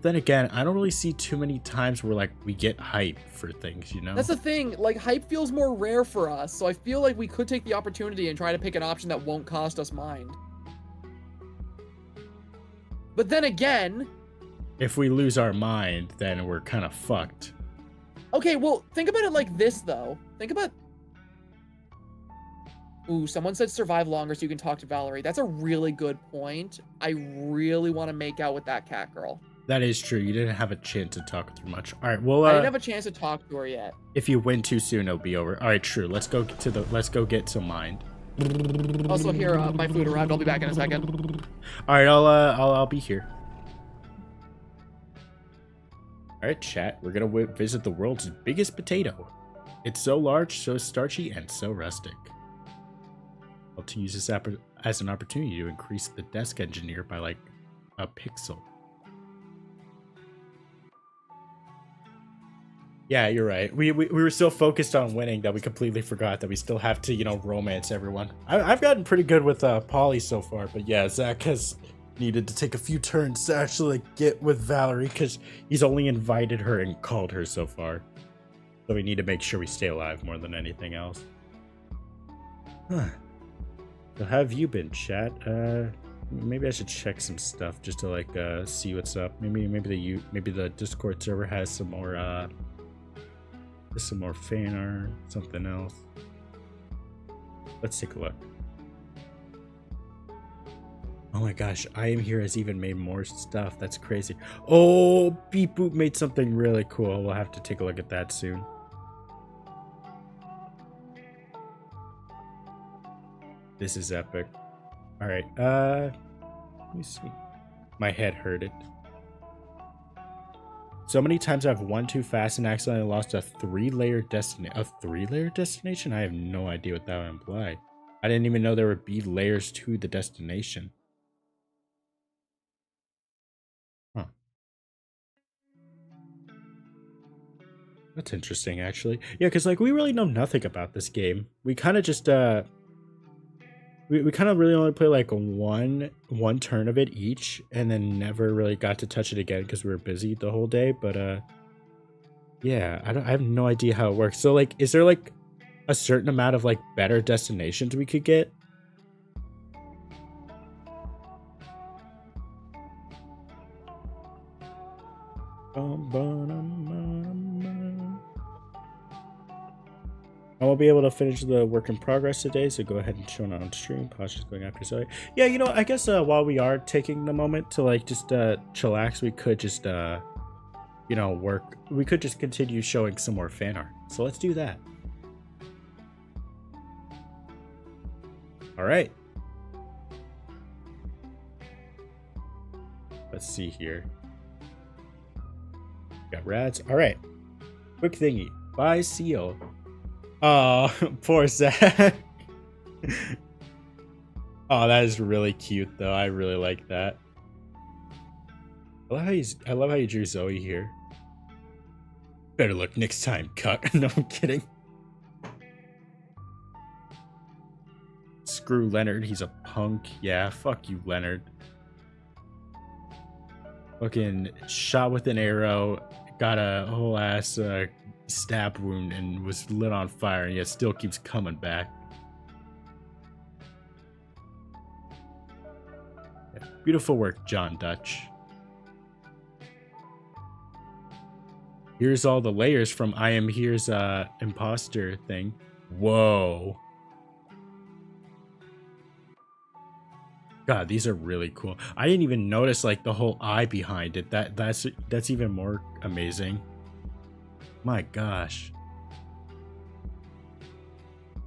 Then again, I don't really see too many times where, we get hype for things, you know? That's the thing, hype feels more rare for us, so I feel like we could take the opportunity and try to pick an option that won't cost us mind. But then again, if we lose our mind, then we're kind of fucked. Okay, well, think about it like this, though. Think about... Ooh, someone said survive longer so you can talk to Valerie. That's a really good point. I really want to make out with that cat girl. That is true. You didn't have a chance to talk through much. All right, well, I didn't have a chance to talk to her yet. if you win too soon, it'll be over. All right, true. Let's go get to mind. Also, here, my food arrived. I'll be back in a second. All right, I'll be here. All right, chat. We're gonna visit the world's biggest potato. It's so large, so starchy, and so rustic. I'll to use this as an opportunity to increase the desk engineer by like a pixel. Yeah, you're right. We were so focused on winning that we completely forgot that we still have to, you know, romance everyone. I've gotten pretty good with Polly so far, but yeah, Zach has needed to take a few turns to actually get with Valerie because he's only invited her and called her so far. So we need to make sure we stay alive more than anything else. Huh. So how have you been, chat? Maybe I should check some stuff just to like see what's up. Maybe the Discord server has some more fan art, something else. Let's take a look. Oh my gosh, I Am Here has even made more stuff. That's crazy. Oh, Beep Boop made something really cool. We'll have to take a look at that soon. This is epic. All right, let me see. My head hurted. So many times I've won too fast and accidentally lost a 3-layer destination. A 3-layer destination? I have no idea what that would imply. I didn't even know there would be layers to the destination. Huh. That's interesting, actually. Yeah, because like we really know nothing about this game. We kind of just we kind of really only play like one turn of it each, and then never really got to touch it again because we were busy the whole day. But yeah, I have no idea how it works. So like, is there like a certain amount of like better destinations we could get? I won't be able to finish the work in progress today, so go ahead and show it on stream. Pastra is going after Zoe. Yeah, you know, I guess while we are taking the moment to like just chillax, we could just you know, work. We could just continue showing some more fan art. So let's do that. All right. Let's see here. Got rads. All right. Quick thingy. Bye, Seal. Oh, poor Zach. Oh, that is really cute, though. I really like that. I love how you drew Zoe here. Better look next time, cuck. No, I'm kidding. Screw Leonard. He's a punk. Yeah, fuck you, Leonard. Fucking shot with an arrow. Got a whole ass stab wound and was lit on fire, and yet still keeps coming back. Yeah, beautiful work, John Dutch. Here's all the layers from I Am Here's imposter thing. Whoa. God, these are really cool. I didn't even notice like the whole eye behind it. That's even more amazing. My gosh.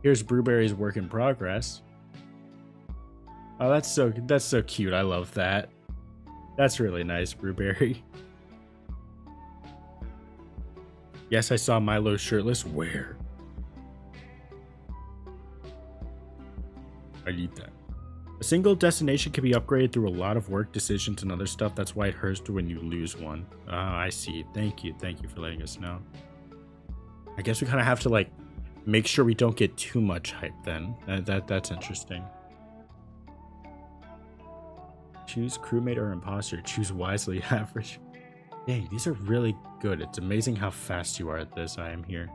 Here's Brewberry's work in progress. Oh, that's so cute. I love that. That's really nice, Brewberry. Yes, I saw Milo shirtless. Where? I need that. A single destination can be upgraded through a lot of work decisions and other stuff. That's why it hurts when you lose one. Oh, I see. Thank you for letting us know. I guess we kind of have to like make sure we don't get too much hype then. That's interesting. Choose crewmate or imposter. Choose wisely. Average. Dang, these are really good. It's amazing how fast you are at this. I Am Here.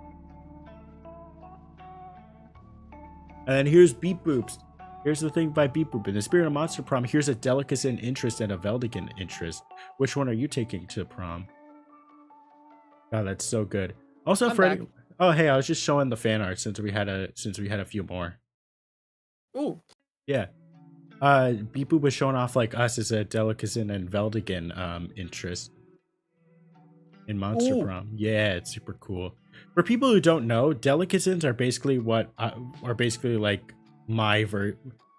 And then here's Beep Boops. Here's the thing by Beep Boop. In the spirit of Monster Prom, here's a delicacy interest and a Veldigan interest. which one are you taking to prom? Oh, that's so good. Also, I'm Freddie. back. Oh, hey, I was just showing the fan art since we had a few more. Ooh. Yeah. Beep Boop was showing off like us as a Delicaten and Veldigan interest in Monster Ooh. Prom. Yeah, it's super cool. For people who don't know, Delicatens are basically like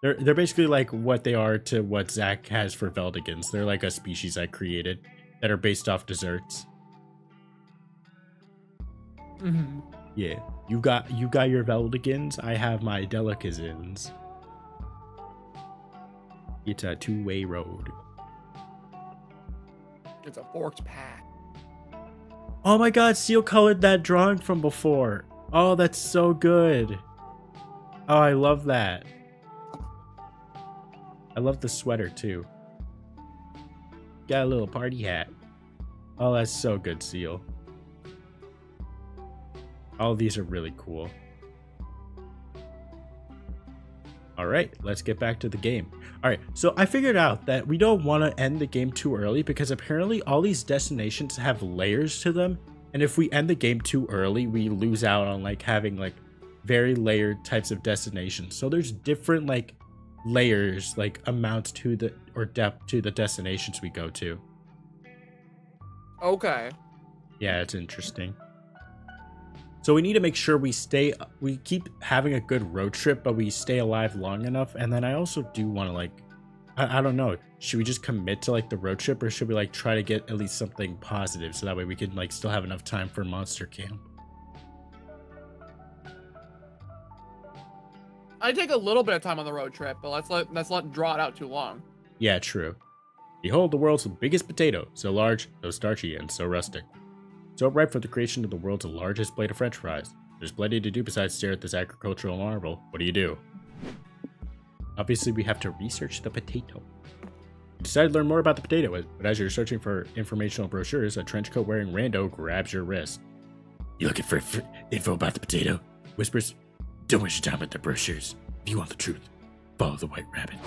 they're basically like what they are to what Zach has for Veldigans. They're like a species I created that are based off desserts. Mm-hmm. Yeah, you got your Veldigans. I have my Delicatens. It's a two-way road. It's a forked path. Oh my god, Seal colored that drawing from before. Oh, that's so good. Oh, I love that. I love the sweater too. Got a little party hat. Oh, that's so good, Seal. All of these are really cool. Alright, let's get back to the game. Alright, so I figured out that we don't want to end the game too early because apparently all these destinations have layers to them. And if we end the game too early, we lose out on like having like very layered types of destinations. So there's different like layers, like amounts to the or depth to the destinations we go to. Okay. Yeah, it's interesting. So we need to make sure we keep having a good road trip, but we stay alive long enough. And then I also do want to like, I don't know, should we just commit to like the road trip or should we like try to get at least something positive so that way we can like still have enough time for monster camp? I take a little bit of time on the road trip, but let's not draw it out too long. Yeah, true. Behold the world's biggest potato, so large, so starchy, and so rustic. So ripe for the creation of the world's largest plate of french fries. There's plenty to do besides stare at this agricultural marvel. What do? Obviously, we have to research the potato. You decide to learn more about the potato, but as you're searching for informational brochures, a trench coat wearing rando grabs your wrist. You looking for info about the potato? Whispers, don't waste your time with the brochures. If you want the truth, follow the white rabbit.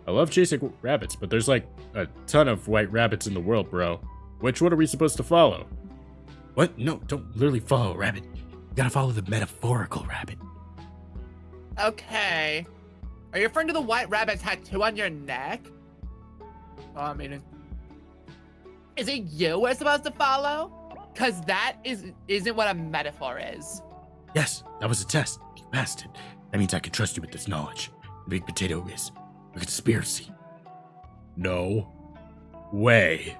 I love chasing rabbits, but there's like a ton of white rabbits in the world, bro. Which one are we supposed to follow? What? No, don't literally follow a rabbit. You gotta follow the metaphorical rabbit. Okay. Are you referring to the white rabbit tattoo on your neck? Oh, I mean, is it you we're supposed to follow? Cause that isn't what a metaphor is. Yes, that was a test. You passed it. That means I can trust you with this knowledge. The big potato is a conspiracy. No way.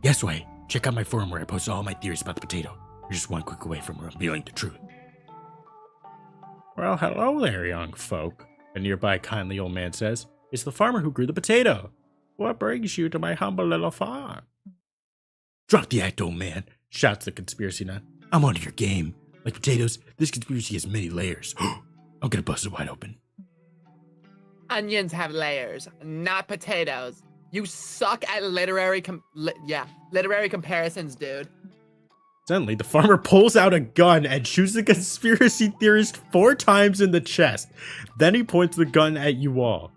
Yes way. Check out my forum where I post all my theories about the potato. You're just one click away from revealing the truth. Well, hello there, young folk. A nearby kindly old man says, it's the farmer who grew the potato. What brings you to my humble little farm? Drop the act, old man, shouts the conspiracy nut. I'm onto your game. Like potatoes, this conspiracy has many layers. I'm gonna bust it wide open. Onions have layers, not potatoes. You suck at literary comparisons, dude. Suddenly, the farmer pulls out a gun and shoots the conspiracy theorist 4 times in the chest. Then he points the gun at you all.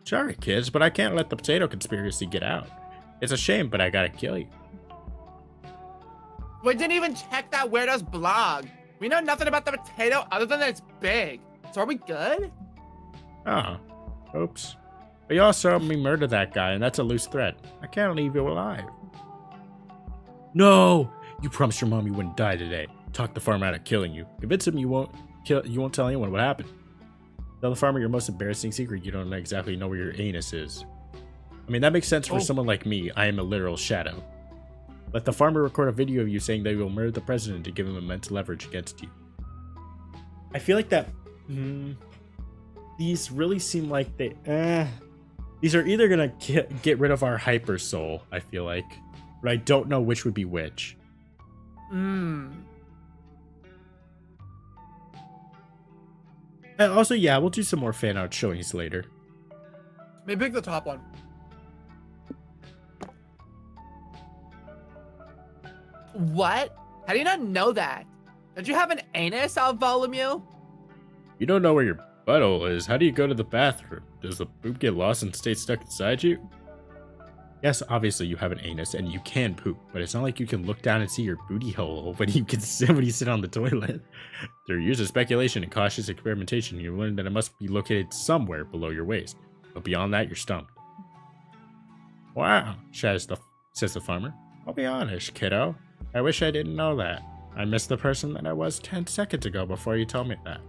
Sorry, kids, but I can't let the potato conspiracy get out. It's a shame, but I gotta kill you. We didn't even check that weirdo's blog. We know nothing about the potato other than that it's big. So are we good? Oh, oops. But you also helped me murder that guy, and that's a loose thread. I can't leave you alive. No! You promised your mom you wouldn't die today. Talk the farmer out of killing you. Convince him you won't tell anyone what happened. Tell the farmer your most embarrassing secret. You don't exactly know where your anus is. I mean, that makes sense for someone like me. I am a literal shadow. Let the farmer record a video of you saying that you will murder the president to give him immense leverage against you. I feel like that... these really seem like they... These are either gonna get rid of our hyper soul, I feel like. But I don't know which would be which. And also, yeah, we'll do some more fan art showings later. Maybe pick the top one. What? How do you not know that? Don't you have an anus, Bartholomew? You don't know where your butthole is. How do you go to the bathroom? Does the poop get lost and stay stuck inside you? Yes, obviously you have an anus and you can poop, but it's not like you can look down and see your booty hole when you sit on the toilet. Through years of speculation and cautious experimentation, you learned that it must be located somewhere below your waist. But beyond that, you're stumped. Wow, says the farmer. I'll be honest, kiddo. I wish I didn't know that. I miss the person that I was 10 seconds ago before you told me that.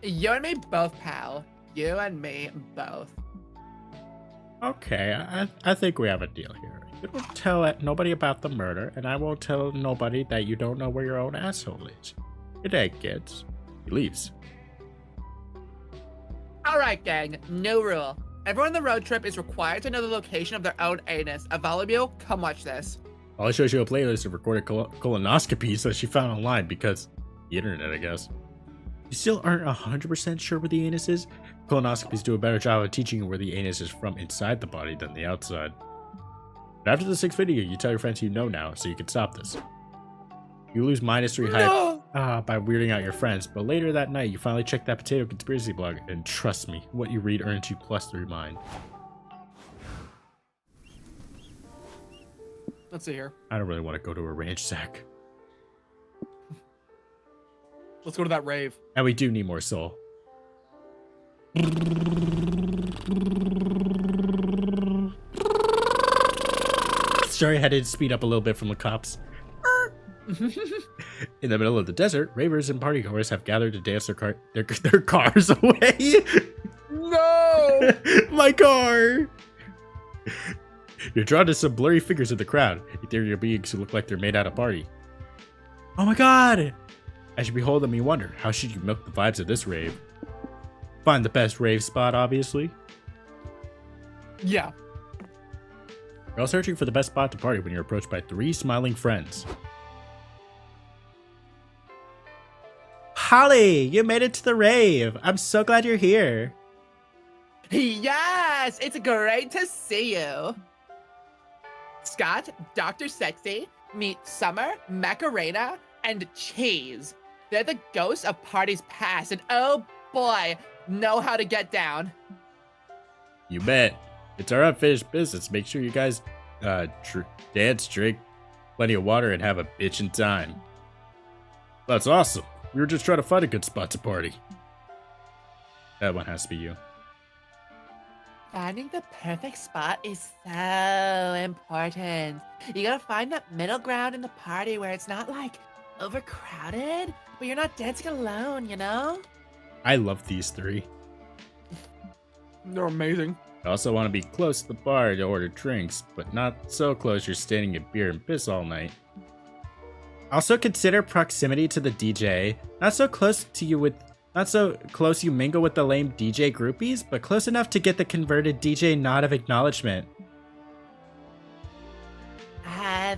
You and me both, pal. You and me both. Okay, I think we have a deal here. You don't tell nobody about the murder, and I won't tell nobody that you don't know where your own asshole is. Good day, kids. He leaves. Alright, gang. New rule. Everyone on the road trip is required to know the location of their own anus. Avalibio, come watch this. I'll show you a playlist of recorded colonoscopies that she found online because the internet, I guess. You still aren't 100% sure where the anus is? Colonoscopies do a better job of teaching you where the anus is from inside the body than the outside. But after the 6th video, you tell your friends you know now, so you can stop this. You lose -3 height by weirding out your friends, but later that night, you finally check that potato conspiracy blog, and trust me, what you read earns you +3 mind. Let's see here. I don't really want to go to a ranch, Zach. Let's go to that rave. And we do need more soul. Sorry, I had to speed up a little bit from the cops. In the middle of the desert, ravers and partygoers have gathered to dance their cars away. No! My car! You're drawn to some blurry figures in the crowd, ethereal beings who look like they're made out of party. Oh my god! As you behold them, you wonder, how should you milk the vibes of this rave? Find the best rave spot, obviously. Yeah. You're all searching for the best spot to party when you're approached by 3 smiling friends. Holly, you made it to the rave. I'm so glad you're here. Yes! It's great to see you. Scott, Dr. Sexy, meet Summer, Macarena, and Cheese. They're the ghosts of parties past, and oh boy, know how to get down. You bet. It's our unfinished business. Make sure you guys dance, drink plenty of water, and have a bitchin' time. That's awesome. We were just trying to find a good spot to party. That one has to be you. Finding the perfect spot is so important. You gotta find that middle ground in the party where it's not like overcrowded, but you're not dancing alone, you know? I love these 3. They're amazing. I also want to be close to the bar to order drinks, but not so close you're standing at beer and piss all night. Also consider proximity to the DJ. Not so close you mingle with the lame DJ groupies, but close enough to get the converted DJ nod of acknowledgement.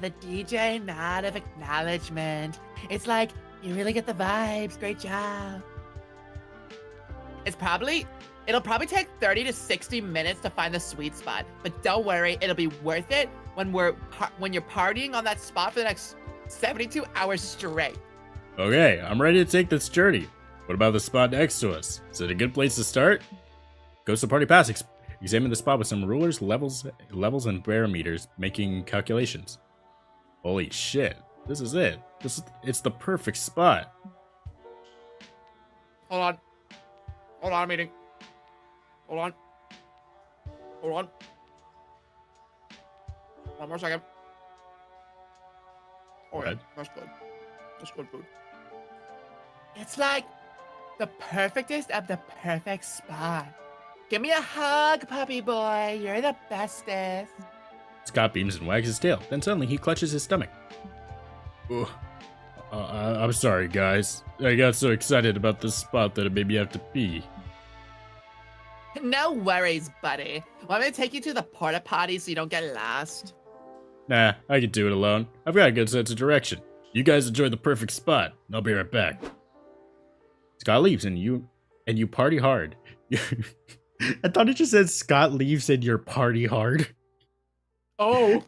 The DJ nod of acknowledgement. It's like, you really get the vibes, great job. It'll probably take 30 to 60 minutes to find the sweet spot, but don't worry, it'll be worth it when you're partying on that spot for the next 72 hours straight. Okay, I'm ready to take this journey. What about the spot next to us? Is it a good place to start? Go to Party Pass. Examine the spot with some rulers, levels, and barometers, making calculations. Holy shit, this is it. It's the perfect spot. Hold on, I'm eating. Hold on. One more second. Oh yeah, that's good. That's good food. It's like the perfectest of the perfect spot. Give me a hug, puppy boy. You're the bestest. Scott beams and wags his tail. Then suddenly he clutches his stomach. I'm sorry, guys. I got so excited about this spot that it made me have to pee. No worries, buddy. Want me to take you to the porta potty so you don't get lost? Nah, I can do it alone. I've got a good sense of direction. You guys enjoy the perfect spot. I'll be right back. Scott leaves and you party hard. I thought it just said Scott leaves and you're party hard. Oh.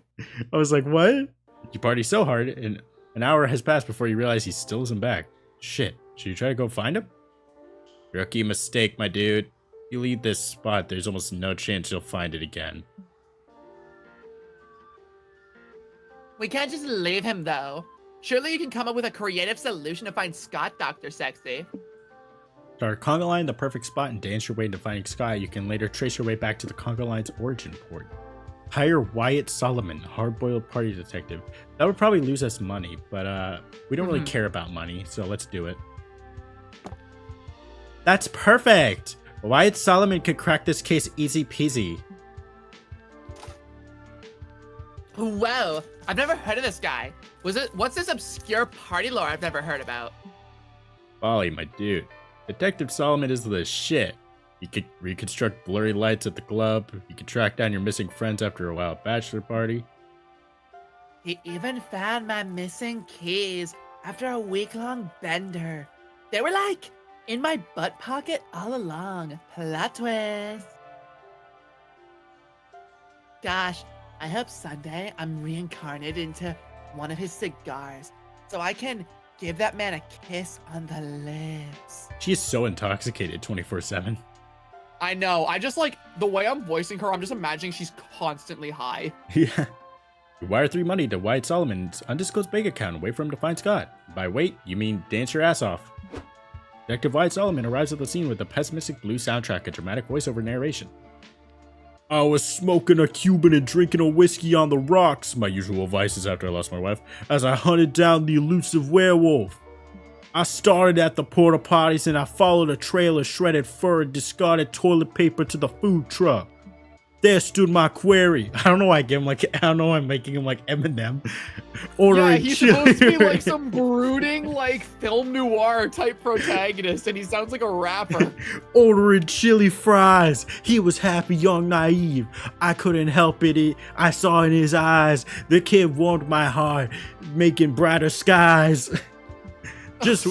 I was like, what? You party so hard and an hour has passed before you realize he still isn't back. Shit, should you try to go find him? Rookie mistake, my dude. You leave this spot, there's almost no chance you'll find it again. We can't just leave him, though. Surely you can come up with a creative solution to find Scott, Dr. Sexy. Start conga line the perfect spot and dance your way into finding Scott. You can later trace your way back to the conga line's origin port. Hire Wyatt Solomon, hard-boiled party detective. That would probably lose us money, but we don't really care about money, so let's do it. That's perfect! Wyatt Solomon could crack this case easy peasy. Whoa, I've never heard of this guy. What's this obscure party lore I've never heard about? Ollie, my dude. Detective Solomon is the shit. He could reconstruct blurry lights at the club. He could track down your missing friends after a wild bachelor party. He even found my missing keys after a week-long bender. They were like in my butt pocket all along. Plot twist. Gosh, I hope Sunday I'm reincarnated into one of his cigars so I can give that man a kiss on the lips. She is so intoxicated 24/7. I know. I just like the way I'm voicing her. I'm just imagining she's constantly high. Yeah. You wire 3 money to Wyatt Solomon's undisclosed bank account and wait for him to find Scott. By wait, you mean dance your ass off. Detective Wyatt Solomon arrives at the scene with a pessimistic blue soundtrack and dramatic voiceover narration. I was smoking a Cuban and drinking a whiskey on the rocks, my usual vices after I lost my wife, as I hunted down the elusive werewolf. I started at the porta potties and I followed a trail of shredded fur and discarded toilet paper to the food truck. There stood my quarry. I don't know why I'm making him like Eminem. Yeah, he's supposed to be like some brooding, like film noir type protagonist, and he sounds like a rapper. Ordering chili fries. He was happy, young, naive. I couldn't help it. I saw in his eyes. The kid warmed my heart, making brighter skies. Just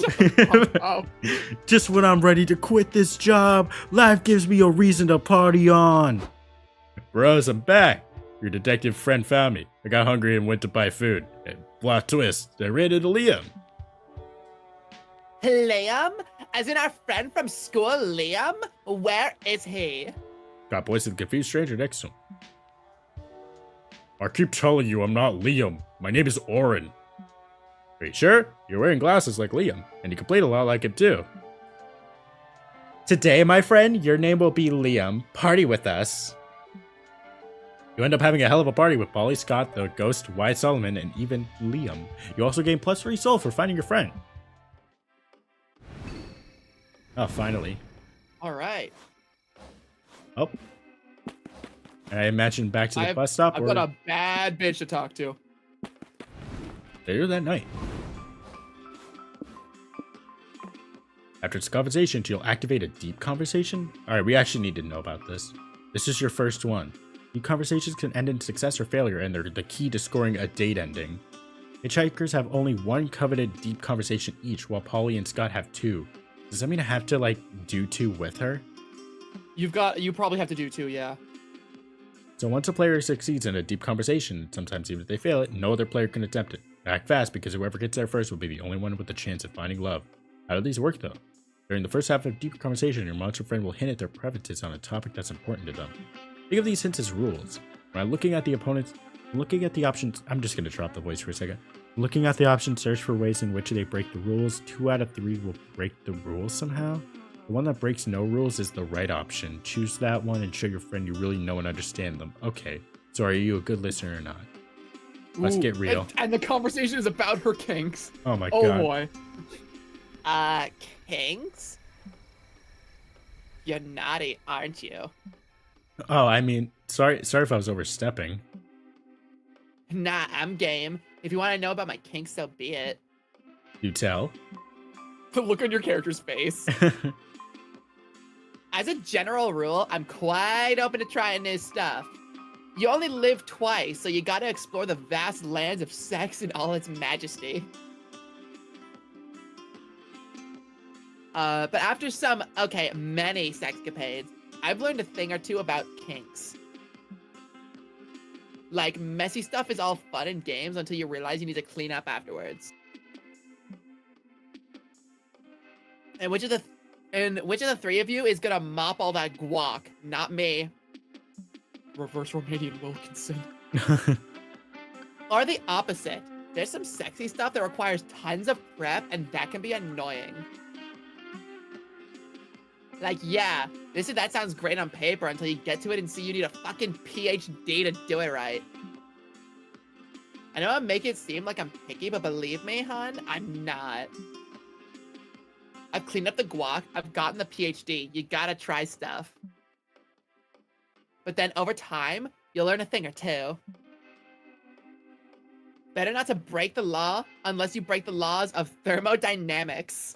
when I'm ready to quit this job, life gives me a reason to party on. Bros, I'm back. Your detective friend found me. I got hungry and went to buy food. And plot twist, I ran into Liam. Liam? As in our friend from school, Liam? Where is he? Got voice of the confused stranger next to him. I keep telling you I'm not Liam. My name is Oren. Are you sure? You're wearing glasses like Liam, and you can play a lot like him too. Today, my friend, your name will be Liam. Party with us. You end up having a hell of a party with Polly, Scott, the ghost, Wyatt Solomon, and even Liam. You also gain +3 soul for finding your friend. Oh, finally. All right. Oh. I imagine back to the bus stop. I've got a bad bitch to talk to. Later that night. After its conversation, you'll activate a deep conversation? Alright, we actually need to know about this. This is your first one. Deep conversations can end in success or failure, and they're the key to scoring a date ending. Hitchhikers have only 1 coveted deep conversation each, while Polly and Scott have 2. Does that mean I have to, like, do 2 with her? You probably have to do 2, yeah. So once a player succeeds in a deep conversation, sometimes even if they fail it, no other player can attempt it. Act fast, because whoever gets there first will be the only one with a chance at finding love. How do these work, though? During the first half of a deep conversation, your monster friend will hint at their preferences on a topic that's important to them. Think of these hints as rules. When looking at the options, I'm just going to drop the voice for a second. Looking at the options, search for ways in which they break the rules. 2 out of 3 will break the rules somehow. The one that breaks no rules is the right option. Choose that one and show your friend you really know and understand them. Okay, so are you a good listener or not? Let's get real. And the conversation is about her kinks. Oh my god. Oh boy. Kinks? You're naughty, aren't you? Oh, I mean, sorry if I was overstepping. Nah, I'm game. If you want to know about my kinks, so be it. You tell. The look on your character's face. As a general rule, I'm quite open to trying new stuff. You only live twice, so you gotta explore the vast lands of sex in all its majesty. But after many sexcapades, I've learned a thing or 2 about kinks. Like, messy stuff is all fun and games until you realize you need to clean up afterwards. And which of the 3 of you is gonna mop all that guac? Not me. Reverse Romanian Wilkinson. Or the opposite. There's some sexy stuff that requires tons of prep, and that can be annoying. Like, yeah, that sounds great on paper until you get to it and see you need a fucking PhD to do it right. I know I make it seem like I'm picky, but believe me, hon, I'm not. I've cleaned up the guac, I've gotten the PhD, you gotta try stuff. But then over time, you'll learn a thing or two. Better not to break the law unless you break the laws of thermodynamics.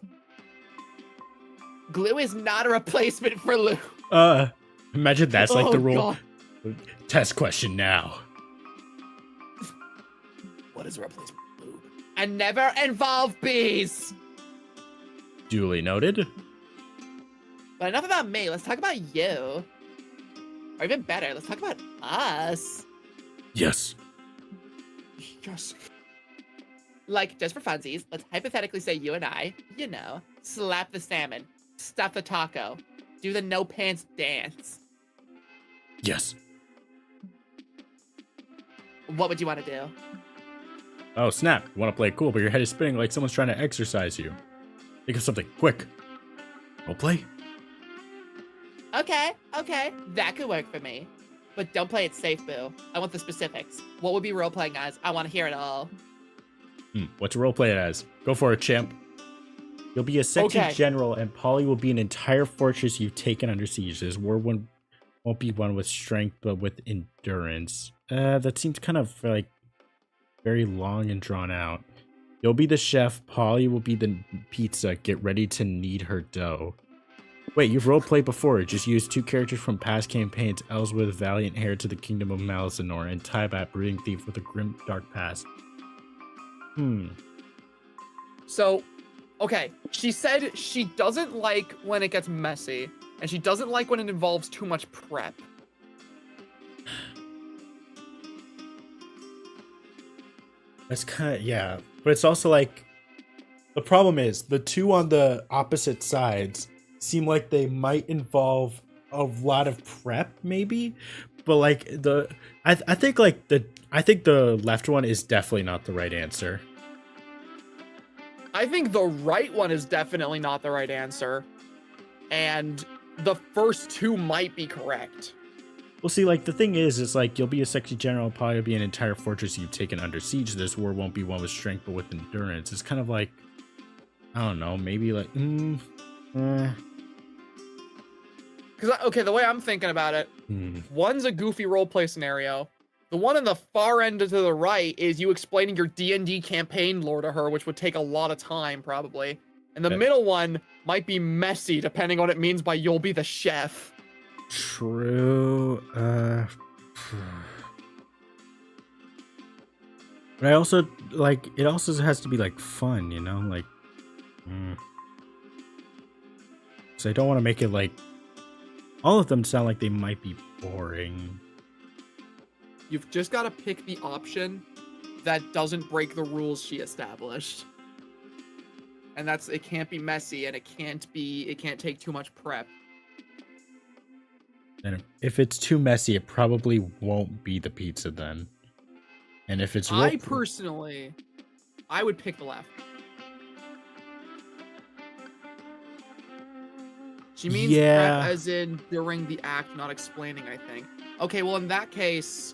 Glue is not a replacement for lube. Imagine that's like the rule. God. Test question now. What is a replacement for lube? And never involve bees. Duly noted. But enough about me. Let's talk about you. Or even better, let's talk about us. Yes. Yes. Like, just for funsies, let's hypothetically say you and I, slap the salmon, stuff the taco, do the no pants dance. Yes. What would you want to do? Oh, snap. You want to play it cool, but your head is spinning like someone's trying to exercise you. Think of something, quick. Role play? Okay, that could work for me. But don't play it safe, boo. I want the specifics. What would be role-playing as? I want to hear it all. What's a roleplay it as? Go for it, champ. You'll be a section general, and Polly will be an entire fortress you've taken under siege. This war won't be one with strength, but with endurance. That seems kind of, like, very long and drawn out. You'll be the chef. Polly will be the pizza. Get ready to knead her dough. Wait, you've roleplayed before. Just use 2 characters from past campaigns: Ellsworth, valiant heir to the kingdom of Malzinor, and Tybat, brooding thief with a grim, dark past. So, okay, she said she doesn't like when it gets messy, and she doesn't like when it involves too much prep. That's kind of, yeah. But it's also like, the problem is, the two on the opposite sides seem like they might involve a lot of prep, maybe, but like I think the left one is definitely not the right answer. I think the right one is definitely not the right answer, and the first two might be correct. Well, see, like, the thing is like, you'll be a sexy general, probably be an entire fortress you've taken under siege. This war won't be one with strength, but with endurance. It's kind of like, I don't know, maybe like, Because, okay, the way I'm thinking about it, one's a goofy roleplay scenario. The one on the far end to the right is you explaining your D&D campaign lore to her, which would take a lot of time, probably. And the middle one might be messy, depending on what it means by you'll be the chef. True. But I also, like, it also has to be, like, fun, you know? Like, So I don't want to make it, like, all of them sound like they might be boring. You've just got to pick the option that doesn't break the rules she established. And that's, it can't be messy, and it can't take too much prep. And if it's too messy, it probably won't be the pizza then. And if it's I would pick the left. She means prep as in during the act, not explaining, I think. Okay, well, in that case...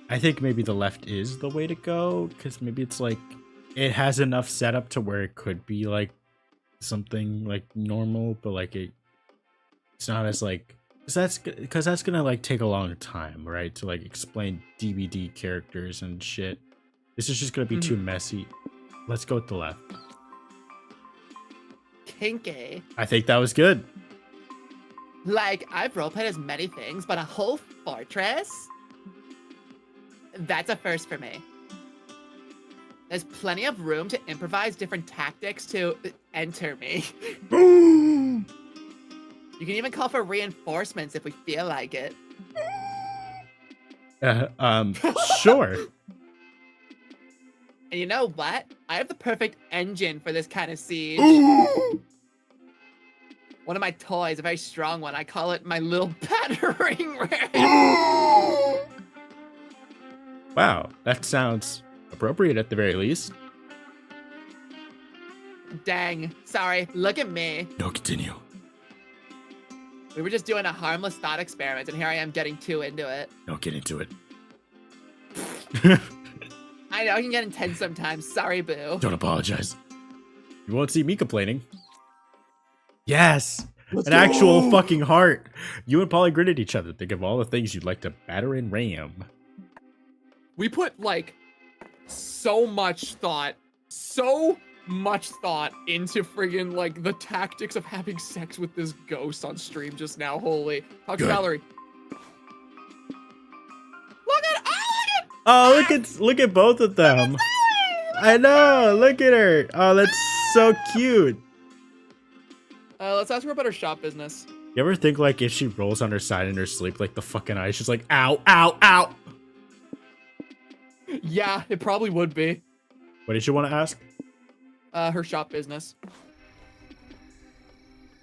I think maybe the left is the way to go, because maybe it's like, it has enough setup to where it could be like something like normal, but like it's not as like, because that's gonna like take a long time, right, to like explain DVD characters and shit. This is just gonna be too messy. Let's go with the left. Kinky. I think that was good. Like, I've roleplayed as many things, but a whole fortress? That's a first for me. There's plenty of room to improvise different tactics to enter me. You can even call for reinforcements if we feel like it. Sure. And you know what? I have the perfect engine for this kind of siege. Ooh. One of my toys, a very strong one. I call it my little battering ram. Ooh. Wow, that sounds appropriate at the very least. Dang. Sorry. Look at me. No, continue. We were just doing a harmless thought experiment, and here I am getting too into it. No, get into it. I know I can get intense sometimes. Sorry, boo. Don't apologize. You won't see me complaining. Yes! Let's An go! actual fucking heart. You and Polly grin at each other. Think of all the things you'd like to batter and ram. We put, like, so much thought into friggin', like, the tactics of having sex with this ghost on stream just now. Holy. Talk to Good. Valerie. Look at Oh, look at both of them. I know. Look at her. Oh, that's so cute. let's ask her about her shop business. You ever think like if she rolls on her side in her sleep, like the fucking eyes, she's like, ow, ow, ow. Yeah, it probably would be. What did you want to ask? Her shop business.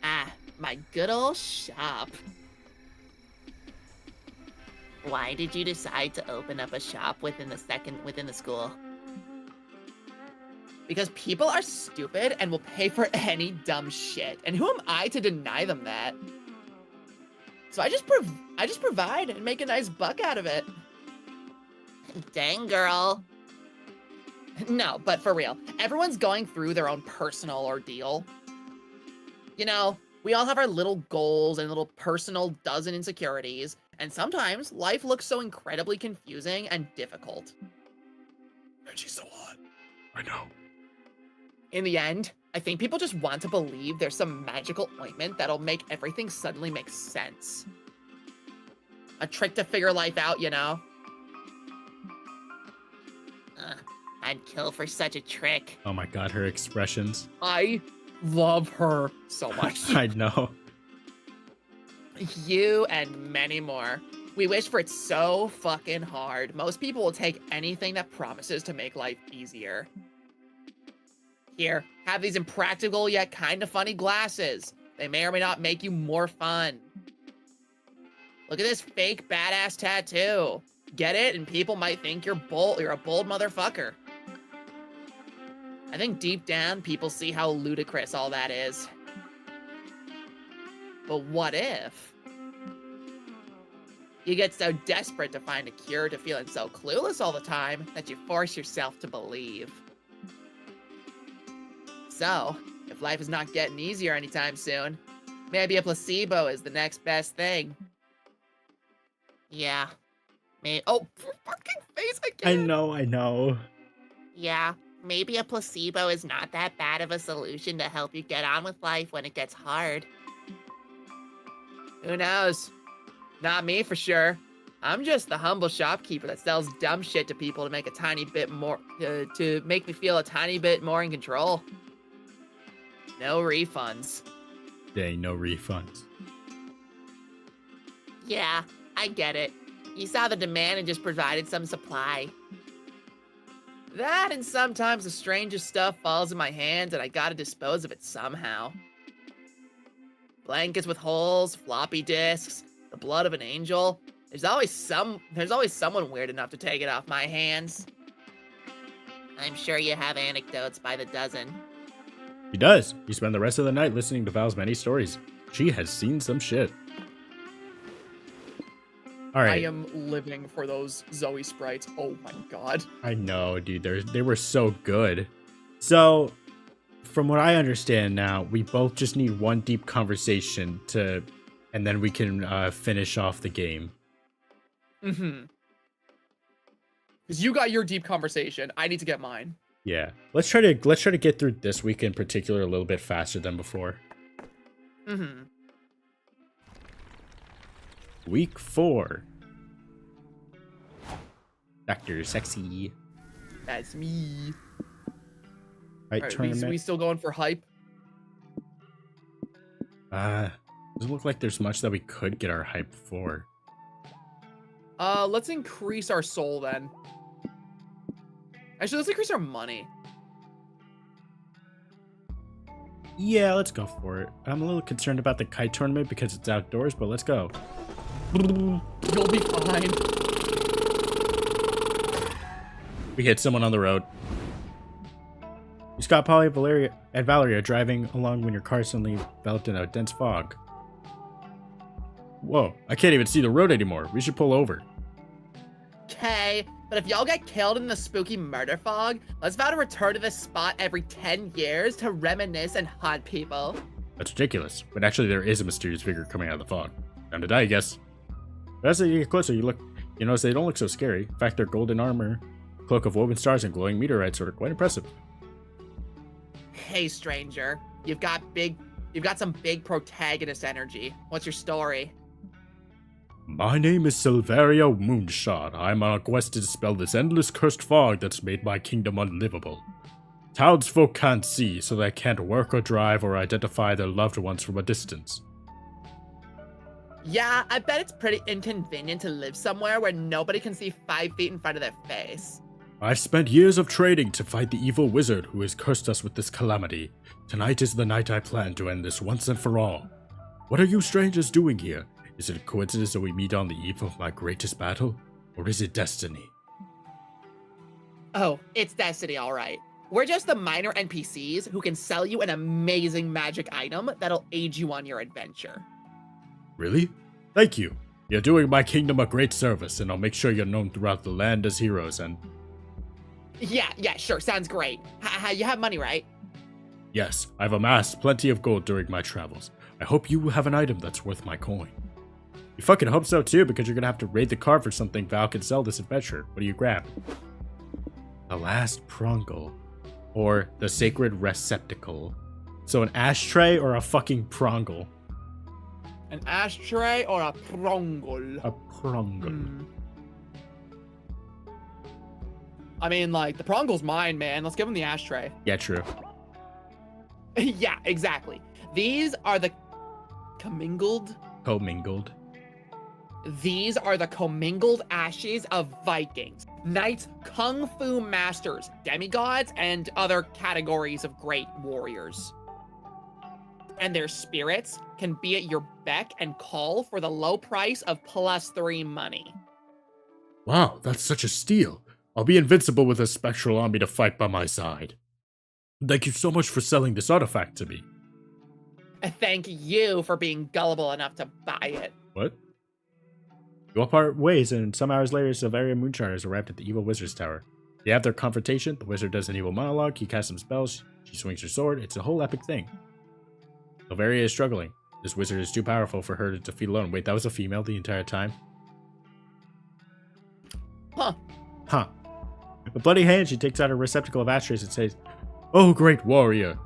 Ah, my good old shop. Why did you decide to open up a shop within the school? Because people are stupid and will pay for any dumb shit. And who am I to deny them that? So I just provide and make a nice buck out of it. Dang, girl. No, but for real, everyone's going through their own personal ordeal. You know, we all have our little goals and little personal dozen insecurities, and sometimes life looks so incredibly confusing and difficult. And she's so hot. I know. In the end, I think people just want to believe there's some magical ointment that'll make everything suddenly make sense. A trick to figure life out, you know? I'd kill for such a trick. Oh my god, her expressions. I love her so much. I know. You and many more. We wish for it so fucking hard. Most people will take anything that promises to make life easier. Here, have these impractical yet kind of funny glasses. They may or may not make you more fun. Look at this fake badass tattoo. Get it? And people might think you're a bold motherfucker. I think deep down, people see how ludicrous all that is. But what if you get so desperate to find a cure to feeling so clueless all the time that you force yourself to believe? So, if life is not getting easier anytime soon, maybe a placebo is the next best thing. Yeah. Oh, fucking face again! I know. Yeah. Maybe a placebo is not that bad of a solution to help you get on with life when it gets hard. Who knows? Not me for sure. I'm just the humble shopkeeper that sells dumb shit to people to make a tiny bit more, to make me feel a tiny bit more in control. No refunds. Dang, no refunds. Yeah, I get it. You saw the demand and just provided some supply. That and sometimes the strangest stuff falls in my hands and I gotta dispose of it somehow. Blankets with holes, floppy disks, the blood of an angel. There's always someone weird enough to take it off my hands. I'm sure you have anecdotes by the dozen. He does. You spend the rest of the night listening to Val's many stories. She has seen some shit. All right. I am living for those Zoe sprites. Oh my god. I know, dude. They were so good. So, from what I understand now, we both just need one deep conversation and then we can finish off the game. Mm-hmm. Because you got your deep conversation. I need to get mine. Yeah. Let's try to get through this week in particular a little bit faster than before. Mm-hmm. Week 4. Dr. Sexy. That's me. Right, Alright, tournament. we still going for hype? Doesn't look like there's much that we could get our hype for. Let's increase our soul then. Actually, let's increase our money. Yeah, let's go for it. I'm a little concerned about the kite tournament because it's outdoors, but let's go. You'll be fine. We hit someone on the road. You spot Polly and Valeria driving along when your car suddenly enveloped in a dense fog. Whoa, I can't even see the road anymore. We should pull over. Okay, but if y'all get killed in the spooky murder fog, let's vow to return to this spot every 10 years to reminisce and hunt people. That's ridiculous, but actually there is a mysterious figure coming out of the fog. Time to die, I guess. But as you get closer, you notice they don't look so scary. In fact, their golden armor, cloak of woven stars, and glowing meteorites are quite impressive. Hey, stranger, you've got some big protagonist energy. What's your story? My name is Silverio Moonshot. I'm on a quest to dispel this endless cursed fog that's made my kingdom unlivable. Townsfolk can't see, so they can't work or drive or identify their loved ones from a distance. Yeah, I bet it's pretty inconvenient to live somewhere where nobody can see 5 feet in front of their face. I've spent years of training to fight the evil wizard who has cursed us with this calamity. Tonight is the night I plan to end this once and for all. What are you strangers doing here? Is it a coincidence that we meet on the eve of my greatest battle? Or is it destiny? Oh, it's destiny, alright. We're just the minor NPCs who can sell you an amazing magic item that'll aid you on your adventure. Really? Thank you. You're doing my kingdom a great service, and I'll make sure you're known throughout the land as heroes and... Yeah, sure, sounds great. You have money, right? Yes, I've amassed plenty of gold during my travels. I hope you have an item that's worth my coin. You fucking hope so too, because you're gonna have to raid the car for something Val can sell this adventure. What do you grab? The last prongle. Or the sacred receptacle. So an ashtray or a fucking prongle? An ashtray or a prongle? A prongle. I mean, like, the prongle's mine, man. Let's give him the ashtray. Yeah, true. Yeah, exactly. These are the commingled ashes of Vikings, knights, kung fu masters, demigods, and other categories of great warriors. And their spirits can be at your beck and call for the low price of +3 money. Wow, that's such a steal. I'll be invincible with a spectral army to fight by my side. Thank you so much for selling this artifact to me. Thank you for being gullible enough to buy it. What? You all part ways, and some hours later, Silveria Moonshot arrived at the evil wizard's tower. They have their confrontation. The wizard does an evil monologue. He casts some spells. She swings her sword. It's a whole epic thing. Silveria is struggling. This wizard is too powerful for her to defeat alone. Wait, that was a female the entire time? Huh. With bloody hand, she takes out a receptacle of ashtrays and says, "Oh, great warrior,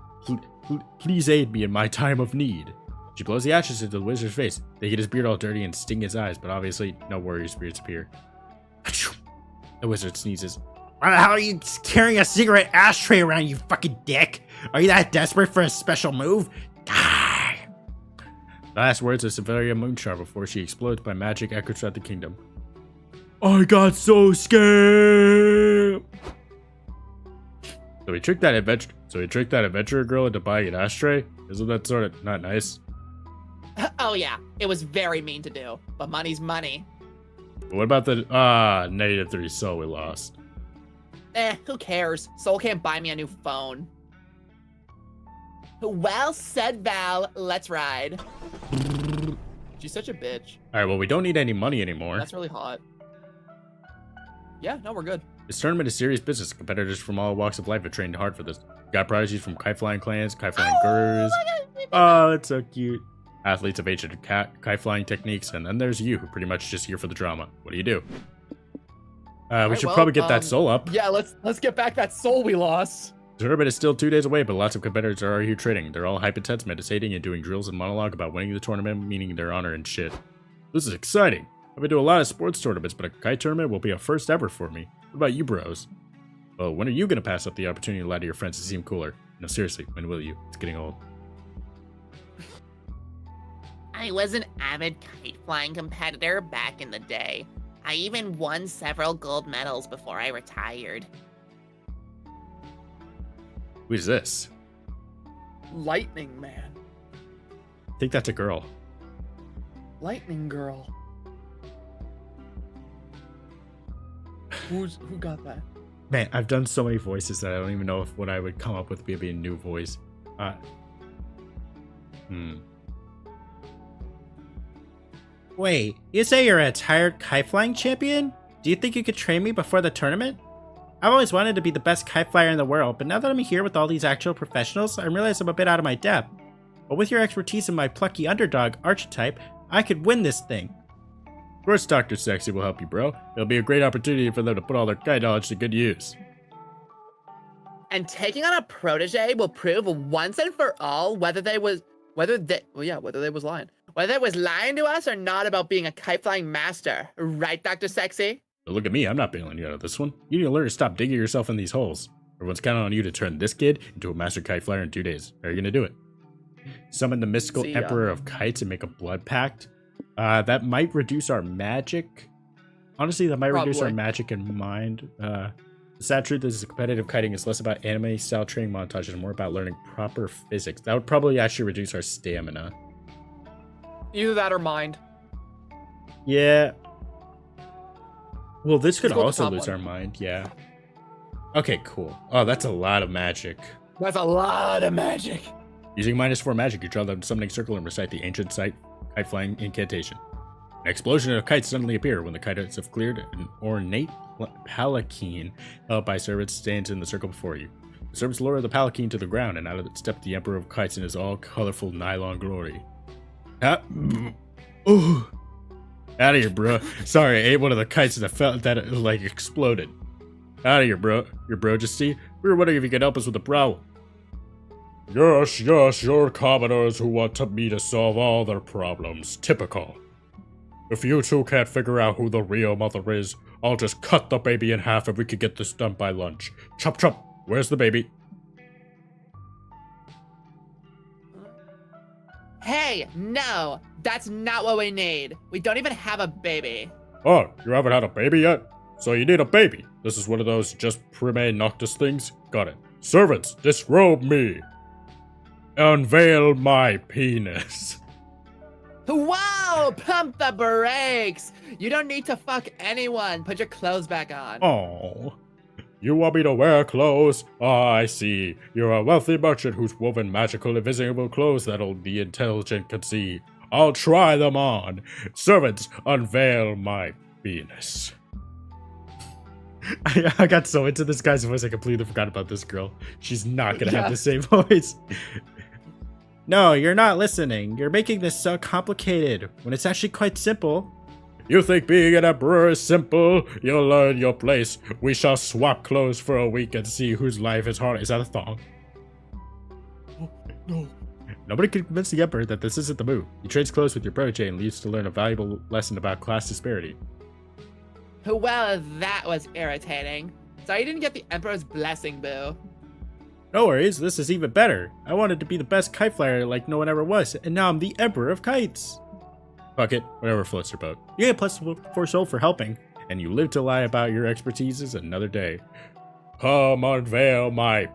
please aid me in my time of need." She blows the ashes into the wizard's face. They get his beard all dirty and sting his eyes, but obviously no warrior spirits appear. The wizard sneezes. Why the hell are you carrying a cigarette ashtray around, you fucking dick? Are you that desperate for a special move? Die! The last words of Silveria Moonshot before she explodes by magic echoed throughout the kingdom. I got so scared. So he tricked that adventurer girl into buying an ashtray? Isn't that sort of not nice? Oh yeah, it was very mean to do, but money's money. What about the -3 soul we lost? Who cares? Soul can't buy me a new phone. Well said, Val. Let's ride. She's such a bitch. Alright, well, we don't need any money anymore. That's really hot. Yeah, no, we're good. This tournament is serious business. Competitors from all walks of life have trained hard for this. We got prodigies from kite flying clans, kite flying gurus. Oh, that's so cute. Athletes of ancient kite flying techniques, and then there's you, who pretty much just here for the drama. What do you do? We should probably get that soul up. Yeah, let's get back that soul we lost. The tournament is still 2 days away, but lots of competitors are here training. They're all hype intense, meditating, and doing drills and monologue about winning the tournament, meaning their honor and shit. This is exciting. I've been to a lot of sports tournaments, but a kite tournament will be a first ever for me. What about you, bros? Well, when are you gonna pass up the opportunity to lie to your friends to seem cooler? No, seriously, when will you? It's getting old. I was an avid kite flying competitor back in the day. I even won several gold medals before I retired. Who is this? Lightning Man. I think that's a girl. Lightning Girl. Who got that? Man, I've done so many voices that I don't even know if what I would come up with would be a new voice. Wait, you say you're a retired kite flying champion? Do you think you could train me before the tournament? I've always wanted to be the best kite flyer in the world, but now that I'm here with all these actual professionals, I realize I'm a bit out of my depth. But with your expertise in my plucky underdog archetype, I could win this thing. Of course, Dr. Sexy will help you, bro. It'll be a great opportunity for them to put all their kite knowledge to good use. And taking on a protege will prove once and for all whether they was lying to us or not about being a kite flying master. Right, Dr. Sexy? But look at me, I'm not bailing you out of this one. You need to learn to stop digging yourself in these holes. Everyone's counting on you to turn this kid into a master kite flyer in 2 days. How are you gonna do it? Summon the mystical See ya. Emperor of Kites and make a blood pact. That might reduce our magic. Honestly, that might reduce our Probably. magic and mind. The sad truth is competitive kiting is less about anime style training montages and more about learning proper physics. That would probably actually reduce our stamina. Either that or mind. Yeah. Well, this could Let's go with the also top lose one. our mind, yeah. Okay, cool. Oh, that's a lot of magic. That's a lot of magic. Using -4 magic, you draw the summoning circle and recite the ancient kite flying incantation. An explosion of kites suddenly appear when the kites have cleared. An ornate palanquin held by servants stands in the circle before you. The servants lower the palanquin to the ground, and out of it steps the Emperor of Kites in his all-colorful nylon glory. Ooh. Out of here, bro. Sorry, I ate one of the kites that like exploded. Out of here, bro. Your brojesty. We were wondering if you could help us with the problem. Yes, you're commoners who want me to solve all their problems. Typical. If you two can't figure out who the real mother is, I'll just cut the baby in half if we could get this done by lunch. Chop chop, where's the baby? Hey, no, that's not what we need. We don't even have a baby. Oh, you haven't had a baby yet? So you need a baby. This is one of those just prime noctis things? Got it. Servants, disrobe me. Unveil my penis. Whoa, pump the brakes. You don't need to fuck anyone. Put your clothes back on. Oh. You want me to wear clothes? Oh, I see. You're a wealthy merchant who's woven magical invisible clothes that'll the intelligent can see. I'll try them on. Servants, unveil my penis. I got so into this guy's voice, I completely forgot about this girl. She's not gonna have the same voice. No, you're not listening. You're making this so complicated when it's actually quite simple. You think being an emperor is simple? You'll learn your place. We shall swap clothes for a week and see whose life is hard. Is that a thong? No. Nobody can convince the emperor that this isn't the move. He trades clothes with your protege and leaves to learn a valuable lesson about class disparity. Well, that was irritating. So you didn't get the Emperor's blessing, boo. No worries, this is even better. I wanted to be the best kite flyer like no one ever was, and now I'm the Emperor of Kites. Fuck it, whatever floats your boat. You get +4 soul for helping, and you live to lie about your expertises another day. Come unveil my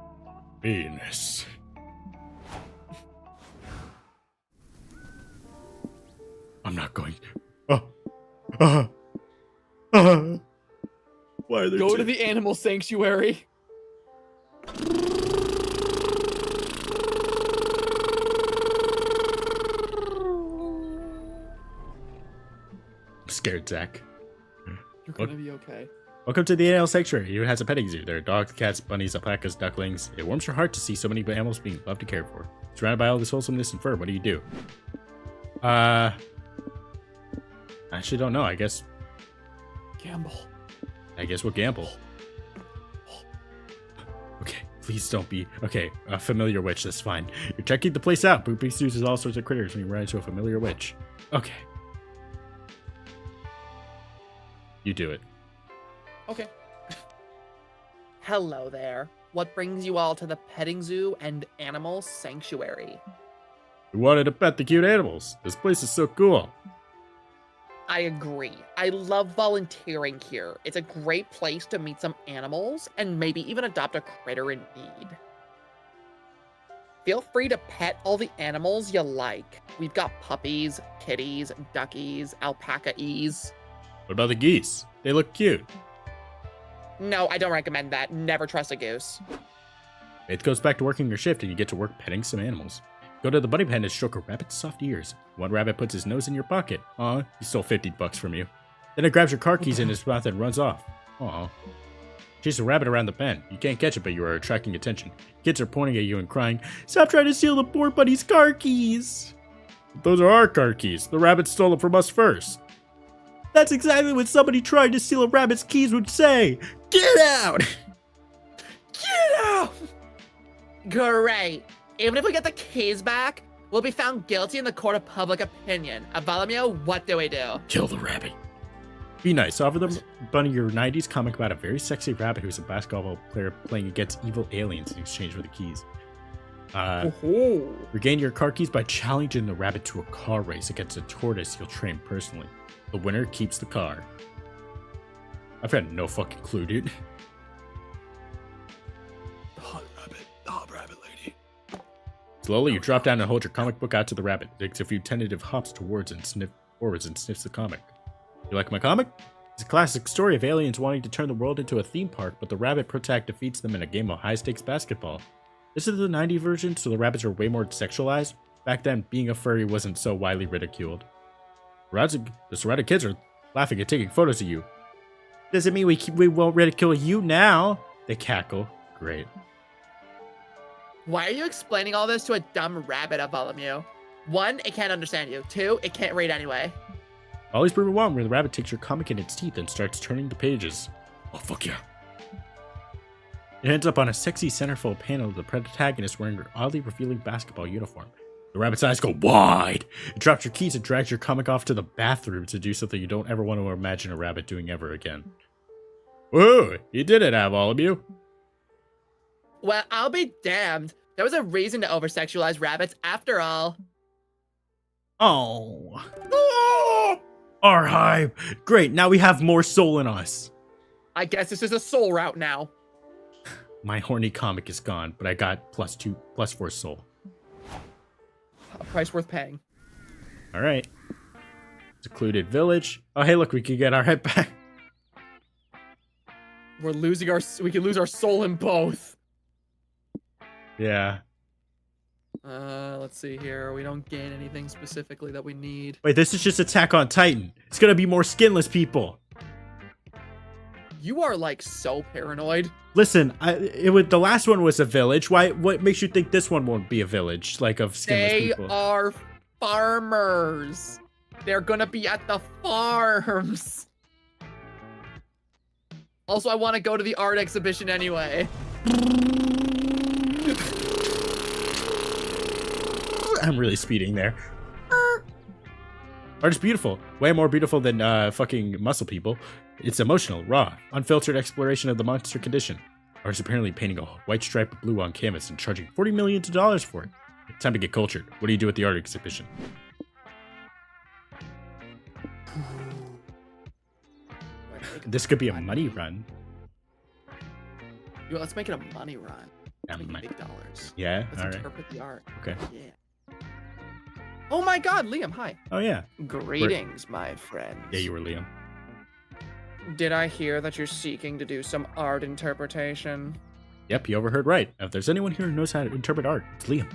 penis. I'm not going to. Why are there Go to the animal sanctuary. I'm scared, Zach. You're gonna be okay. Welcome to the animal sanctuary. It has a petting zoo. There are dogs, cats, bunnies, alpacas, ducklings. It warms your heart to see so many animals being loved and cared for. Surrounded by all this wholesomeness and fur, what do? I actually don't know. I guess Gamble. we'll gamble. Okay, please don't be. Okay, a familiar witch, that's fine. You're checking the place out. Boot Beast uses all sorts of critters when you run into a familiar witch. Okay. You do it. Okay. Hello there. What brings you all to the petting zoo and animal sanctuary? We wanted to pet the cute animals. This place is so cool. I agree. I love volunteering here. It's a great place to meet some animals and maybe even adopt a critter in need. feel free to pet all the animals you like. We've got puppies, kitties, duckies, alpaca-ees. What about the geese? They look cute. No, I don't recommend that. Never trust a goose. It goes back to working your shift and you get to work petting some animals. Go to the buddy pen and stroke a rabbit's soft ears. One rabbit puts his nose in your pocket. Aw, he stole $50 from you. Then it grabs your car keys in his mouth and runs off. Aw. Chase a rabbit around the pen. You can't catch it, but you are attracting attention. Kids are pointing at you and crying, "Stop trying to steal the poor buddy's car keys!" Those are our car keys. The rabbit stole them from us first. That's exactly what somebody trying to steal a rabbit's keys would say. Get out! Get out! Great. Even if we get the keys back, we'll be found guilty in the court of public opinion. Bartholomew, what do we do? Kill the rabbit. Be nice. Offer them one of your 90s comic about a very sexy rabbit who's a basketball player playing against evil aliens in exchange for the keys. Regain your car keys by challenging the rabbit to a car race against a tortoise you'll train personally. The winner keeps the car. I've got no fucking clue, dude. The hot rabbit lady. Slowly, you drop down and hold your comic book out to the rabbit. It takes a few tentative hops forwards and sniffs the comic. You like my comic? It's a classic story of aliens wanting to turn the world into a theme park, but the rabbit protect defeats them in a game of high-stakes basketball. This is the 90s version, so the rabbits are way more sexualized. Back then, being a furry wasn't so widely ridiculed. The surrounded kids are laughing and taking photos of you. Doesn't mean we won't ridicule you now. They cackle. Great. Why are you explaining all this to a dumb rabbit, Bartholomew? 1, it can't understand you. 2, it can't read anyway. Always prove it wrong where the rabbit takes your comic in its teeth and starts turning the pages. Oh, fuck yeah. It ends up on a sexy centerfold panel of the protagonist wearing her oddly revealing basketball uniform. The rabbit's eyes go wide. It drops your keys and drags your comic off to the bathroom to do something you don't ever want to imagine a rabbit doing ever again. Whoa, you did it, Bartholomew. Well, I'll be damned. There was a reason to over-sexualize rabbits after all. Oh. Our hive. Great, now we have more soul in us. I guess this is a soul route now. My horny comic is gone, but I got +4 soul. A price worth paying. All right. Secluded village. Oh, hey, look, we can get our head back. We can lose our soul in both. Yeah. Let's see here. We don't gain anything specifically that we need. Wait, this is just Attack on Titan. It's gonna be more skinless people. You are like so paranoid. Listen, the last one was a village. What makes you think this one won't be a village, like of skinless people? They are farmers. They're gonna be at the farms. Also, I want to go to the art exhibition anyway. I'm really speeding there. Art is beautiful. Way more beautiful than fucking muscle people. It's emotional, raw, unfiltered exploration of the monster condition. Art is apparently painting a white stripe of blue on canvas and charging $40 million for it. Time to get cultured. What do you do at the art exhibition? This could be a money run. Let's make it a money run. Yeah, Make big dollars. Yeah, Let's all right. interpret the art. Okay. Yeah. Oh my God, Liam, hi. Oh yeah. Greetings, my friends. Yeah, you were Liam. Did I hear that you're seeking to do some art interpretation? Yep, you overheard right. If there's anyone here who knows how to interpret art, it's Liam.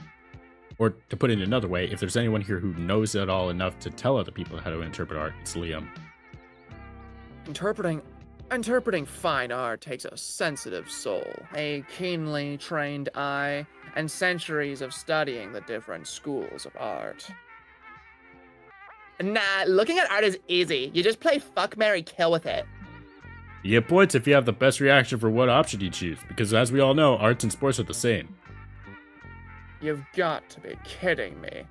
Or to put it another way, if there's anyone here who knows it all enough to tell other people how to interpret art, it's Liam. Interpreting fine art takes a sensitive soul, a keenly trained eye, and centuries of studying the different schools of art. Nah, looking at art is easy. You just play fuck, marry, kill with it. You get points if you have the best reaction for what option you choose, because as we all know, arts and sports are the same. You've got to be kidding me.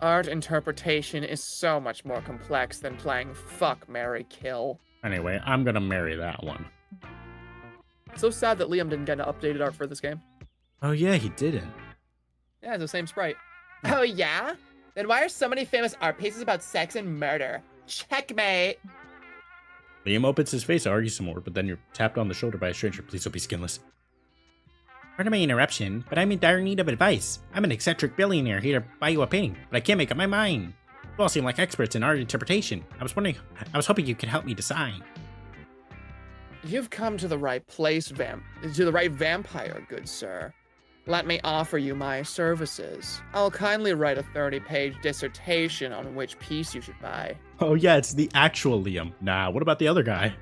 Art interpretation is so much more complex than playing fuck, marry, kill. Anyway, I'm gonna marry that one. So sad that Liam didn't get an updated art for this game. Oh yeah, he didn't. Yeah, it's the same sprite. Oh yeah? Then why are so many famous art pieces about sex and murder? Checkmate! Liam opens his face to argue some more, but then you're tapped on the shoulder by a stranger. Please don't be skinless. Pardon my interruption, but I'm in dire need of advice. I'm an eccentric billionaire here to buy you a painting, but I can't make up my mind. You all seem like experts in art interpretation. I was hoping you could help me decide. You've come to the right place, to the right vampire, good sir. Let me offer you my services. I'll kindly write a 30-page dissertation on which piece you should buy. Oh yeah, it's the actual Liam. Nah, what about the other guy?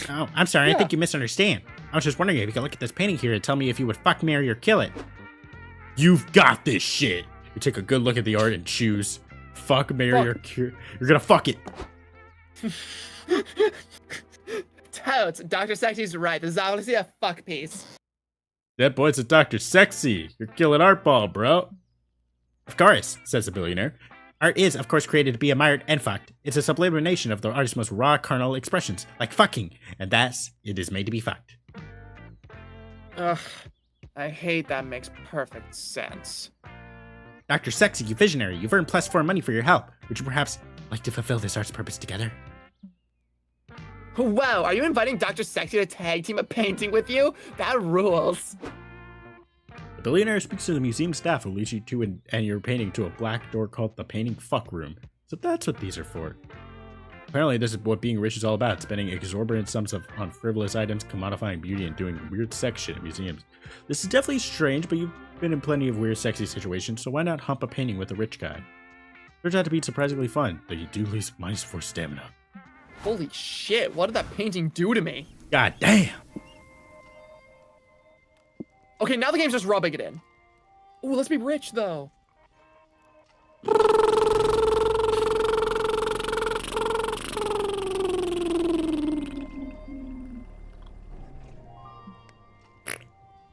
Oh, I'm sorry, Yeah. I think you misunderstand. I was just wondering if you could look at this painting here and tell me if you would fuck, marry, or kill it. You've got this shit. You take a good look at the art and choose fuck, marry, or cure. You're gonna fuck it. Totes, Dr. Sexy's right. This is obviously a fuck piece. That boy's a Dr. Sexy. You're killing art ball, bro. Of course, says the billionaire. Art is, of course, created to be admired and fucked. It's a sublimation of the artist's most raw carnal expressions, like fucking, and it is made to be fucked. Ugh, I hate that makes perfect sense. Dr. Sexy, you visionary, you've earned +4 money for your help. Would you perhaps like to fulfill this art's purpose together? Wow, are you inviting Dr. Sexy to tag team a painting with you? That rules. The billionaire speaks to the museum staff who leads you to and your painting to a black door called the Painting Fuck Room. So that's what these are for. Apparently, this is what being rich is all about, spending exorbitant sums on frivolous items, commodifying beauty, and doing weird sex shit at museums. This is definitely strange, but you've been in plenty of weird, sexy situations, so why not hump a painting with a rich guy? Turns out to be surprisingly fun, though you do lose -4 stamina. Holy shit, what did that painting do to me? God damn! Okay, now the game's just rubbing it in. Ooh, let's be rich, though.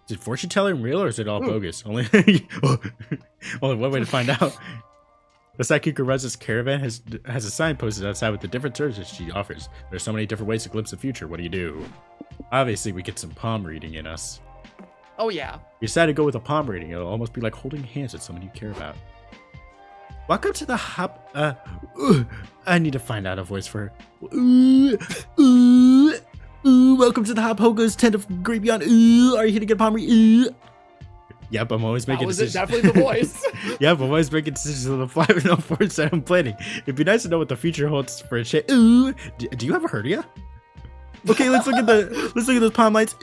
Is it fortune telling real or is it all bogus? Only one way to find out. The psychic who runs this caravan has a sign posted outside with the different services she offers. There's so many different ways to glimpse the future. What do you do? Obviously, we get some palm reading in us. Oh, yeah. You decide to go with a palm reading. It'll almost be like holding hands with someone you care about. Welcome to the hop. I need to find out a voice for her. Welcome to the Hop Hoga's tent of great beyond. Are you here to get a palm reading? Yep, I'm always making decisions. That was definitely the voice. Yep, I'm always making decisions on the fly with no foresight I'm planning. It'd be nice to know what the future holds for a shit. Do you have a hernia? Okay, let's look at those palm lights.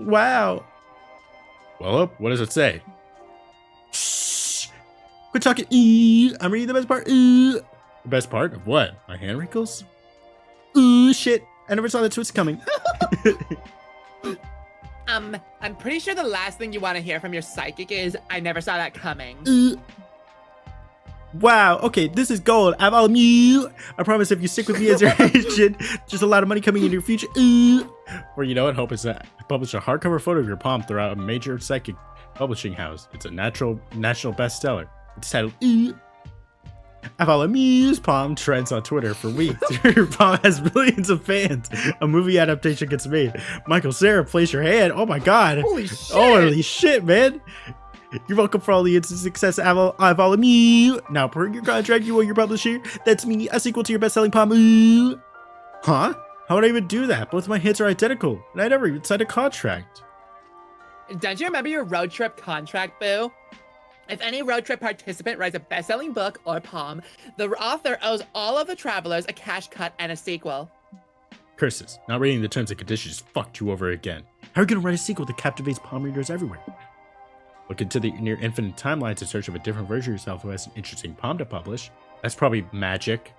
Wow. Well, what does it say? Shh. Quit talking. I'm reading the best part. The best part of what? My hand wrinkles? Shit. I never saw the twist coming. I'm pretty sure the last thing you want to hear from your psychic is, I never saw that coming. Wow, okay, this is gold. I'm all new. I promise if you stick with me as your agent, just a lot of money coming in your future. Or you know what? Hope is that I publish a hardcover photo of your palm throughout a major psychic publishing house. It's a national bestseller. It's titled I follow Muse Palm trends on Twitter for weeks. Your palm has millions of fans. A movie adaptation gets made. Michael Cera plays your hand. Oh my god. Holy shit. Holy shit, man. You're welcome for all the instant success. I follow Muse. Now, per your contract, you owe your publisher. That's me, a sequel to your best-selling palm. Huh? How would I even do that? Both my hits are identical, and I never even signed a contract. Don't you remember your road trip contract, boo? If any road trip participant writes a best-selling book or poem, the author owes all of the travelers a cash cut and a sequel. Curses. Not reading the terms and conditions just fucked you over again. How are you gonna write a sequel that captivates palm readers everywhere? Look into the near infinite timelines in search of a different version of yourself who has an interesting poem to publish. That's probably magic.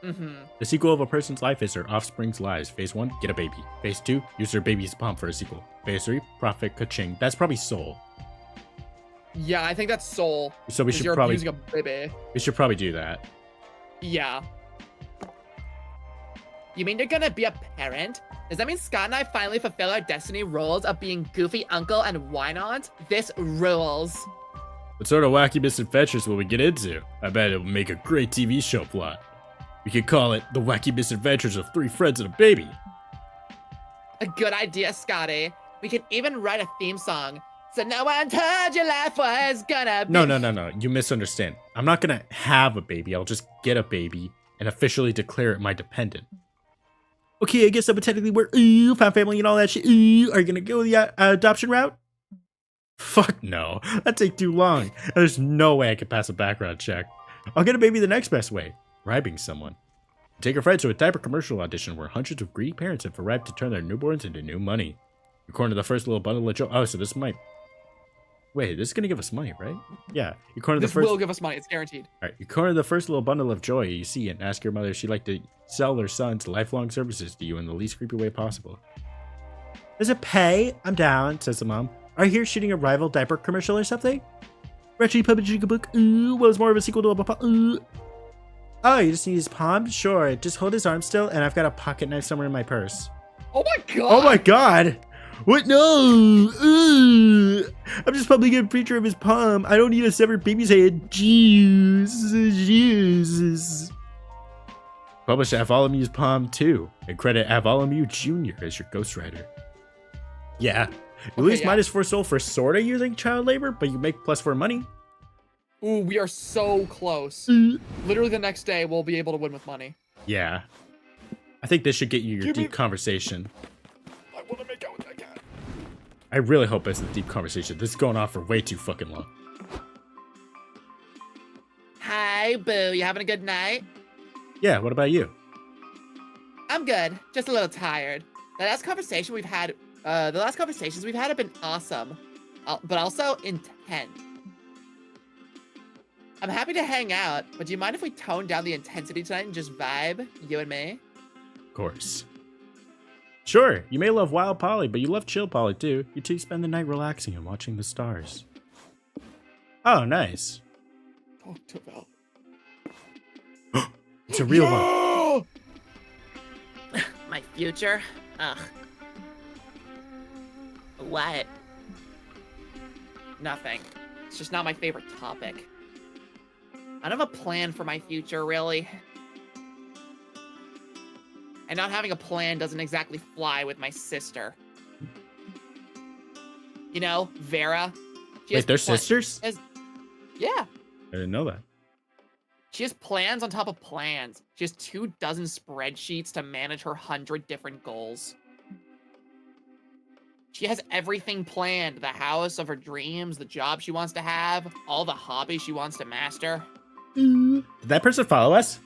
The sequel of a person's life is their offspring's lives. Phase 1, get a baby. Phase 2, use their baby's palm for a sequel. Phase 3, profit ka-ching. That's probably soul. Yeah, I think that's soul. So we 'cause should you're probably abusing a baby. do that. Yeah. You mean you're gonna be a parent? Does that mean Scott and I finally fulfill our destiny roles of being goofy uncle and why not? This rules. What sort of wacky misadventures will we get into? I bet it will make a great TV show plot. We could call it The Wacky Misadventures of Three Friends and a Baby. A good idea, Scotty. We can even write a theme song. So no one told your life was gonna be— No. You misunderstand. I'm not gonna have a baby. I'll just get a baby and officially declare it my dependent. Okay, I guess that would technically work. Found family and all that shit. Are you gonna go the adoption route? Fuck no. That'd take too long. There's no way I could pass a background check. I'll get a baby the next best way. Bribing someone. Take your friends to a diaper commercial audition where hundreds of greedy parents have arrived to turn their newborns into new money. According to the first little bundle of joy. Oh, so this might... Wait, this is gonna give us money, right? Yeah. You corner the This first... will give us money. It's guaranteed. Alright, you corner the first little bundle of joy you see and ask your mother if she'd like to sell their son's lifelong services to you in the least creepy way possible. Does it pay? I'm down, says the mom. Are you here shooting a rival diaper commercial or something? Retchy publishing a book. Well, it's more of a sequel to a Oh, you just need his palm? Sure, just hold his arm still, and I've got a pocket knife somewhere in my purse. Oh my god! Oh my god! What? No! I'm just publishing a picture of his palm. I don't need a severed baby's head. Jesus. Publish Avalomu's palm too, and credit Avalomu Jr. as your ghostwriter. Yeah. You lose -4 soul for sorta using child labor, but you make +4 money. Ooh, we are so close. Literally the next day, we'll be able to win with money. Yeah. I think this should get you your deep conversation. I want to make out with that cat. I really hope it's the deep conversation. This is going on for way too fucking long. Hi, Boo. You having a good night? Yeah, what about you? I'm good. Just a little tired. The last conversations we've had have been awesome, but also intense. I'm happy to hang out, but do you mind if we tone down the intensity tonight and just vibe, you and me? Of course. Sure, you may love Wild Polly, but you love Chill Polly too. You two spend the night relaxing and watching the stars. Oh, nice. Talk to Val. It's a real one. My future? Ugh. What? Nothing. It's just not my favorite topic. I don't have a plan for my future, really. And not having a plan doesn't exactly fly with my sister. You know, Vera. Wait, they're sisters? Yeah. I didn't know that. She has plans on top of plans. She has 24 spreadsheets to manage her 100 different goals. She has everything planned. The house of her dreams, the job she wants to have, all the hobbies she wants to master. Did that person follow us?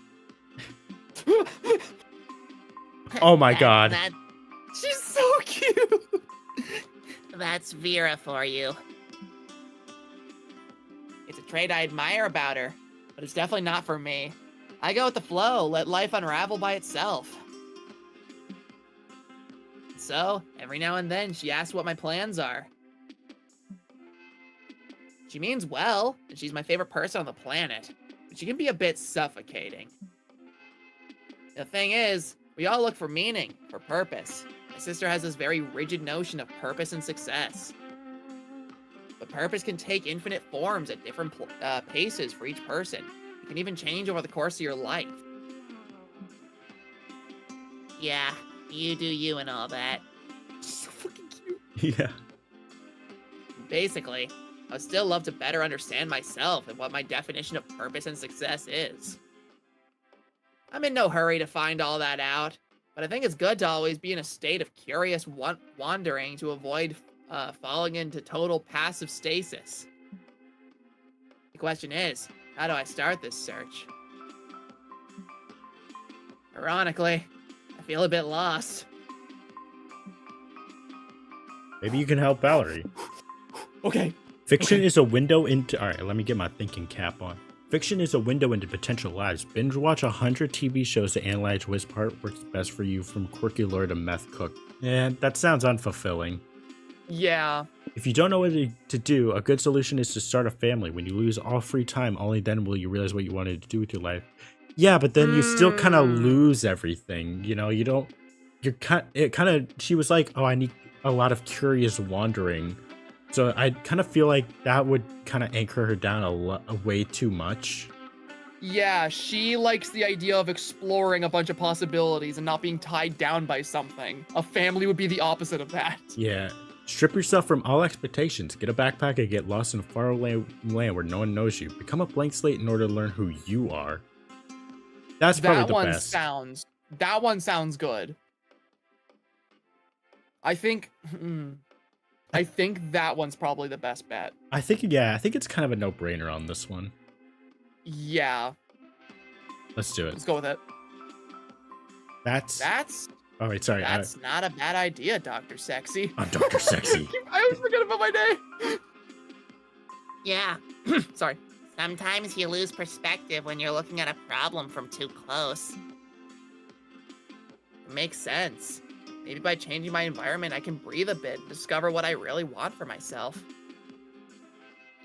Oh my god. She's so cute. That's Vera for you. It's a trait I admire about her, but it's definitely not for me. I go with the flow, let life unravel by itself. So, every now and then, she asks what my plans are. She means well, and she's my favorite person on the planet, but she can be a bit suffocating. The thing is, we all look for meaning, for purpose. My sister has this very rigid notion of purpose and success. But purpose can take infinite forms at different paces for each person. It can even change over the course of your life. Yeah, you do you and all that. So fucking cute. Yeah. Basically, I would still love to better understand myself and what my definition of purpose and success is. I'm in no hurry to find all that out, but I think it's good to always be in a state of curious wandering to avoid falling into total passive stasis. The question is, how do I start this search? Ironically, I feel a bit lost. Maybe you can help Valerie. Okay. Fiction is a window into... Alright, let me get my thinking cap on. Fiction is a window into potential lives. Binge watch 100 TV shows to analyze which part works best for you, from quirky lore to meth cook. That sounds unfulfilling. Yeah. If you don't know what to do, a good solution is to start a family. When you lose all free time, only then will you realize what you wanted to do with your life. Yeah, but then you still kind of lose everything. You know, you don't... She was like, oh, I need a lot of curious wandering. So I kind of feel like that would kind of anchor her down way too much. Yeah, she likes the idea of exploring a bunch of possibilities and not being tied down by something. A family would be the opposite of that. Yeah. Strip yourself from all expectations. Get a backpack and get lost in a faraway land where no one knows you. Become a blank slate in order to learn who you are. That's probably the best. That one sounds good. I think I think that one's probably the best bet. I think it's kind of a no-brainer on this one. Yeah, Let's do it. let's go with it. That's oh wait, sorry. That's not a bad idea, Dr. Sexy. I'm Dr. Sexy. I always forget about my name. Yeah, Sorry. sometimes you lose perspective when you're looking at a problem from too close. It makes sense. Maybe by changing my environment, I can breathe a bit and discover what I really want for myself.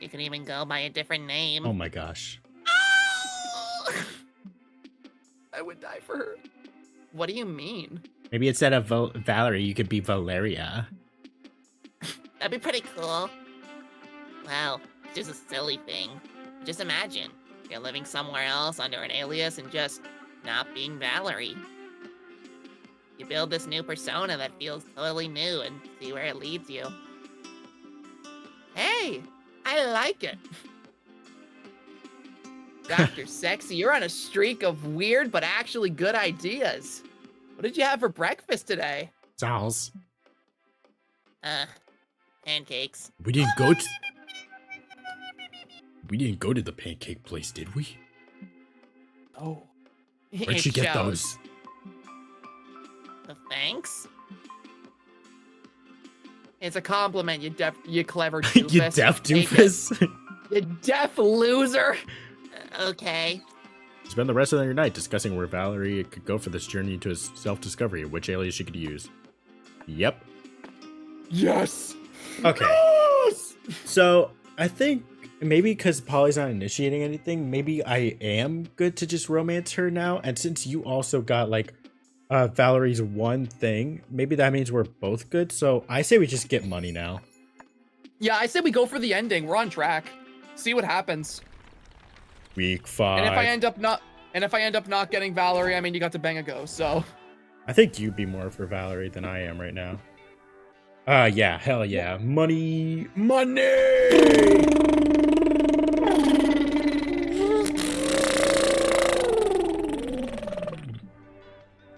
You can even go by a different name. Oh my gosh. I would die for her. What do you mean? Maybe instead of Valerie, you could be Valeria. That'd be pretty cool. Well, just a silly thing. Just imagine, you're living somewhere else under an alias and just not being Valerie. You build this new persona that feels totally new and see where it leads you. Hey, I like it. Dr. Sexy, you're on a streak of weird but actually good ideas. What did you have for breakfast today? Dolls. Pancakes. We didn't go to the pancake place, did we? Oh. Where'd you get those? Thanks. It's a compliment, you clever doofus. You deaf Take it. doofus. You deaf loser. Okay. Spend the rest of your night discussing where Valerie could go for this journey into self-discovery, which alias she could use. Yep. Yes. Okay. Yes! So I think maybe because Polly's not initiating anything, maybe I am good to just romance her now. And since you also got like Valerie's one thing, maybe that means we're both good. So I say we just get money now. Yeah, I say we go for the ending. We're on track. See what happens. Week 5. And if I end up not getting Valerie, I mean, you got to bang a ghost, so. I think you'd be more for Valerie than I am right now. Yeah, hell yeah. Money.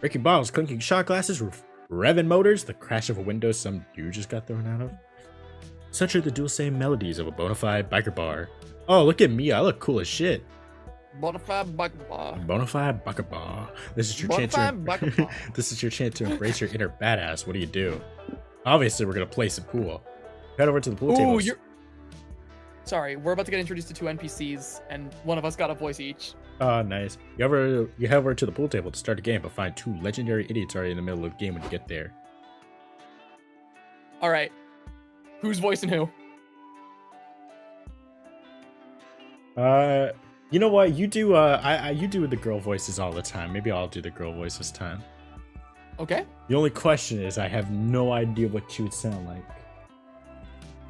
Breaking bottles, clinking shot glasses, revving motors, the crash of a window some dude just got thrown out of. Such are the dual same melodies of a bona fide biker bar. Oh, look at me, I look cool as shit. Bonafide bucket bar. Bona fide biker bar. This is your chance Bonafide bucket bar. This is your chance to embrace your inner badass. What do you do? Obviously, we're gonna play some pool. Head over to the pool table. Sorry, we're about to get introduced to 2 NPCs, and one of us got a voice each. Oh, nice. You head over to the pool table to start a game, but find 2 legendary idiots already in the middle of the game when you get there. All right, who's voicing who? You know what? You do. You do the girl voices all the time. Maybe I'll do the girl voice this time. Okay. The only question is, I have no idea what she would sound like.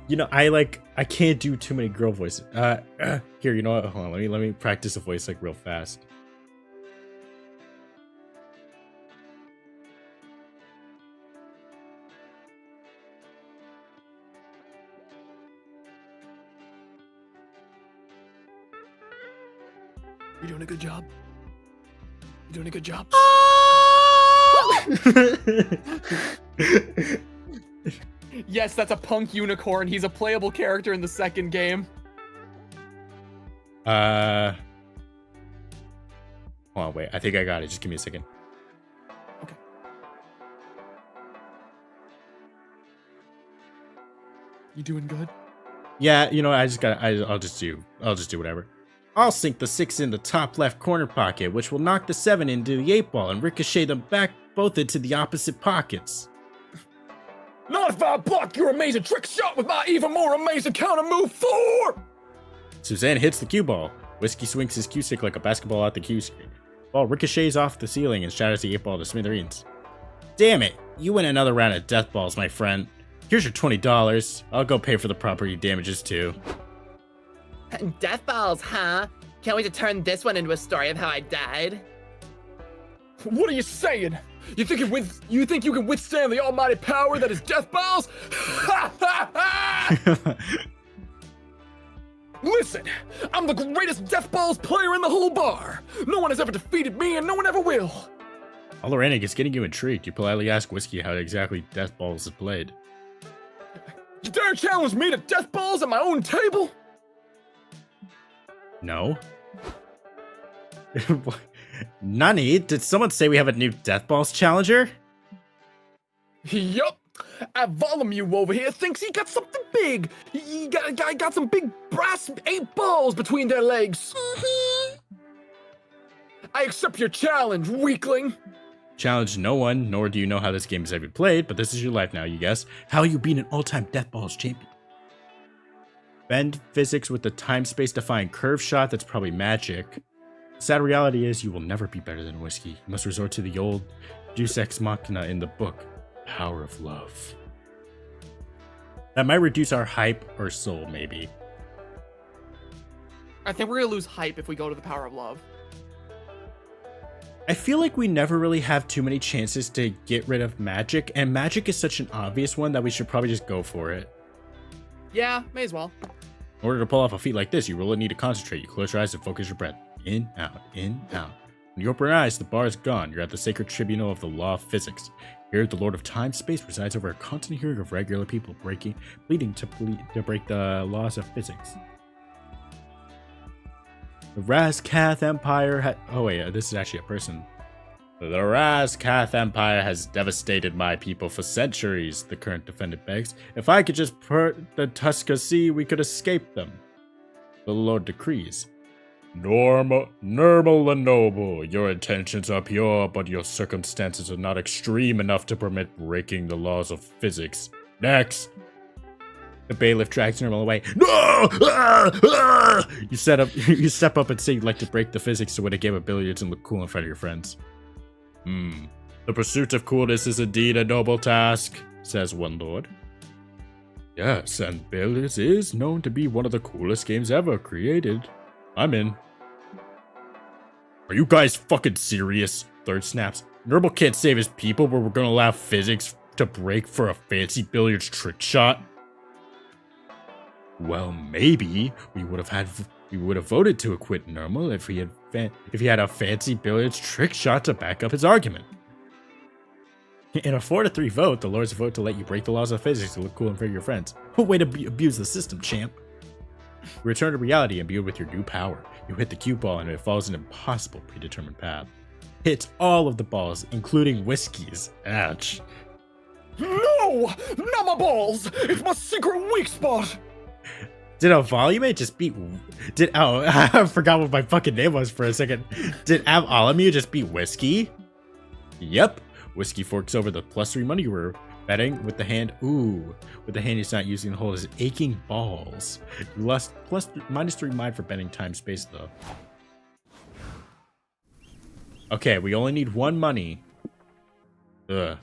You know, I can't do too many girl voices. Here, you know what? Hold on, let me practice a voice like real fast. You're doing a good job. You're doing a good job. Yes, that's a punk unicorn. He's a playable character in the second game. Hold on, wait. I think I got it. Just give me a second. Okay. You doing good? Yeah, you know, I'll just do whatever. I'll sink the 6 in the top left corner pocket, which will knock the 7 into the 8 ball and ricochet them back both into the opposite pockets. Not if I block your amazing trick shot with my even more amazing counter move 4! Suzanne hits the cue ball. Whiskey swings his cue stick like a basketball at the cue screen. Ball ricochets off the ceiling and shatters the 8 ball to smithereens. Damn it! You win another round of death balls, my friend. Here's your $20. I'll go pay for the property damages too. Death balls, huh? Can't wait to turn this one into a story of how I died. What are you saying? You think you can withstand the almighty power that is death balls? Ha ha ha! Listen, I'm the greatest death balls player in the whole bar. No one has ever defeated me and no one ever will. All the ranting is getting you intrigued. You politely ask Whiskey how exactly Death Balls is played. You dare challenge me to death balls at my own table? No. Nani, did someone say we have a new Death Balls challenger? Yup. Bartholomew over here thinks he got something big. He got some big brass 8 balls between their legs. I accept your challenge, weakling. Challenge no one, nor do you know how this game is ever played, but this is your life now, you guess. How you beat an all-time Death Balls champion? Bend physics with the time-space defying curve shot that's probably magic. The sad reality is you will never be better than Whiskey. You must resort to the old Deus Ex Machina in the book, Power of Love. That might reduce our hype or soul, maybe. I think we're gonna lose hype if we go to the Power of Love. I feel like we never really have too many chances to get rid of magic, and magic is such an obvious one that we should probably just go for it. Yeah, may as well. In order to pull off a feat like this, you really need to concentrate. You close your eyes and focus your breath. In, out, in, out. When you open your eyes, the bar is gone. You're at the sacred tribunal of the law of physics. Here, the Lord of Time Space presides over a constant hearing of regular people pleading to break the laws of physics. The Razkath Empire oh wait, this is actually a person. The Razkath Empire has devastated my people for centuries, the current defendant begs. If I could just put the Tuska Sea, we could escape them. The Lord decrees. Normal the Noble, your intentions are pure, but your circumstances are not extreme enough to permit breaking the laws of physics. Next! The bailiff drags Normal away. No! You step up and say you'd like to break the physics to win a game of billiards and look cool in front of your friends. The pursuit of coolness is indeed a noble task, says one lord. Yes, and billiards is known to be one of the coolest games ever created. I'm in. Are you guys fucking serious? Third snaps. Normal can't save his people, but we're gonna allow physics to break for a fancy billiards trick shot? Well, maybe we would have voted to acquit Normal if he had a fancy billiards trick shot to back up his argument. In a 4-3 vote, the lords vote to let you break the laws of physics to look cool in front of your friends. What way to abuse the system, champ? Return to reality imbued with your new power. You hit the cue ball and it follows an impossible predetermined path. Hits all of the balls, including Whiskey's. Ouch. No! Not my balls! It's my secret weak spot! Did Volume just beat... I forgot what my fucking name was for a second. Did Alamu just beat Whiskey? Yep. Whiskey forks over the +3 money you were betting with the hand. Ooh. With the hand he's not using to hold his aching balls. You lost -3 mind for betting time space, though. Okay, we only need 1 money. Ugh.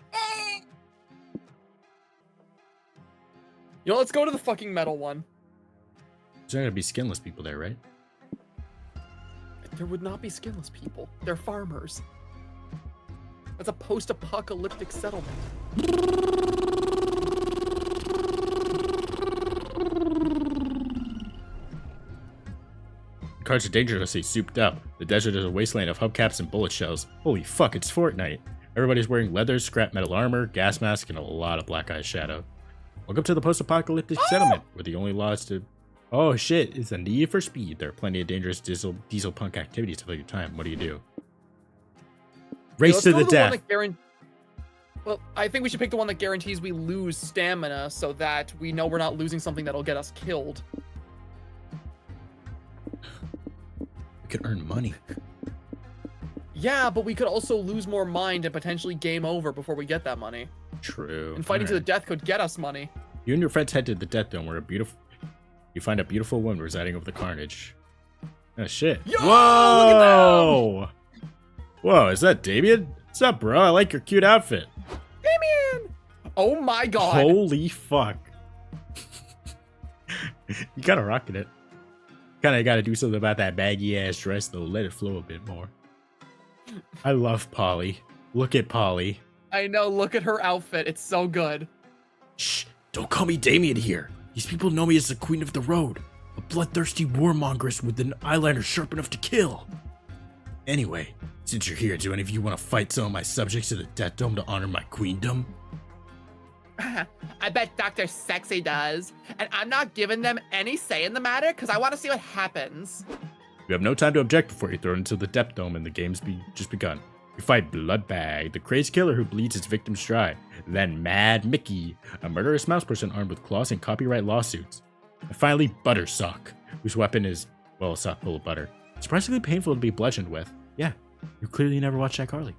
You know, let's go to the fucking metal one. There's not gonna be skinless people there, right? There would not be skinless people. They're farmers. That's a post-apocalyptic settlement. Cards are dangerously souped up. The desert is a wasteland of hubcaps and bullet shells. Holy fuck, it's Fortnite. Everybody's wearing leather, scrap metal armor, gas mask, and a lot of black eye shadow. Welcome to the post-apocalyptic settlement, where the only law is to... Oh shit, it's the need for speed. There are plenty of dangerous diesel punk activities to fill your time. What do you do? Race to the death. Well, I think we should pick the one that guarantees we lose stamina so that we know we're not losing something that'll get us killed. We could earn money. Yeah, but we could also lose more mind and potentially game over before we get that money. True. And fighting to the death could get us money. You and your friends head to the death dome where you find a beautiful woman residing over the carnage. Oh shit. Yo, whoa! look at Whoa, is that Damien? What's up, bro? I like your cute outfit. Damien! Oh my god. Holy fuck. You kinda rocking it. Kinda gotta do something about that baggy ass dress though. Let it flow a bit more. I love Polly. Look at Polly. I know, look at her outfit. It's so good. Shh, don't call me Damien here. These people know me as the Queen of the Road. A bloodthirsty warmongeress with an eyeliner sharp enough to kill. Anyway, Since you're here, do any of you want to fight some of my subjects to the Death Dome to honor my queendom? I bet Dr. Sexy does. And I'm not giving them any say in the matter because I want to see what happens. You have no time to object before you're thrown into the Death Dome and the game's just begun. You fight Bloodbag, the crazy killer who bleeds his victims dry. Then Mad Mickey, a murderous mouse person armed with claws and copyright lawsuits. And finally, Buttersock, whose weapon is, well, a sock full of butter. Surprisingly painful to be bludgeoned with. Yeah, you clearly never watched iCarly.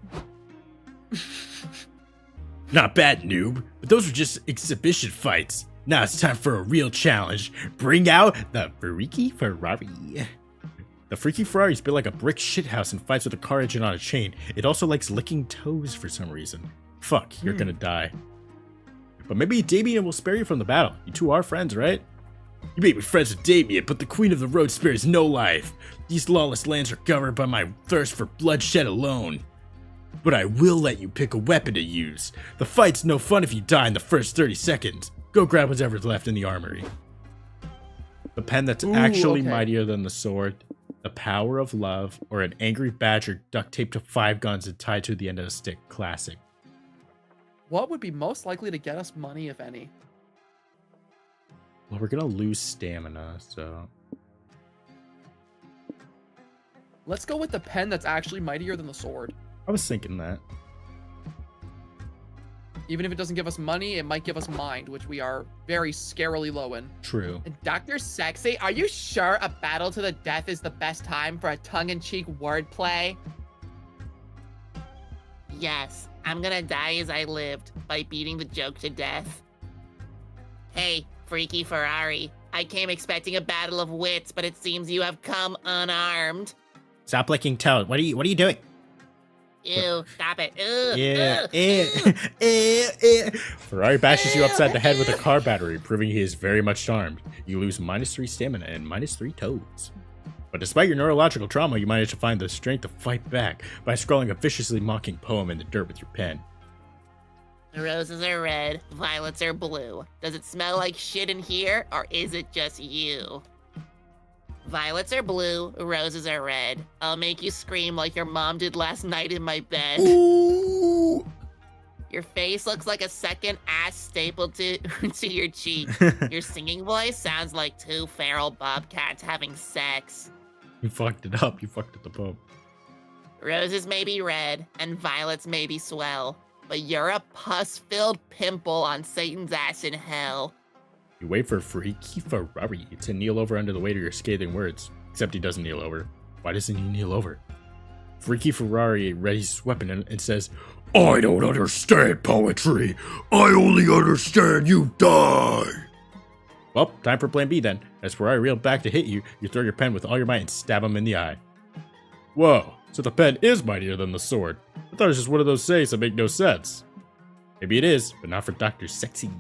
Not bad, noob, but those were just exhibition fights. Now it's time for a real challenge. Bring out the Freaky Ferrari. The Freaky Ferrari is built like a brick shithouse and fights with a car engine on a chain. It also likes licking toes for some reason. Fuck, you're gonna die. But maybe Damien will spare you from the battle. You two are friends, right? You may be friends with Damien, but the Queen of the Road spares no life. These lawless lands are governed by my thirst for bloodshed alone. But I will let you pick a weapon to use. The fight's no fun if you die in the first 30 seconds. Go grab whatever's left in the armory. The pen that's actually mightier than the sword, the power of love, or an angry badger duct taped to 5 guns and tied to the end of a stick. Classic. What would be most likely to get us money, if any? Well, we're gonna lose stamina, so... Let's go with the pen that's actually mightier than the sword. I was thinking that. Even if it doesn't give us money, it might give us mind, which we are very scarily low in. True. And Dr. Sexy, are you sure a battle to the death is the best time for a tongue-in-cheek wordplay? Yes, I'm gonna die as I lived, by beating the joke to death. Hey, Freaky Ferrari, I came expecting a battle of wits, but it seems you have come unarmed. Stop licking toes. What are you doing? Ew, stop it. Ew, Yeah. ew, ew. Ferrari bashes you upside the head with a car battery, proving he is very much charmed. You lose -3 stamina and -3 toes. But despite your neurological trauma, you manage to find the strength to fight back by scrawling a viciously mocking poem in the dirt with your pen. Roses are red, violets are blue. Does it smell like shit in here, or is it just you? Violets are blue, roses are red. I'll make you scream like your mom did last night in my bed. Ooh. Your face looks like a second ass stapled to your cheek. Your singing voice sounds like 2 feral bobcats having sex. You fucked it up. You fucked up the poem. Roses may be red, and violets may be swell, but you're a pus-filled pimple on Satan's ass in hell. You wait for Freaky Ferrari to kneel over under the weight of your scathing words. Except he doesn't kneel over. Why doesn't he kneel over? Freaky Ferrari readies his weapon and says, I don't understand poetry. I only understand you die. well, time for plan B then. As Ferrari reeled back to hit you, you throw your pen with all your might and stab him in the eye. Whoa, so the pen is mightier than the sword. I thought it was just one of those sayings that make no sense. Maybe it is, but not for Dr. Sexy.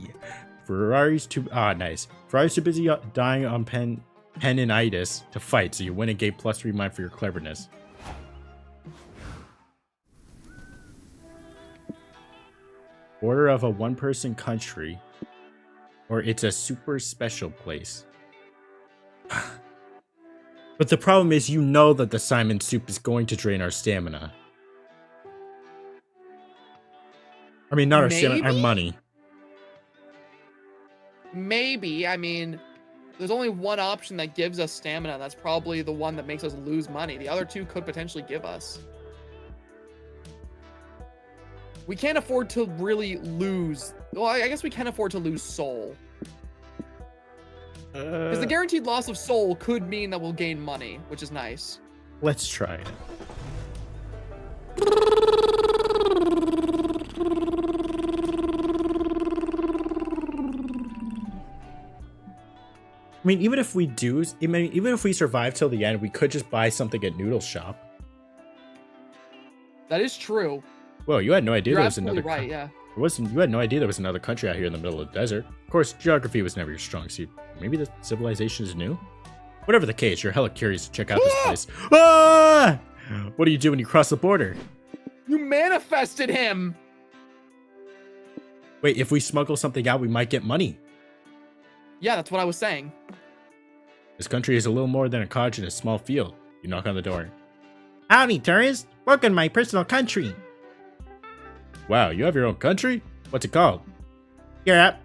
Ferrari's too busy dying on peninitis to fight, so you win and gain +3 mind for your cleverness. Border of a one-person country, or it's a super special place. But the problem is, you know that the Simon soup is going to drain our stamina. I mean, not our stamina, our money. Maybe. I mean, there's only one option that gives us stamina, and that's probably the one that makes us lose money. The other two could potentially give us. We can't afford to really lose. Well, I guess we can afford to lose soul. Because the guaranteed loss of soul could mean that we'll gain money, which is nice. Let's try it. I mean, even if we survive till the end, we could just buy something at Noodle Shop. That is true. Well, you had no idea You're there was another. absolutely right, yeah. You had no idea there was another country out here in the middle of the desert. Of course, geography was never your strong suit. Maybe the civilization is new? Whatever the case, you're hella curious to check out this place. Ah! What do you do when you cross the border? You manifested him! Wait, if we smuggle something out, we might get money. Yeah, that's what I was saying. This country is a little more than a cottage in a small field. You knock on the door. Howdy, tourist. Welcome to my personal country. Wow, you have your own country? What's it called? Europe.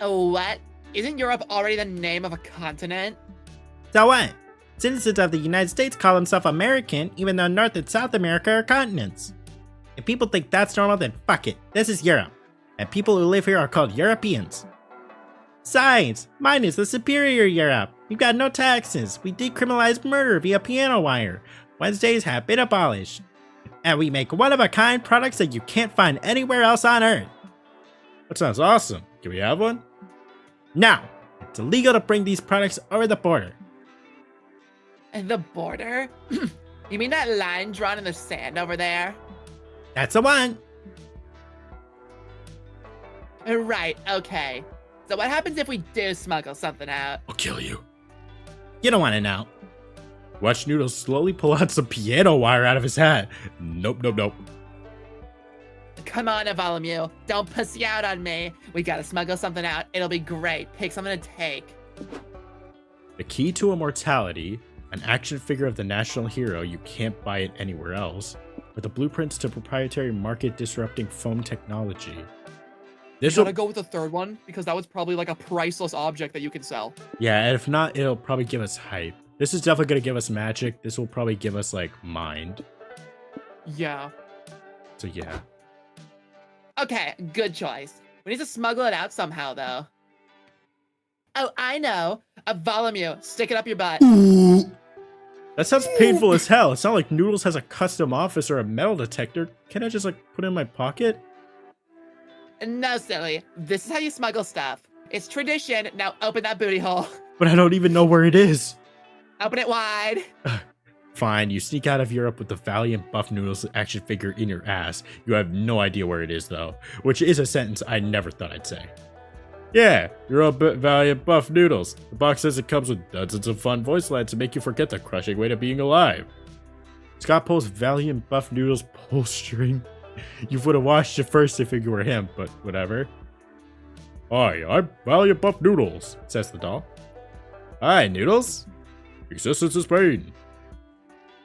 What? Isn't Europe already the name of a continent? So what? Citizens of the United States call themselves American, even though North and South America are continents. If people think that's normal, then fuck it. This is Europe. And people who live here are called Europeans. Besides, mine is the superior Europe. We've got no taxes. We decriminalize murder via piano wire. Wednesdays have been abolished. And we make one-of-a-kind products that you can't find anywhere else on Earth. That sounds awesome. Can we have one? Now, it's illegal to bring these products over the border. The border? You mean that line drawn in the sand over there? That's the one. Right, okay. So what happens if we do smuggle something out? I'll kill you. You don't want to know. Watch Noodles slowly pull out some piano wire out of his hat. Nope, nope, nope. Come on, Bartholomew. Don't pussy out on me. We gotta smuggle something out. It'll be great. Pick something to take. The key to immortality, an action figure of the national hero, you can't buy it anywhere else, or the blueprints to proprietary market-disrupting foam technology. You This will, gotta go with the third one, because that was probably like a priceless object that you can sell. yeah, and if not, it'll probably give us hype. This is definitely gonna give us magic. This will probably give us, like, mind. Yeah. So yeah. Okay, good choice. We need to smuggle it out somehow, though. Oh, I know. Bartholomew, stick it up your butt. That sounds painful as hell. It's not like Noodles has a custom office or a metal detector. Can I just, like, put it in my pocket? No, silly. This is how you smuggle stuff. It's tradition. Now open that booty hole. But I don't even know where it is. Open it wide. Fine, you sneak out of Europe with the Valiant Buff Noodles action figure in your ass. You have no idea where it is, though. Which is a sentence I never thought I'd say. Yeah, you're all Valiant Buff Noodles. The box says it comes with dozens of fun voice lines to make you forget the crushing weight of being alive. Scott pulls Valiant Buff Noodles pull string. You would have watched it first if you were him, but whatever. Hi, I'm Valiant Buff Noodles, says the doll. Hi, Noodles. Existence is pain.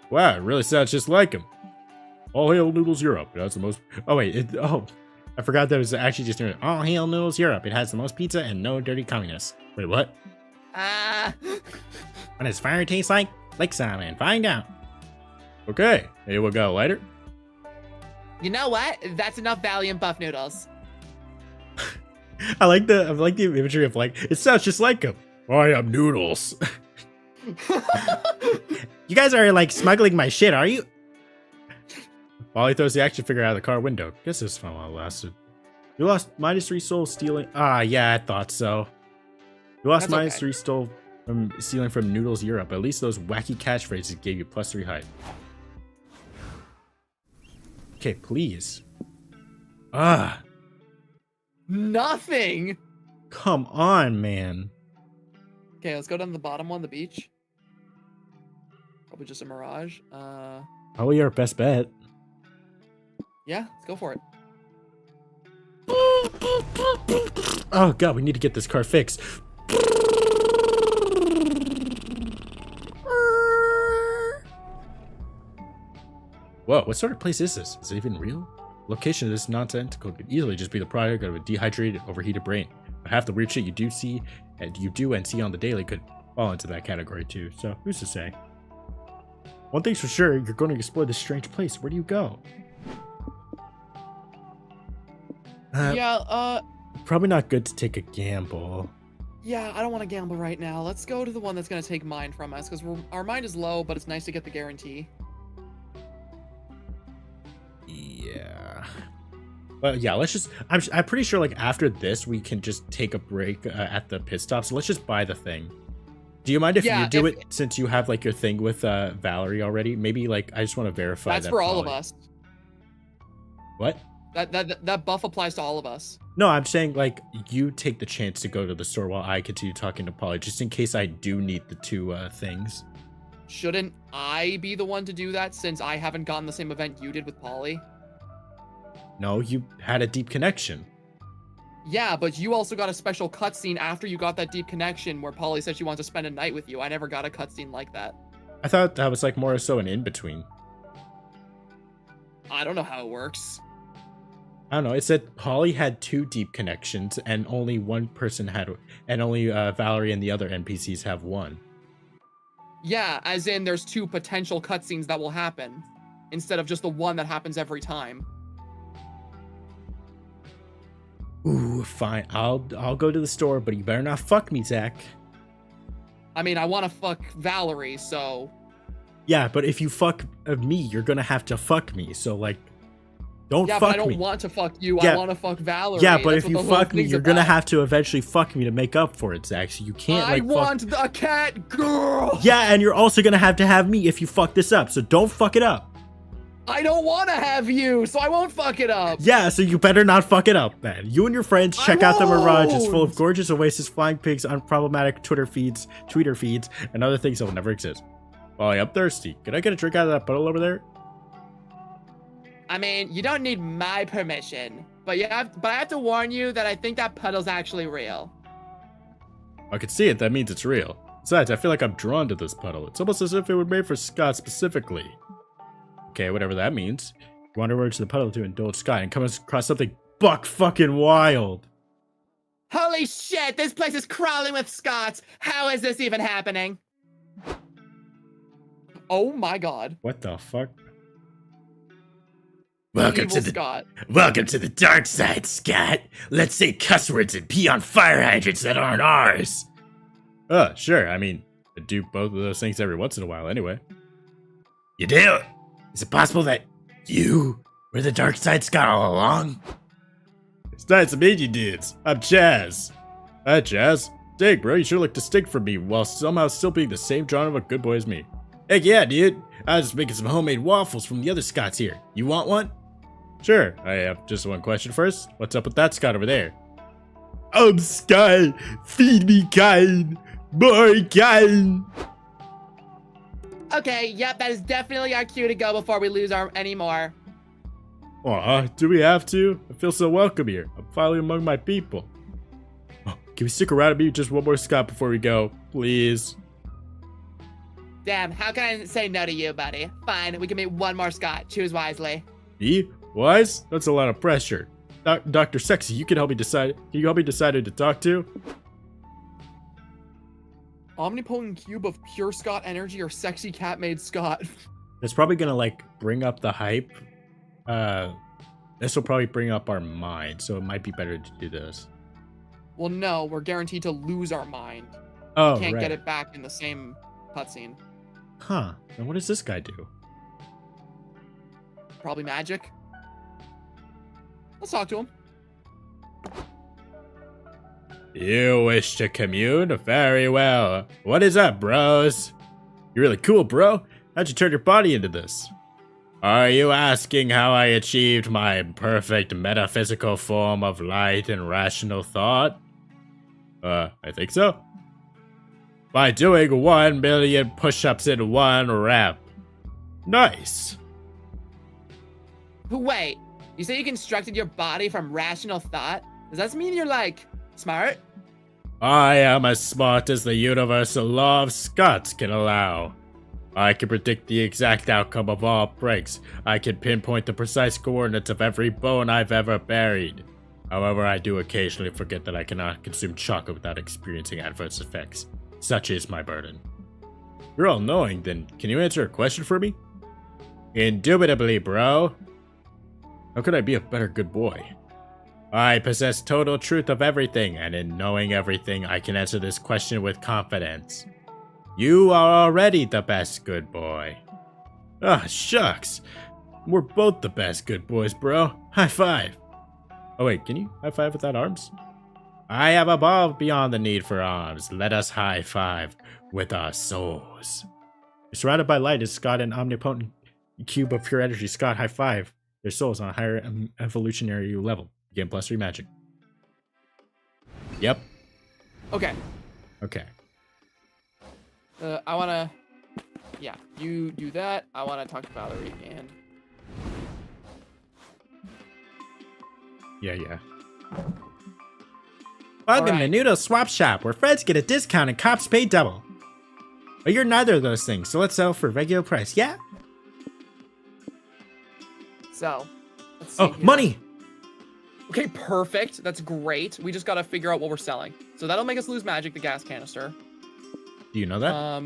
Wow, it really sounds just like him. All hail Noodles Europe. It has the most. Oh wait, I forgot that it was actually just doing All hail Noodles Europe. It has the most pizza and no dirty communists. Wait, what? What does fire taste like? Like salmon. Find out. Okay, anyone got a lighter? You know what? That's enough Valiant Buff Noodles. I like the imagery of like it sounds just like him. I am Noodles. You guys are like smuggling my shit, are you? Wally throws the action figure out of the car window. Guess this fun while it lasted. You lost -3 souls stealing. Ah, yeah, I thought so. You lost That's -3 stole from stealing from Noodles Europe. At least those wacky catchphrases gave you +3 height. Okay, please. Ah, Nothing! come on, man. Okay, let's go down to the bottom one, the beach. Probably just a mirage. Probably your best bet. Yeah, let's go for it. Oh god, we need to get this car fixed. Whoa, what sort of place is this? Is it even real? The location of this nonsensical could easily just be the product of a dehydrated, overheated brain. But half the weird shit you do see and see on the daily could fall into that category too. So who's to say? One thing's for sure, you're going to explore this strange place. Where do you go? Probably not good to take a gamble. Yeah, I don't want to gamble right now. Let's go to the one that's going to take mine from us, because our mind is low, but it's nice to get the guarantee. Yeah. But yeah, let's just. I'm pretty sure like after this we can just take a break at the pit stop. So let's just buy the thing. Do you mind if you do it since you have like your thing with Valerie already? Maybe like I just want to verify. That's for all of us. What? That buff applies to all of us. No, I'm saying like you take the chance to go to the store while I continue talking to Polly, just in case I do need the two things. Shouldn't I be the one to do that since I haven't gotten the same event you did with Polly? No, you had a deep connection. Yeah, but you also got a special cutscene after you got that deep connection where Polly said she wants to spend a night with you. I never got a cutscene like that. I thought that was like more so an in-between. I don't know how it works. I don't know. It said Polly had 2 deep connections, and only one person had, and only Valerie and the other NPCs have 1. Yeah, as in there's 2 potential cutscenes that will happen, instead of just the one that happens every time. Ooh, fine. I'll go to the store, but you better not fuck me, Zach. I mean, I want to fuck Valerie, so... Yeah, but if you fuck me, you're gonna have to fuck me. So like, don't Yeah, fuck but I don't me. want to fuck you. Yeah. I want to fuck Valerie. Yeah, but That's if what you the whole fuck me, thing's you're gonna about. have to eventually fuck me to make up for it, Zach. So you can't I like want fuck. the cat girl. Yeah, and you're also gonna have me if you fuck this up. So don't fuck it up. I don't want to have you, so I won't fuck it up. Yeah, so you better not fuck it up, man. You and your friends check out the Mirage. It's full of won't. gorgeous oasis, flying pigs, unproblematic tweeter feeds, and other things that will never exist. Polly, I'm thirsty. Can I get a drink out of that puddle over there? I mean, you don't need my permission, but I have to warn you that I think that puddle's actually real. I can see it. That means it's real. Besides, I feel like I'm drawn to this puddle. It's almost as if it was made for Scott specifically. Okay, whatever that means. You wander over to the puddle to indulge Scott and come across something buck fucking wild. Holy shit, this place is crawling with Scots. How is this even happening? Oh my god. What the fuck? Welcome Evil to the Scott. welcome to the dark side, Scott. Let's say cuss words and pee on fire hydrants that aren't ours. Sure. I mean, I do both of those things every once in a while anyway. You do? Is it possible that you were the dark side, Scott, all along? It's nice to meet you dudes. I'm Chaz. Hi, Chaz. Dang, bro, you sure look distinct from me while somehow still being the same genre of a good boy as me. Heck yeah, dude. I was just making some homemade waffles from the other Scots here. You want one? Sure. I have just one question first. What's up with that Scott over there? Scott. Feed me kind. More kind. Okay, yep, that is definitely our cue to go before we lose any more. Aw, do we have to? I feel so welcome here. I'm finally among my people. Oh, can we stick around and meet just one more Scott before we go? Please. Damn, how can I say no to you, buddy? Fine, we can meet one more Scott. Choose wisely. Me? Wise? That's a lot of pressure. Dr. Sexy, you can help me decide. Can you help me decide who to talk to? Omnipotent cube of pure Scott energy or sexy cat made Scott. That's probably gonna like bring up the hype. This will probably bring up our mind, so it might be better to do this. Well, no, we're guaranteed to lose our mind. Oh, Can't right. get it back in the same cutscene. Huh. And what does this guy do? Probably magic. Let's talk to him. You wish to commune? Very well. What is up, bros? You're really cool, bro. How'd you turn your body into this? Are you asking how I achieved my perfect metaphysical form of light and rational thought? I think so. By doing 1 million push-ups in 1 rep. Nice. Wait, you say you constructed your body from rational thought? Does that mean you're, like, smart? I am as smart as the universal law of Scots can allow. I can predict the exact outcome of all breaks. I can pinpoint the precise coordinates of every bone I've ever buried. However, I do occasionally forget that I cannot consume chocolate without experiencing adverse effects. Such is my burden. You're all knowing, then can you answer a question for me? Indubitably, bro. How could I be a better good boy? I possess total truth of everything, and in knowing everything, I can answer this question with confidence. You are already the best good boy. Ah, shucks. We're both the best good boys, bro. High five. Oh wait, can you high five without arms? I have evolved beyond the need for arms. Let us high five with our souls. You're surrounded by light as Scott and omnipotent cube of pure energy. Scott, high five their souls on a higher evolutionary level. Game plus 3 magic. Yep. Okay. Okay. I wanna... Yeah, you do that. I wanna talk to Valerie again. Yeah. Welcome to Alright. Noodle Swap Shop, where friends get a discount and cops pay double. But you're neither of those things, so let's sell for regular price, yeah? So, let's see Oh, here. money! Okay, perfect. That's great. We just gotta figure out what we're selling. So that'll make us lose magic, the gas canister. Do you know that?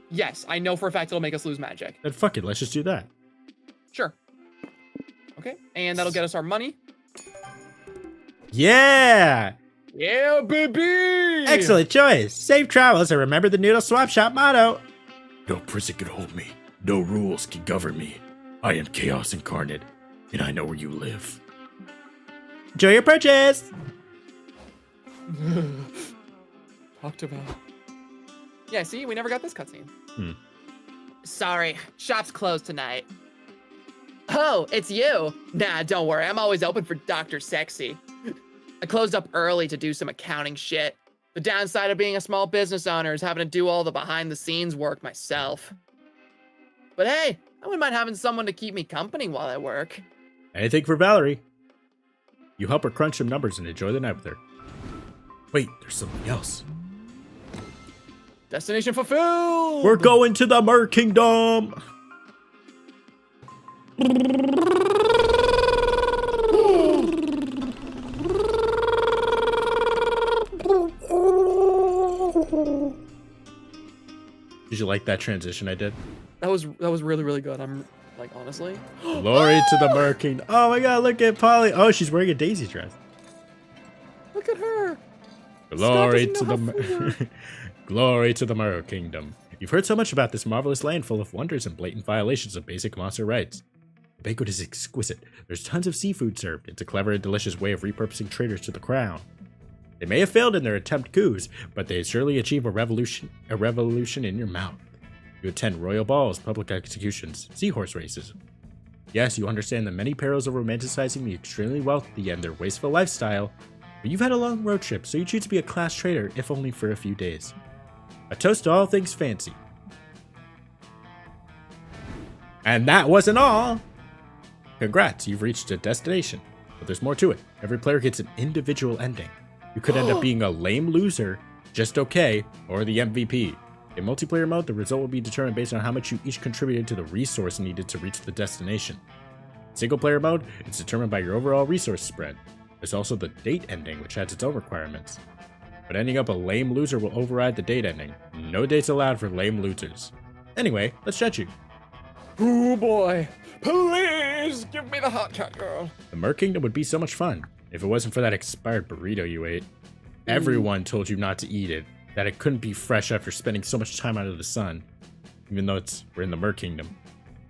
Yes, I know for a fact it'll make us lose magic. Then fuck it, let's just do that. Sure. Okay, and that'll get us our money. Yeah! Yeah, baby! Excellent choice! Safe travels and remember the Noodle Swap Shop motto! No prison can hold me. No rules can govern me. I am chaos incarnate, and I know where you live. Enjoy your purchase! Talked about. Yeah, see, we never got this cutscene. Sorry, shop's closed tonight. Oh, it's you. Nah, don't worry. I'm always open for Dr. Sexy. I closed up early to do some accounting shit. The downside of being a small business owner is having to do all the behind-the-scenes work myself. But hey, I wouldn't mind having someone to keep me company while I work. Anything for Valerie. You help her crunch some numbers and enjoy the night with her. Wait, there's something else. Destination fulfilled! We're going to the Mer Kingdom! Did you like that transition I did? That was really, really good. I'm like, honestly. Glory to the Mer Kingdom. Oh my god, look at Polly. Oh, she's wearing a Daisy dress. Look at her. Glory Scott to doesn't the know how Mer Glory to the Mer Kingdom. You've heard so much about this marvelous land full of wonders and blatant violations of basic monster rights. The banquet is exquisite. There's tons of seafood served. It's a clever and delicious way of repurposing traitors to the crown. They may have failed in their attempt coups, but they surely achieve a revolution in your mouth. You attend royal balls, public executions, seahorse races. Yes, you understand the many perils of romanticizing the extremely wealthy and their wasteful lifestyle, but you've had a long road trip, so you choose to be a class traitor, if only for a few days. A toast to all things fancy. And that wasn't all! Congrats, you've reached a destination, but there's more to it. Every player gets an individual ending. You could end up being a lame loser, just okay, or the MVP. In multiplayer mode, the result will be determined based on how much you each contributed to the resource needed to reach the destination. Single player mode, it's determined by your overall resource spread. There's also the date ending, which has its own requirements. But ending up a lame loser will override the date ending. No dates allowed for lame losers. Anyway, let's judge you. Oh boy. Please give me the hot cat girl. The Mer Kingdom would be so much fun if it wasn't for that expired burrito you ate. Everyone told you not to eat it, that it couldn't be fresh after spending so much time under the sun, even though we're in the Mer Kingdom.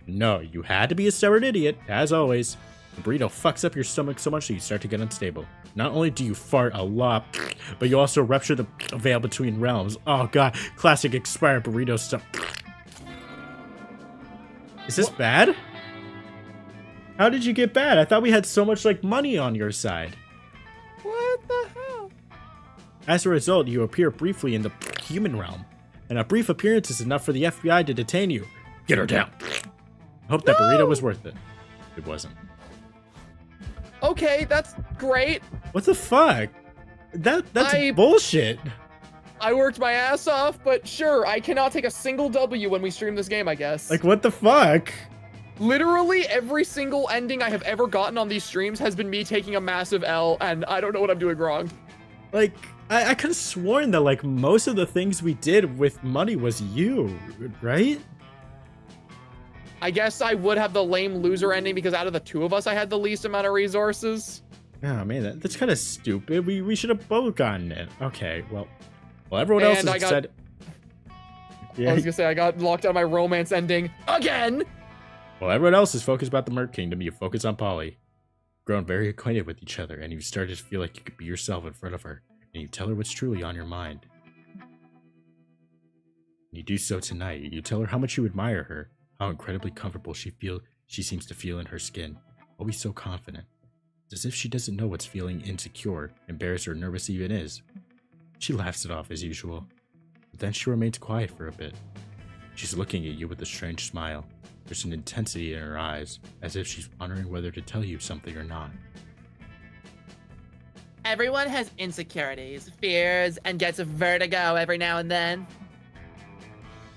No, you had to be a stubborn idiot, as always. The burrito fucks up your stomach so much that you start to get unstable. Not only do you fart a lot, but you also rupture the veil between realms. Oh god, classic expired burrito stuff. Is this bad? How did you get bad? I thought we had so much like money on your side. What the hell? As a result, you appear briefly in the human realm, and a brief appearance is enough for the FBI to detain you. Get her down. I hope that burrito was worth it. It wasn't. Okay, that's great. What the fuck? That's I- bullshit. I worked my ass off, but sure, I cannot take a single W when we stream this game, I guess. Like, what the fuck? Literally every single ending I have ever gotten on these streams has been me taking a massive L, and I don't know what I'm doing wrong. Like, I could have sworn that, like, most of the things we did with money was you, right? I guess I would have the lame loser ending because out of the two of us, I had the least amount of resources. Oh, man, that's kind of stupid. We should have both gotten it. Okay, well, everyone else And has said... I Yeah, was gonna say, I got locked out of my romance ending again. while everyone else is focused about the Mer Kingdom, you focus on Polly. Grown very acquainted with each other, and you started to feel like you could be yourself in front of her, and you tell her what's truly on your mind. You do so tonight. You tell her how much you admire her, how incredibly comfortable she seems to feel in her skin, always so confident. It's as if she doesn't know what's feeling insecure, embarrassed, or nervous even is. She laughs it off as usual, but then she remains quiet for a bit. She's looking at you with a strange smile. There's an intensity in her eyes, as if she's wondering whether to tell you something or not. Everyone has insecurities, fears, and gets a vertigo every now and then.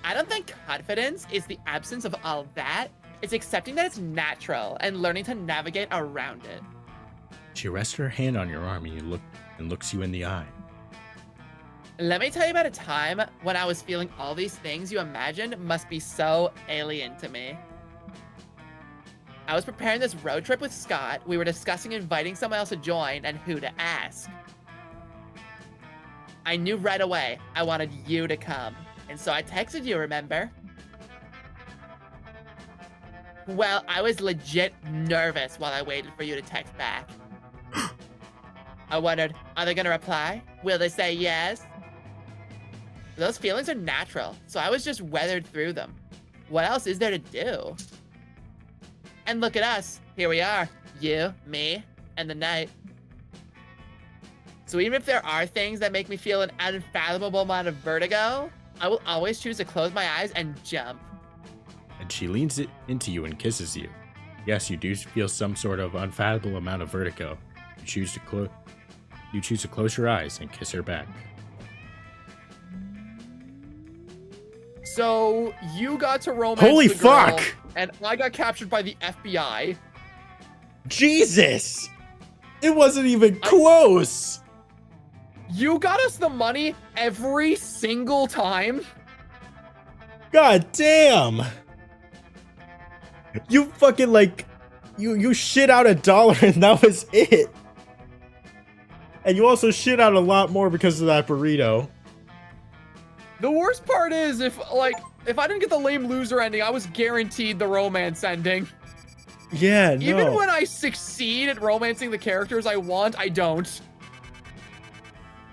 I don't think confidence is the absence of all that. It's accepting that it's natural and learning to navigate around it. She rests her hand on your arm and looks you in the eye. Let me tell you about a time when I was feeling all these things you imagined must be so alien to me. I was preparing this road trip with Scott. We were discussing inviting someone else to join and who to ask. I knew right away I wanted you to come, and so I texted you, remember? Well, I was legit nervous while I waited for you to text back. I wondered, are they gonna reply? Will they say yes? Those feelings are natural, so I was just weathered through them. What else is there to do? And look at us. Here we are. You, me, and the night. So even if there are things that make me feel an unfathomable amount of vertigo, I will always choose to close my eyes and jump. And she leans it into you and kisses you. Yes, you do feel some sort of unfathomable amount of vertigo. You choose to close your eyes and kiss her back. So you got to romance Holy the girl, fuck! and I got captured by the FBI. Jesus! It wasn't even close! You got us the money every single time. God damn! You fucking you shit out $1 and that was it. And you also shit out a lot more because of that burrito. The worst part is if I didn't get the lame loser ending, I was guaranteed the romance ending. Yeah, no. Even when I succeed at romancing the characters I want, I don't.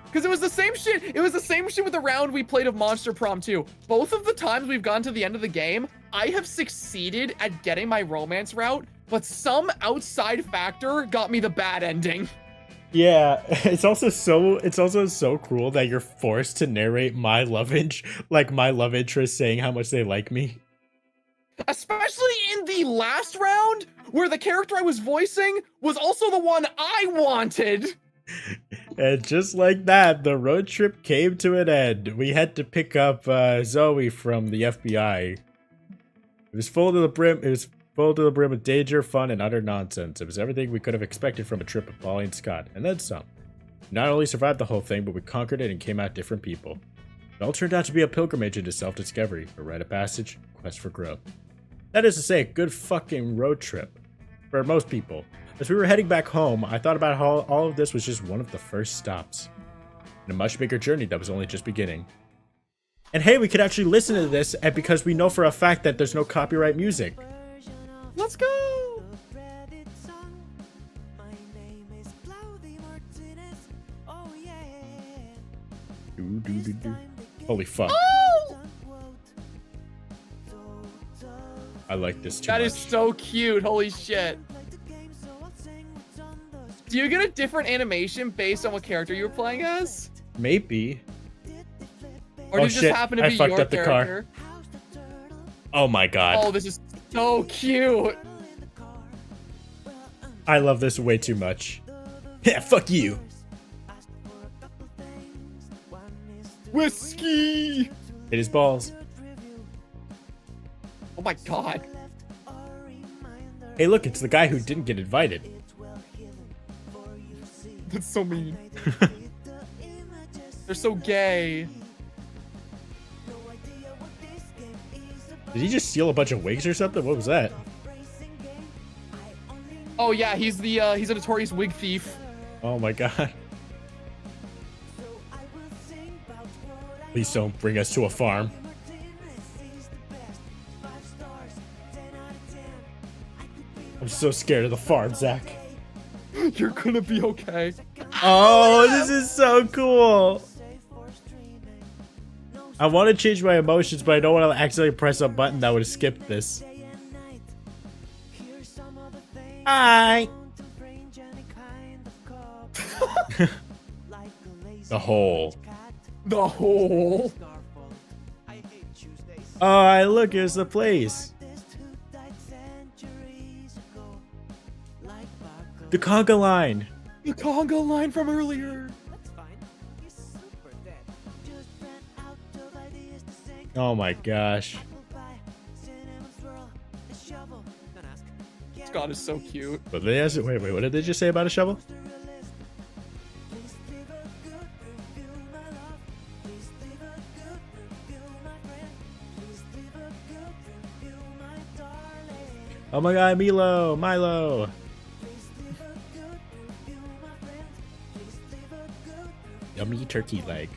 Because it was the same shit. It was the same shit with the round we played of Monster Prom 2. Both of the times we've gone to the end of the game, I have succeeded at getting my romance route, but some outside factor got me the bad ending. Yeah, it's also so cruel that you're forced to narrate my love interest saying how much they like me. Especially in the last round, where the character I was voicing was also the one I wanted. And just like that, the road trip came to an end. We had to pick up Zoe from the FBI. It was full to the brim. It was full to the brim with danger, fun, and utter nonsense. It was everything we could have expected from a trip with Polly and Scott, and then some. We not only survived the whole thing, but we conquered it and came out different people. It all turned out to be a pilgrimage into self-discovery, a rite of passage, quest for growth. That is to say, a good fucking road trip. For most people. As we were heading back home, I thought about how all of this was just one of the first stops. In a much bigger journey that was only just beginning. And hey, we could actually listen to this because we know for a fact that there's no copyright music. Let's go! Holy fuck. Oh! I like this too That much. is so cute. Holy shit. Do you get a different animation based on what character you were playing as? Maybe. Or Oh, did it shit. just happen to I be fucked your up the car. character? Oh my god. Oh, this is so cute. I love this way too much. Yeah, fuck you. Whiskey! Hit his balls. Oh my god. Hey look, it's the guy who didn't get invited. That's so mean. They're so gay. Did he just steal a bunch of wigs or something? What was that? Oh yeah, he's a notorious wig thief. Oh my god. Please don't bring us to a farm. I'm so scared of the farm, Zach. You're gonna be okay. Oh, this is so cool. I want to change my emotions, but I don't want to accidentally press a button that would skip this. Hi. The hole. The hole. Oh, look, here's the place. The conga line. The conga line from earlier. Oh my gosh. Scott is so cute. But they asked, wait, what did they just say about a shovel? Oh my god, Milo! Yummy turkey leg.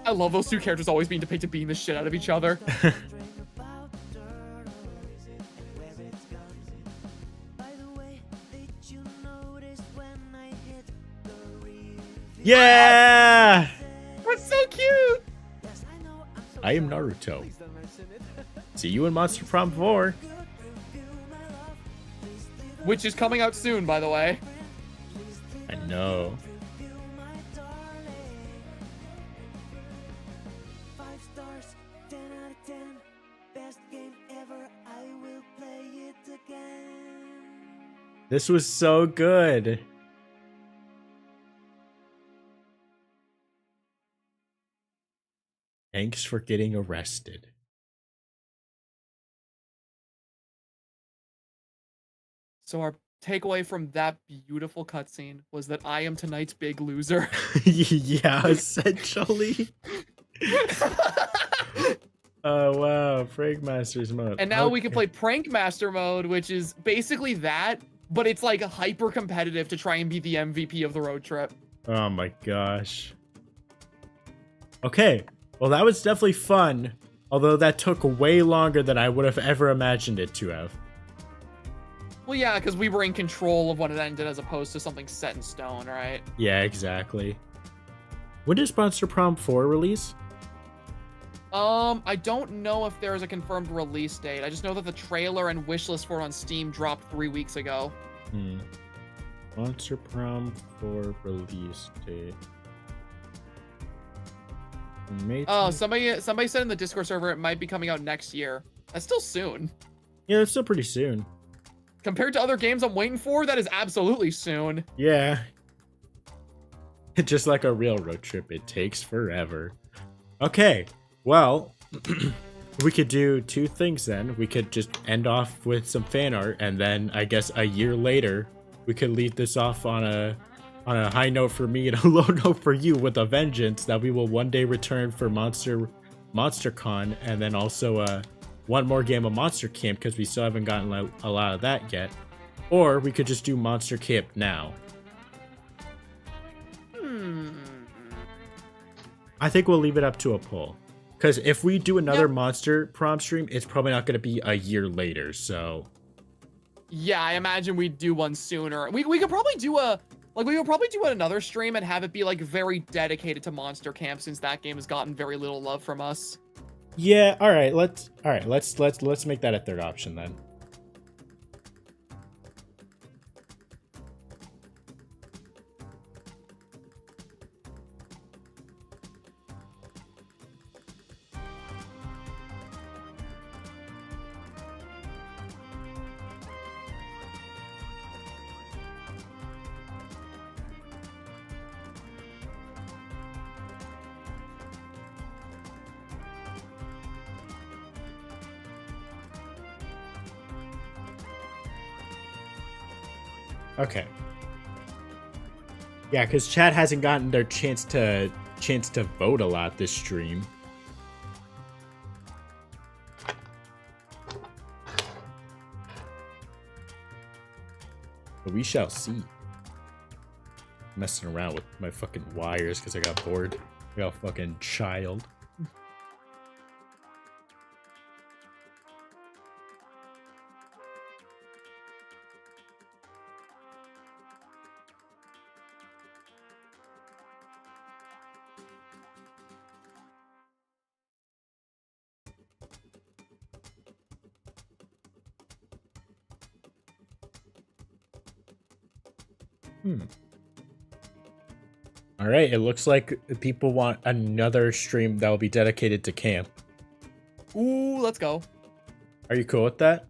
I love those two characters always being depicted beating the shit out of each other. Yeah! That's so cute! I am Naruto. See you in Monster Prom 4. Which is coming out soon, by the way. I know. This was so good. Thanks for getting arrested. So our takeaway from that beautiful cutscene was that I am tonight's big loser. Yeah, essentially. Oh wow, Prank Masters mode. And now we can play Prank Master mode, which is basically that, but it's like hyper competitive to try and be the MVP of the road trip. Oh my gosh. Okay, well that was definitely fun, although that took way longer than I would have ever imagined it to have. Well, yeah, because we were in control of when it ended as opposed to something set in stone, right? Yeah, exactly. When does Monster Prom 4 release? I don't know if there is a confirmed release date. I just know that the trailer and wishlist for it on Steam dropped 3 weeks ago. Monster Prom 4 release date. Oh, somebody said in the Discord server it might be coming out next year. That's still soon. Yeah, that's still pretty soon. Compared to other games I'm waiting for, that is absolutely soon. Yeah. Just like a real road trip, it takes forever. Okay, well, we could do two things then. We could just end off with some fan art, and then I guess a year later, we could leave this off on a high note for me and a low note for you with a vengeance that we will one day return for MonsterCon, and then also one more game of Monster Camp because we still haven't gotten a lot of that yet. Or we could just do Monster Camp now. I think we'll leave it up to a poll. Because if we do another Monster Prom stream, it's probably not going to be a year later, so... Yeah, I imagine we'd do one sooner. We could probably do another stream and have it be like very dedicated to Monster Camp since that game has gotten very little love from us. Yeah, let's make that a third option then. Okay. Yeah, because chat hasn't gotten their chance to vote a lot this stream. But we shall see. Messing around with my fucking wires because I got bored. I got a fucking child. All right, it looks like people want another stream that will be dedicated to camp. Ooh, let's go. Are you cool with that?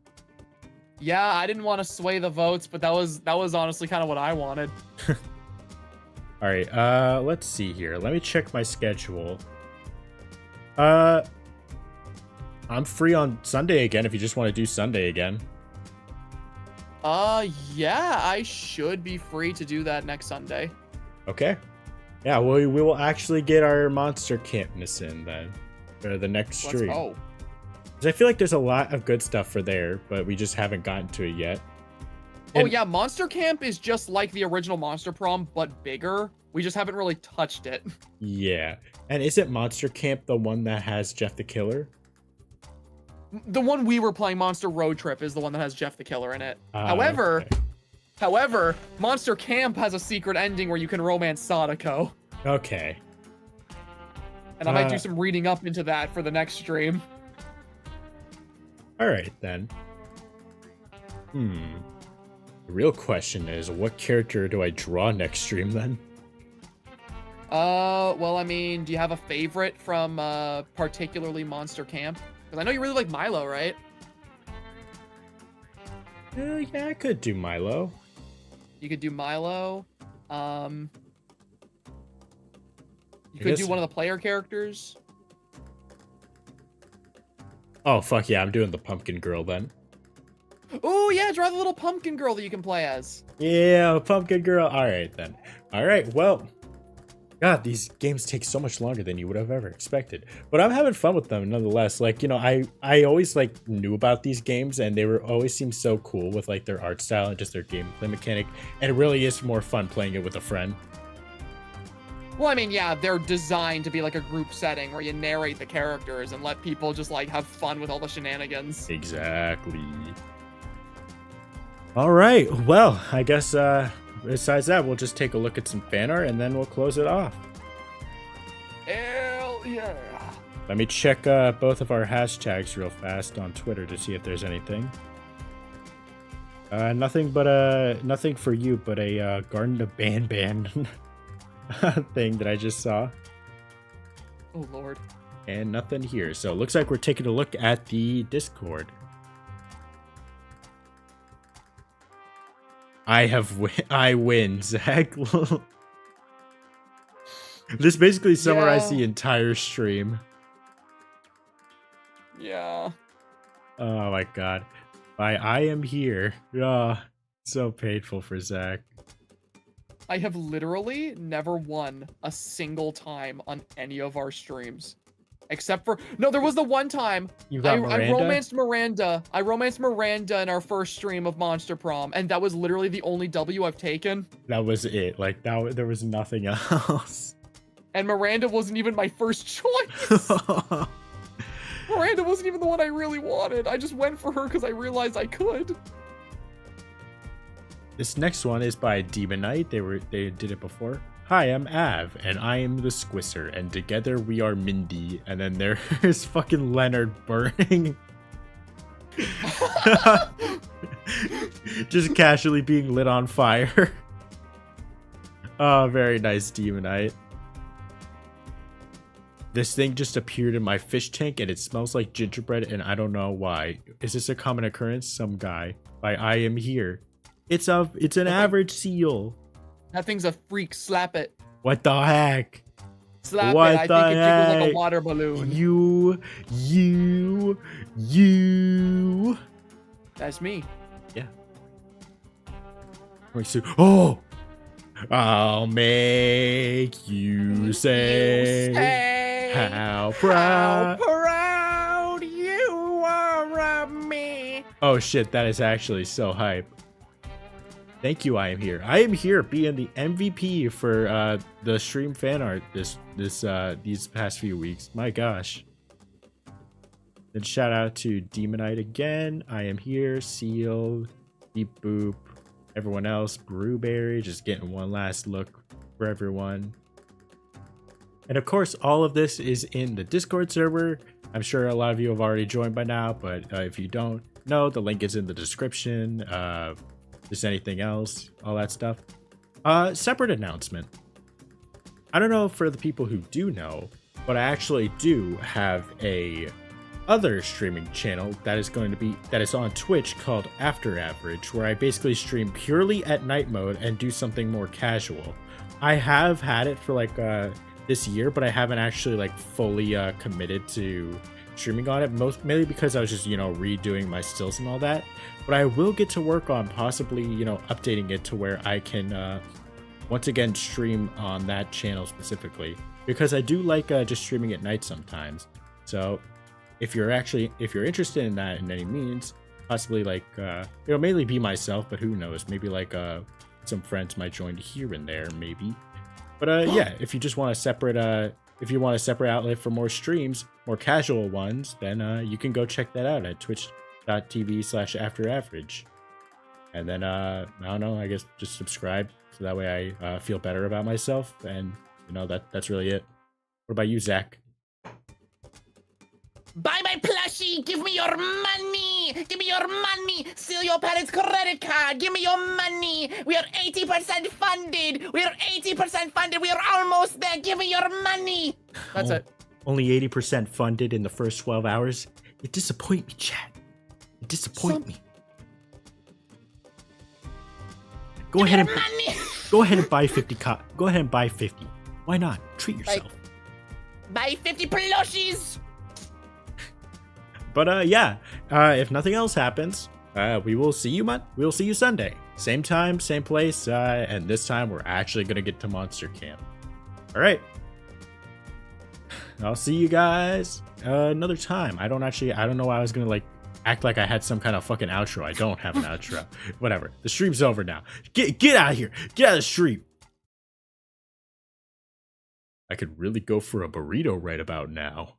Yeah, I didn't want to sway the votes, but that was honestly kind of what I wanted. All right, let's see here. Let me check my schedule. I'm free on Sunday again if you just want to do Sunday again. Yeah, I should be free to do that next Sunday. Okay. Yeah, we will actually get our monster campness in then for the next stream. Let's go. 'Cause I feel like there's a lot of good stuff for there, but we just haven't gotten to it yet. Oh And- yeah, Monster Camp is just like the original Monster Prom, but bigger. We just haven't really touched it. Yeah. And isn't Monster Camp the one that has Jeff the Killer? The one we were playing, Monster Road Trip, is the one that has Jeff the Killer in it. Ah, However, okay. Monster Camp has a secret ending where you can romance Sadako. Okay. And I might do some reading up into that for the next stream. All right, then. The real question is, what character do I draw next stream, then? Well, I mean, do you have a favorite from, particularly Monster Camp? Because I know you really like Milo, right? Yeah, I could do Milo. You could do Milo. You I could guess- do one of the player characters. Oh, fuck yeah, I'm doing the Pumpkin Girl, then. Oh, yeah, draw the little pumpkin girl that you can play as. Yeah, Pumpkin Girl. All right, then. All right, well... God, these games take so much longer than you would have ever expected. But I'm having fun with them nonetheless. Like, you know, I always, like, knew about these games, and they were always seemed so cool with, like, their art style and just their gameplay mechanic. And it really is more fun playing it with a friend. Well, I mean, yeah, they're designed to be like a group setting where you narrate the characters and let people just, like, have fun with all the shenanigans. Exactly. All right, well, I guess, besides that, we'll just take a look at some fan art, and then we'll close it off. Hell yeah. Let me check both of our hashtags real fast on Twitter to see if there's anything. Nothing for you, but a Garden of Ban thing that I just saw, Oh, Lord. and nothing here. So it looks like we're taking a look at the Discord. I win, Zach. This basically summarized Yeah. the entire stream. Yeah. Oh my god. I am here. Ah, so painful for Zach. I have literally never won a single time on any of our streams. Except for... No, there was the one time You got I Miranda? romanced Miranda. I romanced Miranda in our first stream of Monster Prom, and that was literally the only W I've taken. That was it. Like, there was nothing else. And Miranda wasn't even my first choice. Miranda wasn't even the one I really wanted. I just went for her because I realized I could. This next one is by Demon Knight. They did it before. Hi, I'm Av, and I am the Squisser, and together we are Mindy. And then there's fucking Leonard burning. Just casually being lit on fire. Oh, very nice, Demon Knight. This thing just appeared in my fish tank, and it smells like gingerbread, and I don't know why. Is this a common occurrence? Some guy. By I am here. It's an average seal. That thing's a freak. Slap it. What the heck? Slap What it. I the think it jiggles like heck? a water balloon. You. That's me. Yeah. Oh! I'll make you say how proud. proud you are of me. Oh shit, that is actually so hype. Thank you, I am here. I am here being the MVP for the stream fan art these past few weeks. My gosh. Then shout out to Demonite again. I am here. Seal, Beep Boop, everyone else. Brewberry, just getting one last look for everyone. And of course, all of this is in the Discord server. I'm sure a lot of you have already joined by now, but if you don't know, the link is in the description. Just anything else, all that stuff. Separate announcement. I don't know for the people who do know, but I actually do have a other streaming channel that is on Twitch called After Average, where I basically stream purely at night mode and do something more casual. I have had it for like this year, but I haven't actually like fully committed to streaming on it, mainly because I was just, redoing my stills and all that. But I will get to work on possibly, updating it to where I can once again stream on that channel specifically, because I do like just streaming at night sometimes. So if you're interested in that in any means, possibly like mainly be myself, but who knows, maybe like some friends might join here and there, maybe. But yeah, if you just want a separate outlet for more streams, more casual ones, then you can go check that out at twitch.tv/afteraverage. And then I don't know, I guess just subscribe so that way I feel better about myself, and that's really it. What about you, Zach? Buy my plushie! Give me your money! Give me your money! Steal your parents' credit card! Give me your money! We are 80% funded! We are 80% funded! We are almost there! Give me your money! That's it. Only 80% funded in the first 12 hours? You disappoint me, chat. You disappoint me. Go ahead and buy 50. Go ahead and buy 50. Why not? Treat yourself. Buy 50 plushies! But yeah, if nothing else happens, we will see you Sunday. Same time, same place, and this time we're actually gonna get to Monster Camp. All right. I'll see you guys another time. I don't know why I was gonna act like I had some kind of fucking outro. I don't have an outro. Whatever. The stream's over now. Get out of here. Get out of the stream. I could really go for a burrito right about now.